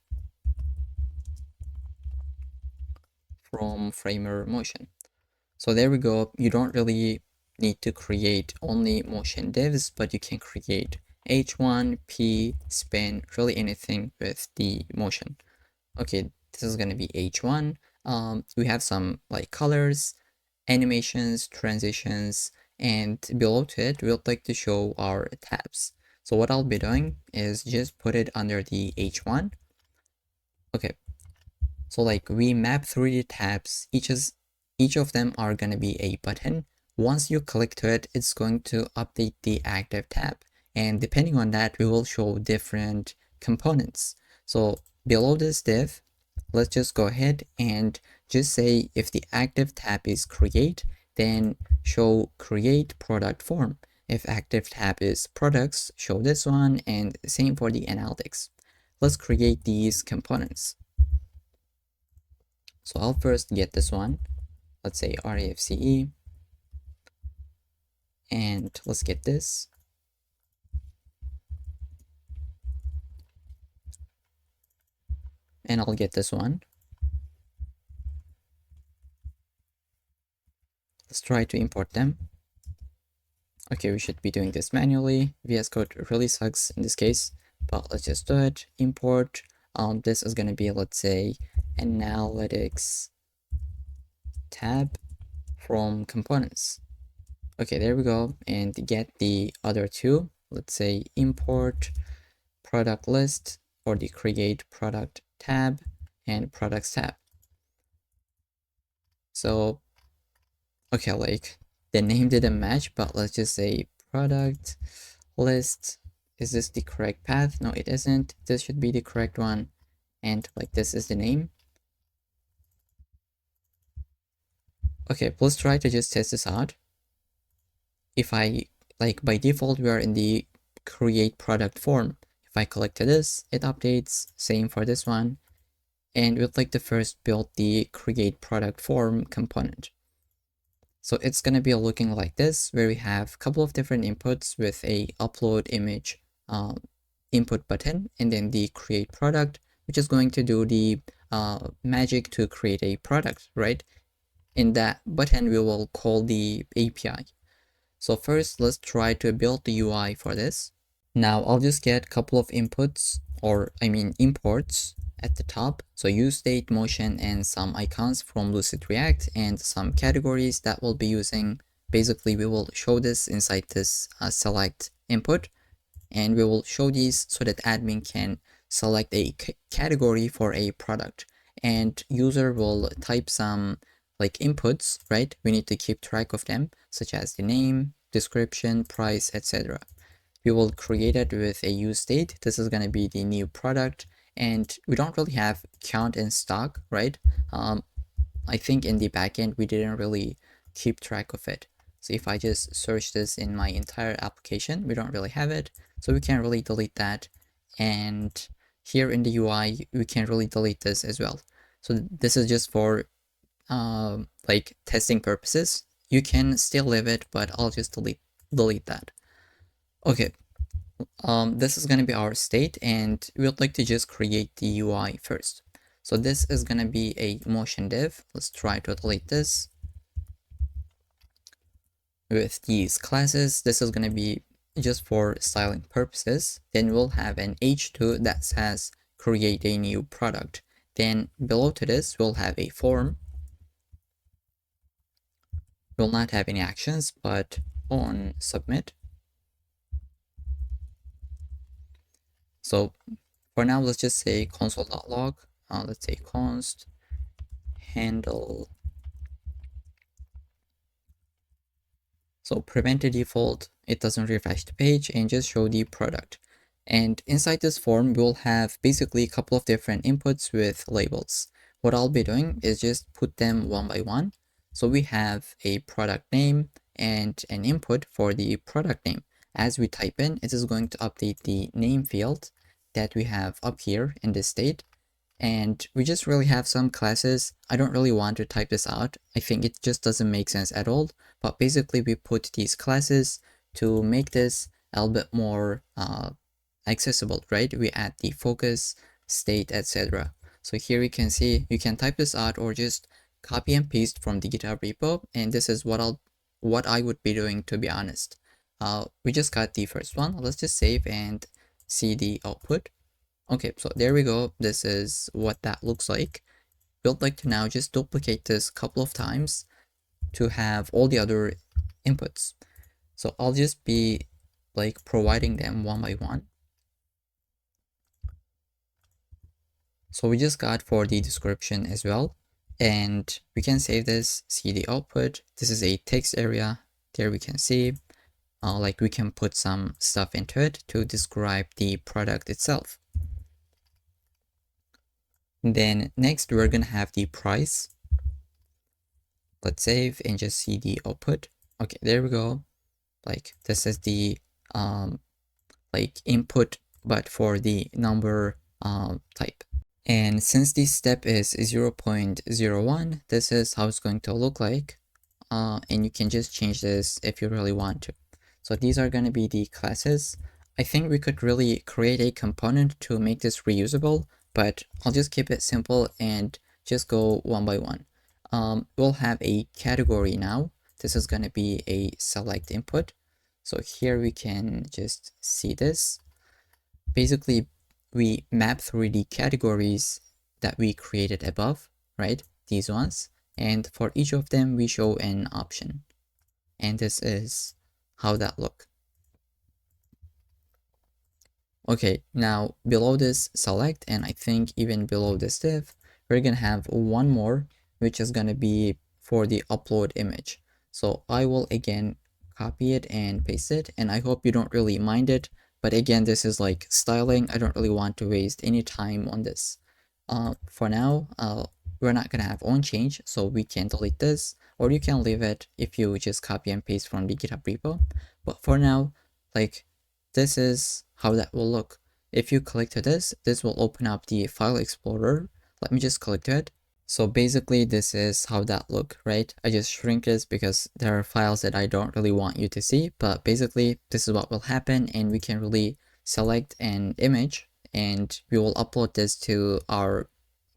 Speaker 1: from framer motion. So there we go. You don't really need to create only motion divs, but you can create h1, p, spin, really anything with the motion. Okay, this is gonna be h1. We have some like colors, animations, transitions, and below to it, we'd like to show our tabs. So what I'll be doing is just put it under the h1. Okay, so like we map through the tabs. Each of them are going to be a button. Once you click to it, it's going to update the active tab. And depending on that, we will show different components. So below this div, let's just go ahead and just say if the active tab is create, then show create product form. If active tab is products, show this one, and same for the analytics. Let's create these components. So I'll first get this one. Let's say RAFCE, and let's get this. And I'll get this one. Let's try to import them. Okay, we should be doing this manually. VS Code really sucks in this case, but let's just do it. Import. This is going to be, let's say, analytics tab from components. Okay, there we go. And get the other two. Let's say import product list or the create product tab and products tab. So, okay, like the name didn't match, but let's just say product list. Is this the correct path? No, it isn't. This should be the correct one. And like this is the name. Okay, let's try to just test this out. If I, like by default, we are in the create product form. If I click to this, it updates, same for this one. And we'd like to first build the create product form component. So it's going to be looking like this, where we have a couple of different inputs with a upload image input button, and then the create product, which is going to do the magic to create a product, right? In that button, we will call the API. So first, let's try to build the UI for this. Now I'll just get a couple of inputs, or I mean imports at the top. So use state, motion, and some icons from Lucid React, and some categories that we'll be using. Basically, we will show this inside this select input, and we will show these so that admin can select a category for a product, and user will type some like inputs, right? We need to keep track of them, such as the name, description, price, etc. We will create it with a use state. This is going to be the new product, and we don't really have count in stock, right? I think in the backend we didn't really keep track of it. So if I just search this in my entire application, we don't really have it, so we can't really delete that. And here in the UI, we can't really delete this as well. So this is just for like testing purposes. You can still leave it, but I'll just delete that. Okay, this is going to be our state, and we would like to just create the UI first. So this is going to be a motion div. Let's try to delete this. With these classes, this is going to be just for styling purposes. Then we'll have an h2 that says create a new product. Then below to this, we'll have a form. We'll not have any actions, but on submit. So for now, let's just say console.log. Let's say const handle. So prevent the default, it doesn't refresh the page, and just show the product. And inside this form, we'll have basically a couple of different inputs with labels. What I'll be doing is just put them one by one. So we have a product name and an input for the product name. As we type in, it is going to update the name field that we have up here in this state. And we just really have some classes. I don't really want to type this out. I think it just doesn't make sense at all. But basically, we put these classes to make this a little bit more accessible, right? We add the focus, state, etc. So here you can see, you can type this out or just copy and paste from the GitHub repo. And this is what I would be doing, to be honest. We just got the first one. Let's just save and see the output. Okay, so there we go. This is what that looks like. We'd like to now just duplicate this a couple of times to have all the other inputs. So I'll just be like providing them one by one. So we just got for the description as well. And we can save this, see the output. This is a text area. There we can see, like we can put some stuff into it to describe the product itself. Then next we're gonna have the price. Let's save and just see the output. Okay, there we go. Like this is the like input, but for the number type. And since this step is 0.01, this is how it's going to look like. And you can just change this if you really want to. So these are going to be the classes. I think we could really create a component to make this reusable, but I'll just keep it simple and just go one by one. We'll have a category now. This is going to be a select input. So here we can just see this. Basically, we map through the categories that we created above, right? These ones. And for each of them, we show an option. And this is how that look. Okay, now below this select, and I think even below this div, we're gonna have one more, which is gonna be for the upload image. So I will again copy it and paste it, and I hope you don't really mind it. But again, this is like styling. I don't really want to waste any time on this. For now, we're not gonna have on change, so we can delete this, or you can leave it if you just copy and paste from the GitHub repo. But for now, like, this is how that will look. If you click to this will open up the file explorer. Let me just click to it. So basically this is how that look, right? I just shrink this because there are files that I don't really want you to see, but basically this is what will happen, and we can really select an image and we will upload this to our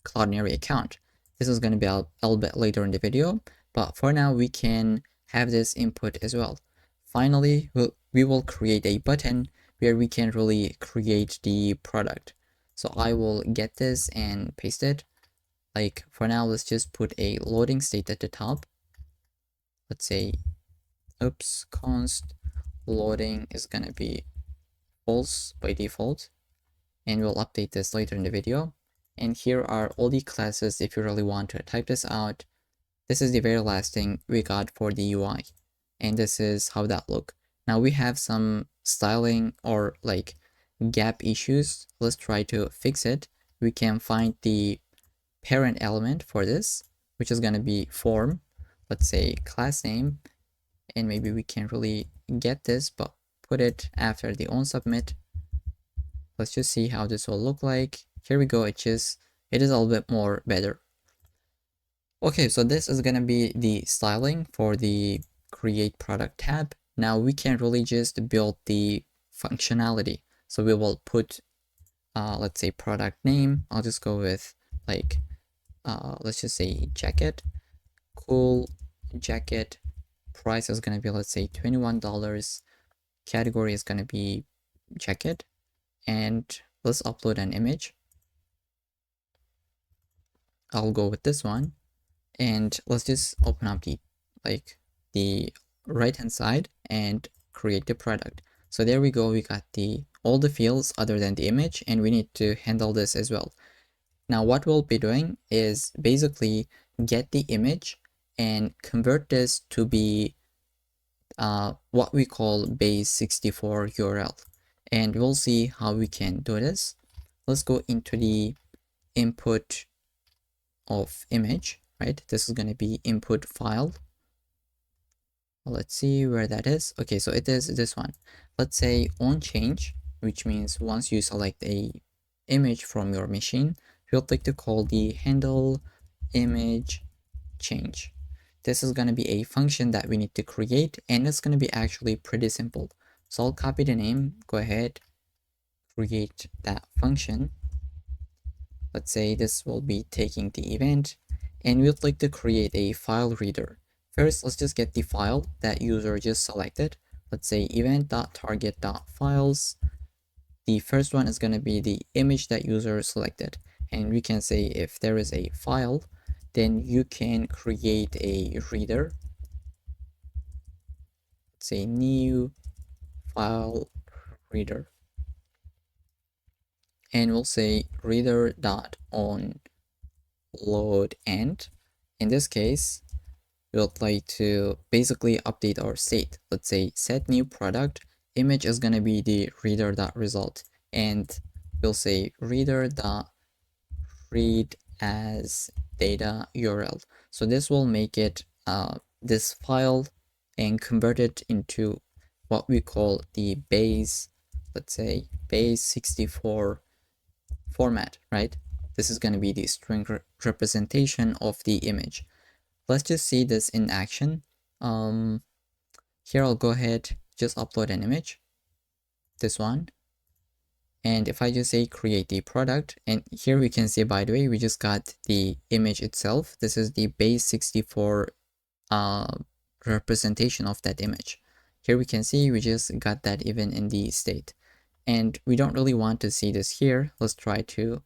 Speaker 1: Cloudinary account. This is going to be a little bit later in the video, but for now we can have this input as well. Finally, we will create a button where we can really create the product. So I will get this and paste it. Like for now, let's just put a loading state at the top. Let's say, oops, const loading is gonna be false by default, and we'll update this later in the video. And here are all the classes if you really want to type this out. This is the very last thing we got for the UI, and this is how that look. Now we have some styling or like gap issues. Let's try to fix it. We can find the parent element for this, which is going to be form, let's say class name, and maybe we can't really get this, but put it after the onSubmit. Let's just see how this will look like. Here we go. It is a little bit more better. Okay, so this is going to be the styling for the create product tab. Now we can really just build the functionality. So we will put let's say product name. I'll just go with like let's just say jacket, cool jacket. Price is going to be, let's say, $21. Category is going to be jacket, and let's upload an image. I'll go with this one, and let's just open up the right hand side and create the product. So there we go. We got all the fields other than the image, and we need to handle this as well. Now what we'll be doing is basically get the image and convert this to be what we call base64 URL. And we'll see how we can do this. Let's go into the input of image, right? This is going to be input file. Let's see where that is. Okay, so it is this one. Let's say on change, which means once you select a image from your machine, you'll like to call the handle image change. This is going to be a function that we need to create, and it's going to be actually pretty simple. So I'll copy the name, go ahead, create that function. Let's say this will be taking the event, and we'd like to create a file reader. First, let's just get the file that user just selected. Let's say event.target.files. The first one is going to be the image that user selected. And we can say if there is a file, then you can create a reader. Let's say new file reader. And we'll say reader.onLoadEnd. In this case, we'll like to basically update our state. Let's say set new product. Image is going to be the reader.result, and we'll say reader.read as data URL. So this will make it this file and convert it into what we call the base, let's say base64 format, right? This is going to be the string representation of the image. Let's just see this in action. Here I'll go ahead, just upload an image, this one. And if I just say create the product, and here we can see, by the way, we just got the image itself. This is the base64 representation of that image. Here we can see we just got that even in the state. And we don't really want to see this here. Let's try to,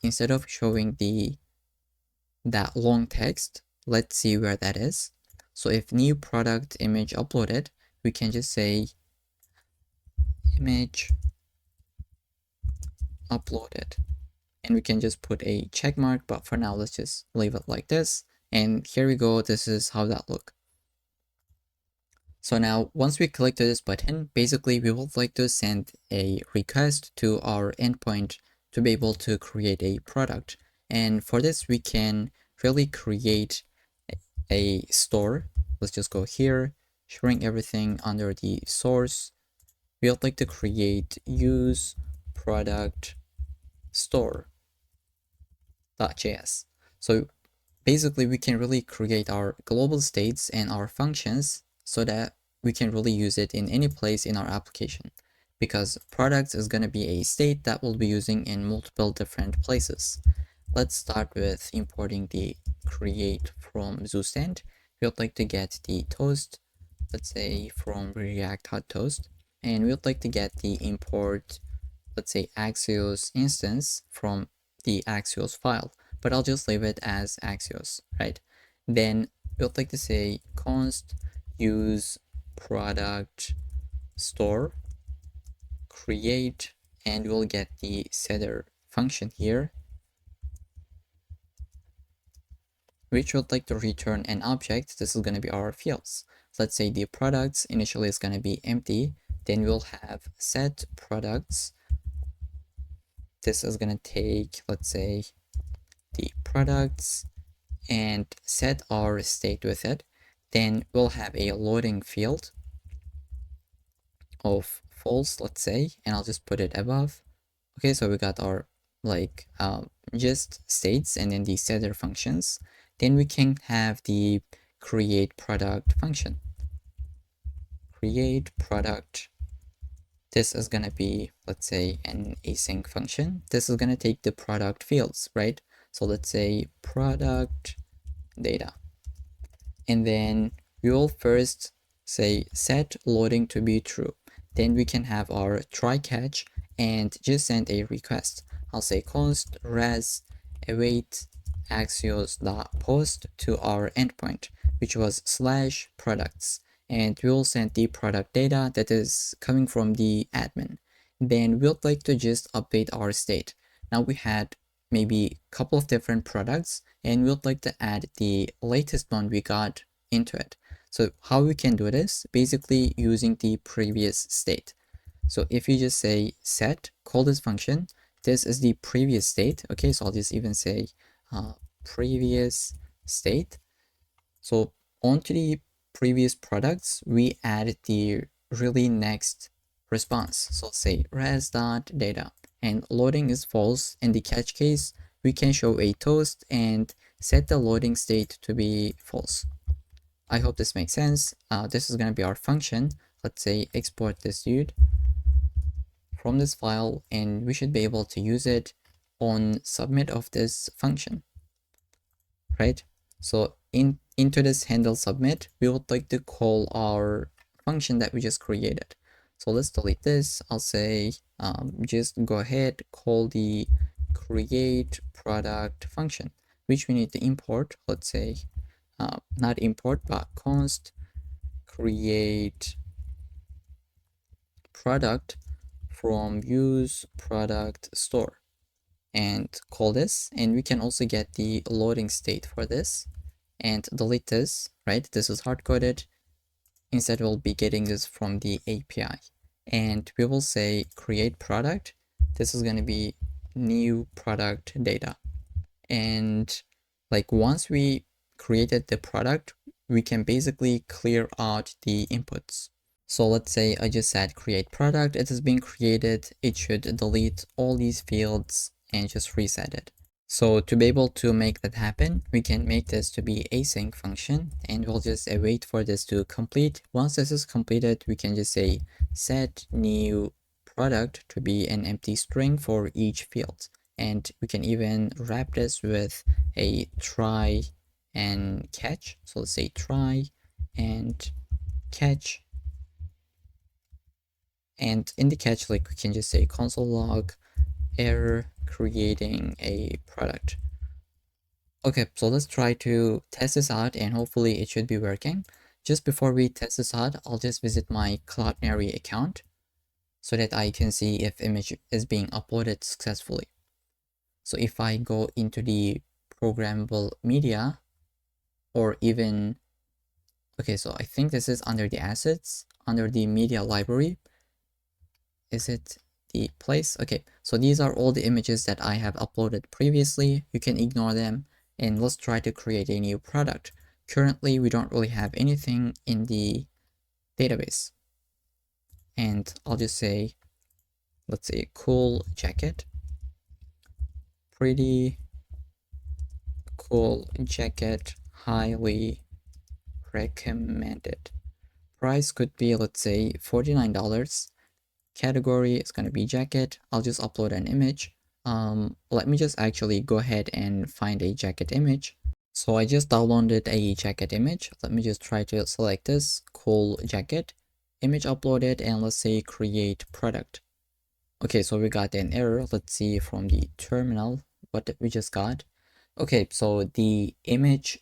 Speaker 1: instead of showing that long text, let's see where that is. So if new product image uploaded, we can just say image uploaded, and we can just put a check mark, but for now let's just leave it like this. And here we go. This is how that look. So now once we click to this button, basically we would like to send a request to our endpoint to be able to create a product. And for this, we can really create a store. Let's just go here, shrink everything under the source. We would like to create use product store.js. So basically we can really create our global states and our functions so that we can really use it in any place in our application, because products is going to be a state that we'll be using in multiple different places. Let's start with importing the create from ZooStand. We would like to get the toast, let's say from React.toast, and we would like to get the import, let's say Axios instance from the Axios file, but I'll just leave it as Axios, right? Then we'll like to say const use product store create, and we'll get the setter function here, which would like to return an object. This is going to be our fields. Let's say the products initially is going to be empty. Then we'll have set products. This is going to take, let's say, the products and set our state with it. Then we'll have a loading field of false, let's say, and I'll just put it above. Okay, so we got our just states and then the setter functions. Then we can have the create product function. Create product. This is going to be, let's say, an async function. This is going to take the product fields, right? So let's say product data. And then we will first say set loading to be true. Then we can have our try catch and just send a request. I'll say const res await axios.post to our endpoint, which was /products. And we'll send the product data that is coming from the admin. Then we'll like to just update our state. Now we had maybe a couple of different products, and we'd like to add the latest one we got into it. So how we can do this? Basically using the previous state. So if you just say set, call this function, this is the previous state. Okay, so I'll just even say previous state. So onto the previous products, we add the really next response. So say res.data, and loading is false. In the catch case, we can show a toast and set the loading state to be false. I hope this makes sense. This is going to be our function. Let's say export this dude from this file, and we should be able to use it on submit of this function, right? So into this handle submit, we would like to call our function that we just created. So let's delete this. I'll say just go ahead, call the create product function, which we need to import. Let's say not import, but const create product from use product store, and call this. And we can also get the loading state for this and delete this, right? This is hard-coded. Instead, we'll be getting this from the API, and we will say create product. This is going to be new product data. And like once we created the product, we can basically clear out the inputs. So let's say I just said create product, it has been created. It should delete all these fields and just reset it. So to be able to make that happen, we can make this to be async function, and we'll just wait for this to complete. Once this is completed, we can just say set new product to be an empty string for each field. And we can even wrap this with a try and catch. So let's say try and catch. And in the catch, like we can just say console log error creating a product. Okay, so let's try to test this out, and hopefully it should be working. Just before we test this out, I'll just visit my Cloudinary account so that I can see if image is being uploaded successfully. So if I go into the programmable media, or even Okay, so I think this is under the assets, under the media library. Is it the place? Okay, so these are all the images that I have uploaded previously. You can ignore them, and let's try to create a new product. Currently, we don't really have anything in the database. And I'll just say, let's say cool jacket, pretty cool jacket, highly recommended. Price could be, let's say, $49. Category is going to be jacket. I'll just upload an image. Let me just actually go ahead and find a jacket image. So I just downloaded a jacket image. Let me just try to select this cool jacket image, uploaded, and let's say create product. Okay, so we got an error. Let's see from the terminal what we just got. Okay, so the image,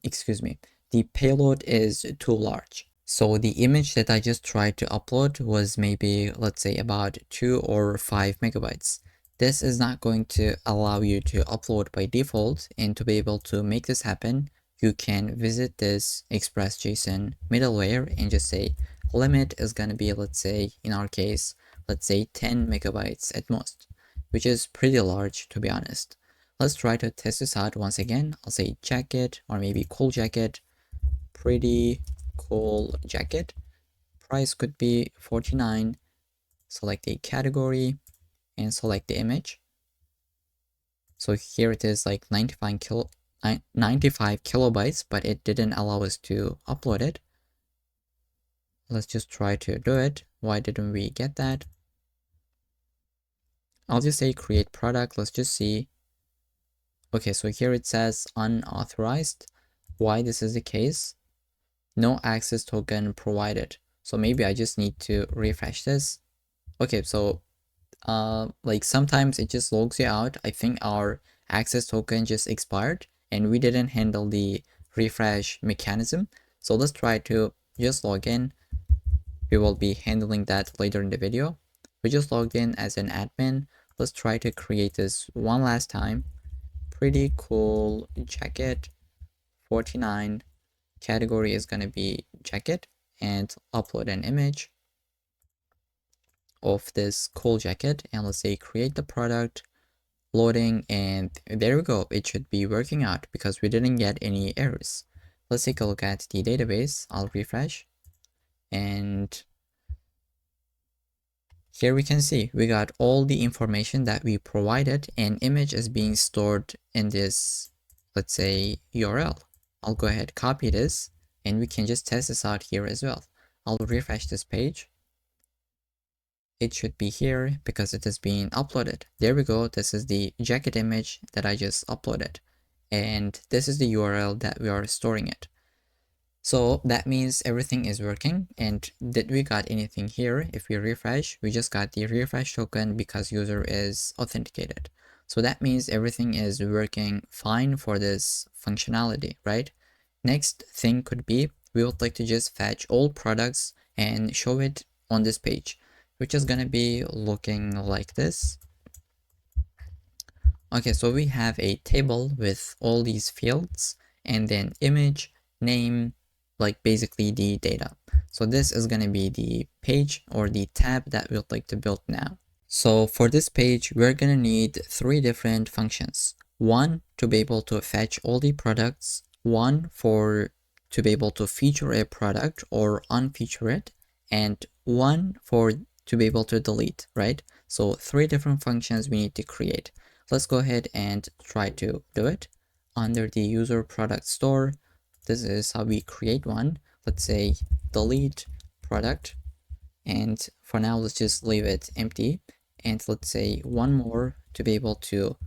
Speaker 1: excuse me, the payload is too large. So the image that I just tried to upload was maybe, let's say, about 2 or 5 megabytes. This is not going to allow you to upload by default, and to be able to make this happen, you can visit this Express.json middleware and just say limit is going to be, let's say, in our case, let's say 10 megabytes at most, which is pretty large, to be honest. Let's try to test this out once again. I'll say jacket, or maybe cool jacket, pretty cool jacket. Price could be 49. Select a category and select the image. So here it is like 95 kilobytes, but it didn't allow us to upload it. Let's just try to do it. Why didn't we get that? I'll just say create product. Let's just see. Okay, so here it says unauthorized. Why this is the case? No access token provided. So maybe I just need to refresh this. Okay, so like sometimes it just logs you out. I think our access token just expired and we didn't handle the refresh mechanism. So let's try to just log in. We will be handling that later in the video. We just logged in as an admin. Let's try to create this one last time. Pretty cool jacket, 49. Category is going to be jacket, and upload an image of this cool jacket, and let's say create the product, loading, and there we go. It should be working out because we didn't get any errors. Let's take a look at the database. I'll refresh, and here we can see we got all the information that we provided, and image is being stored in this, let's say, URL. I'll go ahead, copy this, and we can just test this out here as well. I'll refresh this page. It should be here because it is being uploaded. There we go. This is the jacket image that I just uploaded. And this is the URL that we are storing it. So that means everything is working. And did we got anything here? If we refresh, we just got the refresh token because user is authenticated. So that means everything is working fine for this functionality, right? Next thing could be, we would like to just fetch all products and show it on this page, which is gonna be looking like this. Okay, so we have a table with all these fields and then image, name, like basically the data. So this is gonna be the page or the tab that we'd like to build now. So for this page, we're gonna need 3 different functions. One, to be able to fetch all the products. One, to be able to feature a product or unfeature it. And one to be able to delete, right? So 3 different functions we need to create. Let's go ahead and try to do it. Under the user product store, this is how we create one. Let's say delete product. And for now, let's just leave it empty. And let's say one more to be able to,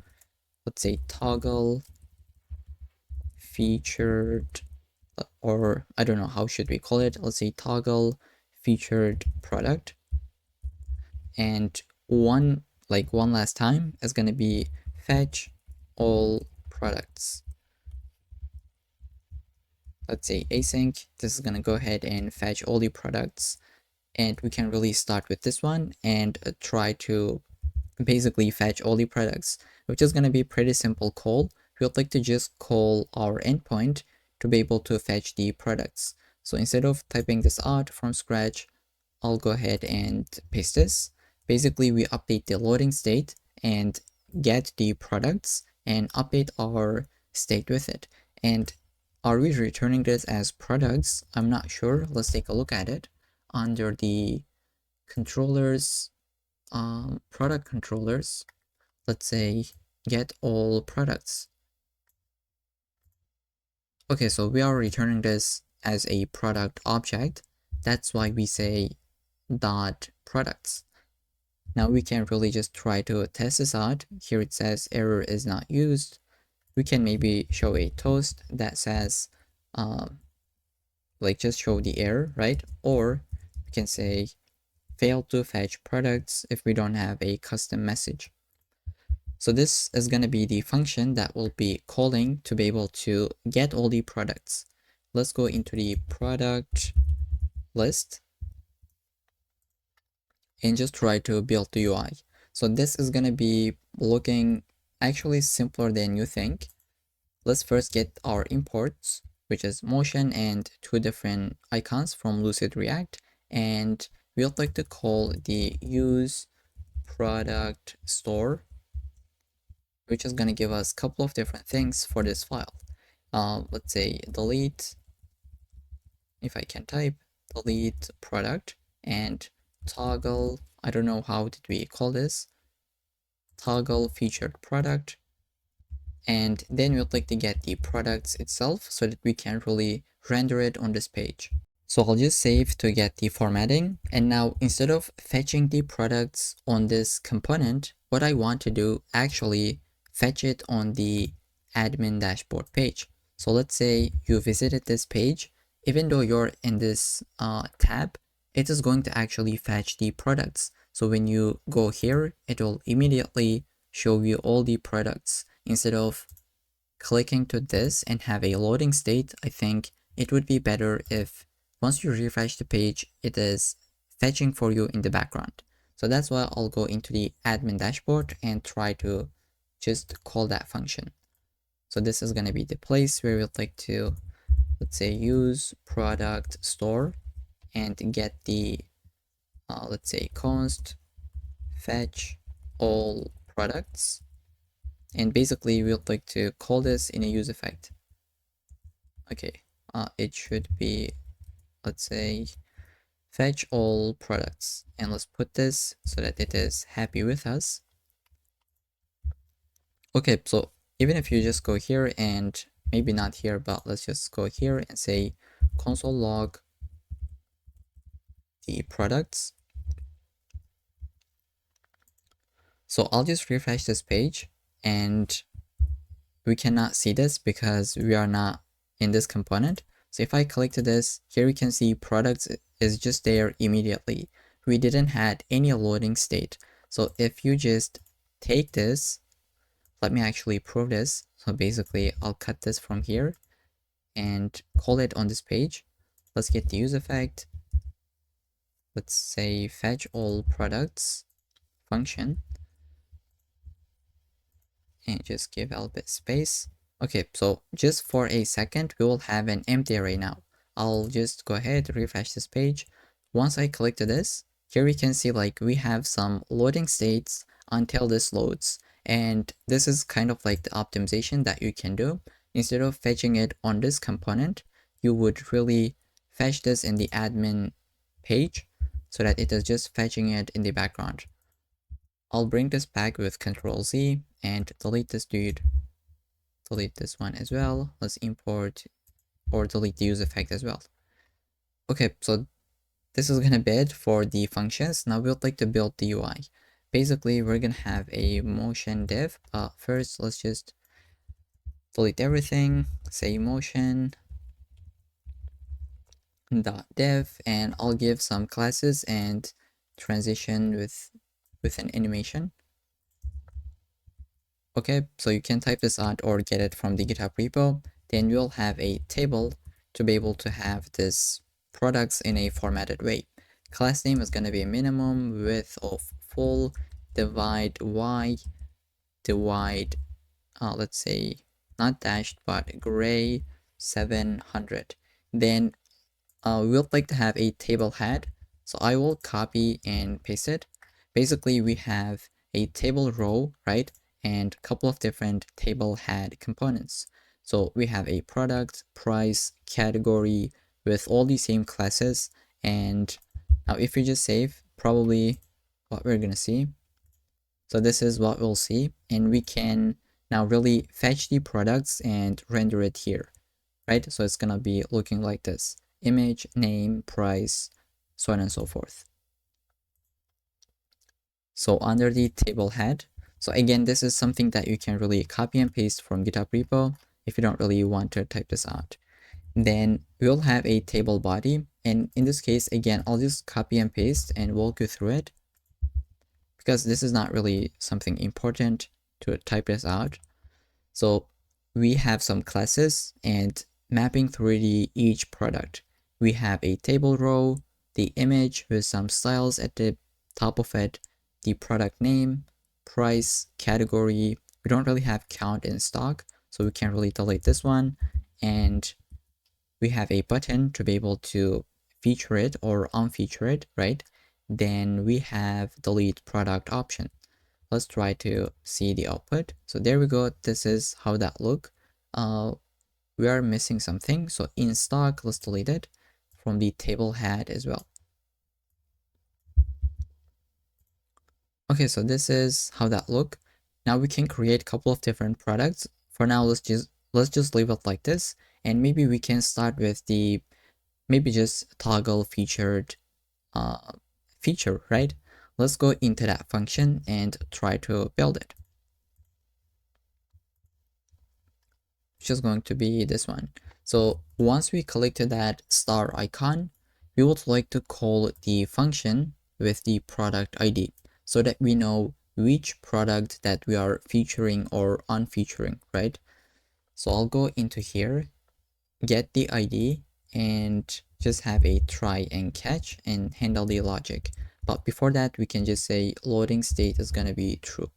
Speaker 1: let's say toggle featured, or I don't know, how should we call it? Let's say toggle featured product. And one last time is going to be fetch all products. Let's say async. This is going to go ahead and fetch all the products, and we can really start with this one and try to basically fetch all the products, which is going to be pretty simple call. We would like to just call our endpoint to be able to fetch the products. So instead of typing this out from scratch, I'll go ahead and paste this. Basically, we update the loading state and get the products and update our state with it. And are we returning this as products? I'm not sure. Let's take a look at it. Under the controllers, product controllers, let's say get all products. Okay, so we are returning this as a product object. That's why we say dot products. Now we can really just try to test this out. Here it says error is not used. We can maybe show a toast that says like just show the error, right? Or we can say fail to fetch products if we don't have a custom message. So this is going to be the function that will be calling to be able to get all the products. Let's go into the product list and just try to build the UI. So this is going to be looking actually simpler than you think. Let's first get our imports, which is motion and two different icons from Lucid React. And we would like to call the use product store, which is going to give us a couple of different things for this file. Let's say delete, if I can type, delete product and toggle, I don't know how did we call this, toggle featured product. And then we would like to get the products itself so that we can really render it on this page. So I'll just save to get the formatting. And now instead of fetching the products on this component, what I want to do actually fetch it on the admin dashboard page. So let's say you visited this page, even though you're in this tab, it is going to actually fetch the products. So when you go here, it will immediately show you all the products. Instead of clicking to this and have a loading state, I think it would be better if once you refresh the page, it is fetching for you in the background. So that's why I'll go into the admin dashboard and try to just call that function. So this is going to be the place where we'd like to, let's say, use product store and get the, let's say, const fetch all products. And basically we would like to call this in a use effect. Okay, it should be, let's say, fetch all products. And let's put this so that it is happy with us. Okay, so even if you just go here and maybe not here, but let's just go here and say console log the products. So I'll just refresh this page and we cannot see this because we are not in this component. So if I click to this, here we can see products is just there immediately. We didn't had any loading state. So if you just take this, let me actually prove this. So basically I'll cut this from here and call it on this page. Let's get the use effect. Let's say fetch all products function. And just give a little bit space. Okay, so just for a second, we will have an empty array now. I'll just go ahead, refresh this page. Once I click to this, here we can see like we have some loading states until this loads. And this is kind of like the optimization that you can do. Instead of fetching it on this component, you would really fetch this in the admin page so that it is just fetching it in the background. I'll bring this back with Control Z and delete this dude. Delete this one as well. Let's import or delete the use effect as well. Okay, so this is gonna be it for the functions. Now we would like to build the UI. Basically, we're gonna have a motion div. First, let's just delete everything. Say motion .dev, and I'll give some classes and transition with an animation. Okay, so you can type this out or get it from the GitHub repo. Then you'll have a table to be able to have this products in a formatted way. Class name is going to be a minimum width of full, divide y, divide, let's say not dashed but gray, 700. Then we would like to have a table head. So I will copy and paste it. Basically, we have a table row, right? And a couple of different table head components. So we have a product, price, category with all the same classes. And now if we just save, probably what we're gonna see. So this is what we'll see. And we can now really fetch the products and render it here, right? So it's gonna be looking like this: image, name, price, so on and so forth. So under the table head, so again, this is something that you can really copy and paste from GitHub repo if you don't really want to type this out. Then we'll have a table body. And in this case, again, I'll just copy and paste and walk you through it because this is not really something important to type this out. So we have some classes and mapping through each product. We have a table row, the image with some styles at the top of it, the product name, price, category. We don't really have count in stock, so we can't really delete this one. And we have a button to be able to feature it or unfeature it, right? Then we have delete product option. Let's try to see the output. So there we go. This is how that look. We are missing something. So in stock, let's delete it from the table head as well. Okay, so this is how that look. Now we can create a couple of different products. For now, let's just leave it like this. And maybe we can start with the maybe just toggle featured feature, right? Let's go into that function and try to build it. Which is going to be this one. So once we collected that star icon, we would like to call the function with the product ID so that we know which product that we are featuring or unfeaturing, right? So I'll go into here, get the ID, and just have a try and catch and handle the logic. But before that, we can just say loading state is going to be true.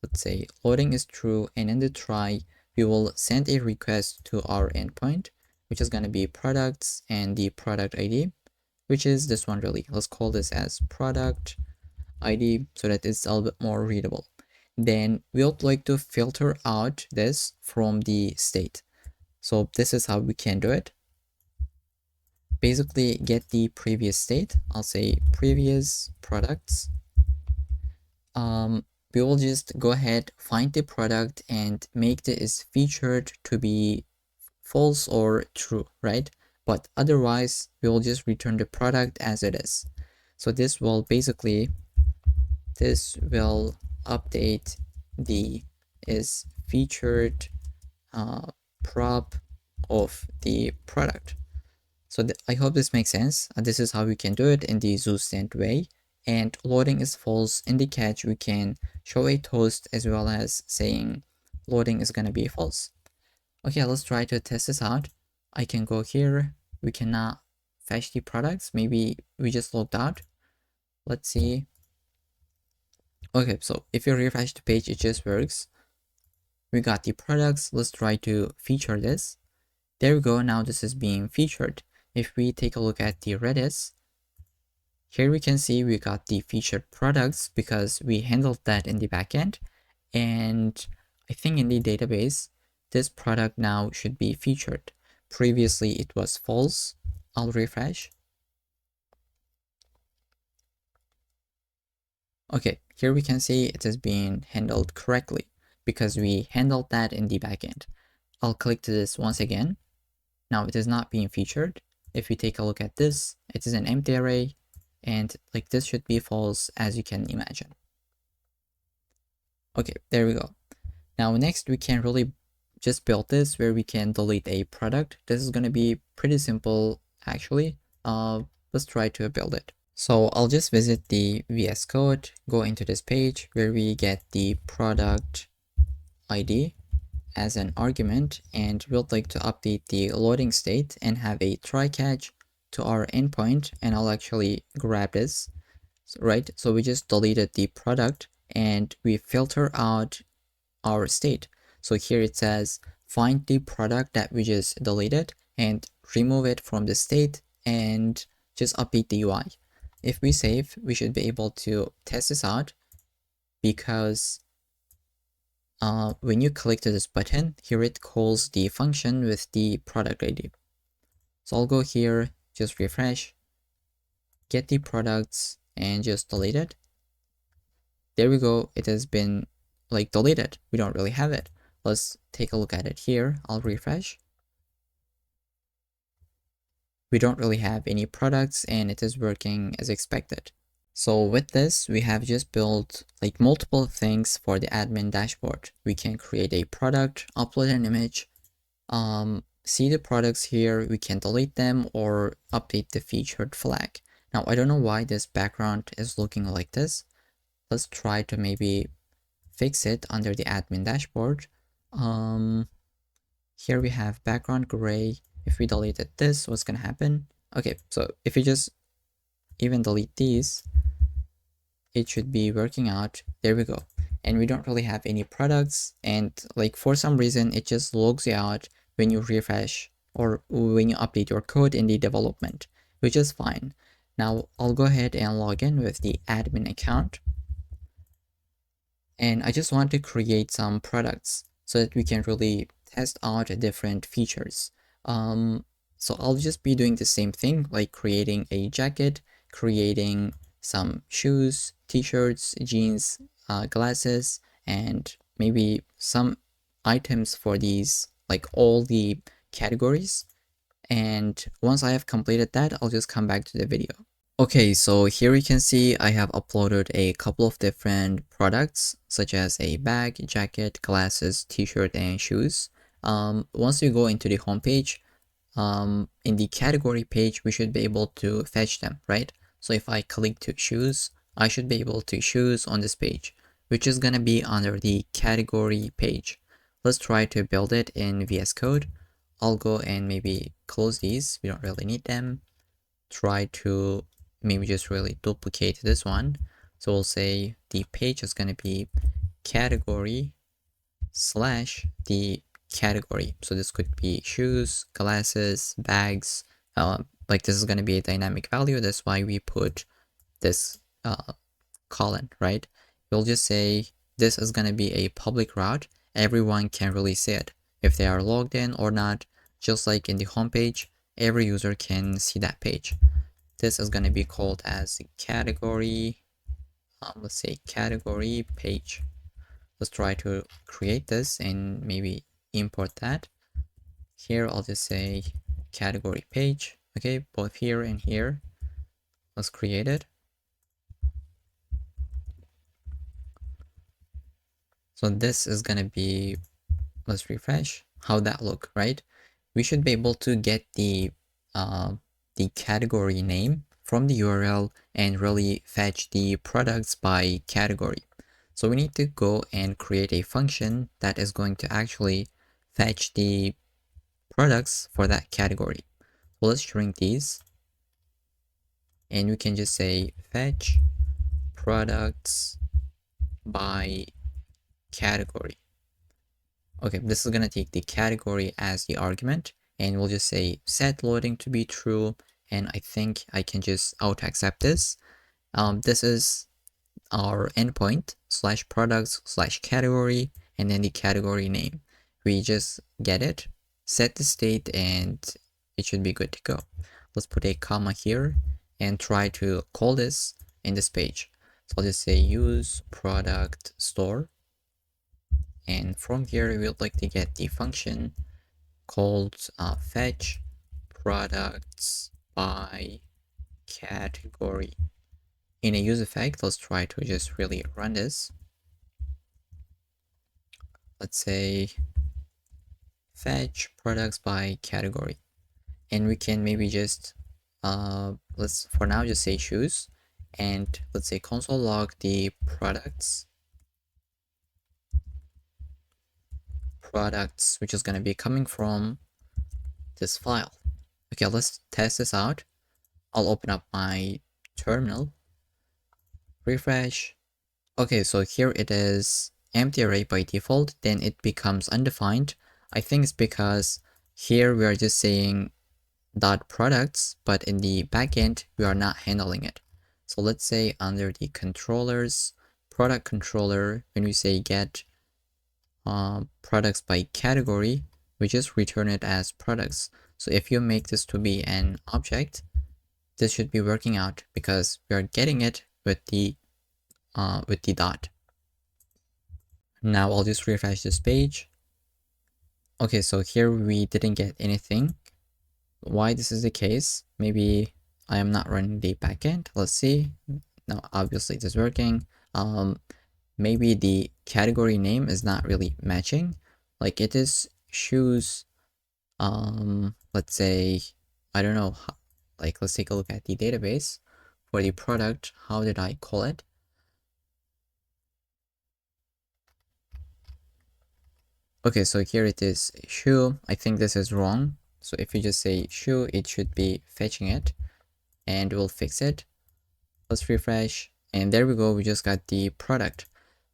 Speaker 1: Let's say loading is true, and in the try, we will send a request to our endpoint, which is going to be products and the product ID, which is this one really. Let's call this as product ID so that it's a little bit more readable. Then we would like to filter out this from the state. So this is how we can do it. Basically get the previous state. I'll say previous products. We will just go ahead, find the product and make this featured to be false or true, right? But otherwise, we will just return the product as it is. So this will update the is featured prop of the product. So I hope this makes sense. This is how we can do it in the ZooStand way. And loading is false. In the catch, we can show a toast as well as saying loading is going to be false. Okay, let's try to test this out. I can go here. We cannot fetch the products. Maybe we just logged out. Let's see. Okay, so if you refresh the page, it just works. We got the products. Let's try to feature this. There we go. Now this is being featured. If we take a look at the Redis, here we can see we got the featured products because we handled that in the backend. And I think in the database, this product now should be featured. Previously, it was false. I'll refresh. Okay, here we can see it is being handled correctly because we handled that in the backend. I'll click to this once again. Now it is not being featured. If we take a look at this, it is an empty array, and like this should be false as you can imagine. Okay, there we go. Now next we can really just build this where we can delete a product. This is going to be pretty simple actually. Let's try to build it. So I'll just visit the VS Code, go into this page where we get the product ID as an argument, and we'll like to update the loading state and have a try catch to our endpoint. And I'll actually grab this, right? So we just deleted the product and we filter out our state. So here it says find the product that we just deleted and remove it from the state and just update the UI. If we save, we should be able to test this out, because when you click to this button, here it calls the function with the product ID. So I'll go here, just refresh, get the products, and just delete it. There we go, it has been like deleted. We don't really have it. Let's take a look at it here. I'll refresh. We don't really have any products and it is working as expected. So with this, we have just built like multiple things for the admin dashboard. We can create a product, upload an image, see the products here, we can delete them or update the featured flag. Now, I don't know why this background is looking like this. Let's try to maybe fix it under the admin dashboard. Here we have background gray. If we deleted this, what's gonna happen? Okay, so if you just even delete these, it should be working out. There we go. And we don't really have any products, and like for some reason it just logs you out when you refresh or when you update your code in the development, which is fine. Now I'll go ahead and log in with the admin account, and I just want to create some products so that we can really test out different features. So I'll just be doing the same thing, like creating a jacket, creating some shoes, t-shirts, jeans, glasses, and maybe some items for these, like all the categories. And once I have completed that, I'll just come back to the video. Okay, so here you can see I have uploaded a couple of different products, such as a bag, jacket, glasses, t-shirt, and shoes. Once you go into the home page, in the category page, we should be able to fetch them, right? So if I click to shoes, I should be able to shoes on this page, which is gonna be under the category page. Let's try to build it in VS Code. I'll go and maybe close these. We don't really need them. Try to maybe just really duplicate this one. So we'll say the page is gonna be category slash the category. So this could be shoes, glasses, bags. Like this is going to be a dynamic value. That's why we put this colon, right? We'll just say this is going to be a public route. Everyone can really see it if they are logged in or not. Just like in the home page, every user can see that page. This is going to be called as category. Let's say category page. Let's try to create this and maybe import that. Here I'll just say category page. Okay, both here and here. Let's create it. So this is gonna be, let's refresh, how that look, right? We should be able to get the category name from the URL and really fetch the products by category. So we need to go and create a function that is going to actually fetch the products for that category. So let's shrink these, and we can just say fetch products by category. Okay, this is gonna take the category as the argument, and we'll just say set loading to be true, and I think I can just auto accept this. This is our endpoint slash products slash category, and then the category name. We just get it, set the state, and it should be good to go. Let's put a comma here and try to call this in this page. So I'll just say use product store, and from here we would like to get the function called fetch products by category. In a use effect, let's try to just really run this. Let's say fetch products by category, and we can maybe just let's for now just say shoes, and let's say console log the products, which is going to be coming from this file. Okay, let's test this out. I'll open up my terminal, refresh. Okay, so here it is empty array by default, then it becomes undefined. I think it's because here we are just saying dot products, but in the backend we are not handling it. So let's say under the controllers, product controller, when we say get products by category, we just return it as products. So if you make this to be an object, this should be working out because we are getting it with the dot. Now I'll just refresh this page. Okay, so here we didn't get anything. Why this is the case? Maybe I am not running the backend. Let's see. Now obviously it is working. Maybe the category name is not really matching. Like it is shoes. Let's say, I don't know. Like let's take a look at the database for the product. How did I call it? Okay, so here it is shoe. I think this is wrong. So if you just say shoe, it should be fetching it and we'll fix it. Let's refresh and there we go. We just got the product.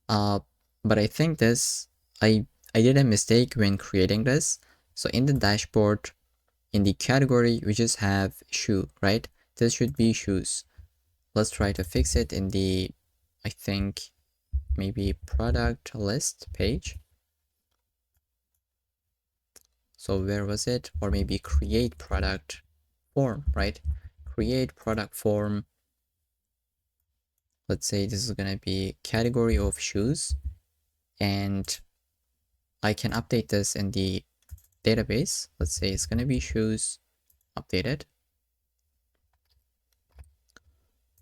Speaker 1: But I think this, I did a mistake when creating this. So in the dashboard, in the category, we just have shoe, right? This should be shoes. Let's try to fix it in the, I think maybe product list page. So where was it? Or maybe create product form, right? Create product form. Let's say this is gonna be category of shoes, and I can update this in the database. Let's say it's gonna be shoes, updated.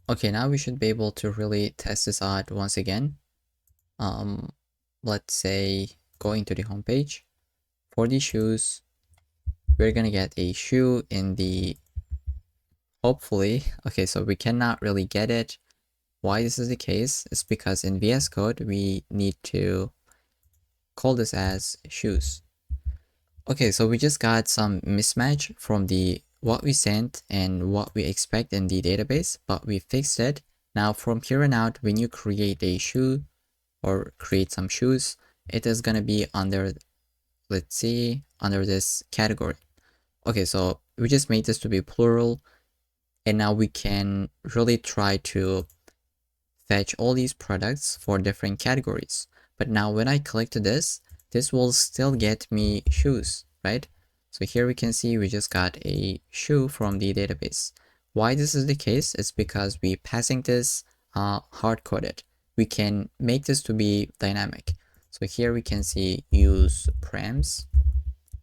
Speaker 1: Okay, now we should be able to really test this out once again. Let's say going to the home page. For the shoes, we're gonna get a shoe in the, hopefully, okay, so we cannot really get it. Why this is the case is because in VS Code, we need to call this as shoes. Okay, so we just got some mismatch from the what we sent and what we expect in the database, but we fixed it. Now from here on out, when you create a shoe or create some shoes, it is gonna be under, let's see, under this category. Okay, so we just made this to be plural, and now we can really try to fetch all these products for different categories. But now when I click to this will still get me shoes, right? So here we can see we just got a shoe from the database. Why this is the case is because we passing this hard-coded. We can make this to be dynamic. So here we can see use params,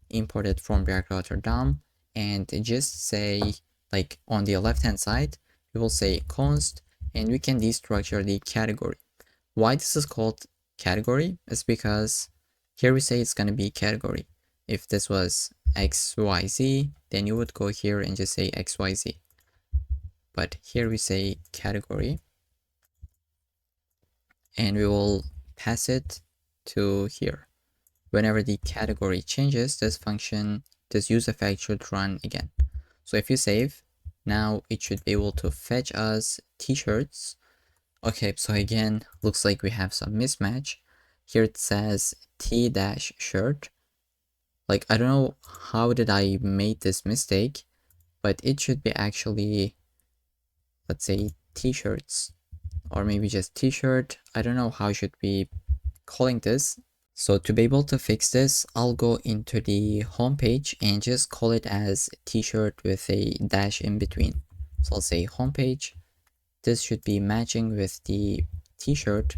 Speaker 1: import it from React.js, and just say, like on the left hand side, we will say const, and we can destructure the category. Why this is called category is because here we say it's going to be category. If this was XYZ, then you would go here and just say XYZ. But here we say category, and we will pass it to here. Whenever the category changes, this function, this use effect should run again. So if you save, now it should be able to fetch us t-shirts. Okay, so again, looks like we have some mismatch. Here it says t-shirt. Like, I don't know how did I make this mistake, but it should be actually, let's say, t-shirts, or maybe just t-shirt. I don't know how should we calling this. So to be able to fix this, I'll go into the home page and just call it as t-shirt with a dash in between. So I'll say home page. This should be matching with the t-shirt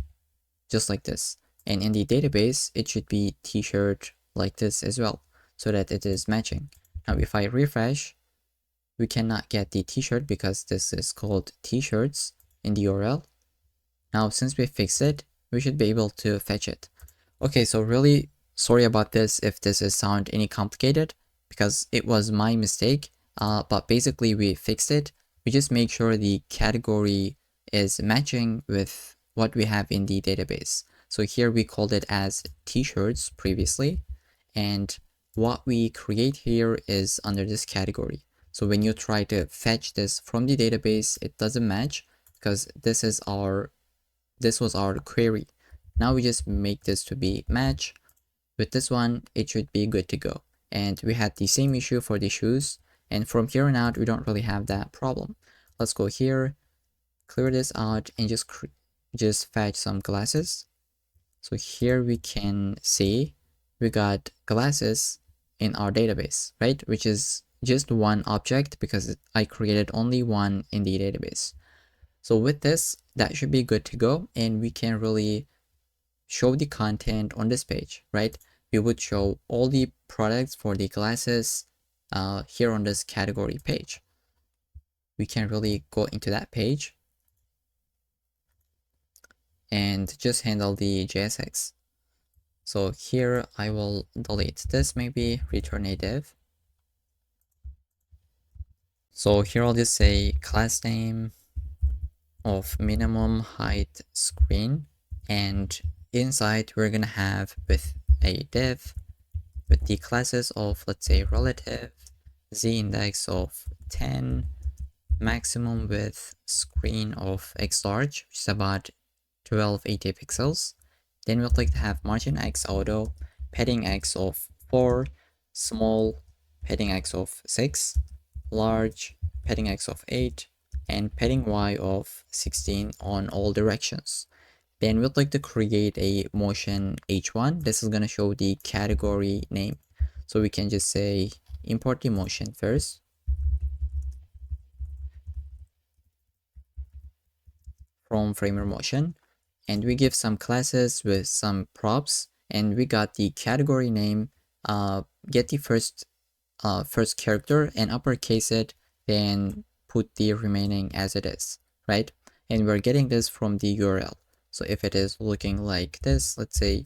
Speaker 1: just like this. And in the database, it should be t-shirt like this as well, so that it is matching. Now if I refresh, we cannot get the t-shirt because this is called t-shirts in the URL. Now since we fixed it, we should be able to fetch it. Okay, so really sorry about this if this is sound any complicated, because it was my mistake, but basically we fixed it. We just make sure the category is matching with what we have in the database. So here we called it as t-shirts previously, and what we create here is under this category. So when you try to fetch this from the database, it doesn't match because this was our query. Now we just make this to be match. with this one, it should be good to go. And we had the same issue for the shoes. And from here on out, we don't really have that problem. Let's go here, clear this out, and just fetch some glasses. So here we can see we got glasses in our database, right? Which is just one object because I created only one in the database. So with this, that should be good to go, and we can really show the content on this page, right? We would show all the products for the glasses here on this category page. We can really go into that page and just handle the JSX. So here I will delete this, maybe return a div. So here I'll just say class name of minimum height screen, and inside we're gonna have with a div with the classes of, let's say, relative, z index of 10, maximum width screen of x large, which is about 1280 pixels. Then we'd like to have margin x auto, padding x of 4, small, padding x of 6, large, padding x of 8, and padding y of 16 on all directions. Then we'd like to create a motion h1. This is going to show the category name. So we can just say import the motion first. From framer motion. And we give some classes with some props, and we got the category name, get the first character and uppercase it, then put the remaining as it is, right? And we're getting this from the URL. So if it is looking like this, let's say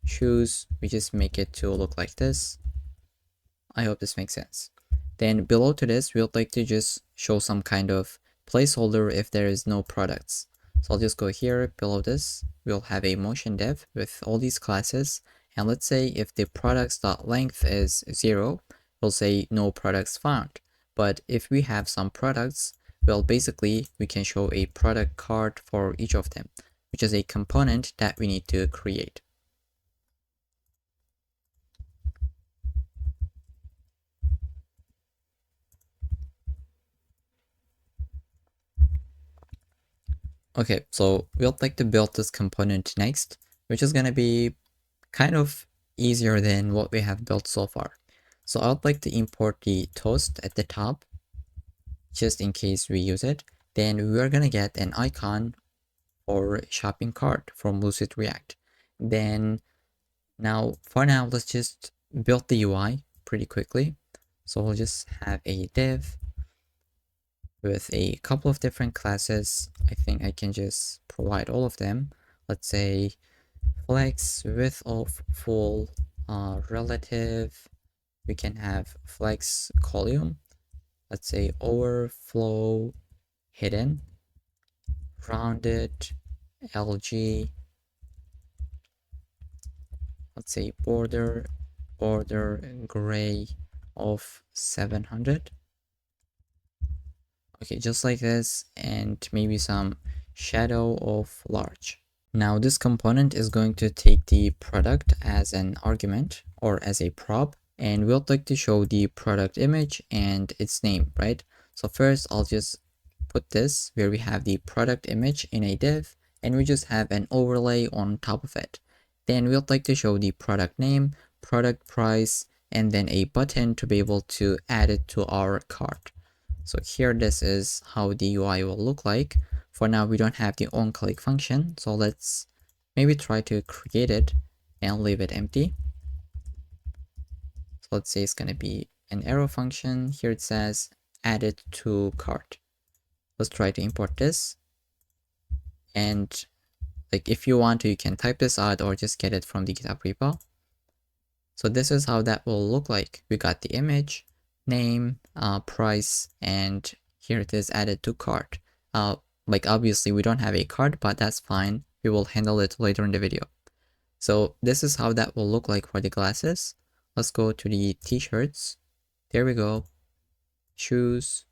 Speaker 1: shoes, we just make it to look like this. I hope this makes sense. Then below to this, we would like to just show some kind of placeholder if there is no products. So I'll just go here below this. We'll have a motion div with all these classes. And let's say if the products.length is 0, we'll say no products found. But if we have some products, well, basically we can show a product card for each of them, which is a component that we need to create. Okay, so we'll like to build this component next, which is going to be kind of easier than what we have built so far. So I'd like to import the toast at the top, just in case we use it. Then we're going to get an icon or shopping cart from Lucid React. Then for now, let's just build the UI pretty quickly. So we'll just have a div with a couple of different classes. I think I can just provide all of them. Let's say flex, width of full, relative. We can have flex column. Let's say overflow hidden, rounded, LG. Let's say border gray of 700. Okay, just like this, and maybe some shadow of large. Now this component is going to take the product as an argument or as a prop, and we'll like to show the product image and its name, right? So first I'll just put this where we have the product image in a div, and we just have an overlay on top of it. Then we'll like to show the product name, product price, and then a button to be able to add it to our cart. So here, this is how the UI will look like. For now, we don't have the onClick function, so let's maybe try to create it and leave it empty. So let's say it's going to be an arrow function. Here it says add it to cart. Let's try to import this. And like if you want to, you can type this out or just get it from the GitHub repo. So this is how that will look like. We got the image, name, price, and here it is added to cart. Like obviously we don't have a cart, but that's fine. We will handle it later in the video. So this is how that will look like for the glasses. Let's go to the t-shirts. There we go. Shoes,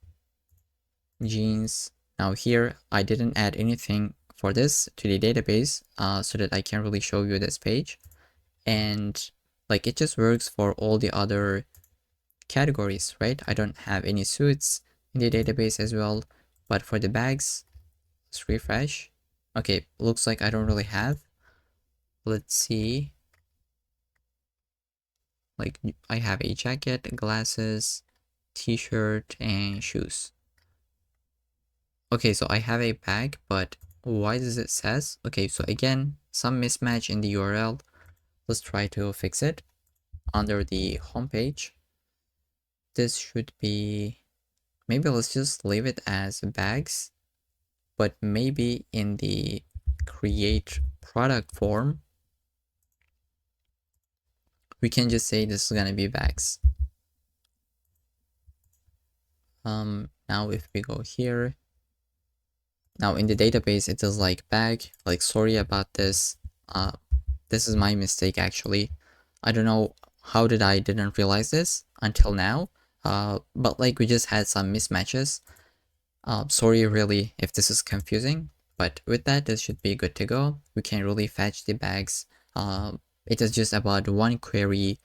Speaker 1: jeans. Now here I didn't add anything for this to the database so that I can really show you this page. And Like it just works for all the other categories, right? I don't have any suits in the database as well, but for the bags, let's refresh. Okay, looks like I don't really have. Let's see. Like I have a jacket, glasses, t-shirt, and shoes. Okay, so I have a bag, but why does it says? Okay, so again, some mismatch in the URL. Let's try to fix it. Under the homepage, this should be, maybe let's just leave it as bags, but maybe in the create product form, we can just say this is gonna be bags. Now if we go here, now in the database, it is like bag, like sorry about this. This is my mistake actually. I don't know how I didn't realize this until now. But like we just had some mismatches. Sorry really if this is confusing, but with that, this should be good to go. We can really fetch the bags. It is just about one query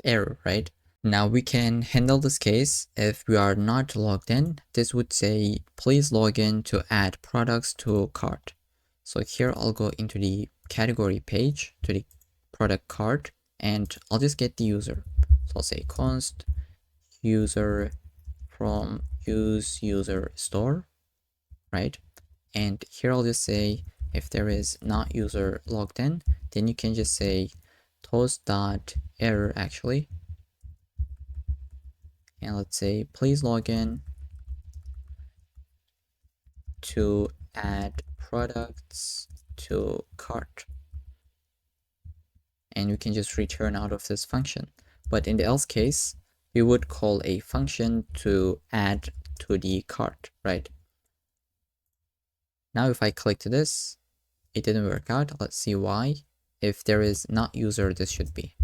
Speaker 1: error, right? Now we can handle this case if we are not logged in. This would say, please log in to add products to cart. So here I'll go into the category page to the product cart and I'll just get the user. So I'll say const user from use user store, right? And here I'll just say if there is not user logged in, then you can just say toast.error actually. And let's say please log in to add products to cart. And we can just return out of this function. But in the else case, we would call a function to add to the cart, right? Now if I click to this, it didn't work out. Let's see why. If there is not user, this should be.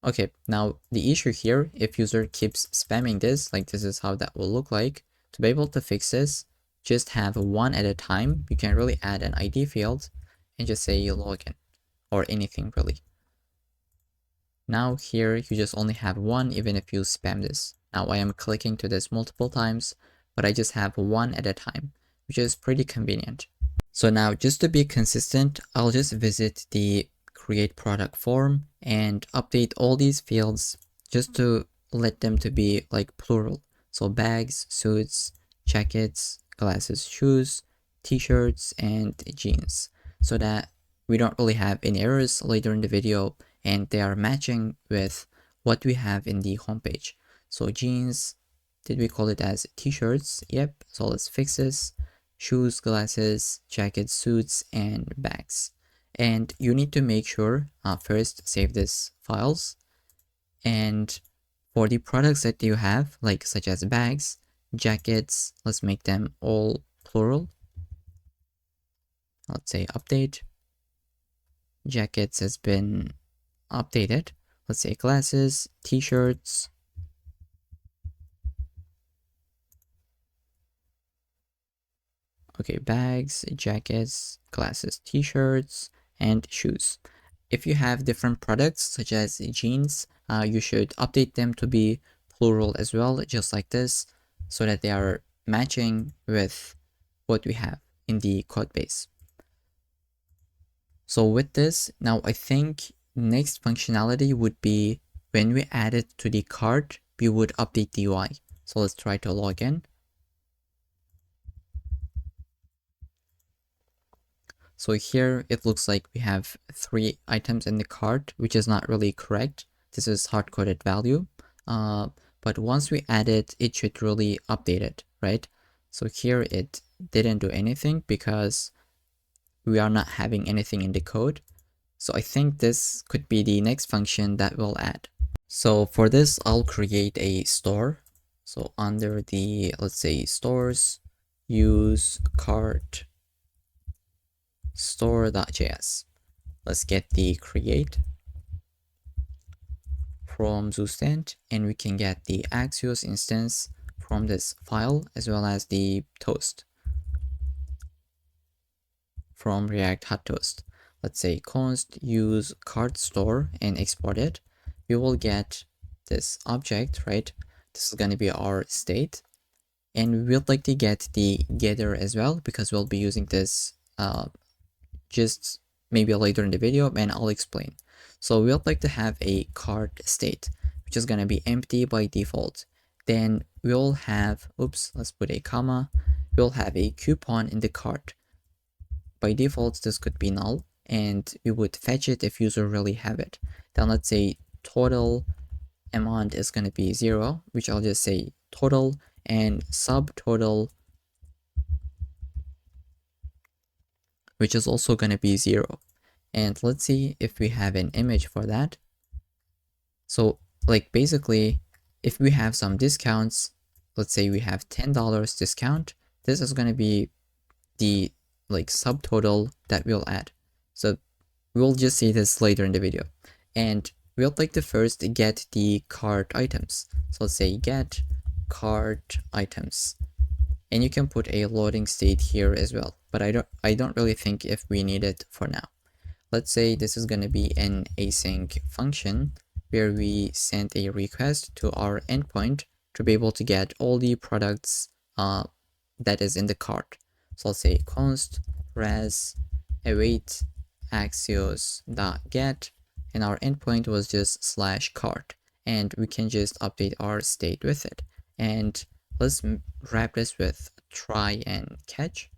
Speaker 1: Okay, now the issue here, if user keeps spamming this, like this is how that will look like. To be able to fix this, just have one at a time. You can really add an ID field and just say login or anything really. Now here you just only have one even if you spam this. Now I am clicking to this multiple times, but I just have one at a time, which is pretty convenient. So now just to be consistent, I'll just visit the create product form and update all these fields just to let them to be like plural. So bags, suits, jackets, glasses, shoes, t-shirts, and jeans, so that we don't really have any errors later in the video and they are matching with what we have in the homepage. So jeans, did we call it as t-shirts? Yep, so let's fix this. Shoes, glasses, jackets, suits, and bags. And you need to make sure first save these files. And for the products that you have, like such as bags, jackets, let's make them all plural. Let's say update. Jackets has been updated. Let's say glasses, t-shirts. Okay, bags, jackets, glasses, t-shirts, and shoes. If you have different products such as jeans, you should update them to be plural as well, just like this, so that they are matching with what we have in the code base. So with this, now I think next functionality would be when we add it to the cart, we would update the UI. So let's try to log in. So here it looks like we have 3 items in the cart, which is not really correct. This is hard-coded value. But once we add it, it should really update it, right? So here it didn't do anything because we are not having anything in the code. So I think this could be the next function that we'll add. So for this, I'll create a store. So under the, let's say, stores, use cart store.js. Let's get the create from Zustand, and we can get the Axios instance from this file, as well as the toast from React hot toast. let's say const use cart store and export it, we will get this object, right? This is going to be our state, and we'd like to get the getter as well because we'll be using this just maybe later in the video, and I'll explain. So we'd like to have a cart state, which is going to be empty by default. Then we'll have, oops, let's put a comma, we'll have a coupon in the cart. By default, this could be null, and we would fetch it if user really have it. Then let's say total amount is going to be 0, which I'll just say total, and subtotal, which is also going to be 0. And let's see if we have an image for that. So like basically, if we have some discounts, let's say we have $10 discount, this is going to be the like subtotal that we'll add. So we'll just see this later in the video. And we'll like to first get the cart items. So let's say get cart items. And you can put a loading state here as well, but I don't really think if we need it for now. Let's say this is going to be an async function where we send a request to our endpoint to be able to get all the products that is in the cart. So I'll say const res await axios.get, and our endpoint was just /cart, and we can just update our state with it. And let's wrap this with try and catch.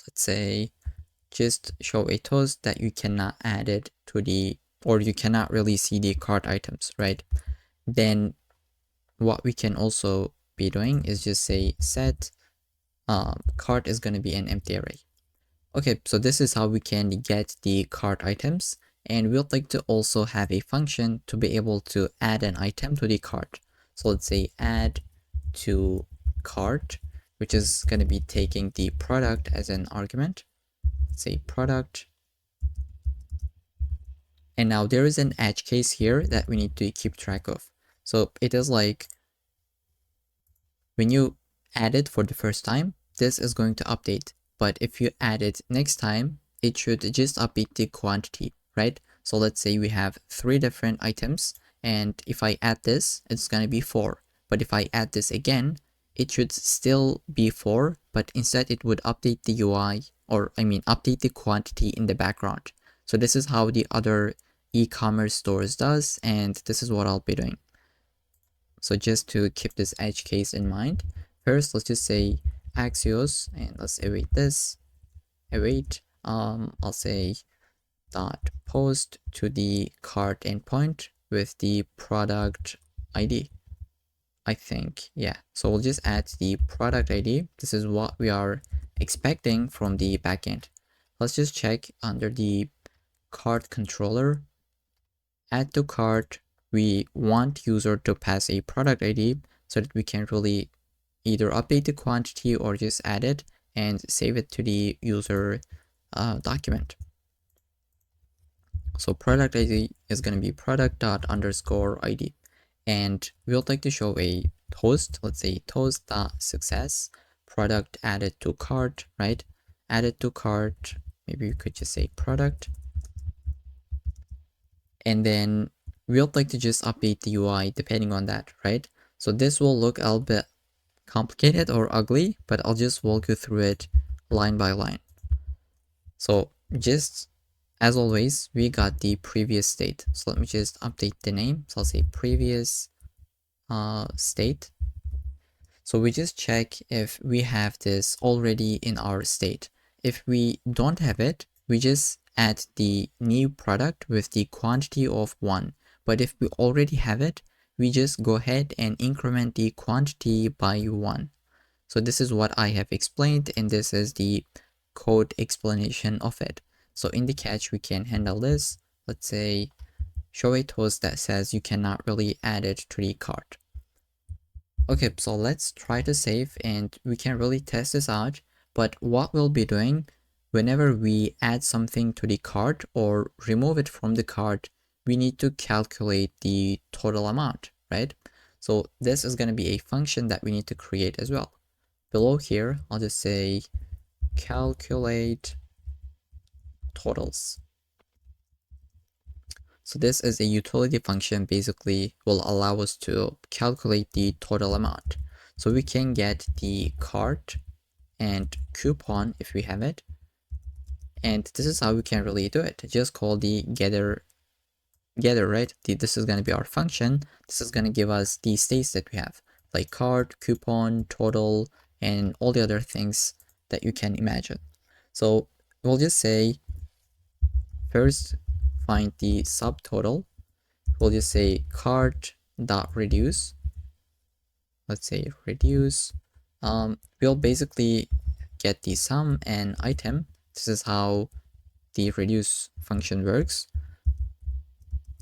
Speaker 1: Let's say just show a toast that you cannot add it to the, or you cannot really see the cart items, right? Then what we can also be doing is just say set cart is going to be an empty array. Okay, so this is how we can get the cart items, and we'd like to also have a function to be able to add an item to the cart. So let's say add to cart, which is going to be taking the product as an argument. Let's say product. And now there is an edge case here that we need to keep track of. So it is like when you add it for the first time, this is going to update. But if you add it next time, it should just update the quantity, right? So let's say we have 3 different items, and if I add this, it's going to be 4. But if I add this again, it should still be 4, but instead it would update the UI, or I mean update the quantity in the background. So this is how the other e-commerce stores does, and this is what I'll be doing. So just to keep this edge case in mind, first let's just say Axios, and let's await this, await, I'll say dot post to the cart endpoint with the product ID. I think, yeah. So we'll just add the product ID. This is what we are expecting from the backend. Let's just check under the cart controller, add to cart. We want user to pass a product ID so that we can really either update the quantity or just add it and save it to the user document. So product ID is going to be product._ID. And we would like to show a toast. Let's say toast.success, product added to cart, right? Added to cart, maybe we could just say product. And then we would like to just update the UI depending on that, right? So this will look a little bit complicated or ugly, but I'll just walk you through it line by line. So just as always, we got the previous state. So let me just update the name. So I'll say previous state. So we just check if we have this already in our state. If we don't have it, we just add the new product with the quantity of 1. But if we already have it, we just go ahead and increment the quantity by 1. So this is what I have explained, and this is the code explanation of it. So in the catch, we can handle this. Let's say show a toast that says you cannot really add it to the cart. Okay, so let's try to save and we can really test this out. But what we'll be doing whenever we add something to the cart or remove it from the cart, we need to calculate the total amount, right? So this is going to be a function that we need to create as well. Below here, I'll just say calculate totals. So this is a utility function, basically will allow us to calculate the total amount. So we can get the cart and coupon if we have it. And this is how we can really do it. Just call the getter, right? This is going to be our function. This is going to give us the states that we have, like cart, coupon, total, and all the other things that you can imagine. So we'll just say first find the subtotal. We'll just say cart dot reduce. Let's say reduce. We'll basically get the sum and item. This is how the reduce function works.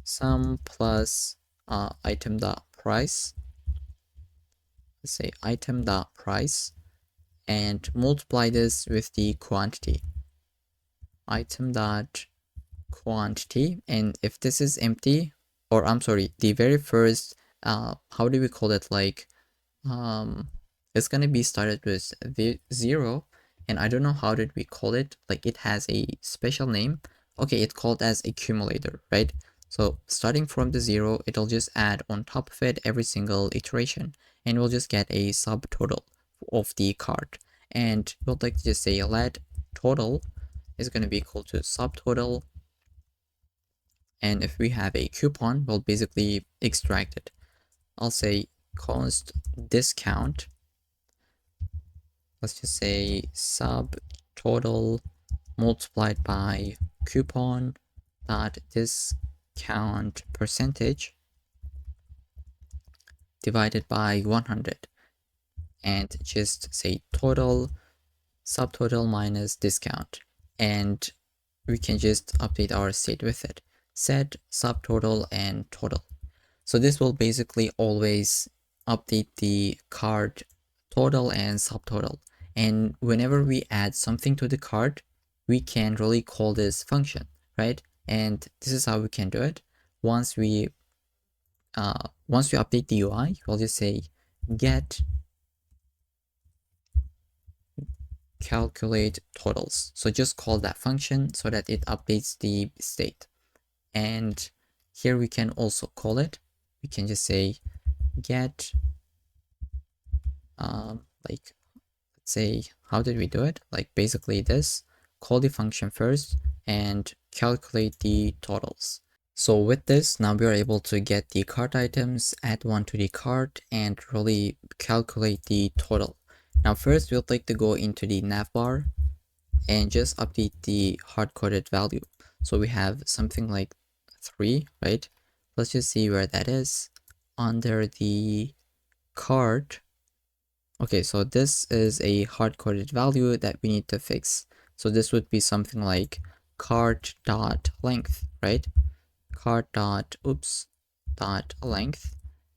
Speaker 1: Sum plus item dot price. Let's say item dot price, and multiply this with the quantity. Item dot quantity, and if this is empty, or I'm sorry, the very first how do we call it, like it's gonna be started with the 0, and I don't know how did we call it, like it has a special name. Okay, it's called as accumulator, right? So starting from the 0, it'll just add on top of it every single iteration, and we'll just get a subtotal of the cart. And we'll like to just say let total is going to be equal to subtotal, and if we have a coupon, we'll basically extract it. I'll say const discount, let's just say subtotal multiplied by coupon dot discount percentage divided by 100, and just say total subtotal minus discount, and we can just update our state with it, set subtotal and total. So this will basically always update the cart total and subtotal, and whenever we add something to the cart, we can really call this function, right? And this is how we can do it. Once we update the UI, we'll just say get calculate totals. So just call that function so that it updates the state. And here we can also call it, we can just say get like, let's say, how did we do it? Like basically this, call the function first and calculate the totals. So with this, now we are able to get the cart items, add one to the cart, and really calculate the total. Now first, we'll like to go into the navbar and just update the hard-coded value. So we have something like 3, right? Let's just see where that is. Under the cart. Okay, so this is a hard-coded value that we need to fix. So this would be something like cart.length, right? Cart.length.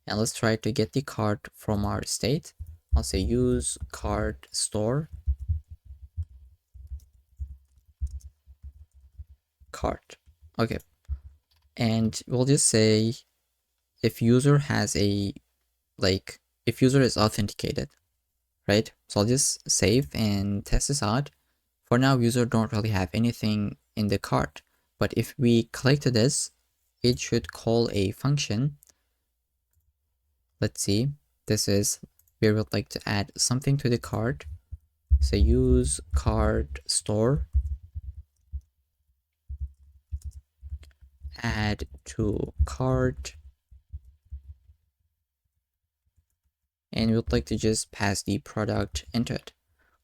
Speaker 1: And let's try to get the cart from our state. I'll say use cart store cart. Okay, and we'll just say if user has a, like, if user is authenticated, right? So I'll just save and test this out. For now, user don't really have anything in the cart, but if we click to this, it should call a function. Let's see, this is, we would like to add something to the cart. So use cart store, add to cart, and we would like to just pass the product into it.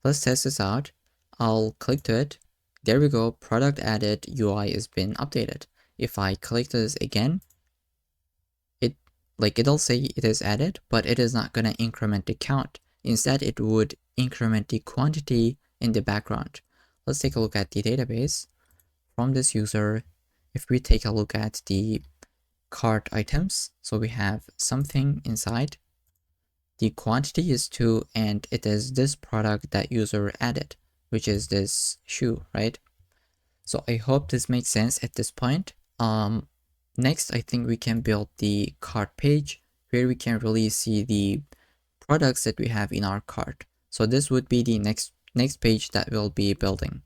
Speaker 1: Let's test this out. I'll click to it. There we go, product added, UI has been updated. If I click this again, it'll say it is added, but it is not gonna increment the count. Instead, it would increment the quantity in the background. Let's take a look at the database. From this user, if we take a look at the cart items, so we have something inside. The quantity is 2, and it is this product that user added, which is this shoe, right? So I hope this makes sense at this point. Next, I think we can build the cart page where we can really see the products that we have in our cart. So this would be the next page that we'll be building.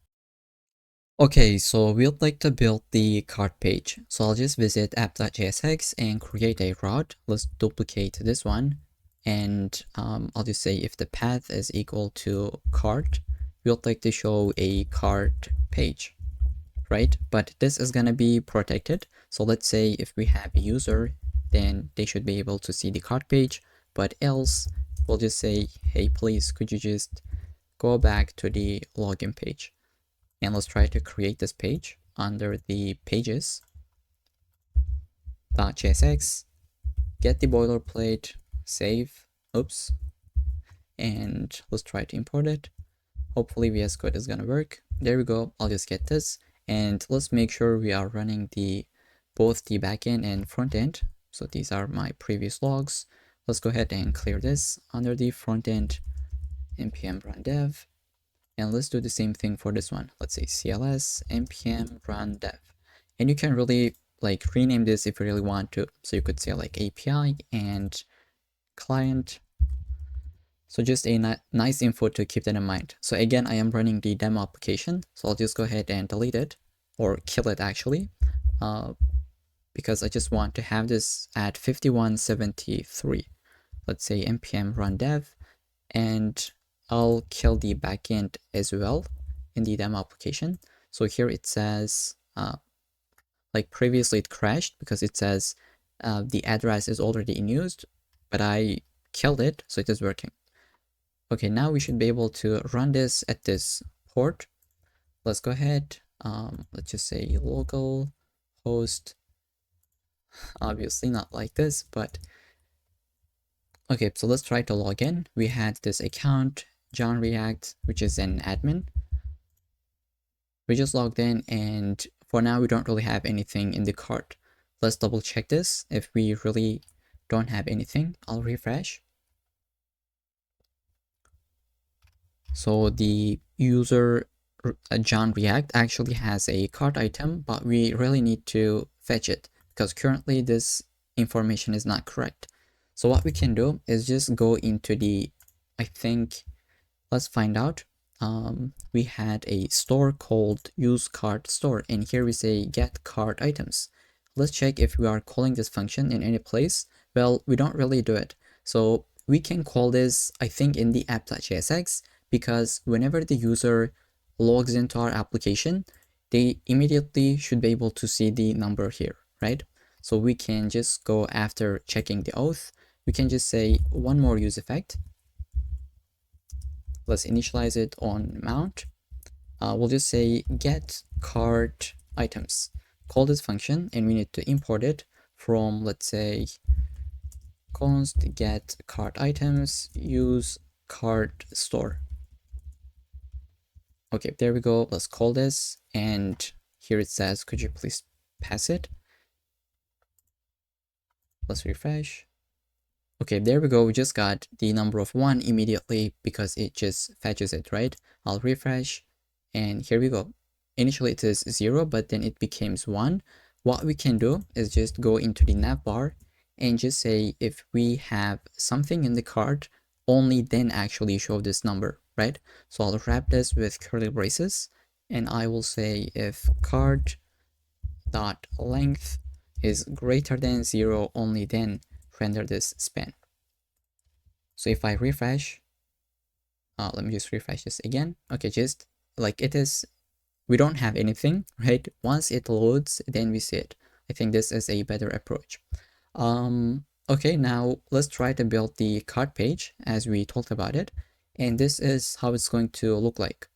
Speaker 1: Okay, so we'd like to build the cart page. So I'll just visit app.jsx and create a route. Let's duplicate this one. And I'll just say if the path is equal to cart, we'd like to show a cart page, right? But this is going to be protected. So let's say if we have a user, then they should be able to see the cart page. But else, we'll just say, hey, please, could you just go back to the login page? And let's try to create this page under the pages.jsx, get the boilerplate, save, oops, and let's try to import it. Hopefully VS Code is gonna work. There we go, I'll just get this. And let's make sure we are running both the backend and front end. So these are my previous logs. Let's go ahead and clear this under the front end npm run dev. And let's do the same thing for this one. Let's say cls npm run dev. And you can really like rename this if you really want to. So you could say like API and client. So just a nice info to keep that in mind. So again, I am running the demo application. So I'll just go ahead and delete it or kill it actually, because I just want to have this at 5173. Let's say npm run dev, and I'll kill the backend as well in the demo application. So here it says, like previously it crashed because it says the address is already in use, but I killed it, so it is working. Okay, now we should be able to run this at this port. Let's go ahead. Let's just say local host. Obviously not like this, but okay, so let's try to log in. We had this account, John React, which is an admin. We just logged in, and for now we don't really have anything in the cart. Let's double check this. If we really don't have anything, I'll refresh. So the user John React actually has a cart item, but we really need to fetch it because currently this information is not correct. So what we can do is just go into the, I think, let's find out. We had a store called use cart store, and here we say get cart items. Let's check if we are calling this function in any place. Well, we don't really do it. So we can call this, I think, in the app.jsx, because whenever the user logs into our application, they immediately should be able to see the number here, right? So we can just go after checking the auth. We can just say one more use effect. Let's initialize it on mount. We'll just say get cart items. Call this function, and we need to import it from, let's say, const get cart items use cart store. Okay, there we go. Let's call this, and here it says, could you please pass it? Let's refresh. Okay, there we go. We just got the number of 1 immediately because it just fetches it, right? I'll refresh, and here we go. Initially it is 0, but then it becomes 1. What we can do is just go into the navbar and just say if we have something in the cart, only then actually show this number, right? So I'll wrap this with curly braces, and I will say if cart dot length is greater than 0, only then render this span. So if I refresh, let me just refresh this again. Okay, just like it is, we don't have anything, right? Once it loads, then we see it. I think this is a better approach. Okay, now let's try to build the cart page as we talked about it. And this is how it's going to look like.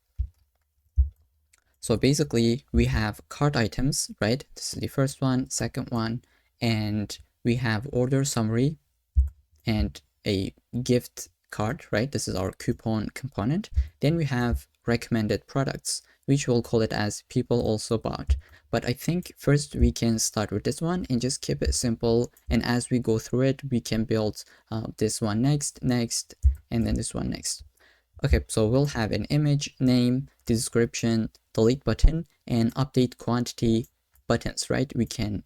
Speaker 1: So basically we have cart items, right? This is the first one, second one, and we have order summary and a gift card, right? This is our coupon component. Then we have recommended products, which we'll call it as people also bought. But I think first we can start with this one and just keep it simple. And as we go through it, we can build this one next, and then this one next. Okay, so we'll have an image, name, description, delete button, and update quantity buttons, right? We can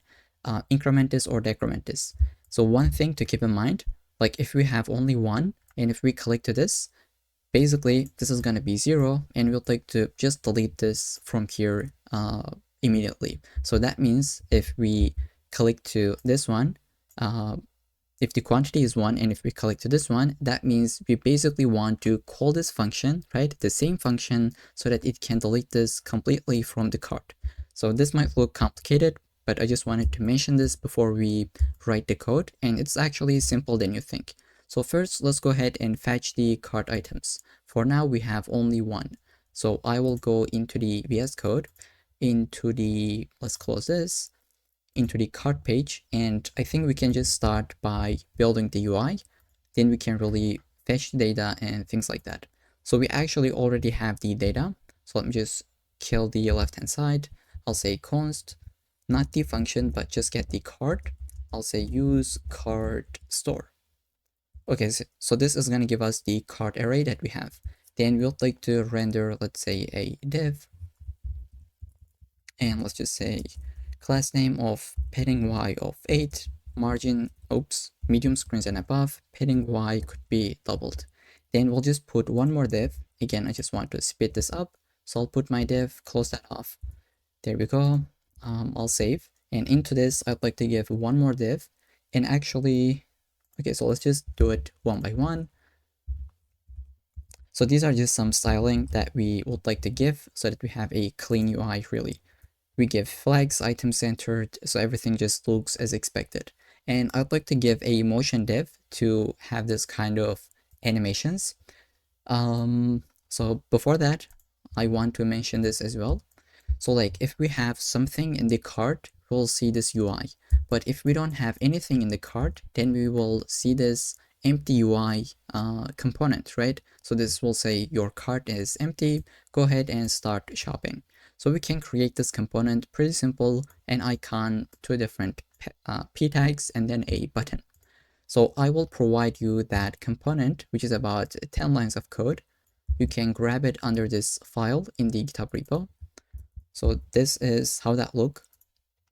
Speaker 1: increment this or decrement this. So one thing to keep in mind, like if we have only one, and if we click to this, basically this is going to be 0, and we'll like to just delete this from here immediately. So that means if we click to this one, if the quantity is 1 and if we click to this one, that means we basically want to call this function, right? The same function, so that it can delete this completely from the cart. So this might look complicated, but I just wanted to mention this before we write the code, and it's actually simpler than you think. So first, let's go ahead and fetch the cart items. For now, we have only one. So I will go into the VS Code, let's close this, into the cart page, and I think we can just start by building the UI. Then we can really fetch the data and things like that. So we actually already have the data. So let me just kill the left-hand side. I'll say const, not the function, but just get the cart. I'll say use cart store. Okay, so this is going to give us the cart array that we have. Then we'll like to render, let's say, a div. And let's just say class name of padding y of 8, margin, medium screens and above, padding y could be doubled. Then we'll just put one more div. Again, I just want to speed this up. So I'll put my div, close that off. There we go. I'll save. And into this, I'd like to give one more div. And actually, okay, so let's just do it one by one. So these are just some styling that we would like to give so that we have a clean UI really. We give flags, item centered, so everything just looks as expected. And I'd like to give a motion div to have this kind of animations. So before that, I want to mention this as well. So like if we have something in the cart, we'll see this UI. But if we don't have anything in the cart, then we will see this empty UI component, right? So this will say your cart is empty, go ahead and start shopping. So we can create this component, pretty simple, an icon, two different p tags, and then a button. So I will provide you that component, which is about 10 lines of code. You can grab it under this file in the GitHub repo. So this is how that look.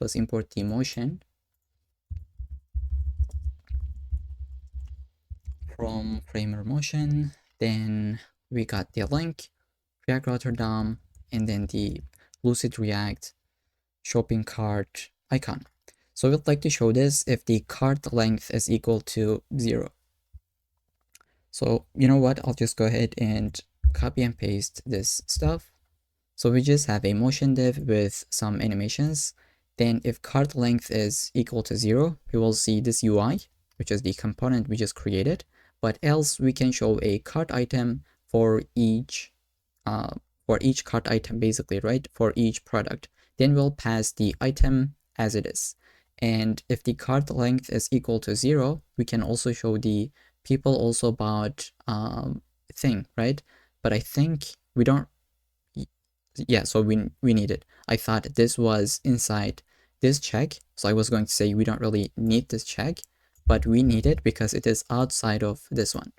Speaker 1: Let's import the motion from framer motion. Then we got the link, React Rotterdam, and then the Lucid React shopping cart icon. So we'd like to show this if the cart length is equal to 0. So you know what, I'll just go ahead and copy and paste this stuff. So we just have a motion div with some animations. Then if cart length is equal to 0, we will see this UI, which is the component we just created. But else we can show a cart item for each cart item basically, right? For each product. Then we'll pass the item as it is. And if the cart length is equal to 0, we can also show the people also bought thing, right? But I think we don't, yeah, so we need it. I thought this was inside this check. So I was going to say we don't really need this check, but we need it because it is outside of this one.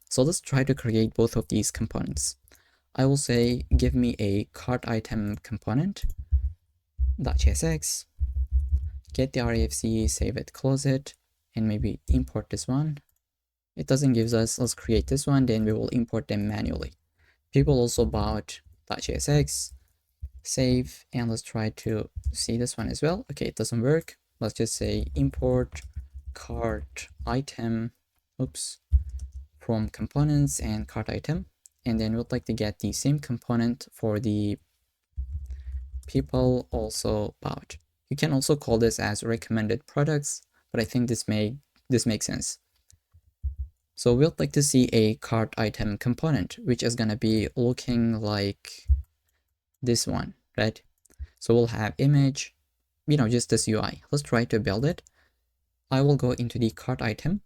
Speaker 1: So let's try to create both of these components. I will say, give me a cart item component, .jsx, get the RAFC, save it, close it, and maybe import this one. It doesn't give us, let's create this one, then we will import them manually. People also bought .jsx, save, and let's try to see this one as well. Okay, it doesn't work. Let's just say import cart item, from components and cart item. And then we'd like to get the same component for the people also bought. You can also call this as recommended products, but I think this makes sense. So we'd like to see a cart item component, which is going to be looking like this one, right? So we'll have image, just this UI. Let's try to build it. I will go into the cart item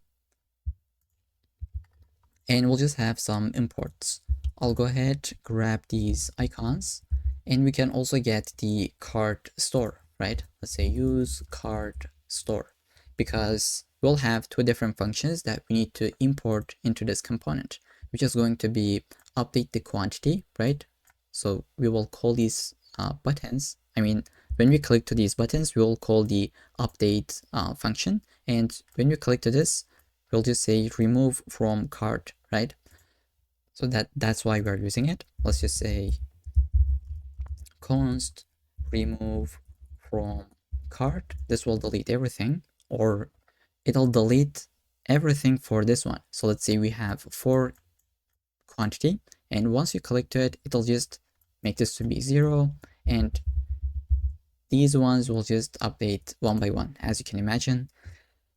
Speaker 1: and we'll just have some imports. I'll go ahead, grab these icons, and we can also get the cart store, right? Let's say use cart store, because we'll have two different functions that we need to import into this component, which is going to be update the quantity, right? So we will call these buttons. I mean, when we click to these buttons, we will call the update function. And when we click to this, we'll just say remove from cart, right? So that's why we're using it. Let's just say const remove from cart. This will delete everything, or it'll delete everything for this one. So let's say we have 4 quantity, and once you click to it, it'll just make this to be 0, and these ones will just update one by one, as you can imagine.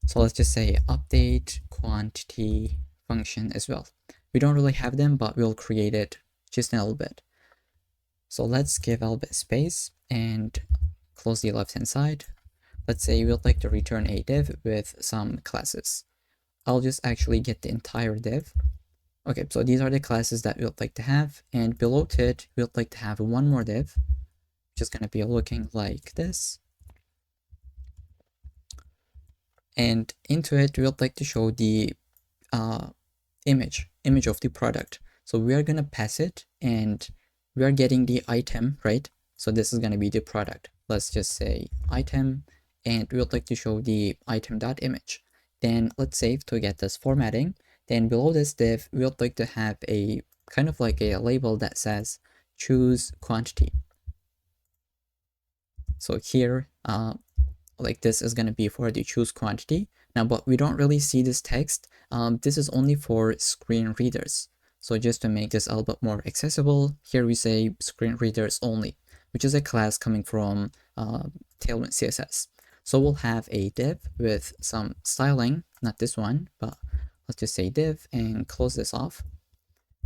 Speaker 1: So let's just say update quantity function as well. We don't really have them, but we'll create it just in a little bit. So let's give a little bit space and close the left hand side. Let's say we'd like to return a div with some classes. I'll just actually get the entire div. Okay, so these are the classes that we'd like to have, and below it, we'd like to have one more div, which is going to be looking like this. And into it, we'd like to show the image of the product. So we are going to pass it, and we are getting the item, right? So this is going to be the product. Let's just say item, and we would like to show the item.image. Then let's save to get this formatting. Then below this div, we would like to have a kind of like a label that says choose quantity. So here, like this is going to be for the choose quantity. Now, but we don't really see this text. This is only for screen readers. So just to make this a little bit more accessible, here we say screen readers only, which is a class coming from Tailwind CSS. So we'll have a div with some styling, not this one, but let's just say div and close this off.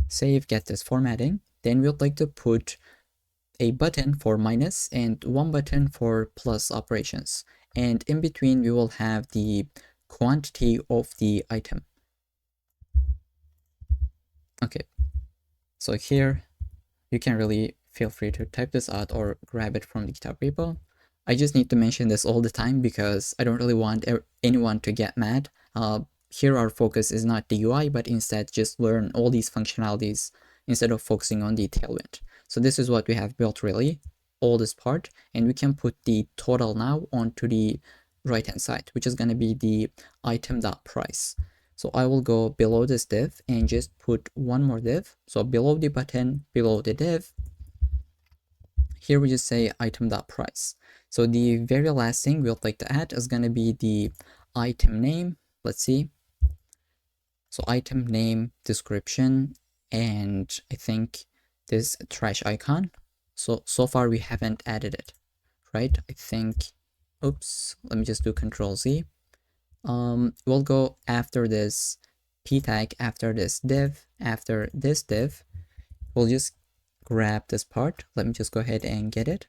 Speaker 1: Save, get this formatting. Then we'd like to put a button for minus and one button for plus operations. And in between, we will have the quantity of the item. Okay, so here you can really feel free to type this out or grab it from the GitHub repo. I just need to mention this all the time because I don't really want anyone to get mad. Here our focus is not the UI, but instead just learn all these functionalities instead of focusing on the Tailwind. So this is what we have built really, all this part, and we can put the total now onto the right hand side, which is going to be the item.price. So I will go below this div and just put one more div. So below the button, below the div, here we just say item.price. So the very last thing we'd like to add is going to be the item name. Let's see. So item name, description, and I think this trash icon. So far we haven't added it, right? I think, oops, let me just do Control Z. We'll go after this p tag, after this div, after this div. We'll just grab this part. Let me just go ahead and get it.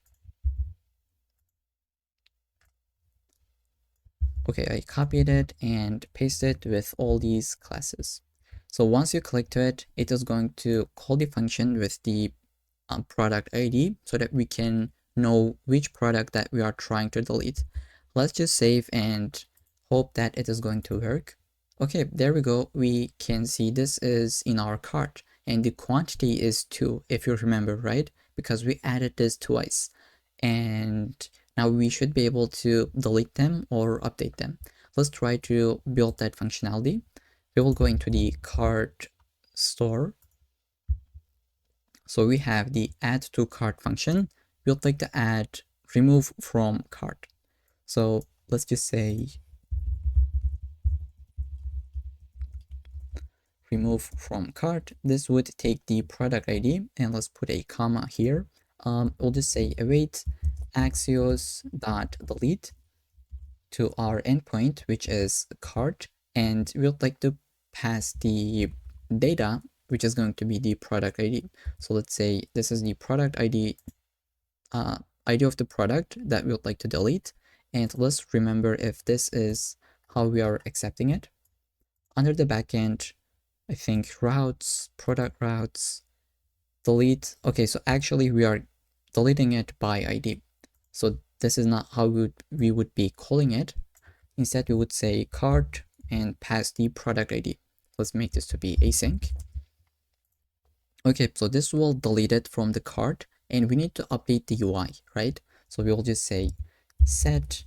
Speaker 1: Okay, I copied it and pasted it with all these classes. So once you click to it, it is going to call the function with the product ID so that we can know which product that we are trying to delete. Let's just save and hope that it is going to work. Okay, there we go. We can see this is in our cart and the quantity is 2, if you remember, right? Because we added this twice. And now we should be able to delete them or update them. Let's try to build that functionality. We will go into the cart store. So we have the add to cart function. We would like to add remove from cart. So let's just say remove from cart. This would take the product ID and let's put a comma here. We'll just say await Axios dot delete to our endpoint, which is cart, and we would like to pass the data, which is going to be the product ID. So let's say this is the product ID, ID of the product that we would like to delete, and let's remember if this is how we are accepting it. Under the backend, I think routes, product routes, delete. Okay, so actually we are deleting it by ID. So this is not how we would be calling it. Instead, we would say cart and pass the product ID. Let's make this to be async. Okay, so this will delete it from the cart and we need to update the UI, right? So we will just say set,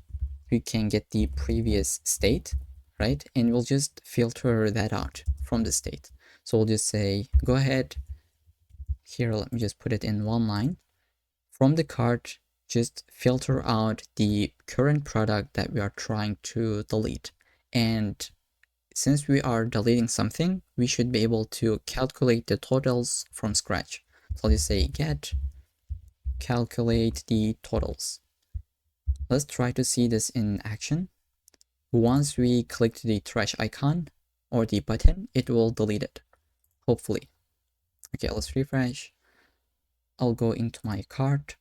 Speaker 1: we can get the previous state, right? And we'll just filter that out from the state. So we'll just say, go ahead here, let me just put it in one line. From the cart, just filter out the current product that we are trying to delete. And since we are deleting something, we should be able to calculate the totals from scratch. So let's say get calculate the totals. Let's try to see this in action. Once we click the trash icon or the button, it will delete it, hopefully. Okay, let's refresh. I'll go into my cart,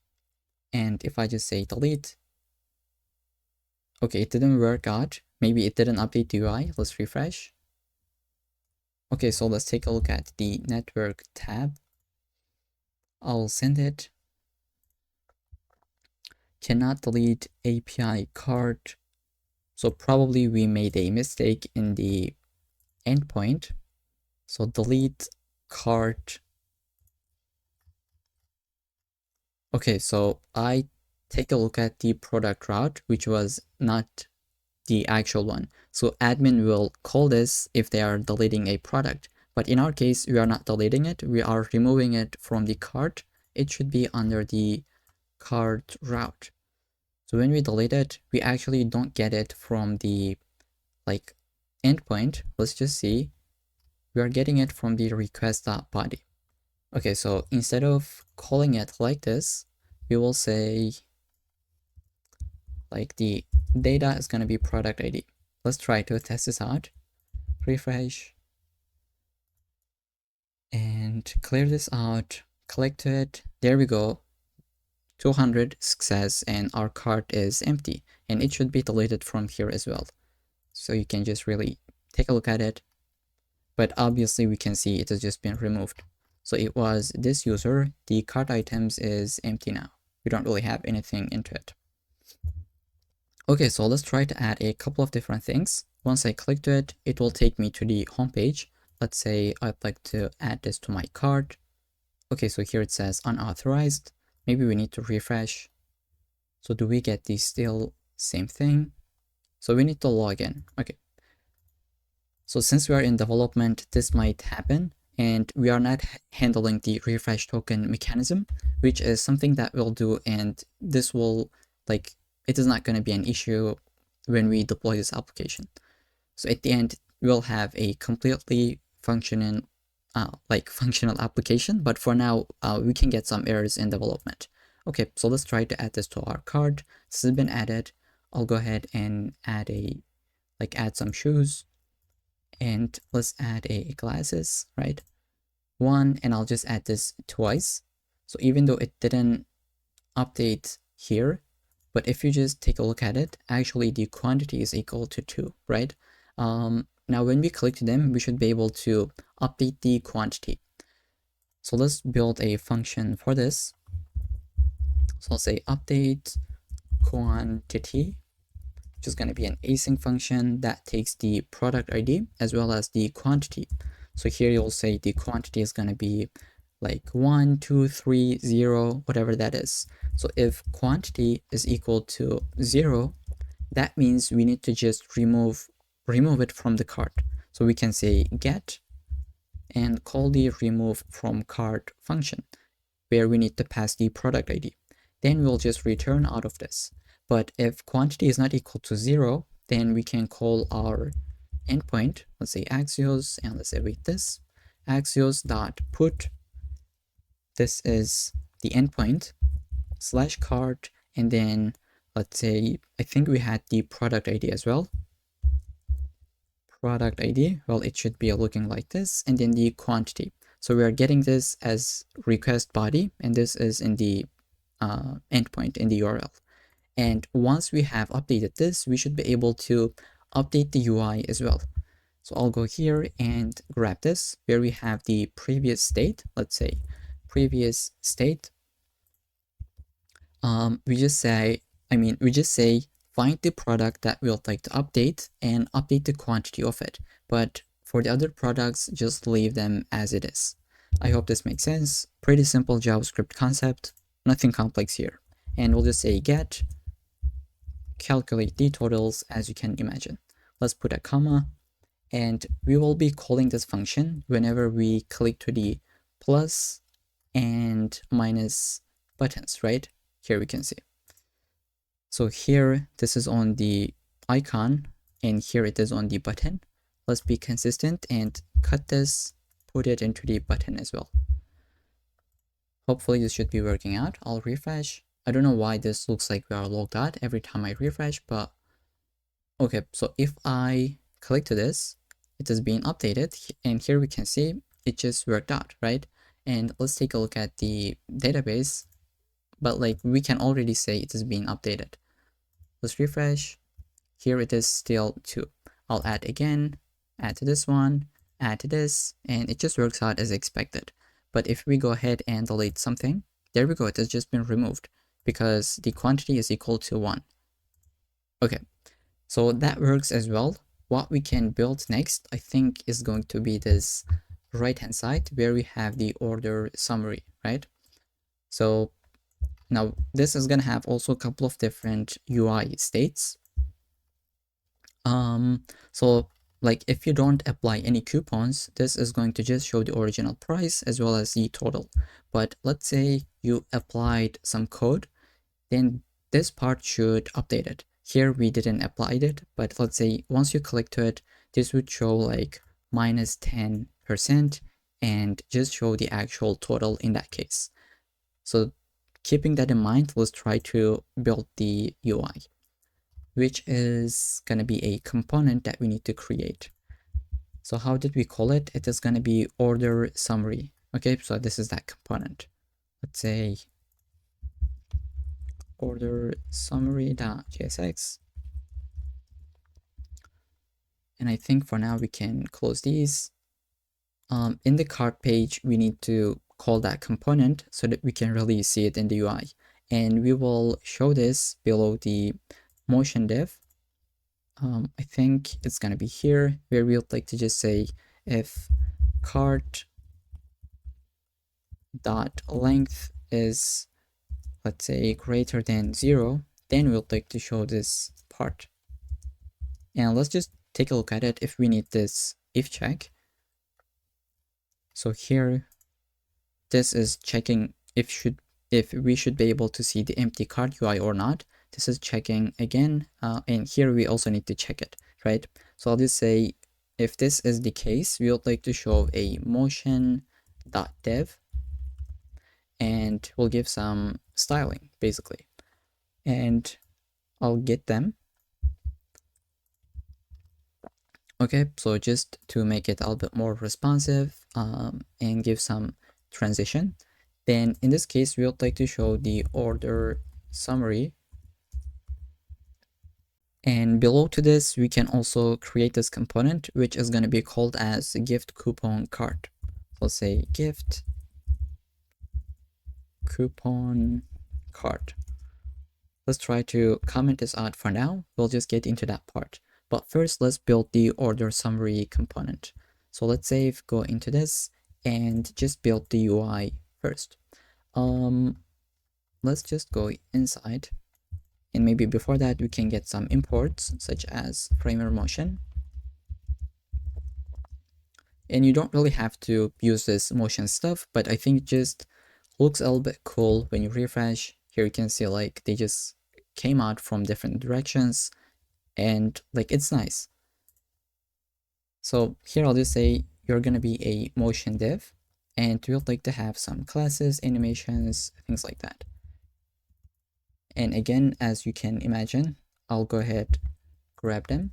Speaker 1: and if I just say delete, okay, it didn't work out. Maybe it didn't update the UI. Let's refresh. Okay, so let's take a look at the network tab. I'll send it. Cannot delete API cart. So probably we made a mistake in the endpoint. So delete cart. Okay, so I take a look at the product route, which was not the actual one. So admin will call this if they are deleting a product. But in our case, we are not deleting it. We are removing it from the cart. It should be under the cart route. So when we delete it, we actually don't get it from the like endpoint. Let's just see. We are getting it from the request.body. Okay, so instead of calling it like this, we will say like the data is going to be product ID. Let's try to test this out. Refresh and clear this out. Click to it. There we go. 200 success, and our cart is empty, and it should be deleted from here as well. So you can just really take a look at it. But obviously we can see it has just been removed. So it was this user. The cart items is empty now. We don't really have anything into it. Okay, so let's try to add a couple of different things. Once I click to it, it will take me to the home page. Let's say I'd like to add this to my cart. Okay, so here it says unauthorized. Maybe we need to refresh. So do we get the still same thing? So we need to log in. Okay. So since we are in development, this might happen, and we are not handling the refresh token mechanism, which is something that we'll do, and this will, like, it is not going to be an issue when we deploy this application. So at the end, we'll have a completely functional application, but for now, we can get some errors in development. Okay, so let's try to add this to our cart. This has been added. I'll go ahead and add some shoes, and let's add a glasses, right? One, and I'll just add this twice. So even though it didn't update here, but if you just take a look at it, actually the quantity is equal to 2, right? Now when we click them, we should be able to update the quantity. So let's build a function for this. So I'll say update quantity, which is going to be an async function that takes the product ID as well as the quantity. So here you'll say the quantity is going to be like 1, 2, 3, 0, whatever that is. So if quantity is equal to 0, that means we need to just remove it from the cart. So we can say get and call the remove from cart function, where we need to pass the product ID. Then we'll just return out of this. But if quantity is not equal to 0, then we can call our endpoint, let's say Axios, and let's await this, Axios.put, this is the endpoint, /cart, and then let's say, I think we had the product ID as well. Product ID, well, it should be looking like this, and then the quantity. So we are getting this as request body, and this is in the endpoint in the URL. And once we have updated this, we should be able to update the UI as well. So I'll go here and grab this where we have the previous state. Let's say previous state. We just say find the product that we would like to update and update the quantity of it. But for the other products, just leave them as it is. I hope this makes sense. Pretty simple JavaScript concept, nothing complex here. And we'll just say get calculate the totals, as you can imagine. Let's put a comma, and we will be calling this function whenever we click to the plus and minus buttons, right? Here we can see. So here, this is on the icon, and here it is on the button. Let's be consistent and cut this, put it into the button as well. Hopefully this should be working out. I'll refresh. I don't know why this looks like we are logged out every time I refresh, but okay, so if I click to this, it is being updated, and here we can see it just worked out, right? And let's take a look at the database, but like we can already say it is being updated. Let's refresh. Here it is still 2. I'll add again, add to this one, add to this, and it just works out as expected. But if we go ahead and delete something, there we go, it has just been removed because the quantity is equal to 1. Okay, so that works as well. What we can build next, I think, is going to be this right-hand side where we have the order summary, right? So now this is going to have also a couple of different UI states. So like if you don't apply any coupons, this is going to just show the original price as well as the total. But let's say you applied some code, then this part should update it. Here we didn't apply it, but let's say once you click to it, this would show like minus 10% and just show the actual total in that case. So keeping that in mind, let's try to build the UI, which is going to be a component that we need to create. So how did we call it? It is going to be order summary. Okay, so this is that component. Let's say order summary.jsx. And I think for now we can close these. In the cart page, we need to call that component so that we can really see it in the UI. And we will show this below the motion div. I think it's going to be here where we would like to just say if cart dot length is, let's say, greater than 0, then we'd like to show this part. And let's just take a look at it if we need this if check. So here, this is checking if we should be able to see the empty cart UI or not. This is checking again, and here we also need to check it, right? So I'll just say if this is the case, we would like to show a motion.dev, and we'll give some styling basically, and I'll get them. Okay, so just to make it a little bit more responsive and give some transition, then in this case we would like to show the order summary. And below to this, we can also create this component, which is going to be called as gift coupon cart. Let's say gift coupon cart. Let's try to comment this out for now. We'll just get into that part. But first, let's build the order summary component. So let's save, go into this, and just build the UI first. Let's just go inside. And maybe before that, we can get some imports such as framer motion. And you don't really have to use this motion stuff, but I think it just looks a little bit cool when you refresh. Here you can see like they just came out from different directions and like it's nice. So here I'll just say you're going to be a motion div and we'd like to have some classes, animations, things like that. And again, as you can imagine, I'll go ahead, grab them.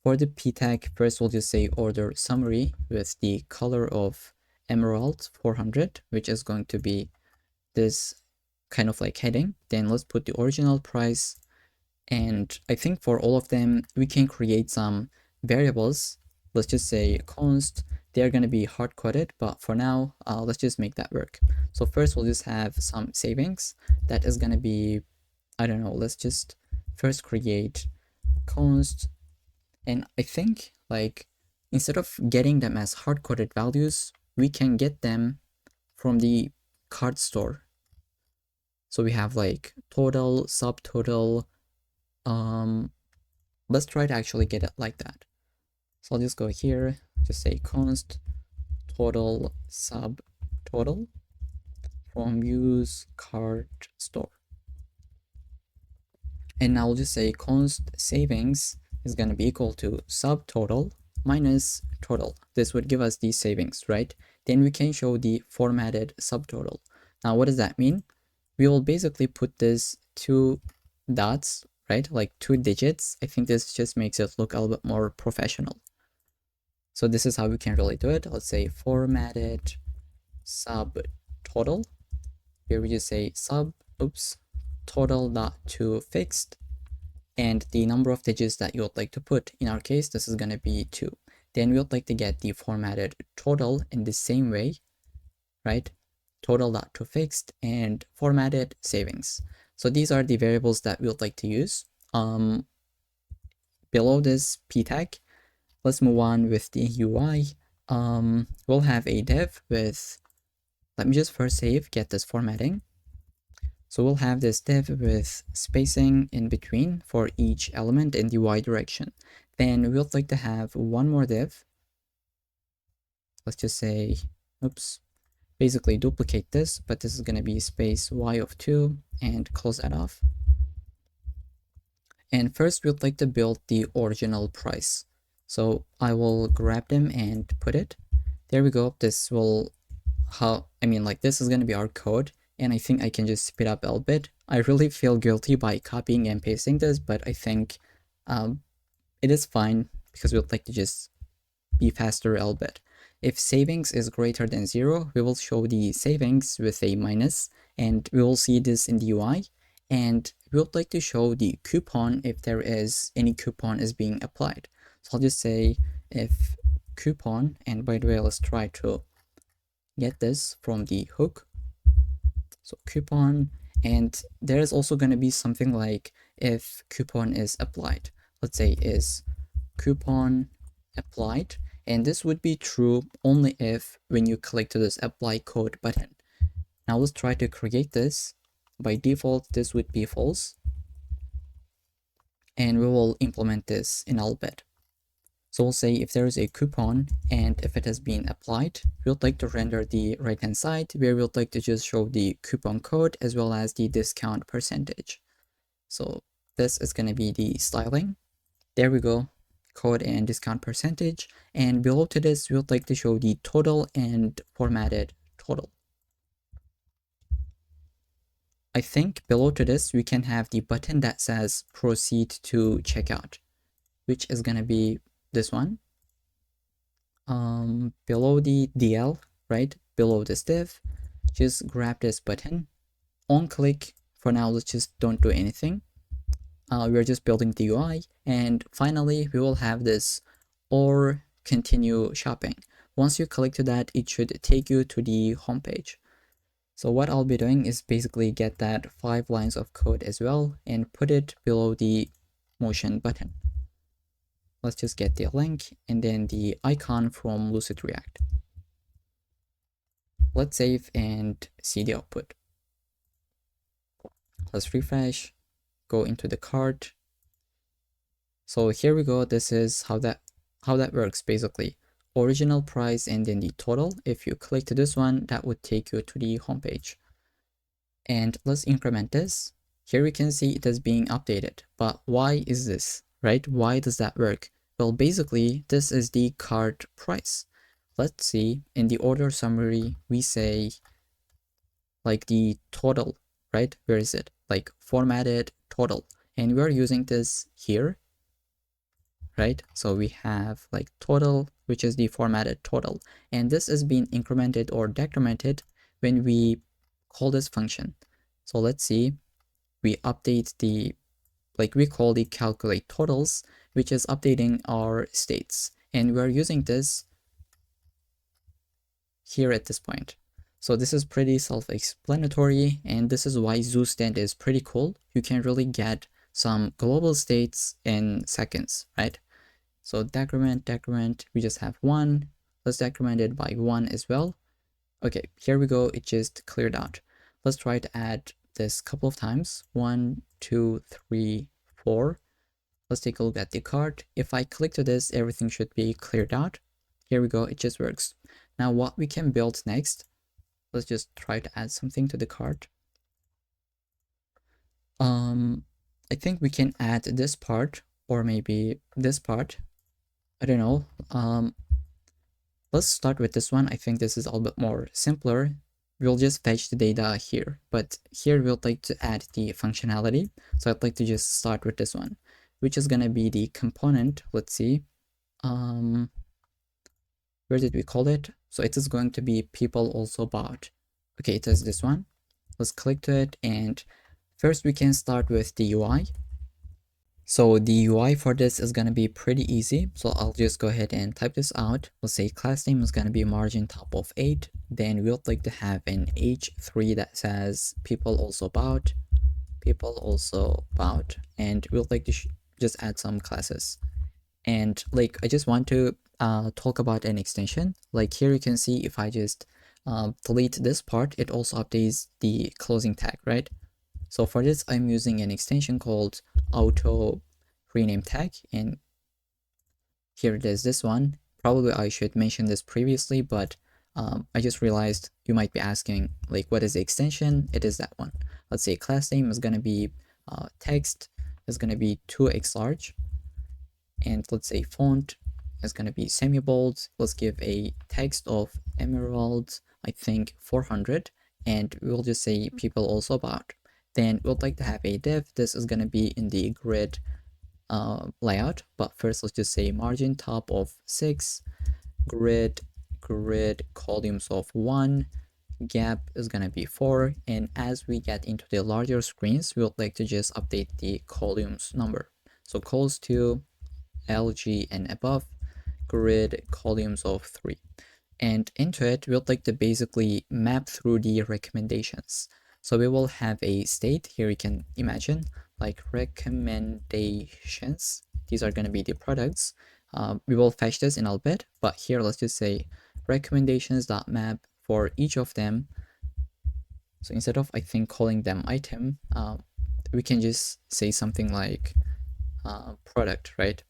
Speaker 1: For the p tag, first we'll just say order summary with the color of emerald 400, which is going to be this kind of like heading. Then let's put the original price. And I think for all of them, we can create some variables. Let's just say const. They're going to be hard coded, but for now, let's just make that work. So first we'll just have some savings. That is going to be, I don't know, let's just first create const. And I think like instead of getting them as hard-coded values, we can get them from the card store. So we have like total, subtotal. Let's try to actually get it like that. So I'll just go here, just say const total subtotal from use card store. And now we'll just say const savings is going to be equal to subtotal minus total. This would give us the savings, right? Then we can show the formatted subtotal. Now, what does that mean? We will basically put this 2 dots, right? Like 2 digits. I think this just makes it look a little bit more professional. So this is how we can really do it. Let's say formatted subtotal. Here we just say total dot to fixed, and the number of digits that you would like to put. In our case, this is going to be 2. Then we would like to get the formatted total in the same way, right? Total dot to fixed and formatted savings. So these are the variables that we would like to use. Below this p tag, let's move on with the UI. We'll have a div with, let me just first get this formatting. So we'll have this div with spacing in between for each element in the y direction. Then we'll like to have one more div. Let's just say, basically duplicate this, but this is going to be space y of 2 and close that off. And first we'd like to build the original price. So I will grab them and put it. There we go. This will, this is going to be our code. And I think I can just speed up a little bit. I really feel guilty by copying and pasting this, but I think it is fine because we would like to just be faster a little bit. If savings is greater than 0, we will show the savings with a minus, and we will see this in the UI. And we would like to show the coupon if there is any coupon is being applied. So I'll just say if coupon, and by the way, let's try to get this from the hook. So coupon, and there is also going to be something like if coupon is applied. Let's say is coupon applied, and this would be true only if when you click to this apply code button. Now let's try to create this. By default, this would be false, and we will implement this in a little bit. So we'll say if there is a coupon and if it has been applied, we would like to render the right hand side where we would like to just show the coupon code as well as the discount percentage. So this is going to be the styling. There we go, code and discount percentage. And below to this, we would like to show the total and formatted total. I think below to this, we can have the button that says proceed to checkout, which is going to be this one. Below the DL, right? Below this div, just grab this button, on click. For now, let's just don't do anything. We're just building the UI. And finally, we will have this or continue shopping. Once you click to that, it should take you to the homepage. So what I'll be doing is basically get that 5 lines of code as well and put it below the motion button. Let's just get the link and then the icon from Lucid React. Let's save and see the output. Let's refresh, go into the cart. So here we go. This is how that works basically. Original price and then the total. If you click to this one, that would take you to the homepage. And let's increment this. Here we can see it is being updated. But why is this, right? Why does that work? Well, basically, this is the cart price. Let's see, in the order summary, we say like the total, right? Where is it? Like formatted total. And we're using this here, right? So we have like total, which is the formatted total. And this is being incremented or decremented when we call this function. So let's see, we update the, we call the calculate totals, which is updating our states. And we're using this here at this point. So this is pretty self-explanatory, and this is why ZooStand is pretty cool. You can really get some global states in seconds, right? So decrement, we just have 1. Let's decrement it by 1 as well. Okay, here we go. It just cleared out. Let's try to add this a couple of times. 1, 2, 3, 4. Let's take a look at the cart. If I click to this, everything should be cleared out. Here we go. It just works. Now what we can build next, Let's just try to add something to the cart. I think we can add this part or maybe this part. I don't know. Let's start with this one. I think this is a little bit more simpler. We'll just fetch the data here, but here we'll like to add the functionality. So I'd like to just start with this one, which is gonna be the component. Let's see. Where did we call it? So it is going to be people also bought. Okay, it is this one. Let's click to it, and first we can start with the UI. So the UI for this is going to be pretty easy. So I'll just go ahead and type this out. Let's say class name is going to be margin top of 8. Then we'll like to have an h3 that says people also bought, and we'll like to just add some classes. And like I just want to talk about an extension. Like here you can see if I just delete this part, it also updates the closing tag, right? So for this, I'm using an extension called auto rename tag, and here it is, this one. Probably I should mention this previously, but I just realized you might be asking, like, what is the extension? It is that one. Let's say class name is going to be text is going to be 2x large, and let's say font is going to be semi-bold. Let's give a text of emerald, I think 400, and we'll just say people also bought. Then we'd like to have a div. This is going to be in the grid layout, but first let's just say margin top of 6, grid columns of 1, gap is going to be 4, and as we get into the larger screens, we would like to just update the columns number. So cols to LG and above, grid columns of 3. And into it, we'd like to basically map through the recommendations. So we will have a state here. You can imagine like recommendations. These are going to be the products. We will fetch this in a bit, but here let's just say recommendations.map for each of them. So instead of, I think, calling them item, we can just say something like product, right?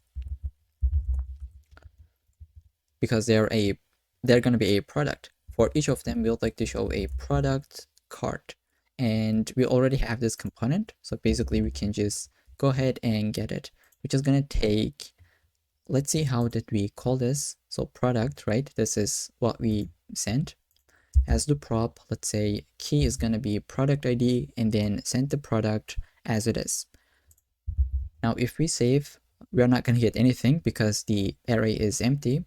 Speaker 1: Because they're going to be a product. For each of them, we would like to show a product cart. And we already have this component, so basically we can just go ahead and get it, which is going to take, let's see, how did we call this? So product, right? This is what we sent as the prop. Let's say key is going to be product ID, and then send the product as it is. Now if we save, we're not going to get anything because the array is empty,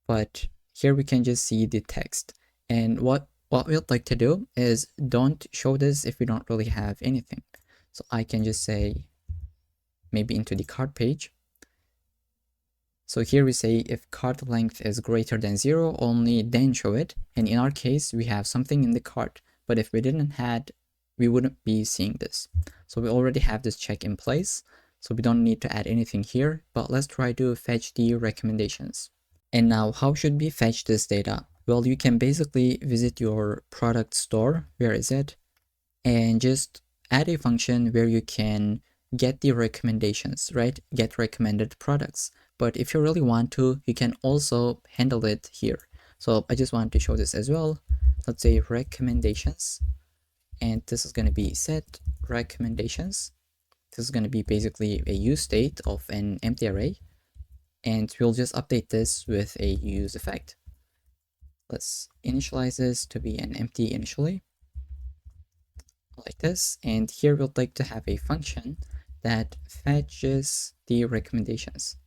Speaker 1: but here we can just see the text. And what we'd like to do is don't show this if we don't really have anything. So I can just say maybe into the cart page. So here we say if cart length is greater than 0, only then show it. And in our case, we have something in the cart, but if we didn't had, we wouldn't be seeing this. So we already have this check in place, so we don't need to add anything here, but let's try to fetch the recommendations. And now how should we fetch this data? Well, you can basically visit your product store, where is it? And just add a function where you can get the recommendations, right? Get recommended products. But if you really want to, you can also handle it here. So I just want to show this as well. Let's say recommendations, and this is going to be set recommendations. This is going to be basically a use state of an empty array, and we'll just update this with a use effect. Let's initialize this to be an empty initially, like this. And here we'd like to have a function that fetches the recommendations,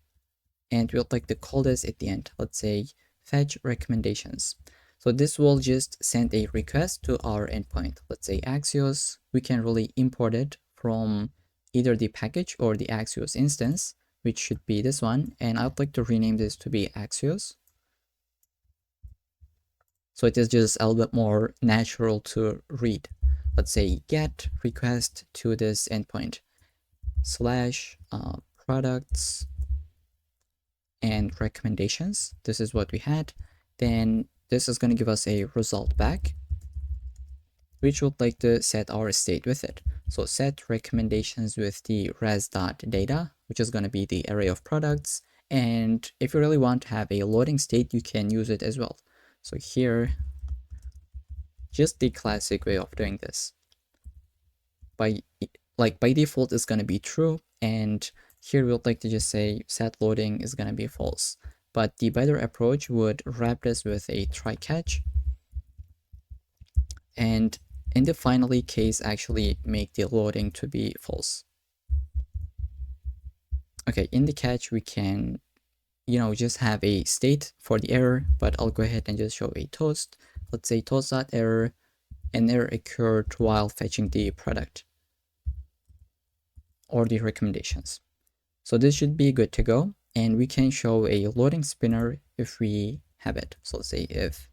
Speaker 1: and we'd like to call this at the end. Let's say fetch recommendations. So this will just send a request to our endpoint. Let's say Axios. We can really import it from either the package or the Axios instance, which should be this one. And I'd like to rename this to be Axios, so it is just a little bit more natural to read. Let's say get request to this endpoint slash products and recommendations. This is what we had. Then this is going to give us a result back, which would like to set our state with it. So set recommendations with the res.data, which is going to be the array of products. And if you really want to have a loading state, you can use it as well. So here, just the classic way of doing this. By default, it's going to be true, and here we would like to just say set loading is going to be false. But the better approach would wrap this with a try catch, and in the finally case actually make the loading to be false. Okay, in the catch we can just have a state for the error, but I'll go ahead and just show a toast. Let's say toast.error, an error occurred while fetching the product or the recommendations. So this should be good to go, and we can show a loading spinner if we have it. So let's say if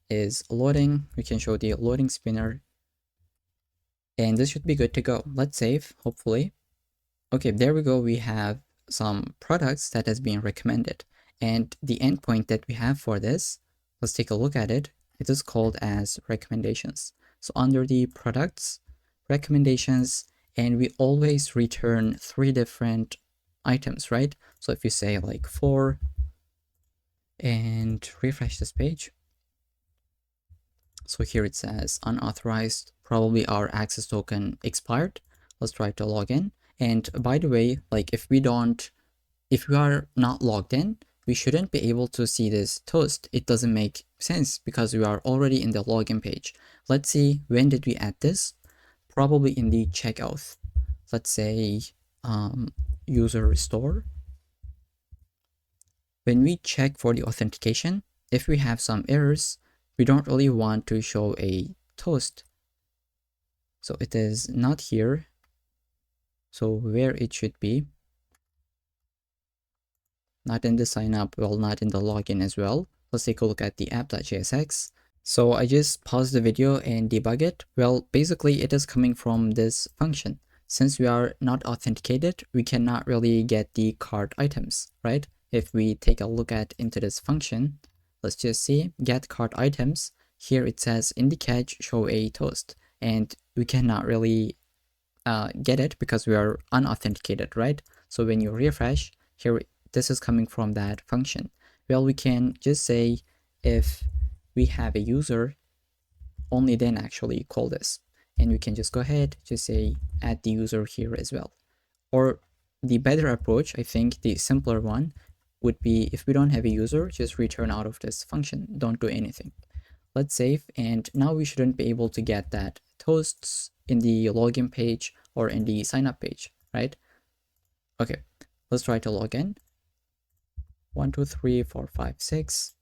Speaker 1: is loading, we can show the loading spinner, and this should be good to go. Let's save, hopefully. Okay, there we go. We have some products that has been recommended, and the endpoint that we have for this, let's take a look at it. It is called as recommendations. So under the products, recommendations, and we always return 3 different items, right? So if you say like 4 and refresh this page, so here it says unauthorized, probably our access token expired. Let's try to log in. And by the way, like if we are not logged in, we shouldn't be able to see this toast. It doesn't make sense because we are already in the login page. Let's see, when did we add this? Probably in the checkout. Let's say user restore. When we check for the authentication, if we have some errors, we don't really want to show a toast. So it is not here. So where it should be, not in the sign up, well, not in the login as well. Let's take a look at the app.jsx. So I just paused the video and debug it. Well, basically it is coming from this function. Since we are not authenticated, we cannot really get the card items, right? If we take a look at into this function, let's just see get card items. Here it says in the catch show a toast, and we cannot really get it because we are unauthenticated, right? So when you refresh here, this is coming from that function. Well, we can just say if we have a user, only then actually call this, and we can just go ahead, just say add the user here as well. Or the better approach, I think the simpler one would be if we don't have a user, just return out of this function, don't do anything. Let's save, and now we shouldn't be able to get that toasts in the login page or in the sign up page, right? Okay, let's try to log in. 1 2 3 4 5 6,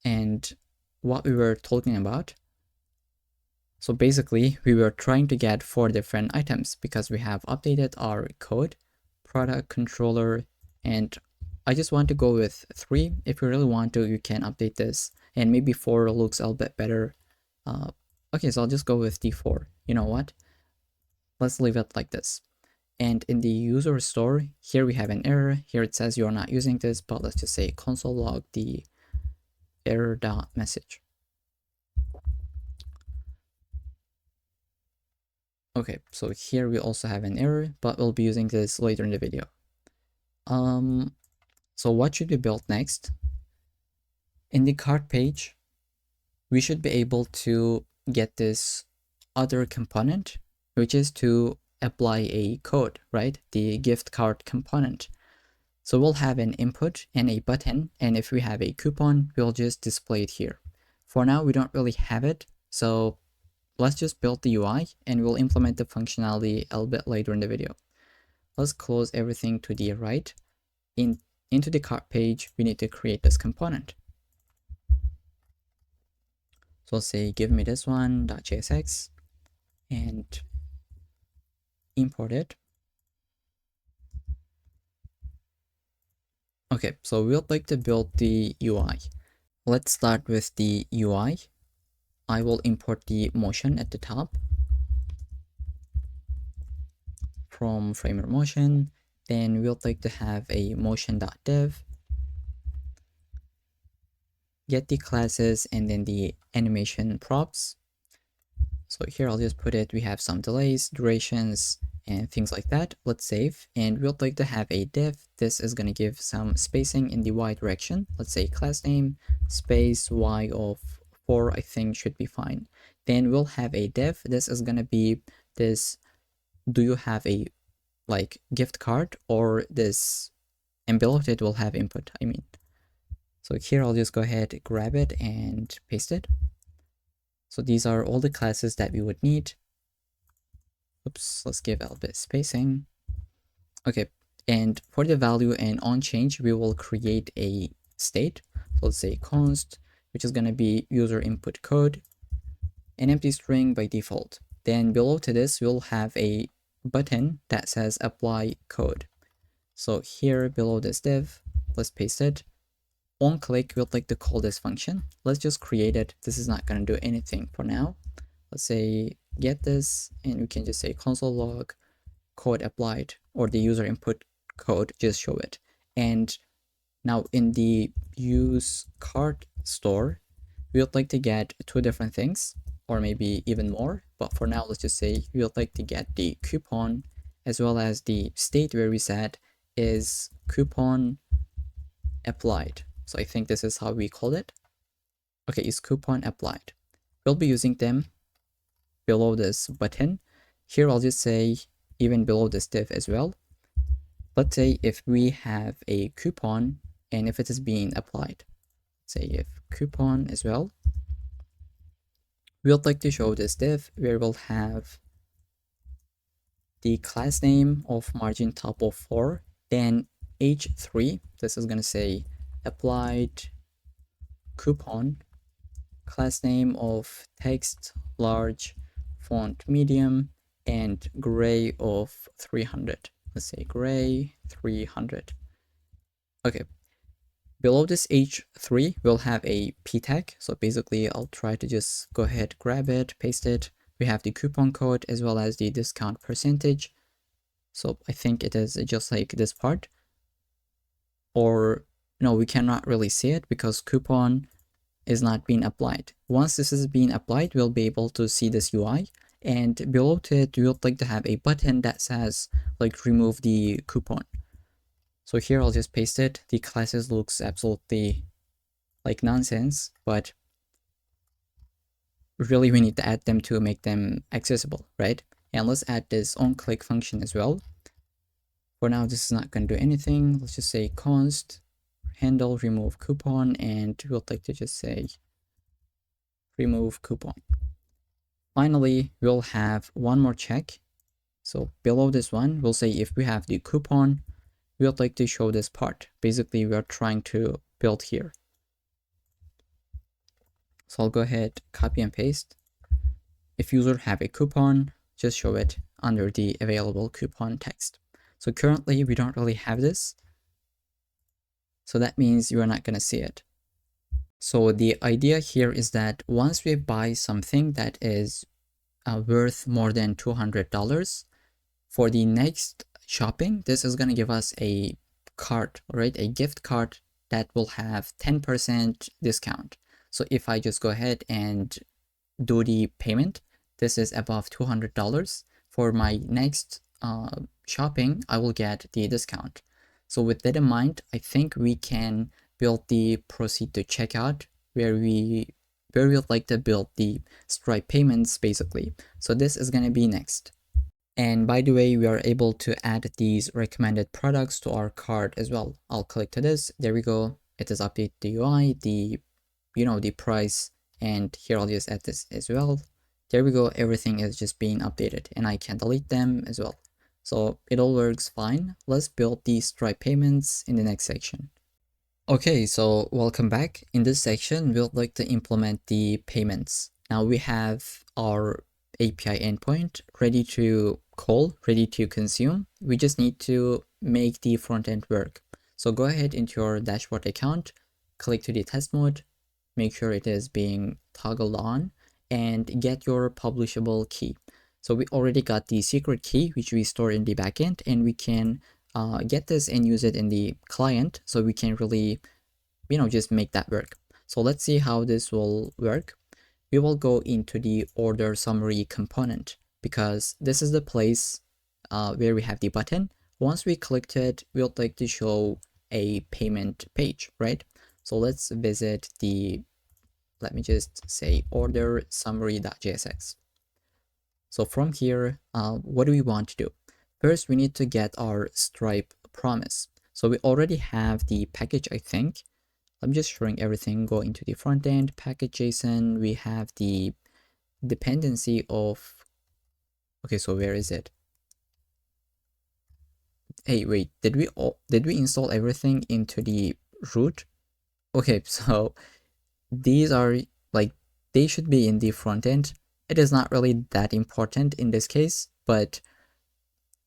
Speaker 1: and what we were talking about. So basically we were trying to get 4 different items because we have updated our code, product, controller, and I just want to go with 3. If you really want to, you can update this, and maybe 4 looks a little bit better. Okay, so I'll just go with D4. You know what? Let's leave it like this. And in the user store, here we have an error. Here it says you're not using this, but let's just say console log the error.message. Okay, so here we also have an error, but we'll be using this later in the video. So what should we build next? In the cart page, we should be able to get this other component, which is to apply a code, right? The gift card component. So we'll have an input and a button, and if we have a coupon, we'll just display it here. For now, we don't really have it, so let's just build the UI and we'll implement the functionality a little bit later in the video. Let's close everything to the right. Into the cart page, we need to create this component. So I'll say give me this one, .jsx, and import it. Okay, so we'd like to build the UI. Let's start with the UI. I will import the motion at the top from framer motion. Then we'll like to have a motion.dev, get the classes, and then the animation props. So here I'll just put it, we have some delays, durations, and things like that. Let's save, and we'll like to have a div. This is going to give some spacing in the y direction. Let's say class name space y of 4 I think should be fine. Then we'll have a div. This is gonna be this, do you have a like gift card, or this, and below it will have input, I mean. So here I'll just go ahead, grab it and paste it. So these are all the classes that we would need. Oops, let's give a little bit spacing. Okay, and for the value and on change, we will create a state. So let's say const, which is going to be user input code, an empty string by default. Then below to this, we'll have a button that says apply code. So here below this div, let's paste it. On click, we'd like to call this function. Let's just create it. This is not going to do anything for now. Let's say get this, and we can just say console log code applied, or the user input code, just show it. And now in the use cart store, we would like to get two different things, or maybe even more. But for now, let's just say we would like to get the coupon, as well as the state where we said is coupon applied. So I think this is how we call it. Okay, is coupon applied. We'll be using them below this button. Here I'll just say even below this div as well. Let's say if we have a coupon and if it is being applied, say if coupon as well, we would like to show this div where we'll have the class name of margin top of 4, then h3, this is going to say applied coupon, class name of text large, font medium, and gray of 300. Let's say gray 300. Okay. Below this h3, we'll have a p tag. So basically, I'll try to just go ahead, grab it, paste it. We have the coupon code as well as the discount percentage. So I think it is just like this part. Or no, we cannot really see it because coupon is not being applied. Once this is being applied, we'll be able to see this UI. And below it, we would like to have a button that says like remove the coupon. So here I'll just paste it. The classes looks absolutely like nonsense, but really we need to add them to make them accessible, right? And let's add this onClick function as well. For now, this is not going to do anything. Let's just say const handle remove coupon, and we'll like to just say remove coupon. Finally, we'll have one more check. So below this one, we'll say if we have the coupon, we would like to show this part. Basically, we are trying to build here. So I'll go ahead, copy and paste. If user have a coupon, just show it under the available coupon text. So currently, we don't really have this. So that means you are not going to see it. So the idea here is that once we buy something that is worth more than $200, for the next shopping, this is going to give us a card, right? A gift card that will have 10% discount. So if I just go ahead and do the payment, this is above $200. For my next shopping, I will get the discount. So with that in mind, I think we can build the proceed to checkout where we would like to build the Stripe payments basically. So this is going to be next. And by the way, we are able to add these recommended products to our cart as well. I'll click to this. There we go. It is update the UI, the price, and here I'll just add this as well. There we go. Everything is just being updated and I can delete them as well. So it all works fine. Let's build the Stripe payments in the next section. Okay, so welcome back. In this section, we'd like to implement the payments. Now we have our API endpoint ready to call, ready to consume. We just need to make the front end work. So go ahead into your dashboard account, click to the test mode, make sure it is being toggled on, and get your publishable key. So we already got the secret key, which we store in the backend, and we can get this and use it in the client. So we can really, just make that work. So let's see how this will work. We will go into the order summary component because this is the place where we have the button. Once we clicked it, we would like to show a payment page, right? So let's visit the let me just say order summary.jsx. So from here, what do we want to do? First, we need to get our Stripe promise. So we already have the package, I think. I'm just showing everything. Go into the front end, package.json. We have the dependency of, okay, so where is it? Hey, wait, did we install everything into the root? Okay, so these are like, they should be in the front end. It is not really that important in this case, but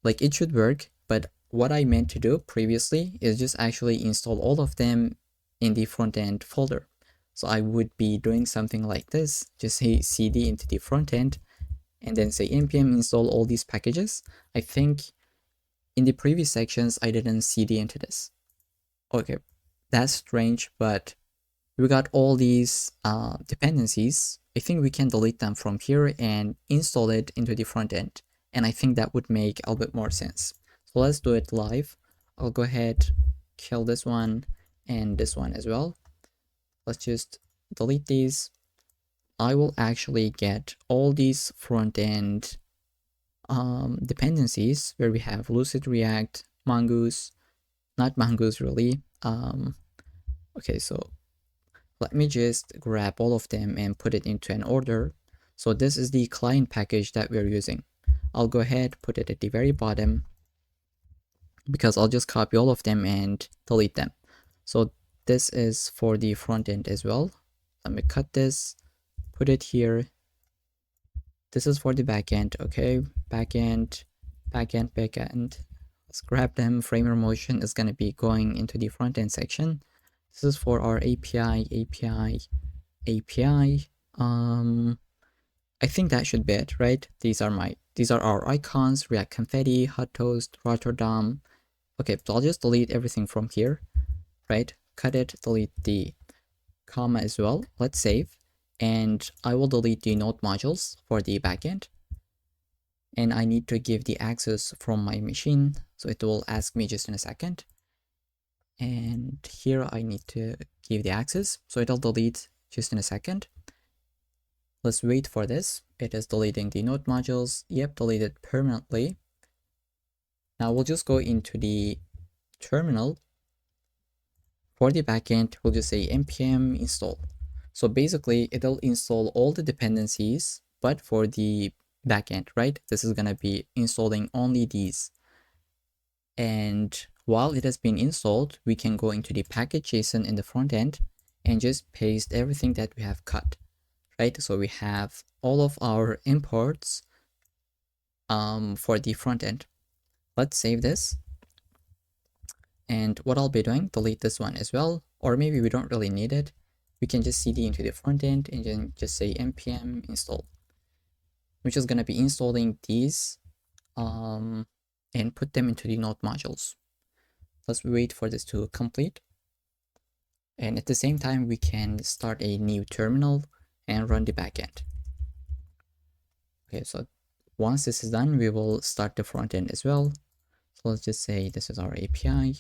Speaker 1: like it should work. But what I meant to do previously is just actually install all of them in the front end folder. So I would be doing something like this, just say cd into the front end and then say npm install all these packages. I think in the previous sections, I didn't cd into this. Okay, that's strange, but we got all these dependencies. I think we can delete them from here and install it into the front end. And I think that would make a little bit more sense. So let's do it live. I'll go ahead, kill this one and this one as well. Let's just delete these. I will actually get all these front end dependencies where we have Lucid React, Mongoose, not Mongoose really. Okay, so let me just grab all of them and put it into an order. So this is the client package that we're using. I'll go ahead, put it at the very bottom because I'll just copy all of them and delete them. So this is for the front end as well. Let me cut this, put it here. This is for the backend. Okay, backend. Let's grab them. Framer motion is going to be going into the front end section. This is for our API. I think that should be it, right? These are our icons, React Confetti, Hot Toast, Rotterdam. Okay, so I'll just delete everything from here, right? Cut it, delete the comma as well. Let's save. And I will delete the node modules for the backend. And I need to give the access from my machine. So it will ask me just in a second. And here I need to give the access. So it'll delete just in a second. Let's wait for this. It is deleting the node modules. Yep, deleted permanently. Now we'll just go into the terminal. For the backend, we'll just say npm install. So basically, it'll install all the dependencies, but for the backend, right? This is going to be installing only these. And while it has been installed, we can go into the package.json in the front end and just paste everything that we have cut, right? So we have all of our imports for the front end. Let's save this. And what I'll be doing, delete this one as well, or maybe we don't really need it. We can just cd into the front end and then just say npm install, which is going to be installing these and put them into the node modules. Let's wait for this to complete. And at the same time, we can start a new terminal and run the backend. Okay, so once this is done, we will start the front end as well. So let's just say this is our API.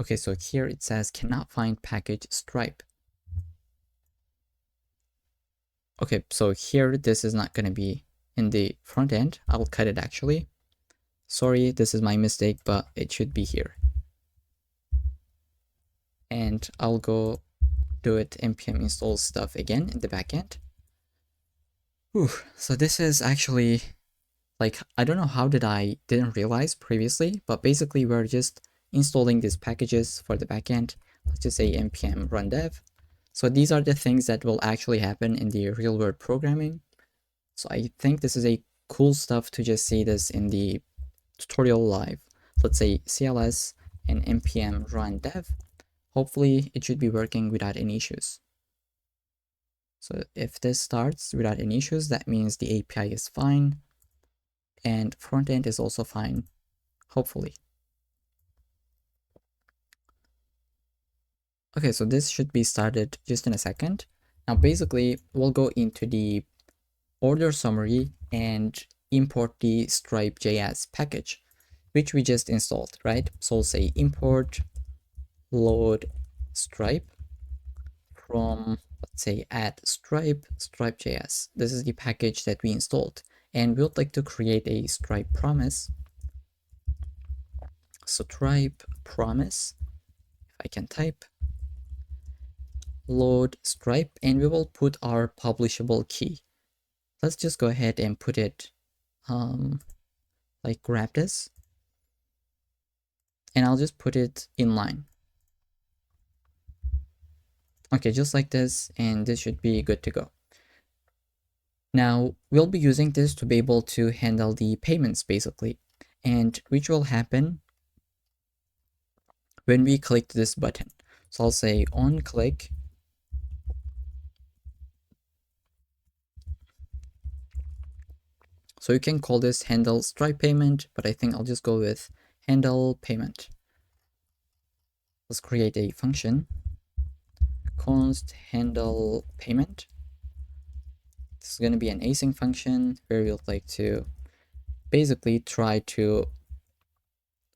Speaker 1: Okay, so here it says cannot find package Stripe. Okay, so here this is not going to be in the front end. I'll cut it actually. Sorry, this is my mistake, but it should be here. And I'll go do it npm install stuff again in the backend. So this is actually like, I don't know how didn't realize previously, but basically we're just installing these packages for the backend. Let's just say npm run dev. So these are the things that will actually happen in the real world programming. So I think this is a cool stuff to just see this in the tutorial live. Let's say cls and npm run dev. Hopefully it should be working without any issues. So if this starts without any issues, that means the API is fine and front end is also fine, hopefully. Okay, so this should be started just in a second. Now basically we'll go into the order summary and import the Stripe.js package, which we just installed, right? So we'll say import load stripe from, let's say, add stripe.js. This is the package that we installed, and we would like to create a stripe promise. So stripe promise, if I can type, load stripe, and we will put our publishable key. Let's just go ahead and put it, like grab this, and I'll just put it in line. Okay, just like this, and this should be good to go. Now, we'll be using this to be able to handle the payments basically, and which will happen when we click this button. So I'll say on click, so you can call this handle Stripe payment, but I think I'll just go with handle payment. Let's create a function, const handle payment. This is going to be an async function where we'll like to basically try to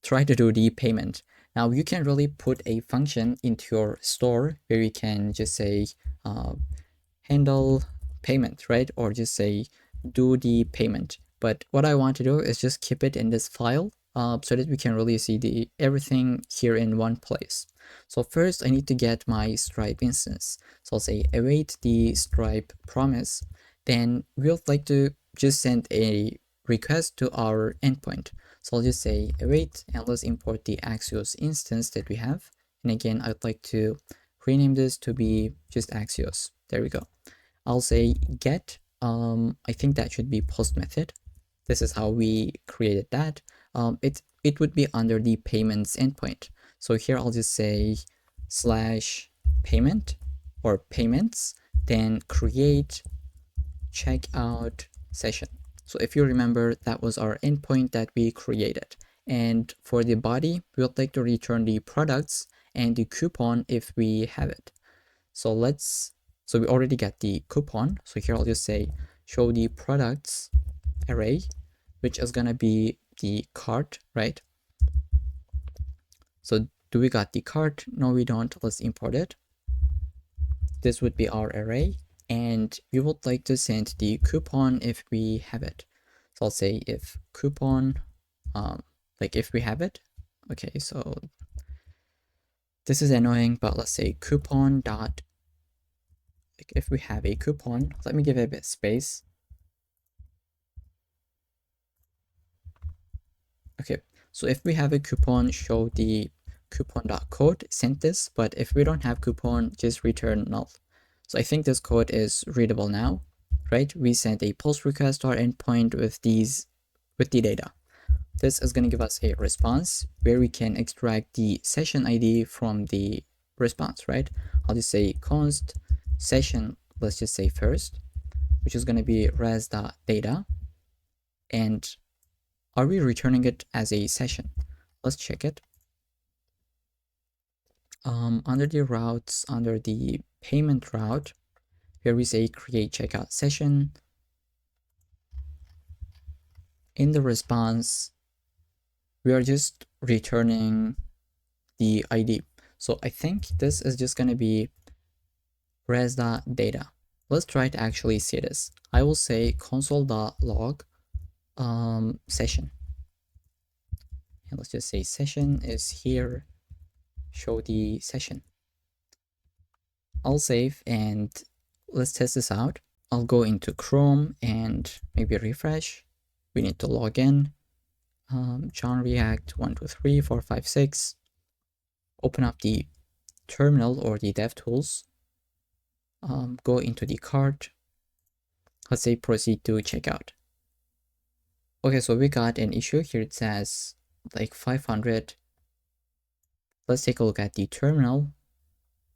Speaker 1: do the payment. Now you can really put a function into your store where you can just say handle payment, right? Or just say do the payment. But what I want to do is just keep it in this file so that we can really see everything here in one place. So first I need to get my Stripe instance. So I'll say await the Stripe promise. Then we'll like to just send a request to our endpoint. So I'll just say await, and let's import the Axios instance that we have. And again, I'd like to rename this to be just Axios. There we go. I'll say get, I think that should be post method. This is how we created that. It would be under the payments endpoint. So here I'll just say slash payment or payments, then create checkout session. So if you remember, that was our endpoint that we created. And for the body, we would like to return the products and the coupon if we have it. So we already got the coupon. So here I'll just say show the products array, which is gonna be the cart, right? So do we got the cart? No, we don't. Let's import it. This would be our array, and we would like to send the coupon if we have it. So I'll say if coupon, like if we have it. Okay, so this is annoying, but let's say coupon dot, like if we have a coupon, let me give it a bit space. Okay, so if we have a coupon, show the coupon.code, send this, but if we don't have coupon, just return null. So I think this code is readable now, right? We sent a post request to our endpoint with the data. This is going to give us a response where we can extract the session ID from the response, right? I'll just say const session, let's just say first, which is going to be res.data. And are we returning it as a session? Let's check it. Under the routes, under the payment route, where we say create checkout session, in the response, we are just returning the ID. So I think this is just going to be res.data. Let's try to actually see this. I will say console.log session. And let's just say session is here, show the session. I'll save and let's test this out. I'll go into Chrome and maybe refresh. We need to log in. John React 1, 2, 3, 4, 5, 6. Open up the terminal or the DevTools. Go into the cart. Let's say proceed to checkout. Okay, so we got an issue here. It says like 500. Let's take a look at the terminal.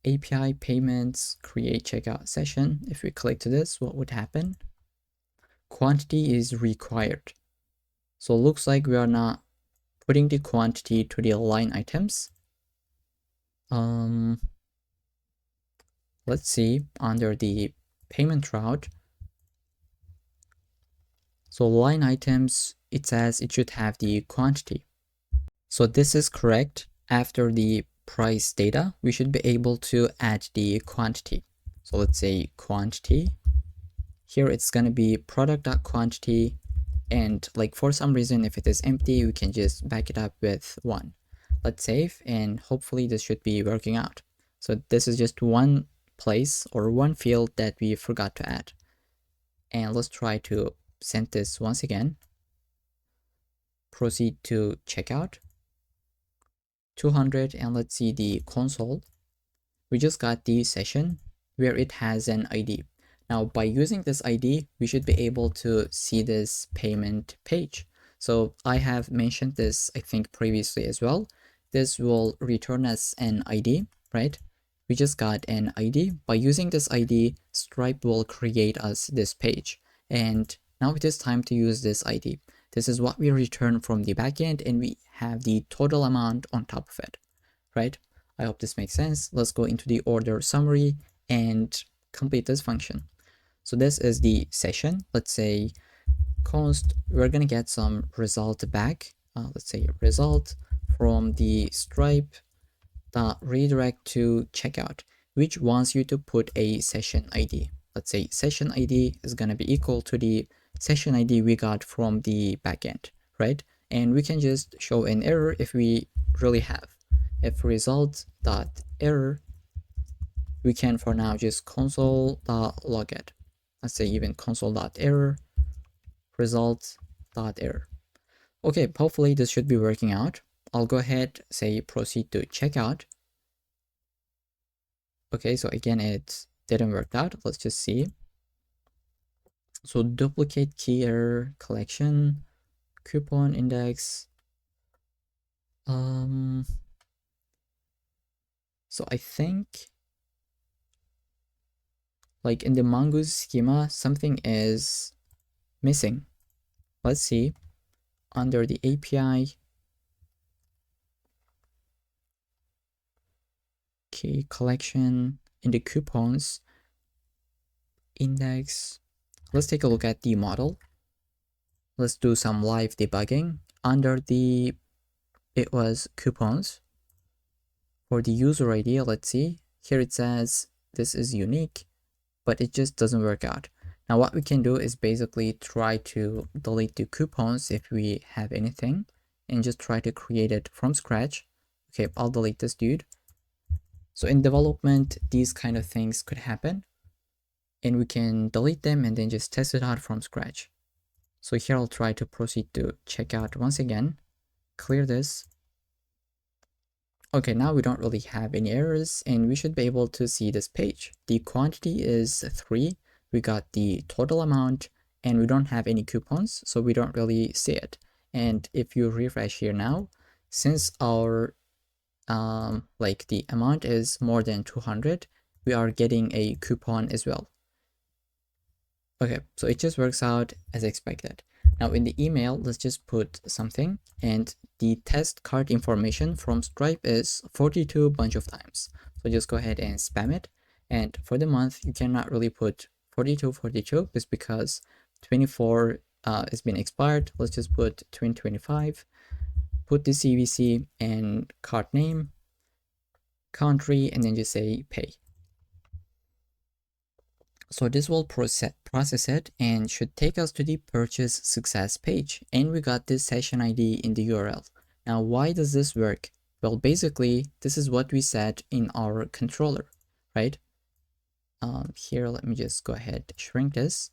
Speaker 1: API payments, create checkout session. If we click to this, what would happen? Quantity is required. So it looks like we are not putting the quantity to the line items. Let's see under the payment route. So line items, it says it should have the quantity. So this is correct after the price data, we should be able to add the quantity. So let's say quantity. Here it's going to be product.quantity, and like for some reason if it is empty we can just back it up with 1. Let's save, and hopefully this should be working out. So this is just one place or one field that we forgot to add. And let's try to send this once again. Proceed to checkout 200, and let's see the console. We just got the session where it has an ID. Now by using this ID, we should be able to see this payment page. So I have mentioned this, I think previously as well. This will return us an ID, right? We just got an ID. By using this ID, Stripe will create us this page. And now it is time to use this ID. This is what we return from the backend, and we have the total amount on top of it, right? I hope this makes sense. Let's go into the order summary and complete this function. So this is the session. Let's say const, we're going to get some result back. Let's say result from the Stripe redirect to checkout, which wants you to put a session ID. Let's say session ID is going to be equal to the session ID we got from the backend, right? And we can just show an error if we really have. If result.error, we can for now just console.log it. Let's say even console.error, result.error. Okay, hopefully this should be working out. I'll go ahead, say proceed to checkout. Okay, so again, it didn't work out. Let's just see. So duplicate key error, collection, coupon index. So I think like in the Mongoose schema, something is missing. Let's see. Under the API, key collection, in the coupons index, let's take a look at the model. Let's do some live debugging. Under the, it was coupons. For the user ID, let's see. Here it says this is unique, but it just doesn't work out. Now what we can do is basically try to delete the coupons if we have anything, and just try to create it from scratch. Okay, I'll delete this dude. So in development, these kind of things could happen, and we can delete them and then just test it out from scratch. So here I'll try to proceed to checkout once again, clear this. Okay, now we don't really have any errors, and we should be able to see this page. The quantity is 3, we got the total amount, and we don't have any coupons, so we don't really see it. And if you refresh here now, since our like the amount is more than 200, we are getting a coupon as well. Okay, so it just works out as expected. Now in the email, let's just put something, and the test card information from Stripe is 42 bunch of times. So just go ahead and spam it. And for the month, you cannot really put 42 just because 24 has been expired. Let's just put 2025, put the CVC and card name, country, and then just say pay. So this will process it and should take us to the purchase success page. And we got this session ID in the URL. Now, why does this work? Well, basically, this is what we set in our controller, right? Here, let me just go ahead, shrink this.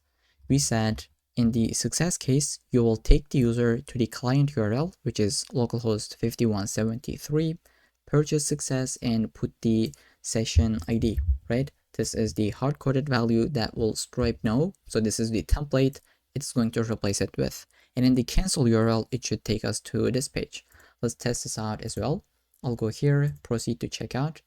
Speaker 1: We said in the success case, you will take the user to the client URL, which is localhost 5173, purchase success, and put the session ID, right? This is the hard-coded value that will Stripe know. So this is the template it's going to replace it with. And in the cancel URL, it should take us to this page. Let's test this out as well. I'll go here, proceed to checkout.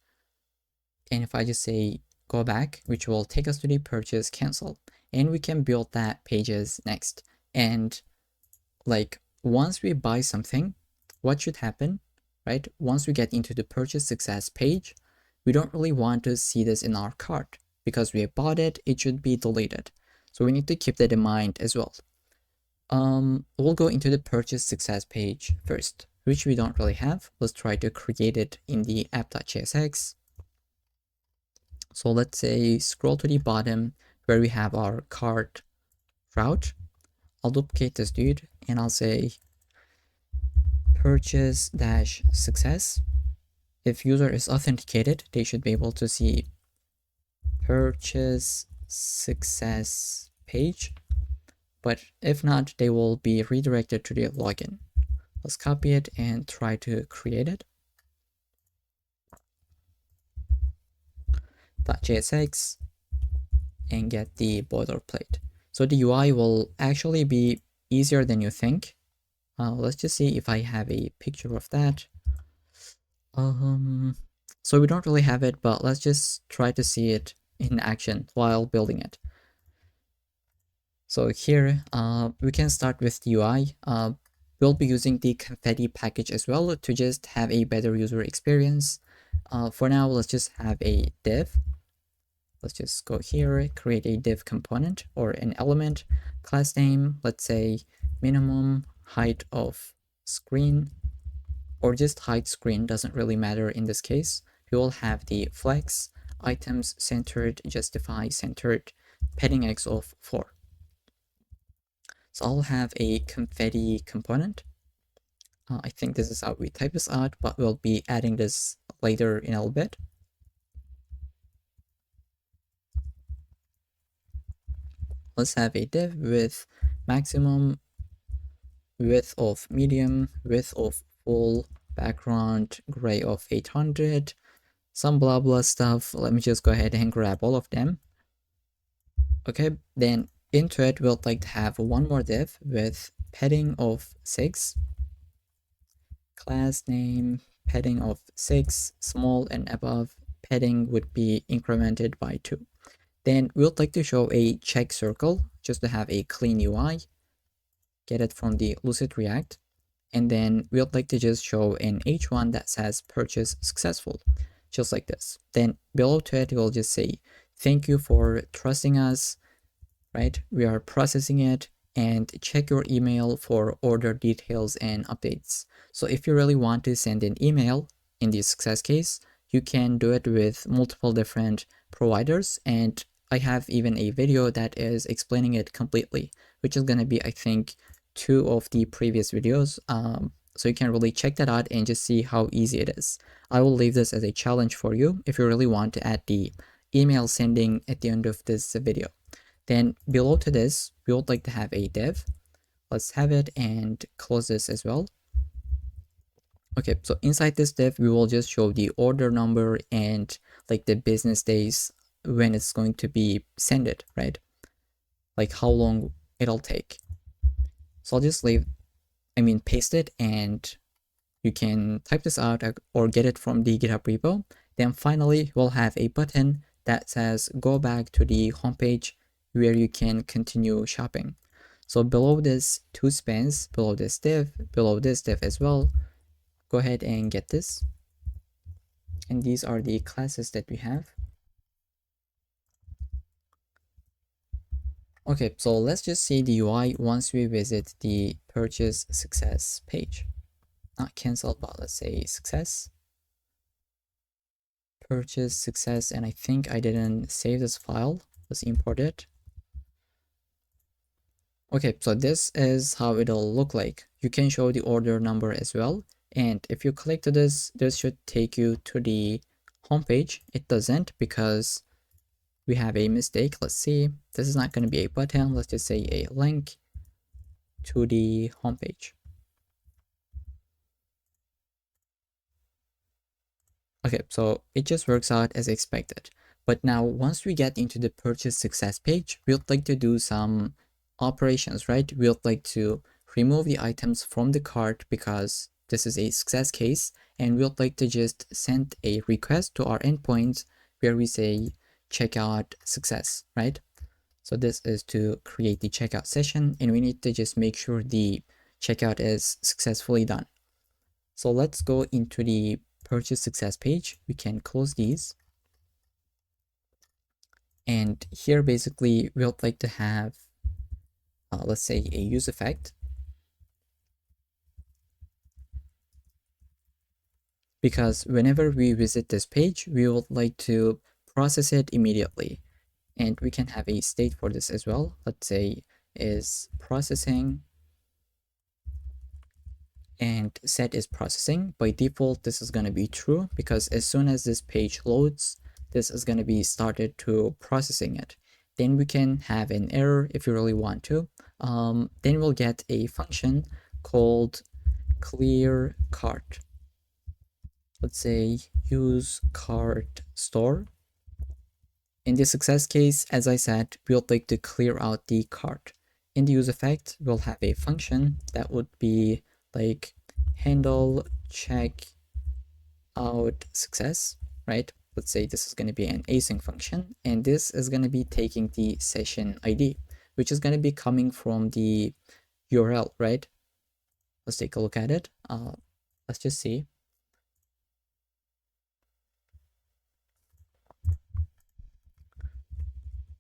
Speaker 1: And if I just say go back, which will take us to the purchase cancel. And we can build that pages next. And like once we buy something, what should happen, right? Once we get into the purchase success page, we don't really want to see this in our cart because we bought it, it should be deleted. So we need to keep that in mind as well. We'll go into the purchase success page first. which we don't really have. Let's try to create it in the app.jsx. So let's say scroll to the bottom where we have our cart route. I'll duplicate this dude and I'll say purchase dash success. If user is authenticated, they should be able to see purchase success page, but if not, they will be redirected to the login. Let's copy it and try to create it. .jsx and get the boilerplate. So the UI will actually be easier than you think. Let's just see if I have a picture of that. So we don't really have it, but let's just try to see it in action while building it. So here, we can start with the UI. We'll be using the confetti package as well to just have a better user experience. For now, let's just have a div. Let's just go here, create a div component or an element, class name, let's say minimum height of screen, or just height screen, doesn't really matter in this case. We will have the flex, items centered, justify centered, padding x of 4. So I'll have a confetti component. I think this is how we type this out, but we'll be adding this later in a little bit. Let's have a div with maximum, width of medium, width of full, background gray of 800, some blah blah stuff. Let me just go ahead and grab all of them. Okay, then into it we'll like to have one more div with padding of 6, class name padding of 6, small and above padding would be incremented by 2. Then we'll like to show a check circle just to have a clean UI. Get it from the Lucid React. And then we'll like to just show an H1 that says purchase successful, just like this. Then below to it, we'll just say, thank you for trusting us, right? We are processing it, and check your email for order details and updates. So if you really want to send an email in the success case, you can do it with multiple different providers. And I have even a video that is explaining it completely, which is going to be, I think, 2 of the previous videos. So you can really check that out and just see how easy it is. I will leave this as a challenge for you if you really want to add the email sending at the end of this video. Then below to this, we would like to have a div. Let's have it and close this as well. Okay, so inside this div, we will just show the order number and like the business days when it's going to be sent, right? Like how long it'll take. So I'll just paste it, and you can type this out or get it from the GitHub repo. Then finally, we'll have a button that says go back to the homepage where you can continue shopping. So below this 2 spans, below this div as well, go ahead and get this. And these are the classes that we have. Okay, so let's just see the UI once we visit the purchase success page. Not cancel, but let's say success. Purchase success, and I think I didn't save this file. Let's import it. Okay, so this is how it'll look like. You can show the order number as well. And if you click to this should take you to the homepage. It doesn't because we have a mistake. Let's see. This is not going to be a button. Let's just say a link to the homepage. Okay, so it just works out as expected. But now once we get into the purchase success page, we'd like to do some operations, right? We'd like to remove the items from the cart because this is a success case, and we'd like to just send a request to our endpoint where we say checkout success, right? So this is to create the checkout session, and we need to just make sure the checkout is successfully done. So let's go into the purchase success page. We can close these. And here basically we would like to have, let's say, a use effect. because whenever we visit this page, we would like to process it immediately. And we can have a state for this as well. Let's say is processing and set is processing. By default, this is going to be true because as soon as this page loads, this is going to be started to processing it. Then we can have an error if you really want to. Then we'll get a function called clear cart. Let's say use cart store. In the success case, as I said, we'll like to clear out the cart. In the use effect, we'll have a function that would be like handle check out success, right? Let's say this is going to be an async function, and this is going to be taking the session ID, which is going to be coming from the URL, right? Let's take a look at it. Let's just see.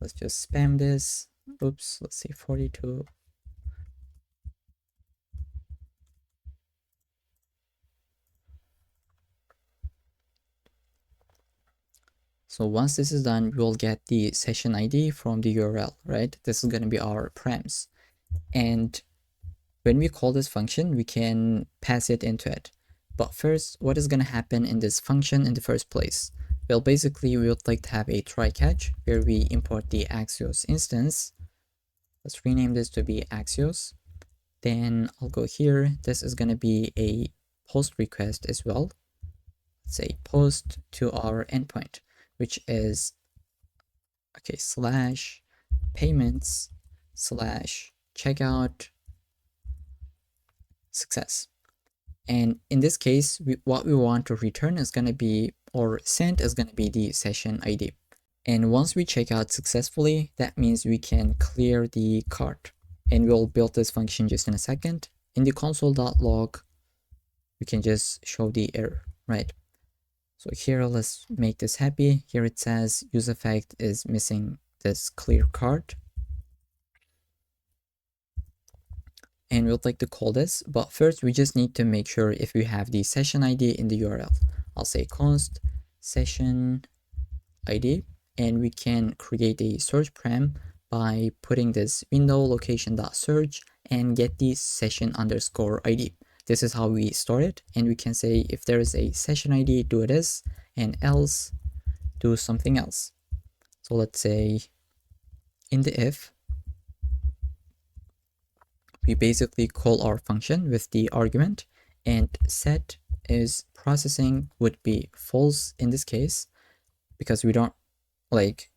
Speaker 1: Let's just spam this. Oops, let's see, 42. So once this is done, we'll get the session ID from the URL, right? This is going to be our params. And when we call this function, we can pass it into it. But first, what is going to happen in this function in the first place? Well, basically, we would like to have a try catch where we import the Axios instance. Let's rename this to be Axios. Then I'll go here. This is going to be a post request as well. Let's say post to our endpoint, which is slash payments slash checkout success. And in this case, what we want to return is going to be, or send is going to be the session ID. And once we check out successfully, that means we can clear the cart. And we'll build this function just in a second. In the console.log, we can just show the error, right? So here, let's make this happy. Here it says use effect is missing this clear cart. And we'd like to call this, but first we just need to make sure if we have the session ID in the URL. I'll say const session ID, and we can create a search param by putting this window location.search and get the session underscore ID. This is how we store it, and we can say if there is a session ID, do this, and else do something else. So let's say in the if, we basically call our function with the argument, and set is processing would be false in this case, because we don't, like,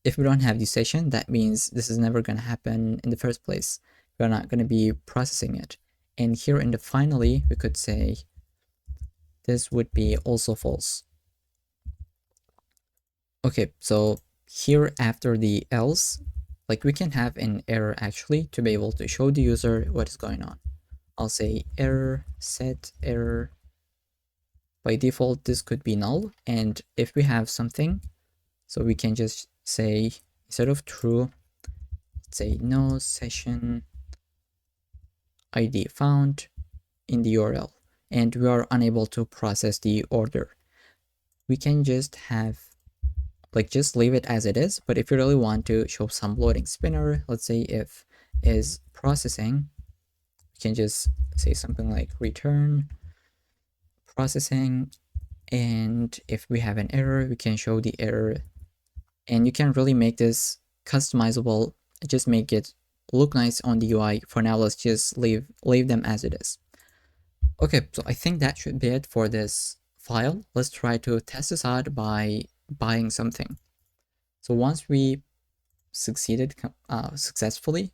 Speaker 1: if we don't have the session, that means this is never going to happen in the first place. We're not going to be processing it. And here in the finally, we could say this would be also false. Okay, so here after the else, like, we can have an error actually to be able to show the user what is going on. I'll say error set error. By default, this could be null. And if we have something, so we can just say, instead of true, say no session ID found in the URL, and we are unable to process the order. We can just have, like, just leave it as it is. But if you really want to show some loading spinner, let's say if is processing, we can just say something like return processing. And if we have an error, we can show the error. And you can really make this customizable, just make it look nice on the UI. For now, let's just leave them as it is. Okay, so I think that should be it for this file. Let's try to test this out by buying something. So once we succeeded successfully,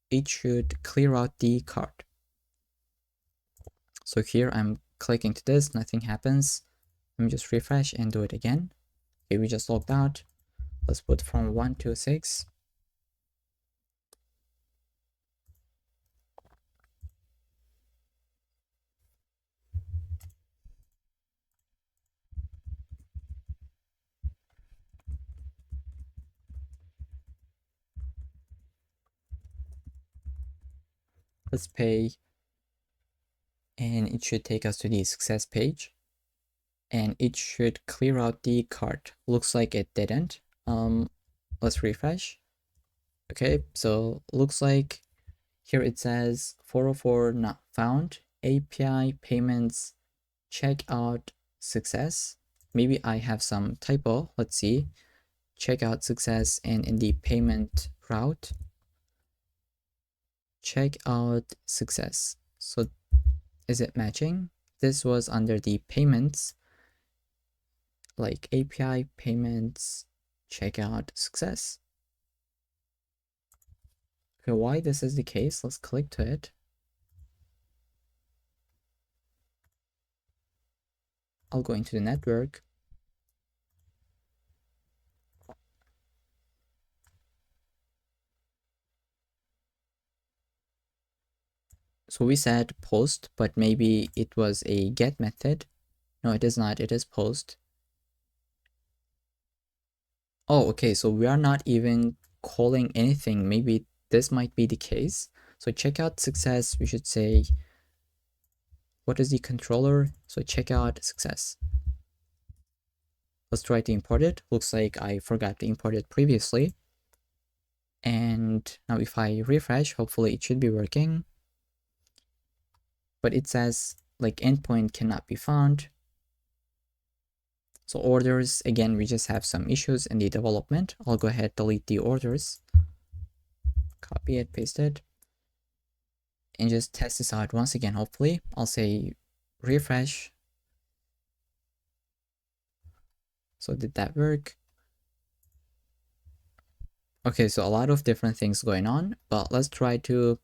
Speaker 1: it should clear out the cart. So here I'm clicking to this, nothing happens. Let me just refresh and do it again. Okay, we just logged out. Let's put from 1 to 6. Let's pay, and it should take us to the success page. and it should clear out the cart. Looks like it didn't. Let's refresh. Okay, so looks like here it says 404 not found, API payments checkout success. Maybe I have some typo. Let's see. Checkout success, and in the payment route, checkout success. So is it matching? This was under the payments, like API payments checkout success. Okay, why this is the case? Let's click to it. I'll go into the network. So we said post, but maybe it was a get method. No, it is not. It is post. Oh, okay. So we are not even calling anything. Maybe this might be the case. So checkout success, we should say, what is the controller? So checkout success. Let's try to import it. Looks like I forgot to import it previously. And now if I refresh, hopefully it should be working. But it says like endpoint cannot be found. So orders, again, we just have some issues in the development. I'll go ahead, delete the orders, copy it, paste it, and just test this out once again, hopefully. I'll say refresh. So did that work? Okay, so a lot of different things going on, but let's try to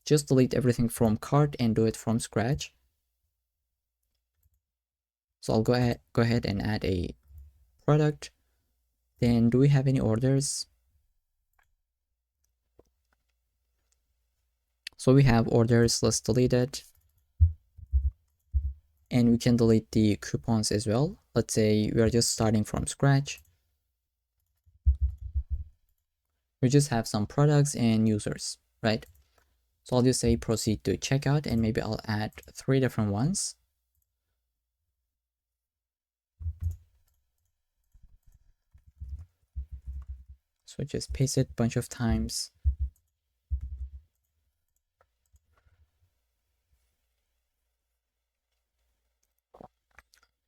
Speaker 1: just delete everything from cart and do it from scratch. So I'll go ahead and add a product. Then do we have any orders? So we have orders, let's delete it. And we can delete the coupons as well. Let's say we are just starting from scratch. We just have some products and users, right? So I'll just say proceed to checkout, and maybe I'll add 3 different ones. So just paste it a bunch of times.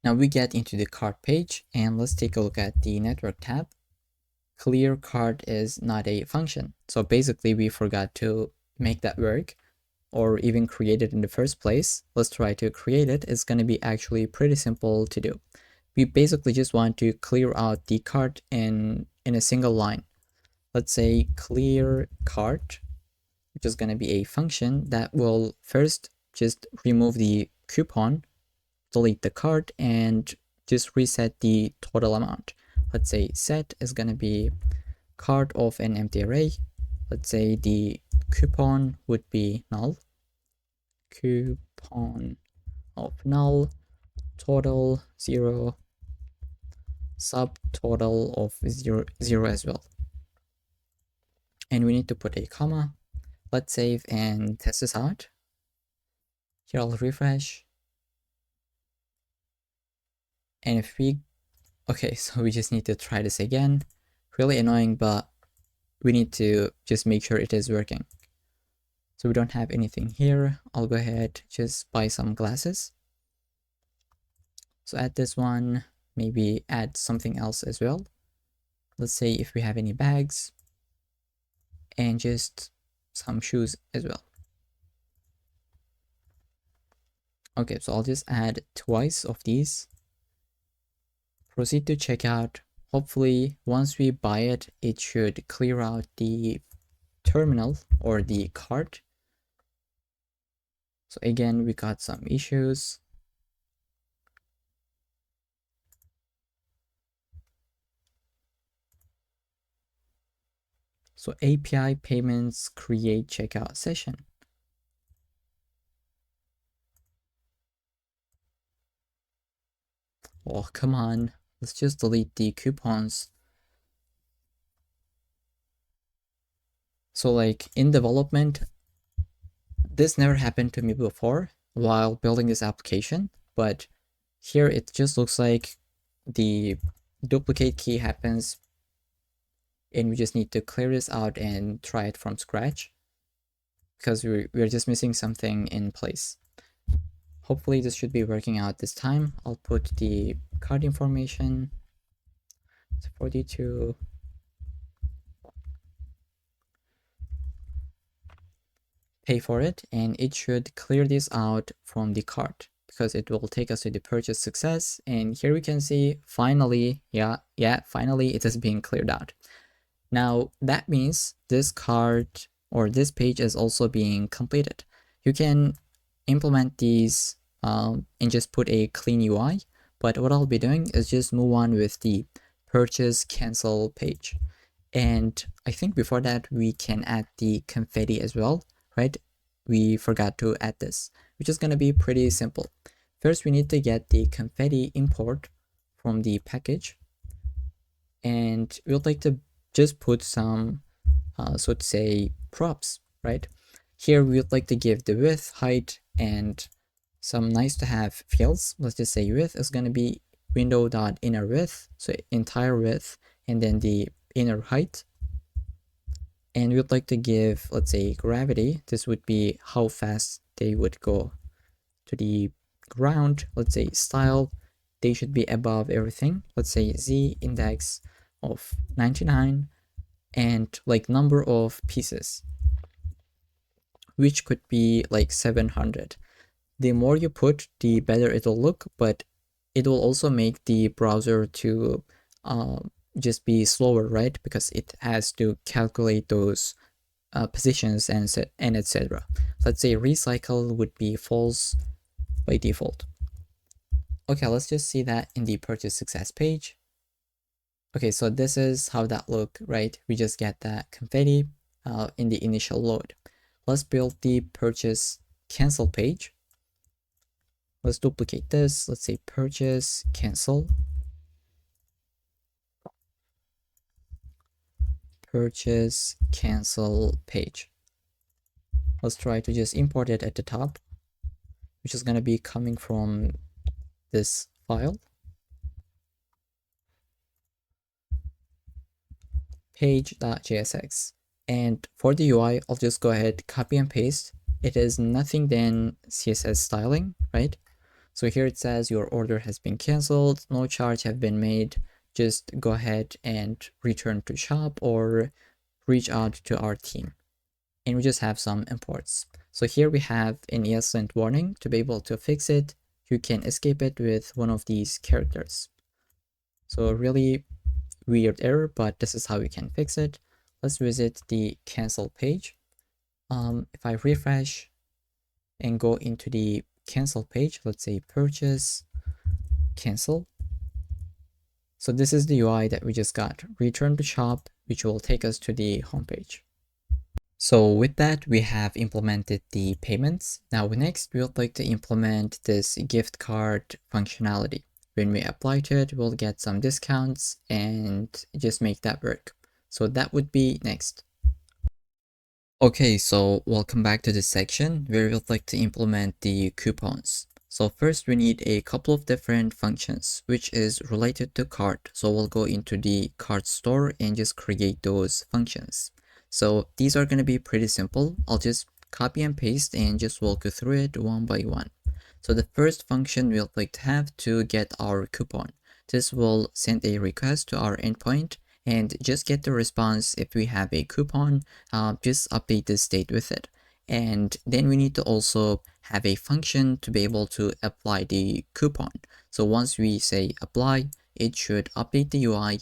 Speaker 1: Now we get into the cart page, and let's take a look at the network tab. Clear cart is not a function. So basically we forgot to make that work or even create it in the first place. Let's try to create it. It's going to be actually pretty simple to do. We basically just want to clear out the cart in a single line. Let's say clear cart, which is going to be a function that will first just remove the coupon, delete the cart, and just reset the total amount. Let's say set is going to be cart of an empty array. Let's say the coupon would be null. Coupon of null, total 0, subtotal of 0, 0 as well. And we need to put a comma. Let's save and test this out. Here I'll refresh. And if we, okay, so we just need to try this again. Really annoying, but we need to just make sure it is working. So we don't have anything here. I'll go ahead, just buy some glasses. So add this one, maybe add something else as well. Let's say if we have any bags, and just some shoes as well. Okay, so I'll just add twice of these. Proceed to checkout. Hopefully, once we buy it, it should clear out the terminal or the cart. So again, we got some issues. So API payments create checkout session. Oh, come on. Let's just delete the coupons. So like in development, this never happened to me before while building this application, but Here it just looks like the duplicate key happens, and we just need to clear this out and try it from scratch because we're just missing something in place. Hopefully this should be working out this time. I'll put the card information. It's 42. Pay for it, and it should clear this out from the cart because it will take us to the purchase success. And here we can see finally, finally it has been cleared out. Now that means this cart or this page is also being completed. You can implement these and just put a clean UI, but what I'll be doing is just move on with the purchase cancel page. And I think before that we can add the confetti as well, right? We forgot to add this, which is going to be pretty simple. First, we need to get the confetti import from the package, and we would like to just put some, so to say, props, right? Here we would like to give the width, height, and some nice to have fields. Let's just say width is going to be window.inner width, so entire width, and then the inner height. And we would like to give, let's say, gravity. This would be how fast they would go to the ground. Let's say style, they should be above everything. Let's say z index of 99, and like number of pieces, which could be like 700. The more you put, the better it'll look, but it will also make the browser to just be slower, right? Because it has to calculate those positions and etc. Let's say recycle would be false by default. Okay, let's just see that in the purchase success page. Okay, so this is how that look, right? We just get that confetti in the initial load. Let's build the purchase cancel page. Let's duplicate this. Let's say purchase cancel. Purchase cancel page. Let's try to just import it at the top, which is going to be coming from this file. Page.jsx. And for the UI, I'll just go ahead, copy and paste. It is nothing than CSS styling, right? So here it says your order has been canceled, no charge have been made. Just go ahead and return to shop or reach out to our team. And we just have some imports. So here we have an ESLint warning. To be able to fix it, you can escape it with one of these characters. So really weird error, but this is how you can fix it. Let's visit the cancel page. If I refresh and go into the cancel page, let's say purchase cancel. So this is the UI that we just got. Return to shop, which will take us to the homepage. So with that, we have implemented the payments. Now next, we would like to implement this gift card functionality. When we apply to it, we'll get some discounts and just make that work. So that would be next. Okay, so welcome back to this section where we would like to implement the coupons. So first we need a couple of different functions, which is related to cart. So we'll go into the cart store and just create those functions. So these are going to be pretty simple. I'll just copy and paste and just walk you through it one by one. So the first function we'll like to have to get our coupon. This will send a request to our endpoint and just get the response. If we have a coupon, just update the state with it. And then we need to also have a function to be able to apply the coupon. So once we say apply, it should update the UI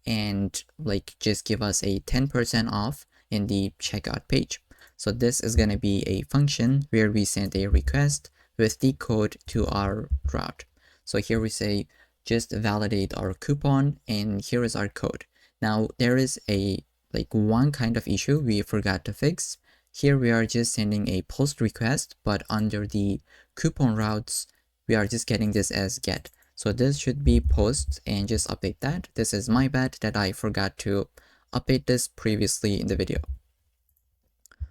Speaker 1: and like just give us a 10% off in the checkout page. So this is going to be a function where we send a request with the code to our route. So here we say just validate our coupon, and here is our code. Now there is a one kind of issue we forgot to fix. Here we are just sending a post request, but under the coupon routes, we are just getting this as get. So this should be post, and just update that. This is my bad that I forgot to update this previously in the video.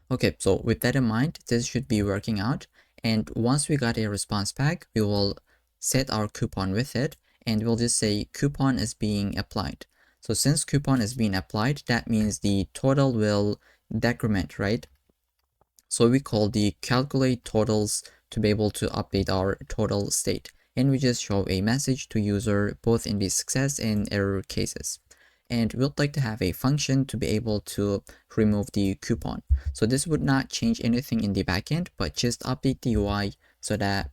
Speaker 1: Okay, so with that in mind, this should be working out. And once we got a response back, we will set our coupon with it, and we'll just say coupon is being applied. So since coupon is being applied, that means the total will decrement, right? So we call the calculate totals to be able to update our total state. And we just show a message to user both in the success and error cases. And we'd like to have a function to be able to remove the coupon. So this would not change anything in the backend, but just update the UI so that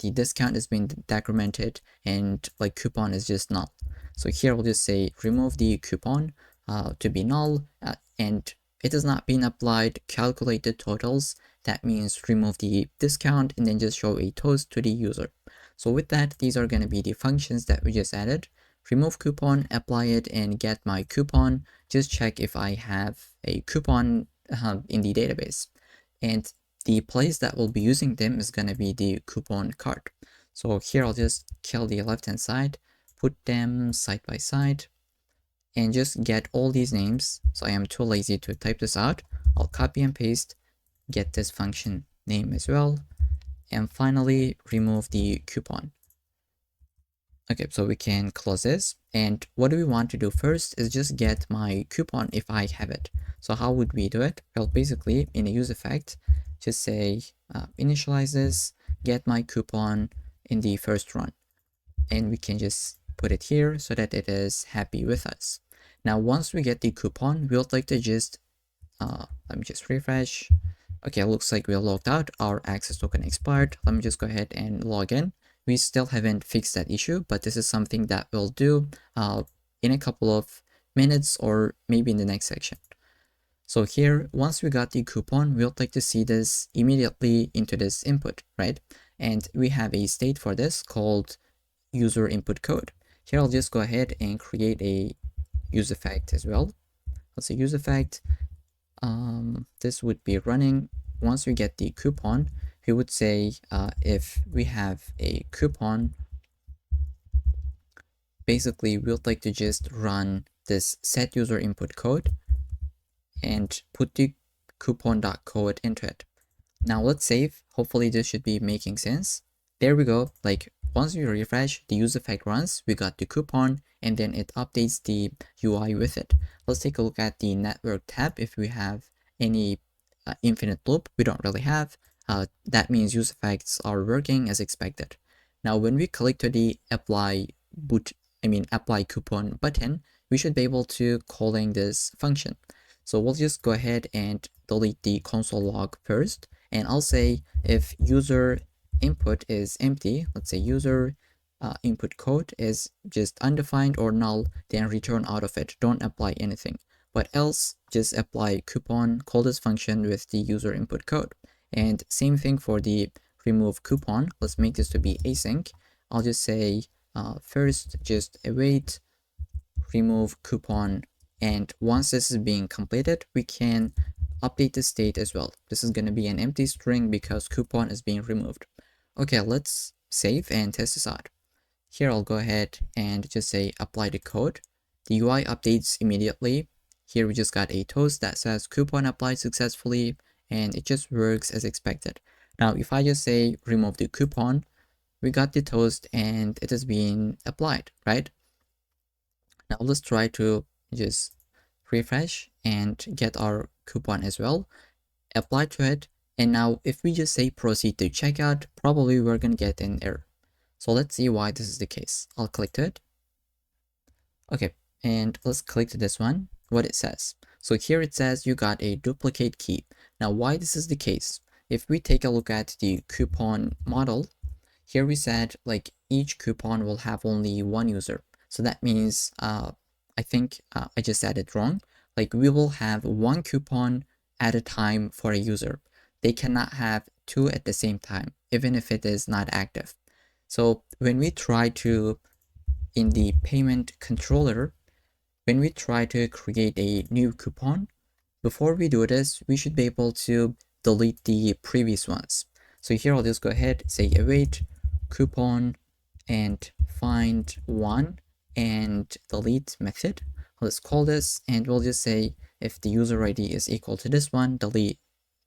Speaker 1: the discount is being decremented and like coupon is just null. So here we'll just say remove the coupon to be null, and it has not been applied, calculate the totals. That means remove the discount and then just show a toast to the user. So with that, these are going to be the functions that we just added. Remove coupon, apply it, and get my coupon. Just check if I have a coupon in the database. And the place that we'll be using them is going to be the coupon card. So here I'll just kill the left-hand side, put them side by side, and just get all these names. So I am too lazy to type this out. I'll copy and paste, get this function name as well, and finally remove the coupon. Okay, so we can close this. And what do we want to do first is just get my coupon if I have it. So how would we do it? Well, basically in a use effect, just say initialize this, get my coupon in the first run. And we can just put it here so that it is happy with us. Now, once we get the coupon, we would like to just, let me just refresh. Okay, looks like we're logged out. Our access token expired. Let me just go ahead and log in. We still haven't fixed that issue, but this is something that we'll do in a couple of minutes or maybe in the next section. So here, once we got the coupon, we would like to see this immediately into this input, right? And we have a state for this called user input code. Here I'll just go ahead and create a use effect as well. Let's say use effect. This would be running. Once we get the coupon, we would say if we have a coupon, basically we would like to just run this set user input code and put the coupon.code into it. Now let's save. Hopefully this should be making sense. There we go. Like once we refresh, the use effect runs, we got the coupon, and then it updates the UI with it. Let's take a look at the network tab if we have any infinite loop. We don't really have. That means use effects are working as expected. Now when we click to the apply coupon button, we should be able to calling this function. So we'll just go ahead and delete the console log first, and I'll say if user input is empty, let's say user input code is just undefined or null, then return out of it. Don't apply anything. But else, just apply coupon, call this function with the user input code. And same thing for the remove coupon. Let's make this to be async. I'll just say first just await remove coupon, and once this is being completed, we can update the state as well. This is going to be an empty string because coupon is being removed. Okay, let's save and test this out. Here I'll go ahead and just say apply the code. The UI updates immediately. Here we just got a toast that says coupon applied successfully, and it just works as expected. Now if I just say remove the coupon, we got the toast and it is being applied, right? Now let's try to just refresh and get our coupon as well, apply to it. And now if we just say proceed to checkout, probably we're going to get an error. So let's see why this is the case. I'll click to it. Okay, and let's click to this one, what it says. So here it says you got a duplicate key. Now why this is the case? If we take a look at the coupon model, here we said like each coupon will have only one user. So that means, I think I just said it wrong. Like we will have one coupon at a time for a user. They cannot have two at the same time, even if it is not active. So when we try to, in the payment controller, when we try to create a new coupon, before we do this, we should be able to delete the previous ones. So here I'll just go ahead, say await coupon and find one and delete method. Let's call this, and we'll just say if the user ID is equal to this one, delete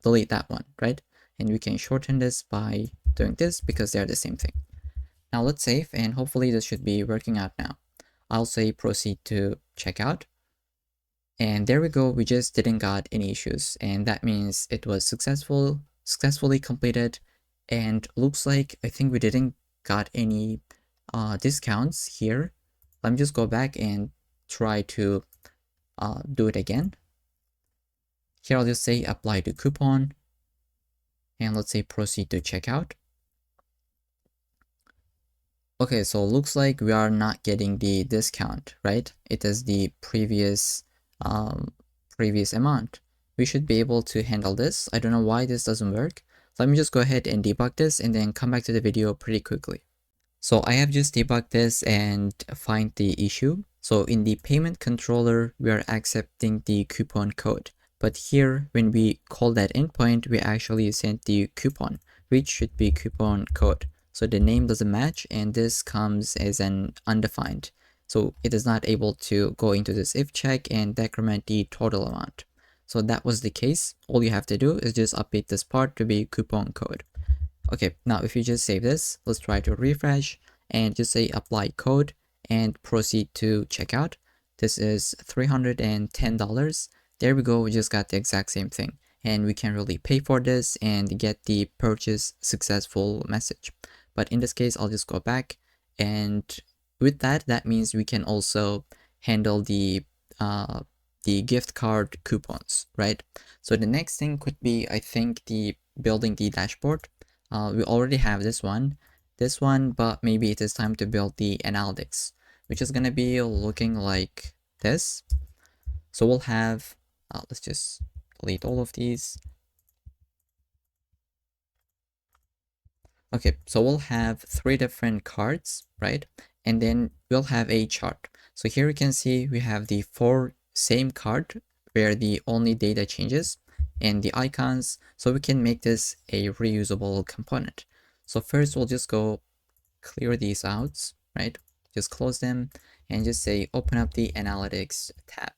Speaker 1: that one, right? And we can shorten this by doing this because they're the same thing. Now let's save, and hopefully this should be working out now. I'll say proceed to checkout. And there we go, we just didn't got any issues, and that means it was successfully completed. And looks like I think we didn't got any discounts here. Let me just go back and try to do it again. Here I'll just say apply to coupon, and let's say proceed to checkout. Okay, so looks like we are not getting the discount, right? It is the previous amount. We should be able to handle this. I don't know why this doesn't work. Let me just go ahead and debug this and then come back to the video pretty quickly. So I have just debugged this and find the issue. So in the payment controller, we are accepting the coupon code. But here, when we call that endpoint, we actually sent the coupon, which should be coupon code. So the name doesn't match, and this comes as an undefined. So it is not able to go into this if check and decrement the total amount. So that was the case. All you have to do is just update this part to be coupon code. Okay, now if you just save this, let's try to refresh and just say apply code and proceed to checkout. This is $310. There we go, we just got the exact same thing. And we can really pay for this and get the purchase successful message. But in this case, I'll just go back, and with that, that means we can also handle the gift card coupons, right? So the next thing could be, I think, the building the dashboard. We already have this one, but maybe it is time to build the analytics, which is gonna be looking like this. So we'll have, let's just delete all of these. Okay, so we'll have 3 different cards, right? And then we'll have a chart. So here you can see we have the 4 same card where the only data changes and the icons. So we can make this a reusable component. So first we'll just go clear these out, right? Just close them and just say open up the analytics tab.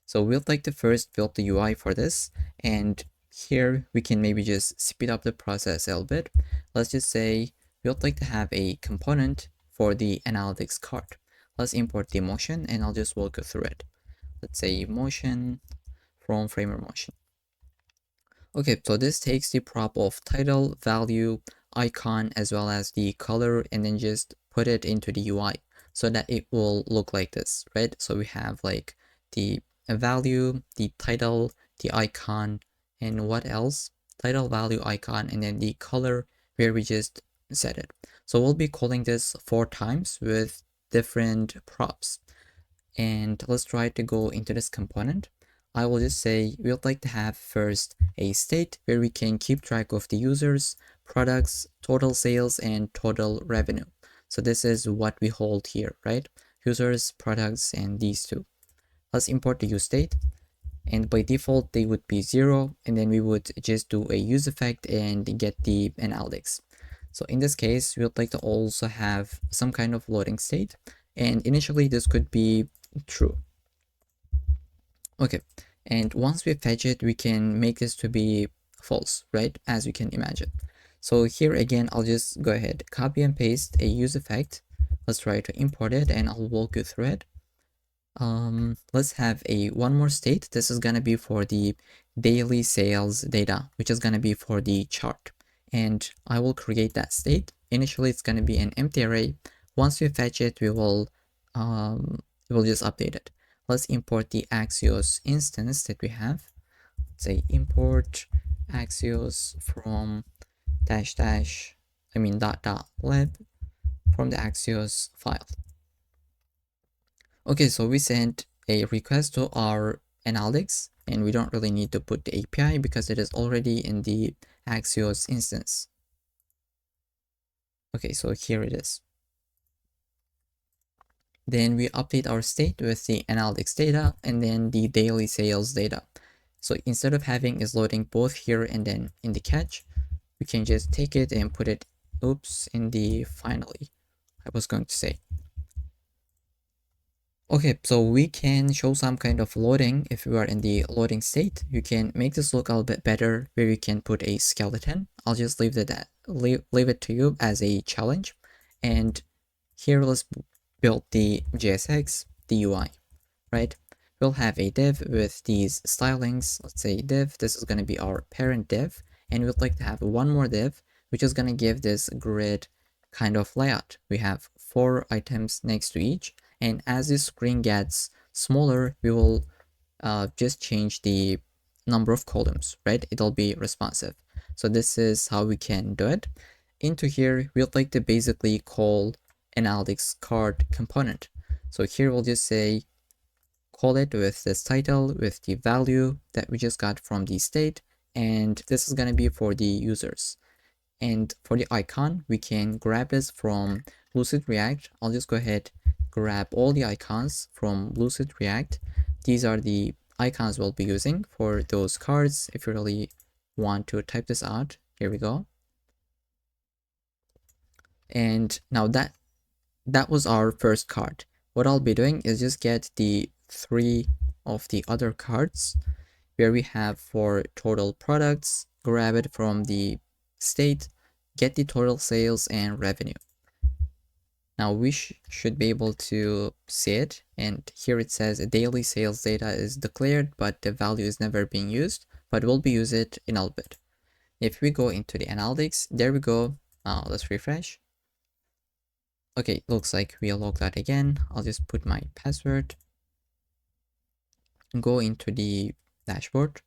Speaker 1: So we'd like to first build the UI for this, and here we can maybe just speed up the process a little bit. Let's just say we would like to have a component for the analytics card. Let's import the motion, and I'll just walk you through it. Let's say motion from framer motion. Okay, so this takes the prop of title, value, icon, as well as the color, and then just put it into the UI so that it will look like this, right? So we have like the value, the title, the icon, and what else? Title, value, icon, and then the color where we just set it. So we'll be calling this 4 times with different props. And let's try to go into this component. I will just say we would like to have first a state where we can keep track of the users, products, total sales, and total revenue. So this is what we hold here, right? Users, products, and these 2. Let's import the use state, and by default they would be 0, and then we would just do a use effect and get the analytics. So in this case, we would like to also have some kind of loading state, and initially this could be true. Okay, and once we fetch it, we can make this to be false, right? As you can imagine. So here again, I'll just go ahead, copy and paste a use effect. Let's try to import it, and I'll walk you through it. Let's have one more state. This is gonna be for the daily sales data, which is gonna be for the chart. And I will create that state. Initially, it's gonna be an empty array. Once we fetch it, we'll just update it. Let's import the Axios instance that we have. Let's say import Axios from .lib from the Axios file. Okay, so we sent a request to our analytics, and we don't really need to put the API because it is already in the Axios instance. Okay, so here it is. Then we update our state with the analytics data and then the daily sales data. So instead of having is loading both here and then in the catch, we can just take it and put it, in the finally, I was going to say. Okay, so we can show some kind of loading if we are in the loading state. You can make this look a little bit better where you can put a skeleton. I'll just leave it to you as a challenge. And here let's build the JSX, the UI, right? We'll have a div with these stylings. Let's say div, this is going to be our parent div, and we'd like to have one more div, which is going to give this grid kind of layout. We have 4 items next to each, and as this screen gets smaller, we will just change the number of columns, right? It'll be responsive. So this is how we can do it. Into here, we'd like to basically call analytics card component. So here we'll just say, call it with this title, with the value that we just got from the state, and this is going to be for the users. And for the icon, we can grab this from Lucid React. I'll just go ahead, grab all the icons from Lucid React. These are the icons we'll be using for those cards. If you really want to type this out, here we go. And now that was our first card. What I'll be doing is just get the 3 of the other cards where we have for total products, grab it from the state, get the total sales and revenue. Now we should be able to see it, and here it says daily sales data is declared, but the value is never being used, but we'll be use it in a little bit. If we go into the analytics, there we go. Let's refresh. Okay, looks like we logged out again. I'll just put my password, go into the dashboard,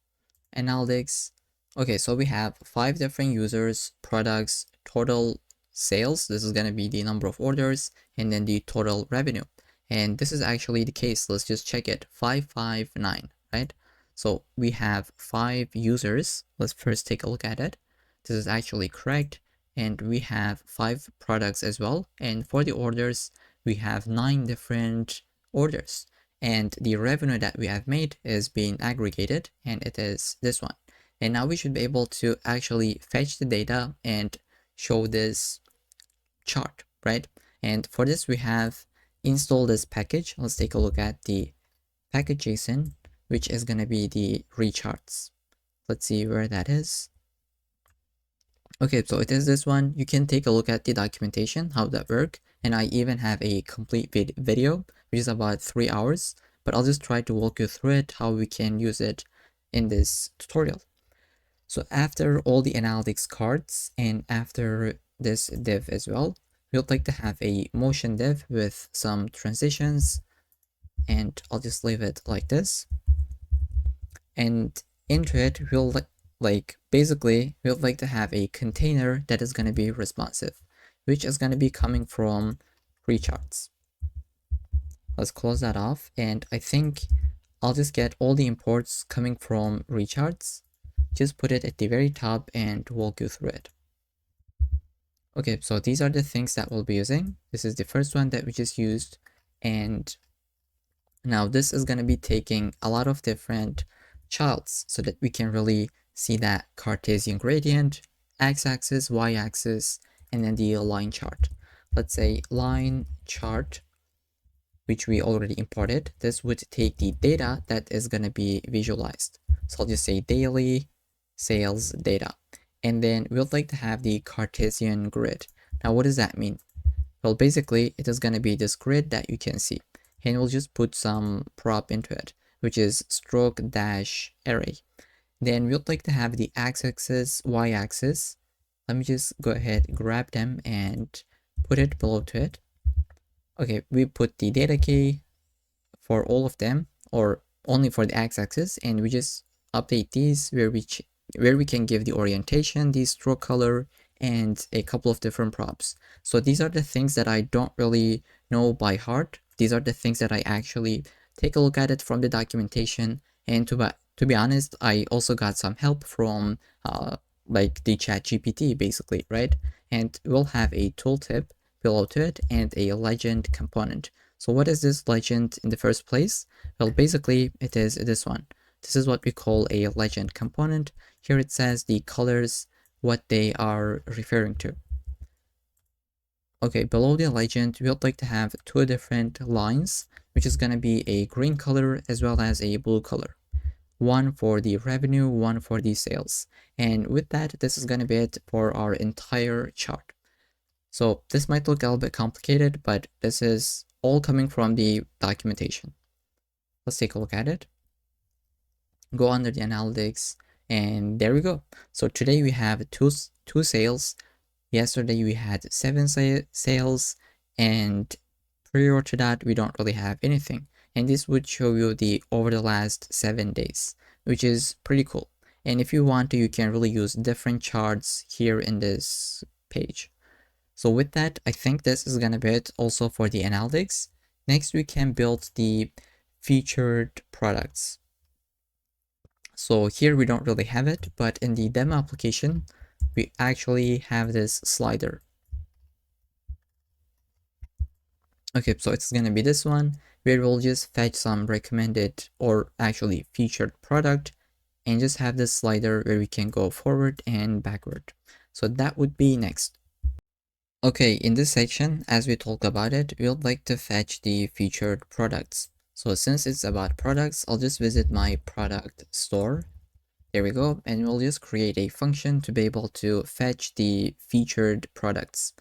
Speaker 1: analytics. Okay, so we have 5 different users, products, total sales. This is going to be the number of orders, and then the total revenue. And this is actually the case. Let's just check it. 559, right? So we have 5 users. Let's first take a look at it. This is actually correct. And we have 5 products as well. And for the orders, we have 9 different orders. And the revenue that we have made is being aggregated, and it is this one. And now we should be able to actually fetch the data and show this chart, right? And for this, we have installed this package. Let's take a look at the package.json, which is going to be the recharts. Let's see where that is. Okay, so it is this one. You can take a look at the documentation, how that works. And I even have a complete video, which is about 3 hours, but I'll just try to walk you through it, how we can use it in this tutorial. So after all the analytics cards and after this div as well, we'd like to have a motion div with some transitions, and I'll just leave it like this. And into it, we'll basically we'd like to have a container that is going to be responsive, which is going to be coming from recharts. Let's close that off, and I think I'll just get all the imports coming from recharts, just put it at the very top and walk you through it. Okay, so these are the things that we'll be using. This is the first one that we just used, and now this is going to be taking a lot of different childs so that we can really see that Cartesian gradient, x-axis, y-axis, and then the line chart. Let's say line chart, which we already imported. This would take the data that is going to be visualized. So I'll just say daily sales data. And then we'd like to have the Cartesian grid. Now, what does that mean? Well, basically, it is going to be this grid that you can see. And we'll just put some prop into it, which is stroke dash array. Then we'd like to have the x-axis, y-axis. Let me just go ahead, grab them and put it below to it. Okay, we put the data key for all of them, or only for the x-axis, and we just update these where we can give the orientation, the stroke color, and a couple of different props. So these are the things that I don't really know by heart. These are the things that I actually take a look at it from the documentation. And to be honest, I also got some help from like the ChatGPT basically, right? And we'll have a tooltip below to it and a legend component. So what is this legend in the first place? Well, basically it is this one. This is what we call a legend component. Here it says the colors, what they are referring to. Okay, below the legend, we would like to have 2 different lines, which is going to be a green color as well as a blue color. One for the revenue, one for the sales. And with that, this is going to be it for our entire chart. So this might look a little bit complicated, but this is all coming from the documentation. Let's take a look at it. Go under the analytics, and there we go. So today we have two sales. Yesterday we had 7 sales, and prior to that we don't really have anything. And this would show you the over the last 7 days, which is pretty cool. And if you want to, you can really use different charts here in this page. So with that, I think this is gonna be it also for the analytics. Next, we can build the featured products. So here we don't really have it, but in the demo application, we actually have this slider. Okay, so it's gonna be this one, where we'll just fetch some recommended or actually featured product and just have this slider where we can go forward and backward. So that would be next. Okay, in this section, as we talk about it, we would like to fetch the featured products. So since it's about products, I'll just visit my product store. There we go. And we'll just create a function to be able to fetch the featured products.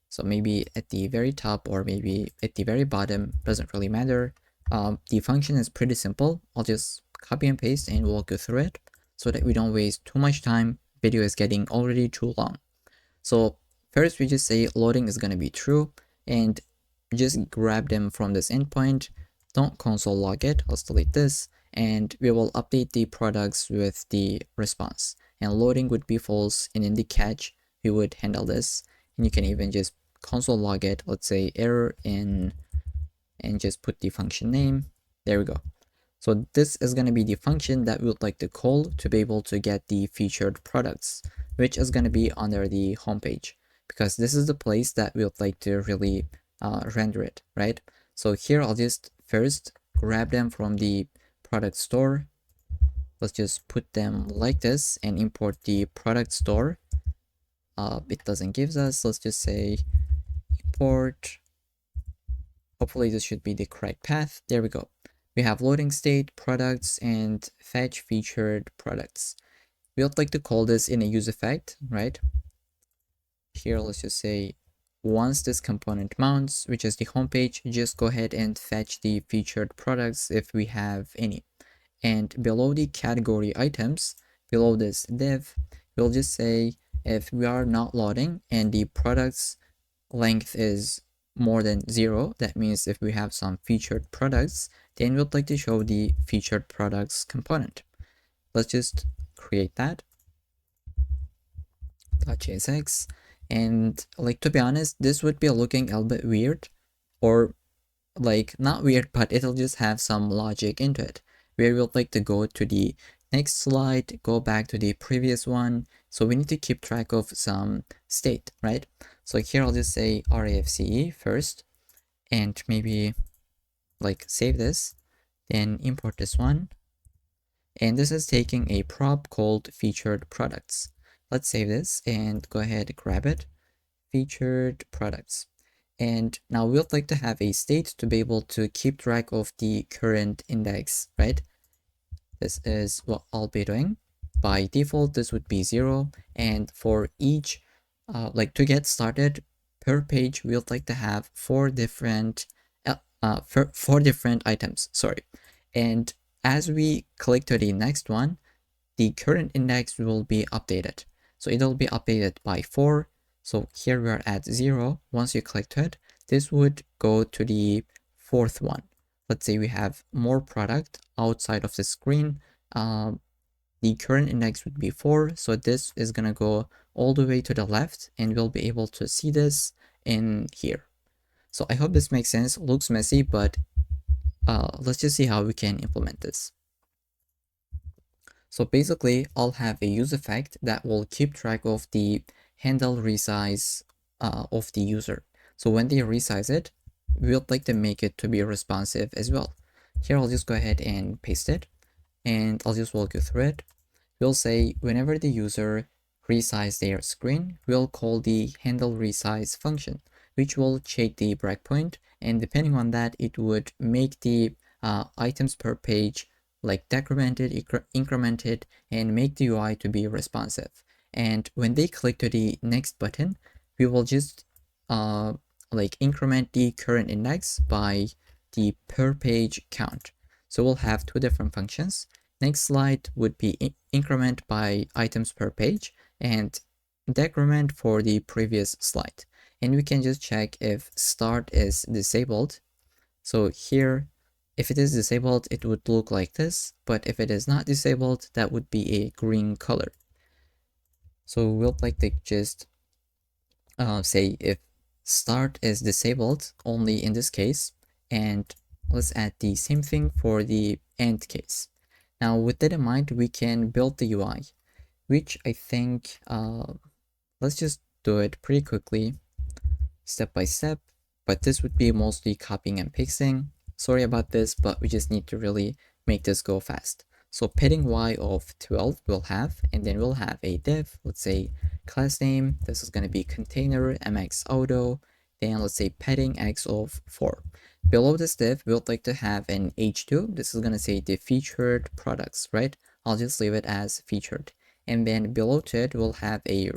Speaker 1: So maybe at the very top or maybe at the very bottom, doesn't really matter. The function is pretty simple. I'll just copy and paste and walk you through it so that we don't waste too much time. Video is getting already too long. So first we just say loading is going to be true and just grab them from this endpoint. Don't console log it. Let's delete this, and we will update the products with the response. And loading would be false, and in the catch we would handle this. And you can even just console log it. Let's say error in, and just put the function name. There we go. So this is going to be the function that we would like to call to be able to get the featured products, which is going to be under the homepage, because this is the place that we would like to really render it, right? So here I'll just first grab them from the product store. Let's just put them like this and import the product store. It doesn't give us. Let's just say import. Hopefully this should be the correct path. There we go. We have loading state, products, and fetch featured products. We would like to call this in a use effect, right? Here, let's just say once this component mounts, which is the homepage, just go ahead and fetch the featured products if we have any. And below the category items, below this div, we'll just say if we are not loading and the products length is more than 0, that means if we have some featured products, then we'd like to show the featured products component. Let's just create that .jsx, and like, to be honest, this would be looking a little bit weird, or like not weird, but it'll just have some logic into it, where we'd like to go to the next slide, go back to the previous one. So we need to keep track of some state, right? So here I'll just say RAFCE first, and maybe like save this, then import this one. And this is taking a prop called featured products. Let's save this and go ahead and grab it, featured products. And now we'd like to have a state to be able to keep track of the current index, right? This is what I'll be doing. By default, this would be 0. And for each, like to get started per page, we'd like to have 4 different items, sorry. And as we click to the next one, the current index will be updated. So it'll be updated by 4. So here we are at 0. Once you click to it, this would go to the 4th one. Let's say we have more product outside of the screen. The current index would be 4. So this is going to go all the way to the left, and we'll be able to see this in here. So I hope this makes sense. Looks messy, but let's just see how we can implement this. So basically, I'll have a use effect that will keep track of the handle resize of the user. So when they resize it, we would like to make it to be responsive as well. Here, I'll just go ahead and paste it, and I'll just walk you through it. We'll say whenever the user resize their screen, we'll call the handle resize function, which will check the breakpoint, and depending on that, it would make the items per page like decremented, incremented, and make the UI to be responsive. And when they click to the next button, we will just like increment the current index by the per page count. So we'll have two different functions. Next slide would be increment by items per page and decrement for the previous slide. And we can just check if start is disabled. So here, if it is disabled, it would look like this, but if it is not disabled, that would be a green color. So we'll like to just say if start is disabled only in this case, and let's add the same thing for the end case. Now with that in mind, we can build the UI, which I think, let's just do it pretty quickly, step by step, but this would be mostly copying and pasting. Sorry about this, but we just need to really make this go fast. So padding y of 12 we'll have, and then we'll have a div, let's say class name, this is going to be container mx auto, then let's say padding x of 4. Below this div, we would like to have an h2, this is going to say the featured products, right? I'll just leave it as featured. And then below to it, we'll have a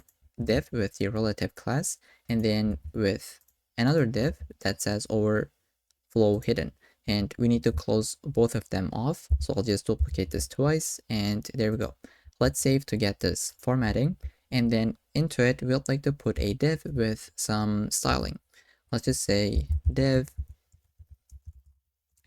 Speaker 1: div with the relative class, and then with another div that says overflow hidden. And we need to close both of them off. So I'll just duplicate this twice, and there we go. Let's save to get this formatting. And then into it, we'd like to put a div with some styling. Let's just say div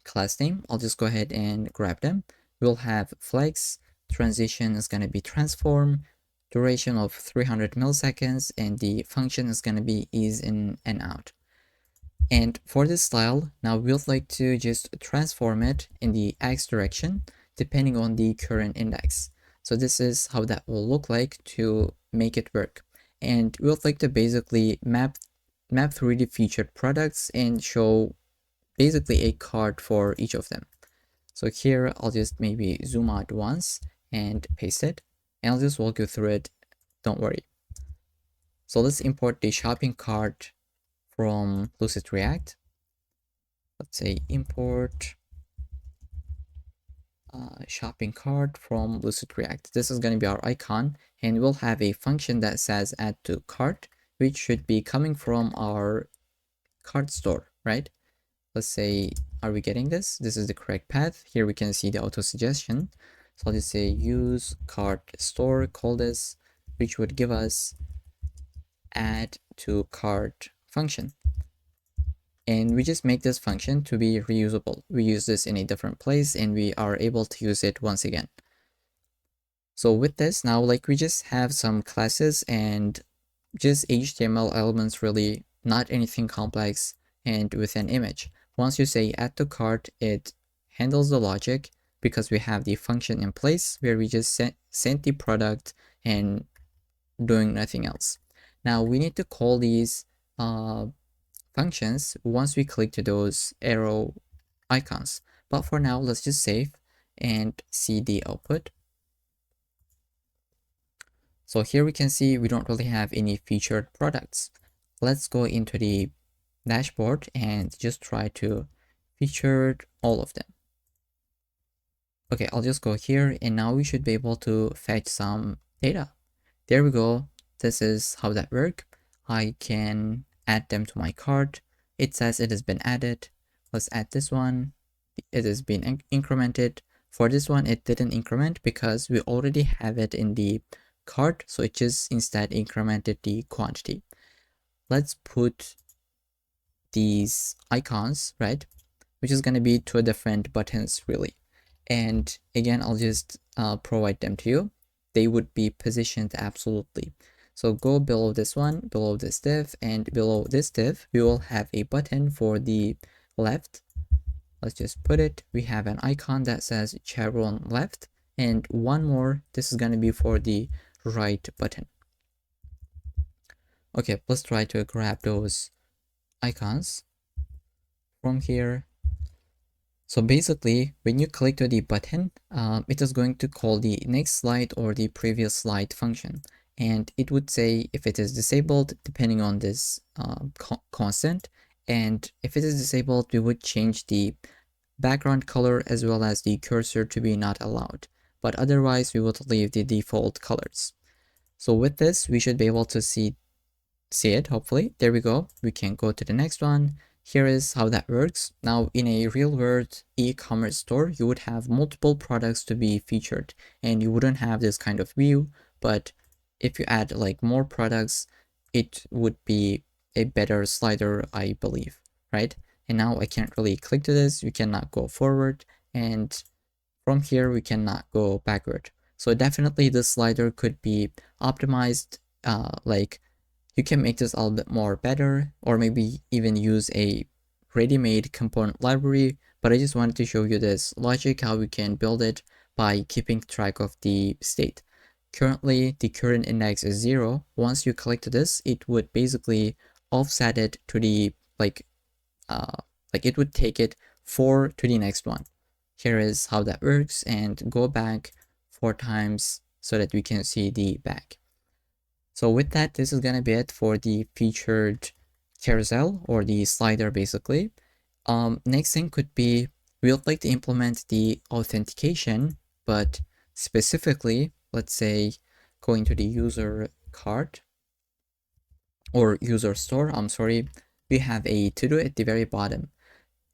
Speaker 1: class name. I'll just go ahead and grab them. We'll have flex, transition is going to be transform, duration of 300 milliseconds, and the function is going to be ease in and out. And for this style, now we'd like to just transform it in the x direction depending on the current index. So this is how that will look like to make it work. And we'd like to basically map through the featured products and show basically a card for each of them. So here I'll just maybe zoom out once and paste it, and I'll just walk you through it, don't worry. So let's import the shopping cart from Lucid React. Let's say import shopping cart from Lucid React. This is going to be our icon, and we'll have a function that says add to cart, which should be coming from our cart store, right? Let's say, are we getting this? This is the correct path. Here we can see the auto suggestion. So I'll just say use cart store, call this, which would give us add to cart function. And we just make this function to be reusable. We use this in a different place and we are able to use it once again. So with this now, like we just have some classes and just HTML elements, really not anything complex, and with an image. Once you say add to cart, it handles the logic because we have the function in place where we just sent the product and doing nothing else. Now we need to call these functions once we click to those arrow icons. But for now, let's just save and see the output. So here we can see we don't really have any featured products. Let's go into the dashboard and just try to feature all of them. Okay, I'll just go here and now we should be able to fetch some data. There we go. This is how that works. I can add them to my cart. It says it has been added. Let's add this one. It has been incremented. For this one, it didn't increment because we already have it in the cart. So it just instead incremented the quantity. Let's put these icons, right? Which is going to be two different buttons really. And again, I'll just provide them to you. They would be positioned absolutely. So go below this one, below this div, and below this div, we will have a button for the left. Let's just put it. We have an icon that says chevron left, and one more. This is going to be for the right button. Okay, let's try to grab those icons from here. So basically, when you click to the button, it is going to call the next slide or the previous slide function. And it would say if it is disabled, depending on this constant. And if it is disabled, we would change the background color as well as the cursor to be not allowed. But otherwise, we would leave the default colors. So with this, we should be able to see see it, hopefully. There we go. We can go to the next one. Here is how that works. Now, in a real world e-commerce store, you would have multiple products to be featured and you wouldn't have this kind of view. But if you add like more products, it would be a better slider, I believe, right? And now I can't really click to this. We cannot go forward, and from here we cannot go backward. So definitely this slider could be optimized, like you can make this a little bit more better, or maybe even use a ready-made component library. But I just wanted to show you this logic, how we can build it by keeping track of the state. Currently, the current index is 0. Once you click to this, it would basically offset it to the like it would take it 4 to the next one. Here is how that works, and go back 4 times so that we can see the back. So with that, this is gonna be it for the featured carousel or the slider basically. Next thing could be, we would like to implement the authentication, but specifically, let's say going to the user card or user store, I'm sorry, we have a to-do at the very bottom,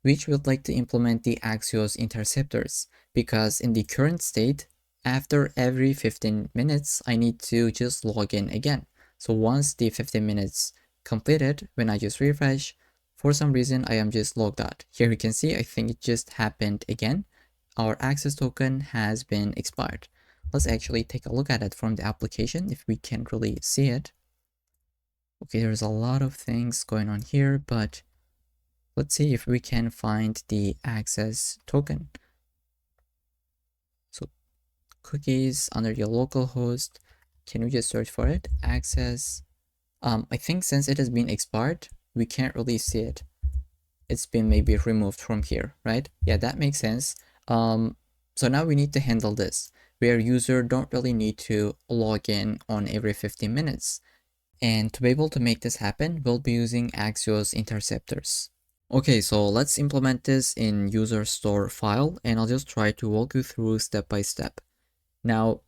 Speaker 1: which would like to implement the Axios interceptors, because in the current state, after every 15 minutes, I need to just log in again. So once the 15 minutes completed, when I just refresh, for some reason, I am just logged out. Here you can see, I think it just happened again. Our access token has been expired. Let's actually take a look at it from the application if we can really see it. Okay, there's a lot of things going on here, but let's see if we can find the access token. So cookies under your local host. Can we just search for it? Access. I think since it has been expired, we can't really see it. It's been maybe removed from here, right? Yeah, that makes sense. So now we need to handle this, where user don't really need to log in on every 15 minutes. And to be able to make this happen, we'll be using Axios interceptors. Okay, so let's implement this in user store file, and I'll just try to walk you through step by step. Now,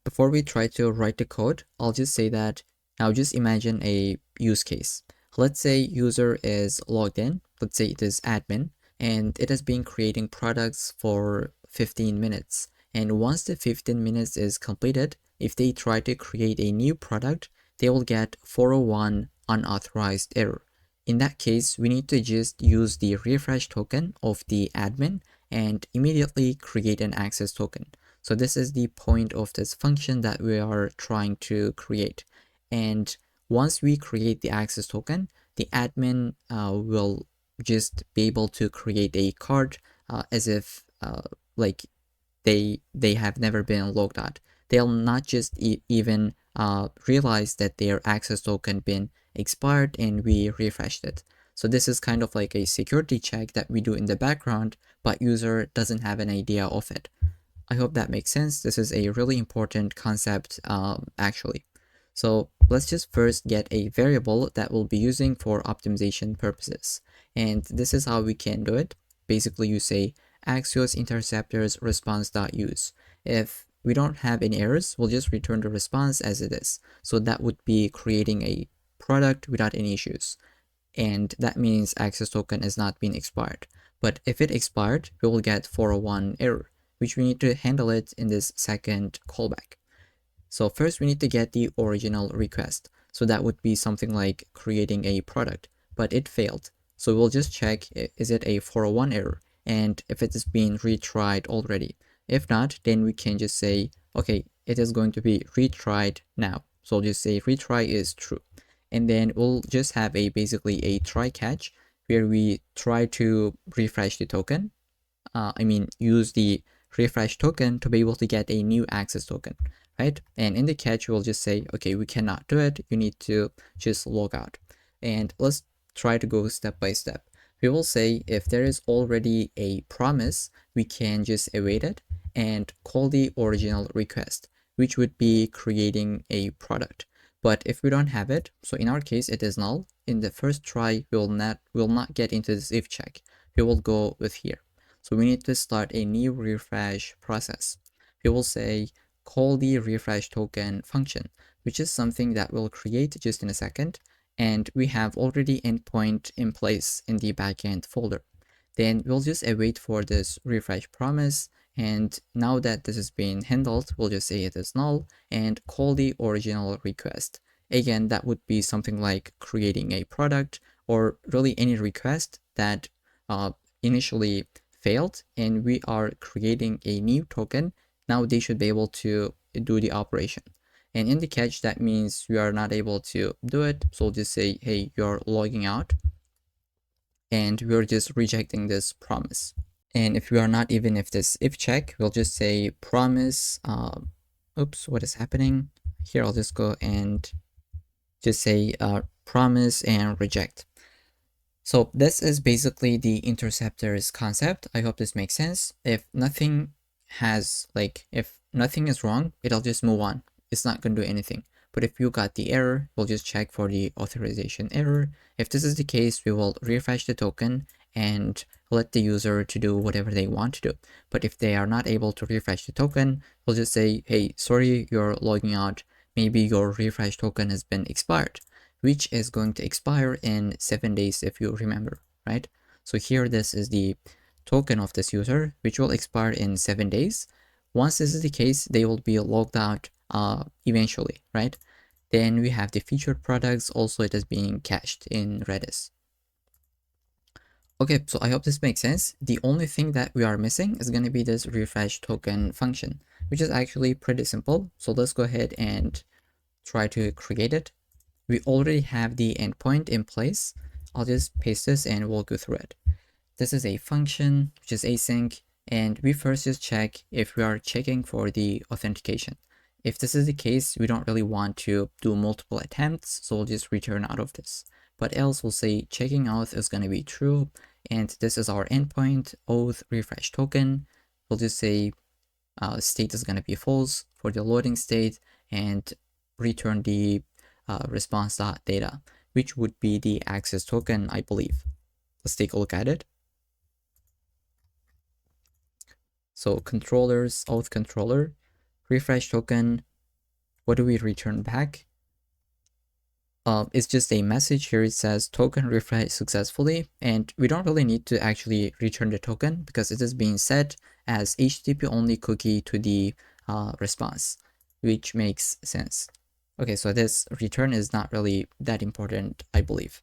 Speaker 1: before we try to write the code, I'll just say that now just imagine a use case. Let's say user is logged in, let's say it is admin, and it has been creating products for 15 minutes. And once the 15 minutes is completed, if they try to create a new product, they will get 401 unauthorized error. In that case, we need to just use the refresh token of the admin and immediately create an access token. So this is the point of this function that we are trying to create. And once we create the access token, the admin will just be able to create a card as if like they have never been logged out. They'll not just even realize that their access token been expired and we refreshed it. So this is kind of like a security check that we do in the background, but user doesn't have an idea of it. I hope that makes sense. This is a really important concept actually. So let's just first get a variable that we'll be using for optimization purposes. And this is how we can do it. Basically, you say Axios interceptors response.use. If we don't have any errors, we'll just return the response as it is. So that would be creating a product without any issues. And that means access token has not been expired. But if it expired, we will get 401 error, which we need to handle it in this second callback. So first we need to get the original request. So that would be something like creating a product, but it failed. So we'll just check, is it a 401 error? And if it is being retried already. If not, then we can just say, okay, it is going to be retried now. So I'll just say retry is true. And then we'll just have basically a try catch where we try to refresh the token. Use the refresh token to be able to get a new access token, right? And in the catch, we'll just say, okay, we cannot do it. You need to just log out. And let's try to go step by step. We will say if there is already a promise, we can just await it and call the original request, which would be creating a product. But if we don't have it, so in our case, it is null. In the first try, we will not get into this if check. We will go with here. So we need to start a new refresh process. We will say call the refresh token function. which is something that we'll create just in a second. And we have already endpoint in place in the backend folder. Then we'll just await for this refresh promise. And now that this is being handled, we'll just say it is null and call the original request. Again, that would be something like creating a product or really any request that initially failed, and we are creating a new token. Now they should be able to do the operation. And in the catch, that means we are not able to do it. So we'll just say, hey, you're logging out, and we're just rejecting this promise. And if we are not even if this if check, we'll just say promise. Oops, what is happening here? I'll just go and just say promise and reject. So this is basically the interceptors concept. I hope this makes sense. If nothing is wrong, it'll just move on. It's not going to do anything. But if you got the error, we'll just check for the authorization error. If this is the case, we will refresh the token and let the user to do whatever they want to do. But if they are not able to refresh the token, we'll just say, hey, sorry, you're logging out. Maybe your refresh token has been expired, which is going to expire in 7 days if you remember, right? So here, this is the token of this user, which will expire in 7 days. Once this is the case, they will be logged out eventually, right? Then we have the featured products. Also, it is being cached in Redis. Okay, so I hope this makes sense. The only thing that we are missing is going to be this refresh token function, which is actually pretty simple. So let's go ahead and try to create it. We already have the endpoint in place. I'll just paste this and we'll go through it. This is a function which is async, and we first just check if we are checking for the authentication. If this is the case, we don't really want to do multiple attempts, so we'll just return out of this. But else we'll say checking auth is going to be true, and this is our endpoint, auth refresh token. We'll just say state is going to be false for the loading state, and return the response.data, which would be the access token, I believe. Let's take a look at it. So controllers, auth controller, refresh token. What do we return back? It's just a message here. It says token refresh successfully, and we don't really need to actually return the token because it is being set as HTTP only cookie to the response, which makes sense. Okay, so this return is not really that important, I believe.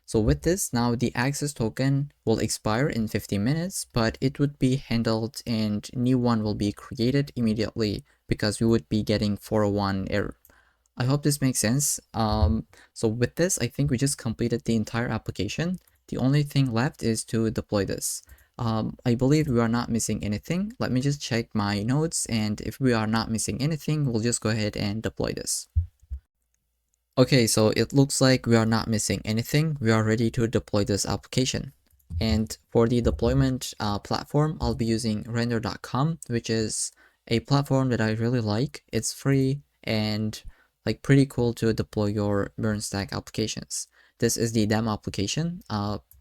Speaker 1: So with this, now the access token will expire in 15 minutes, but it would be handled and new one will be created immediately because we would be getting 401 error. I hope this makes sense. So with this, I think we just completed the entire application. The only thing left is to deploy this. I believe we are not missing anything. Let me just check my notes, and if we are not missing anything, we'll just go ahead and deploy this. Okay, so it looks like we are not missing anything. We are ready to deploy this application. And for the deployment platform, I'll be using render.com, which is a platform that I really like. It's free and like pretty cool to deploy your burn stack applications. This is the demo application,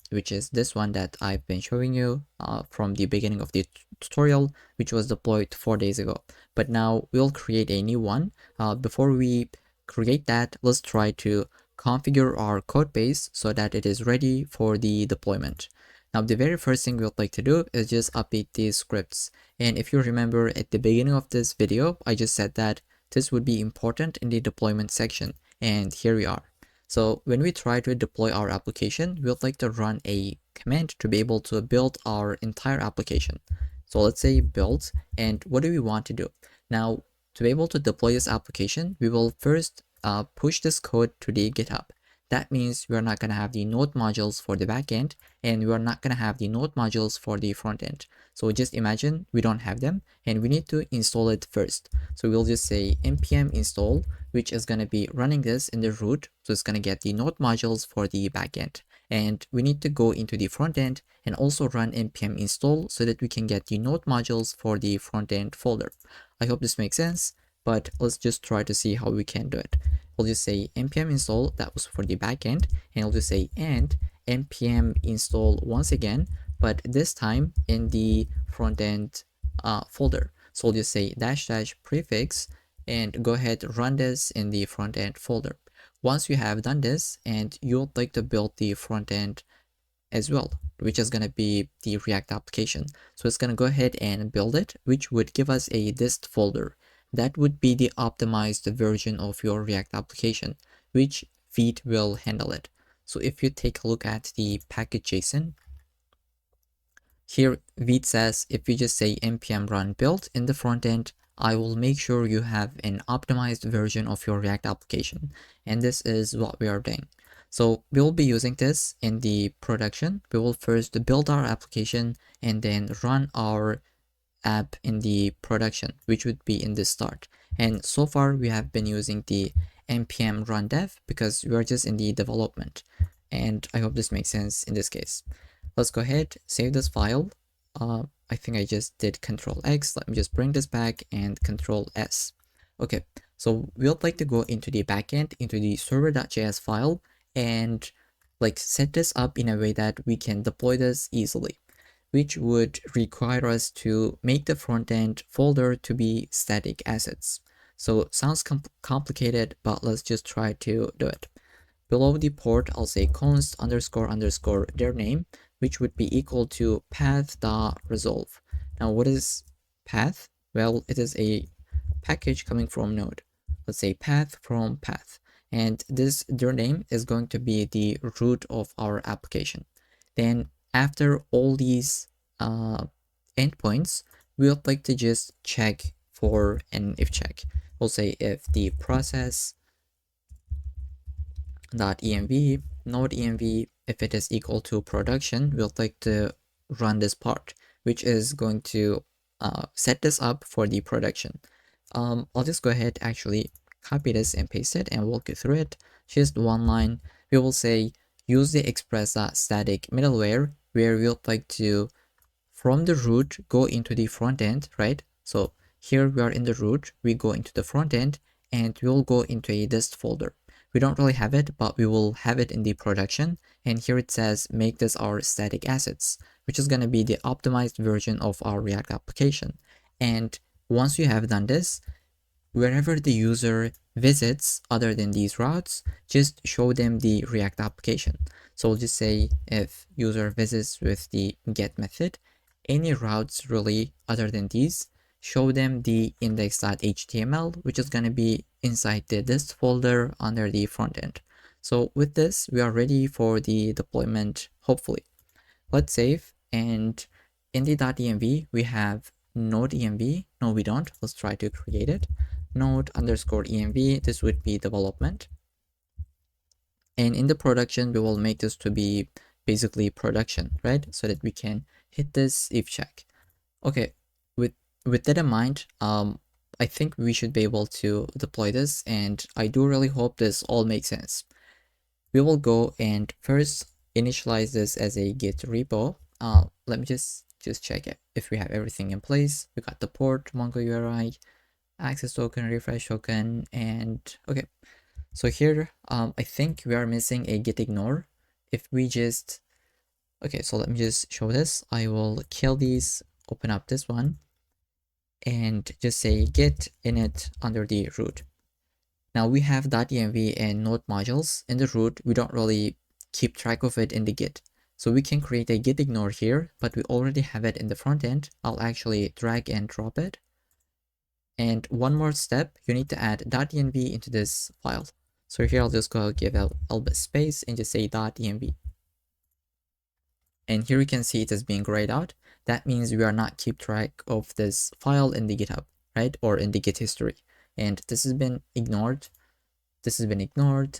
Speaker 1: which is this one that I've been showing you from the beginning of the tutorial, which was deployed 4 days ago. But now we'll create a new one. Before we create that, let's try to configure our code base so that it is ready for the deployment. Now, the very first thing we would like to do is just update these scripts. And if you remember at the beginning of this video, I just said that this would be important in the deployment section, and here we are. So when we try to deploy our application, we would like to run a command to be able to build our entire application. So let's say build, and what do we want to do? Now, to be able to deploy this application, we will first push this code to the GitHub. That means we are not going to have the Node modules for the backend, and we are not going to have the Node modules for the front end. So just imagine we don't have them, and we need to install it first. So we'll just say npm install, which is going to be running this in the root. So it's going to get the Node modules for the backend. And we need to go into the front end and also run npm install so that we can get the Node modules for the front end folder. I hope this makes sense, but let's just try to see how we can do it. We'll just say npm install, that was for the backend, and we'll just say and npm install once again, but this time in the front end folder. So we'll just say -- prefix and go ahead, run this in the front end folder. Once you have done this and you would like to build the front end as well, which is going to be the React application. So it's going to go ahead and build it, which would give us a dist folder. That would be the optimized version of your React application, which Vite will handle it. So if you take a look at the package.json, here Vite says if you just say npm run build in the front end, I will make sure you have an optimized version of your React application. And this is what we are doing. So we will be using this in the production. We will first build our application and then run our app in the production, which would be in the start. And so far we have been using the npm run dev because we are just in the development. And I hope this makes sense in this case. Let's go ahead, save this file. I think I just did Control X. Let me just bring this back and Control S. Okay, so we'll like to go into the backend, into the server.js file, and like set this up in a way that we can deploy this easily, which would require us to make the front end folder to be static assets. So it sounds complicated, but let's just try to do it. Below the port, I'll say const __ their name, which would be equal to path.resolve. Now, what is path? Well, it is a package coming from Node. Let's say path from path. And this their name is going to be the root of our application. Then after all these endpoints, we would like to just check for an if check. We'll say if the process .env node env, if it is equal to production, we'll like to run this part, which is going to set this up for the production. I'll just go ahead, actually copy this and paste it and walk you through it. Just one line. We will say use the express.static middleware, where we'll like to from the root go into the front end, right? So here we are in the root, we go into the front end and we'll go into a dist folder. We don't really have it, but we will have it in the production. And here it says make this our static assets, which is going to be the optimized version of our React application. And once you have done this, wherever the user visits other than these routes, just show them the React application. So we'll just say if user visits with the get method, any routes really other than these, show them the index.html, which is going to be inside the dist folder under the front end. So with this, we are ready for the deployment, hopefully. Let's save, and in the .env, we have node env. No, we don't. Let's try to create it. Node _env, this would be development. And in the production, we will make this to be basically production, right? So that we can hit this if check. Okay, with that in mind, I think we should be able to deploy this, and I do really hope this all makes sense. We will go and first initialize this as a Git repo. Let me just check it if we have everything in place. We got the port, Mongo URI, access token, refresh token, and okay. So here, I think we are missing a git ignore. If we just, okay, so let me just show this. I will kill these, open up this one, and just say git init under the root. Now we have .env and node modules in the root. We don't really keep track of it in the git. So we can create a git ignore here, but we already have it in the front end. I'll actually drag and drop it. And one more step, you need to add .env into this file. So here I'll just go give a little bit space and just say .env. And here you can see it is being grayed out. That means we are not keep track of this file in the GitHub, right? Or in the Git history. And this has been ignored. This has been ignored.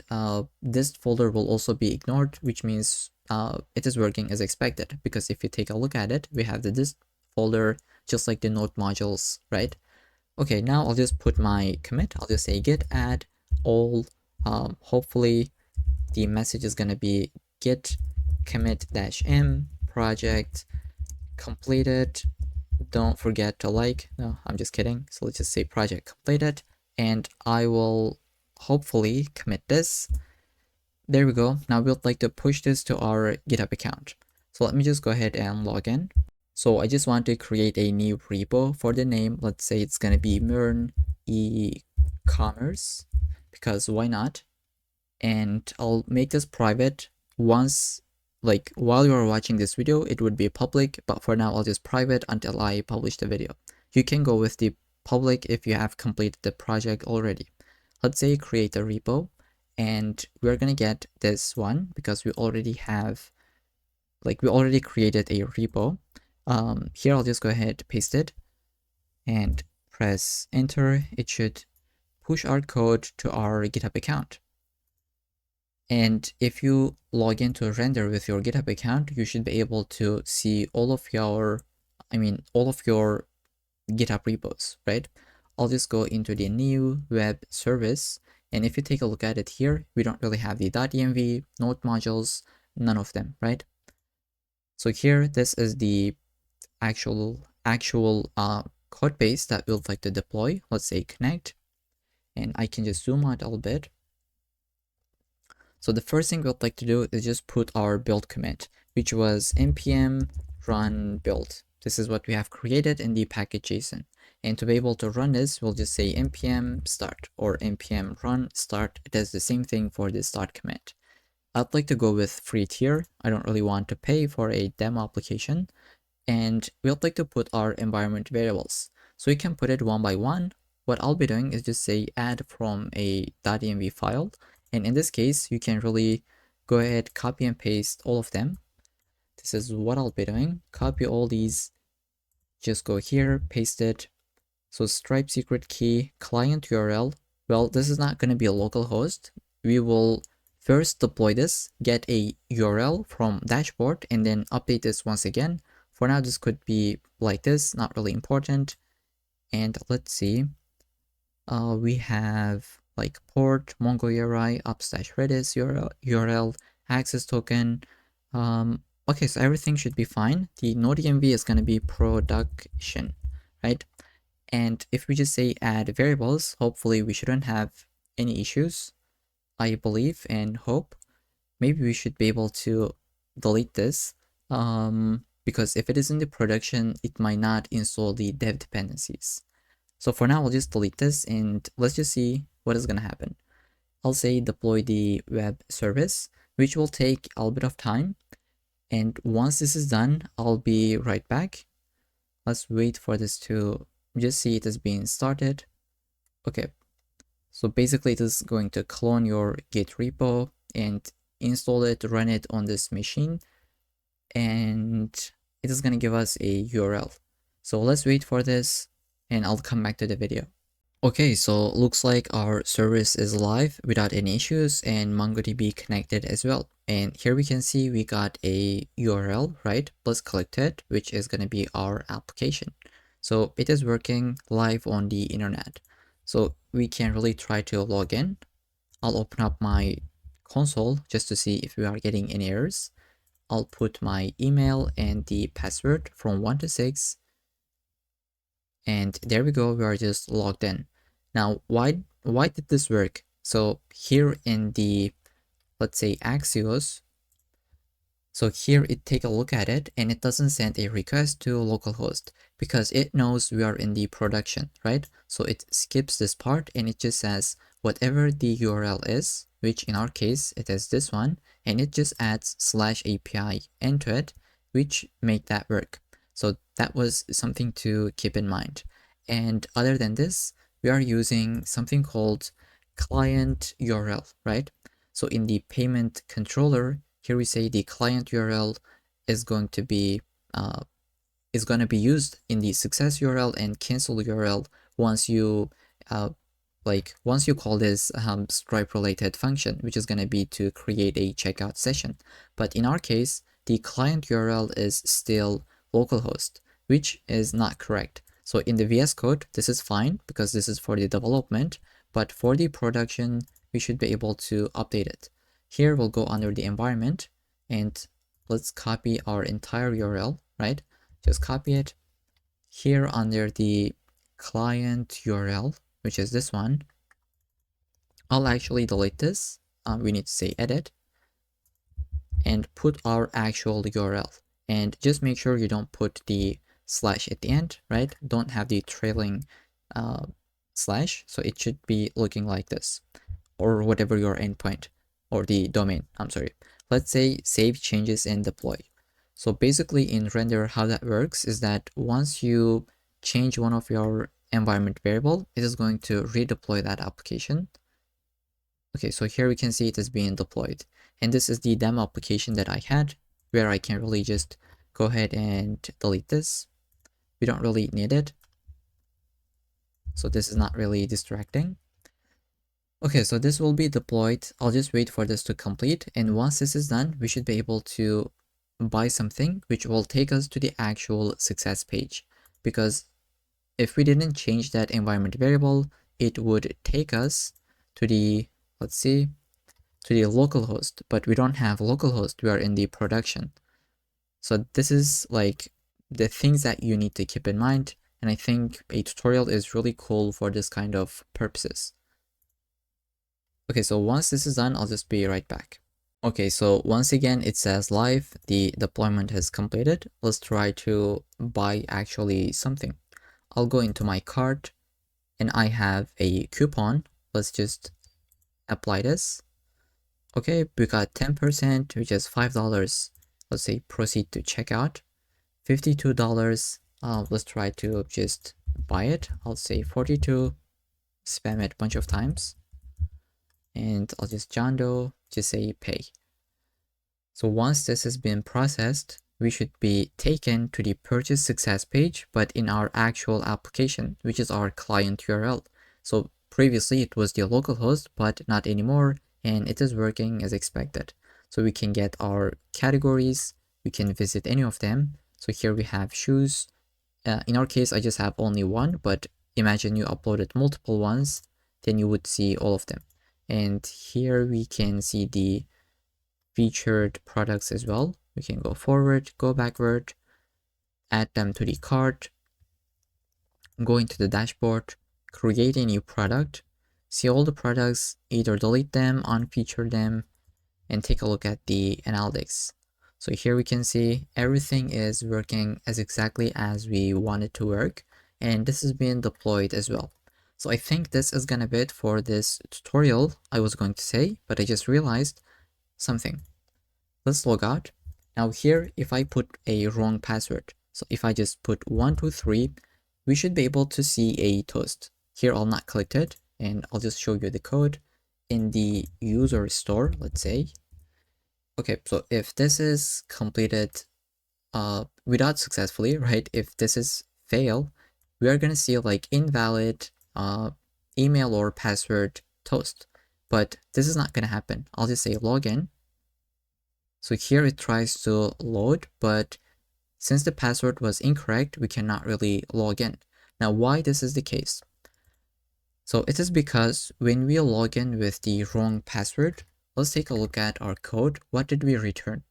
Speaker 1: This folder will also be ignored, which means it is working as expected. Because if you take a look at it, we have the dist folder, just like the node modules, right? Okay, now I'll just put my commit. I'll just say git add all. Hopefully the message is going to be git commit -m project completed. Don't forget to like. No, I'm just kidding. So let's just say project completed, and I will hopefully commit this. There we go. Now we'd like to push this to our GitHub account. So let me just go ahead and log in. So I just want to create a new repo for the name. Let's say it's going to be mern e e-commerce, because why not? And I'll make this private. Once, like while you're watching this video, it would be public, but for now I'll just private until I publish the video. You can go with the public if you have completed the project already. Let's say create a repo, and we're gonna get this one because we already have, like we already created a repo. Here I'll just go ahead, paste it, and press enter. It should push our code to our GitHub account. And if you log into render with your GitHub account, you should be able to see all of your GitHub repos, right? I'll just go into the new web service. And if you take a look at it here, we don't really have the .env, node modules, none of them, right? So here, this is the actual code base that we'd like to deploy. Let's say connect, and I can just zoom out a little bit. So the first thing we'd like to do is just put our build commit, which was npm run build. This is what we have created in the package.json. And to be able to run this, we'll just say npm start or npm run start. It does the same thing for the start commit. I'd like to go with free tier. I don't really want to pay for a demo application. And we'd like to put our environment variables. So you can put it one by one. What I'll be doing is just say add from a .env file. And in this case, you can really go ahead, copy and paste all of them. This is what I'll be doing. Copy all these, just go here, paste it. So Stripe secret key, client URL. Well, this is not going to be a local host. We will first deploy this, get a URL from dashboard, and then update this once again. For now, this could be like this, not really important. And let's see. We have like port, Mongo URI, up/Redis URL, access token. Okay, so everything should be fine. The Node.env is going to be production, right? And if we just say add variables, hopefully we shouldn't have any issues, I believe and hope. Maybe we should be able to delete this, because if it is in the production, it might not install the dev dependencies. So for now, I'll just delete this and let's just see what is going to happen. I'll say deploy the web service, which will take a little bit of time. And once this is done, I'll be right back. Let's wait for this to just see it is being started. Okay. So basically it is going to clone your Git repo and install it, run it on this machine. And it is going to give us a URL. So let's wait for this and I'll come back to the video. Okay, so looks like our service is live without any issues and MongoDB connected as well. And here we can see we got a URL, right? Let's click it, which is going to be our application. So it is working live on the internet. So we can really try to log in. I'll open up my console just to see if we are getting any errors. I'll put my email and the password from 1 to 6. And there we go, we are just logged in. Now, why did this work? So here in the, let's say Axios, so here it take a look at it and it doesn't send a request to localhost because it knows we are in the production, right? So it skips this part and it just says whatever the URL is, which in our case, it is this one, and it just adds /API into it, which make that work. So that was something to keep in mind. And other than this, we are using something called client URL, right? So in the payment controller, here we say the client URL is going to be used in the success URL and cancel URL once you call this Stripe related function, which is going to be to create a checkout session. But in our case, the client URL is still localhost, which is not correct. So in the VS Code, this is fine because this is for the development, but for the production, we should be able to update it. Here we'll go under the environment and let's copy our entire URL, right? Just copy it here under the client URL, which is this one. I'll actually delete this. We need to say edit and put our actual URL. And just make sure you don't put the / at the end, right? Don't have the trailing slash. So it should be looking like this, or whatever your endpoint or the domain, I'm sorry. Let's say save changes and deploy. So basically in render, how that works is that once you change one of your environment variable, it is going to redeploy that application. Okay, so here we can see it is being deployed. And this is the demo application that I had, where I can really just go ahead and delete this. We don't really need it. So this is not really distracting. Okay, so this will be deployed. I'll just wait for this to complete. And once this is done, we should be able to buy something, which will take us to the actual success page. Because if we didn't change that environment variable, it would take us to the, let's see, to the localhost, but we don't have localhost. We are in the production. So this is like the things that you need to keep in mind. And I think a tutorial is really cool for this kind of purposes. Okay, so once this is done, I'll just be right back. Okay, so once again, it says live, the deployment has completed. Let's try to buy actually something. I'll go into my cart and I have a coupon. Let's just apply this. Okay, we got 10%, which is $5. Let's say proceed to checkout. $52. Let's try to just buy it. I'll say 42, spam it a bunch of times. And I'll just John Doe, just say pay. So once this has been processed, we should be taken to the purchase success page, but in our actual application, which is our client URL. So previously it was the localhost, but not anymore, and it is working as expected. So we can get our categories, we can visit any of them. So here we have shoes. In our case, I just have only one, but imagine you uploaded multiple ones, then you would see all of them. And here we can see the featured products as well. We can go forward, go backward, add them to the cart, go into the dashboard, create a new product, see all the products, either delete them, unfeature them, and take a look at the analytics. So here we can see everything is working as exactly as we want it to work, and this is being deployed as well. So I think this is gonna be it for this tutorial I was going to say, but I just realized something. Let's log out. Now here, if I put a wrong password, so if I just put 123, we should be able to see a toast. Here I'll not click it, and I'll just show you the code in the user store, let's say. Okay, so if this is completed without successfully, right? If this is fail, we are gonna see like invalid email or password toast. But this is not gonna happen. I'll just say login. So here it tries to load, but since the password was incorrect, we cannot really log in. Now, why this is the case? So it is because when we log in with the wrong password, let's take a look at our code. What did we return?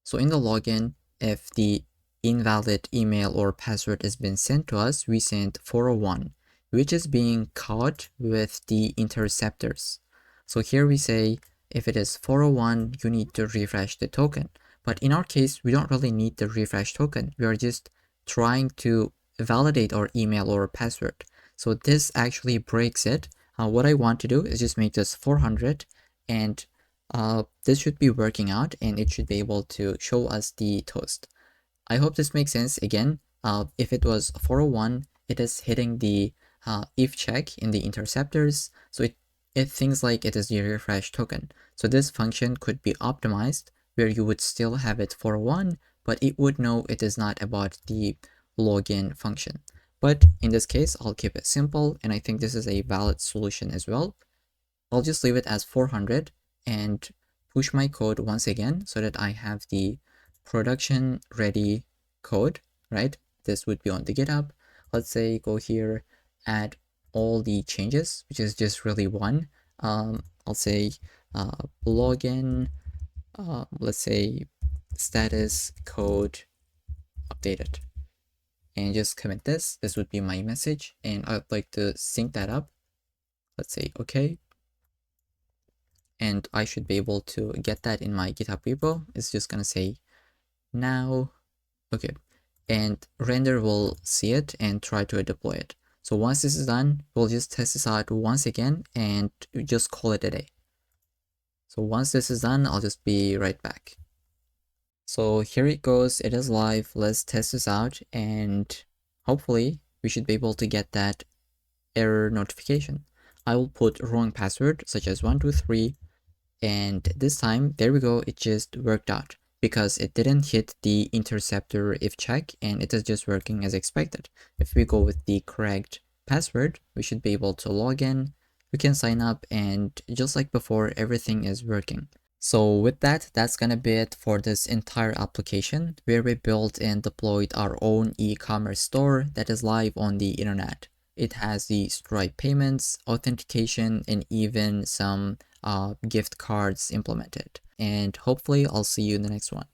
Speaker 1: So in the login, if the invalid email or password has been sent to us, we sent 401, which is being caught with the interceptors. So here we say, if it is 401, you need to refresh the token. But in our case, we don't really need the refresh token. We are just trying to validate our email or password. So this actually breaks it. What I want to do is just make this 400, and this should be working out, and it should be able to show us the toast. I hope this makes sense. Again, if it was 401, it is hitting the if check in the interceptors. So it thinks like it is the refresh token. So this function could be optimized where you would still have it 401, but it would know it is not about the login function. But in this case, I'll keep it simple, and I think this is a valid solution as well. I'll just leave it as 400 and push my code once again so that I have the production ready code, right? This would be on the GitHub. Let's say go here, add all the changes, which is just really one. I'll say login, let's say status code updated, and just commit this. This would be my message, and I'd like to sync that up. Let's say okay, and I should be able to get that in my GitHub repo. It's just gonna say now, okay, and render will see it and try to deploy it. So once this is done, we'll just test this out once again and just call it a day. So once this is done, I'll just be right back. So here it goes, it is live. Let's test this out and hopefully we should be able to get that error notification. I will put wrong password such as 123, and this time, there we go, it just worked out because it didn't hit the interceptor if check and it is just working as expected. If we go with the correct password, we should be able to log in, we can sign up, and just like before, everything is working. So with that, that's gonna be it for this entire application where we built and deployed our own e-commerce store that is live on the internet. It has the Stripe payments, authentication, and even some gift cards implemented. And hopefully I'll see you in the next one.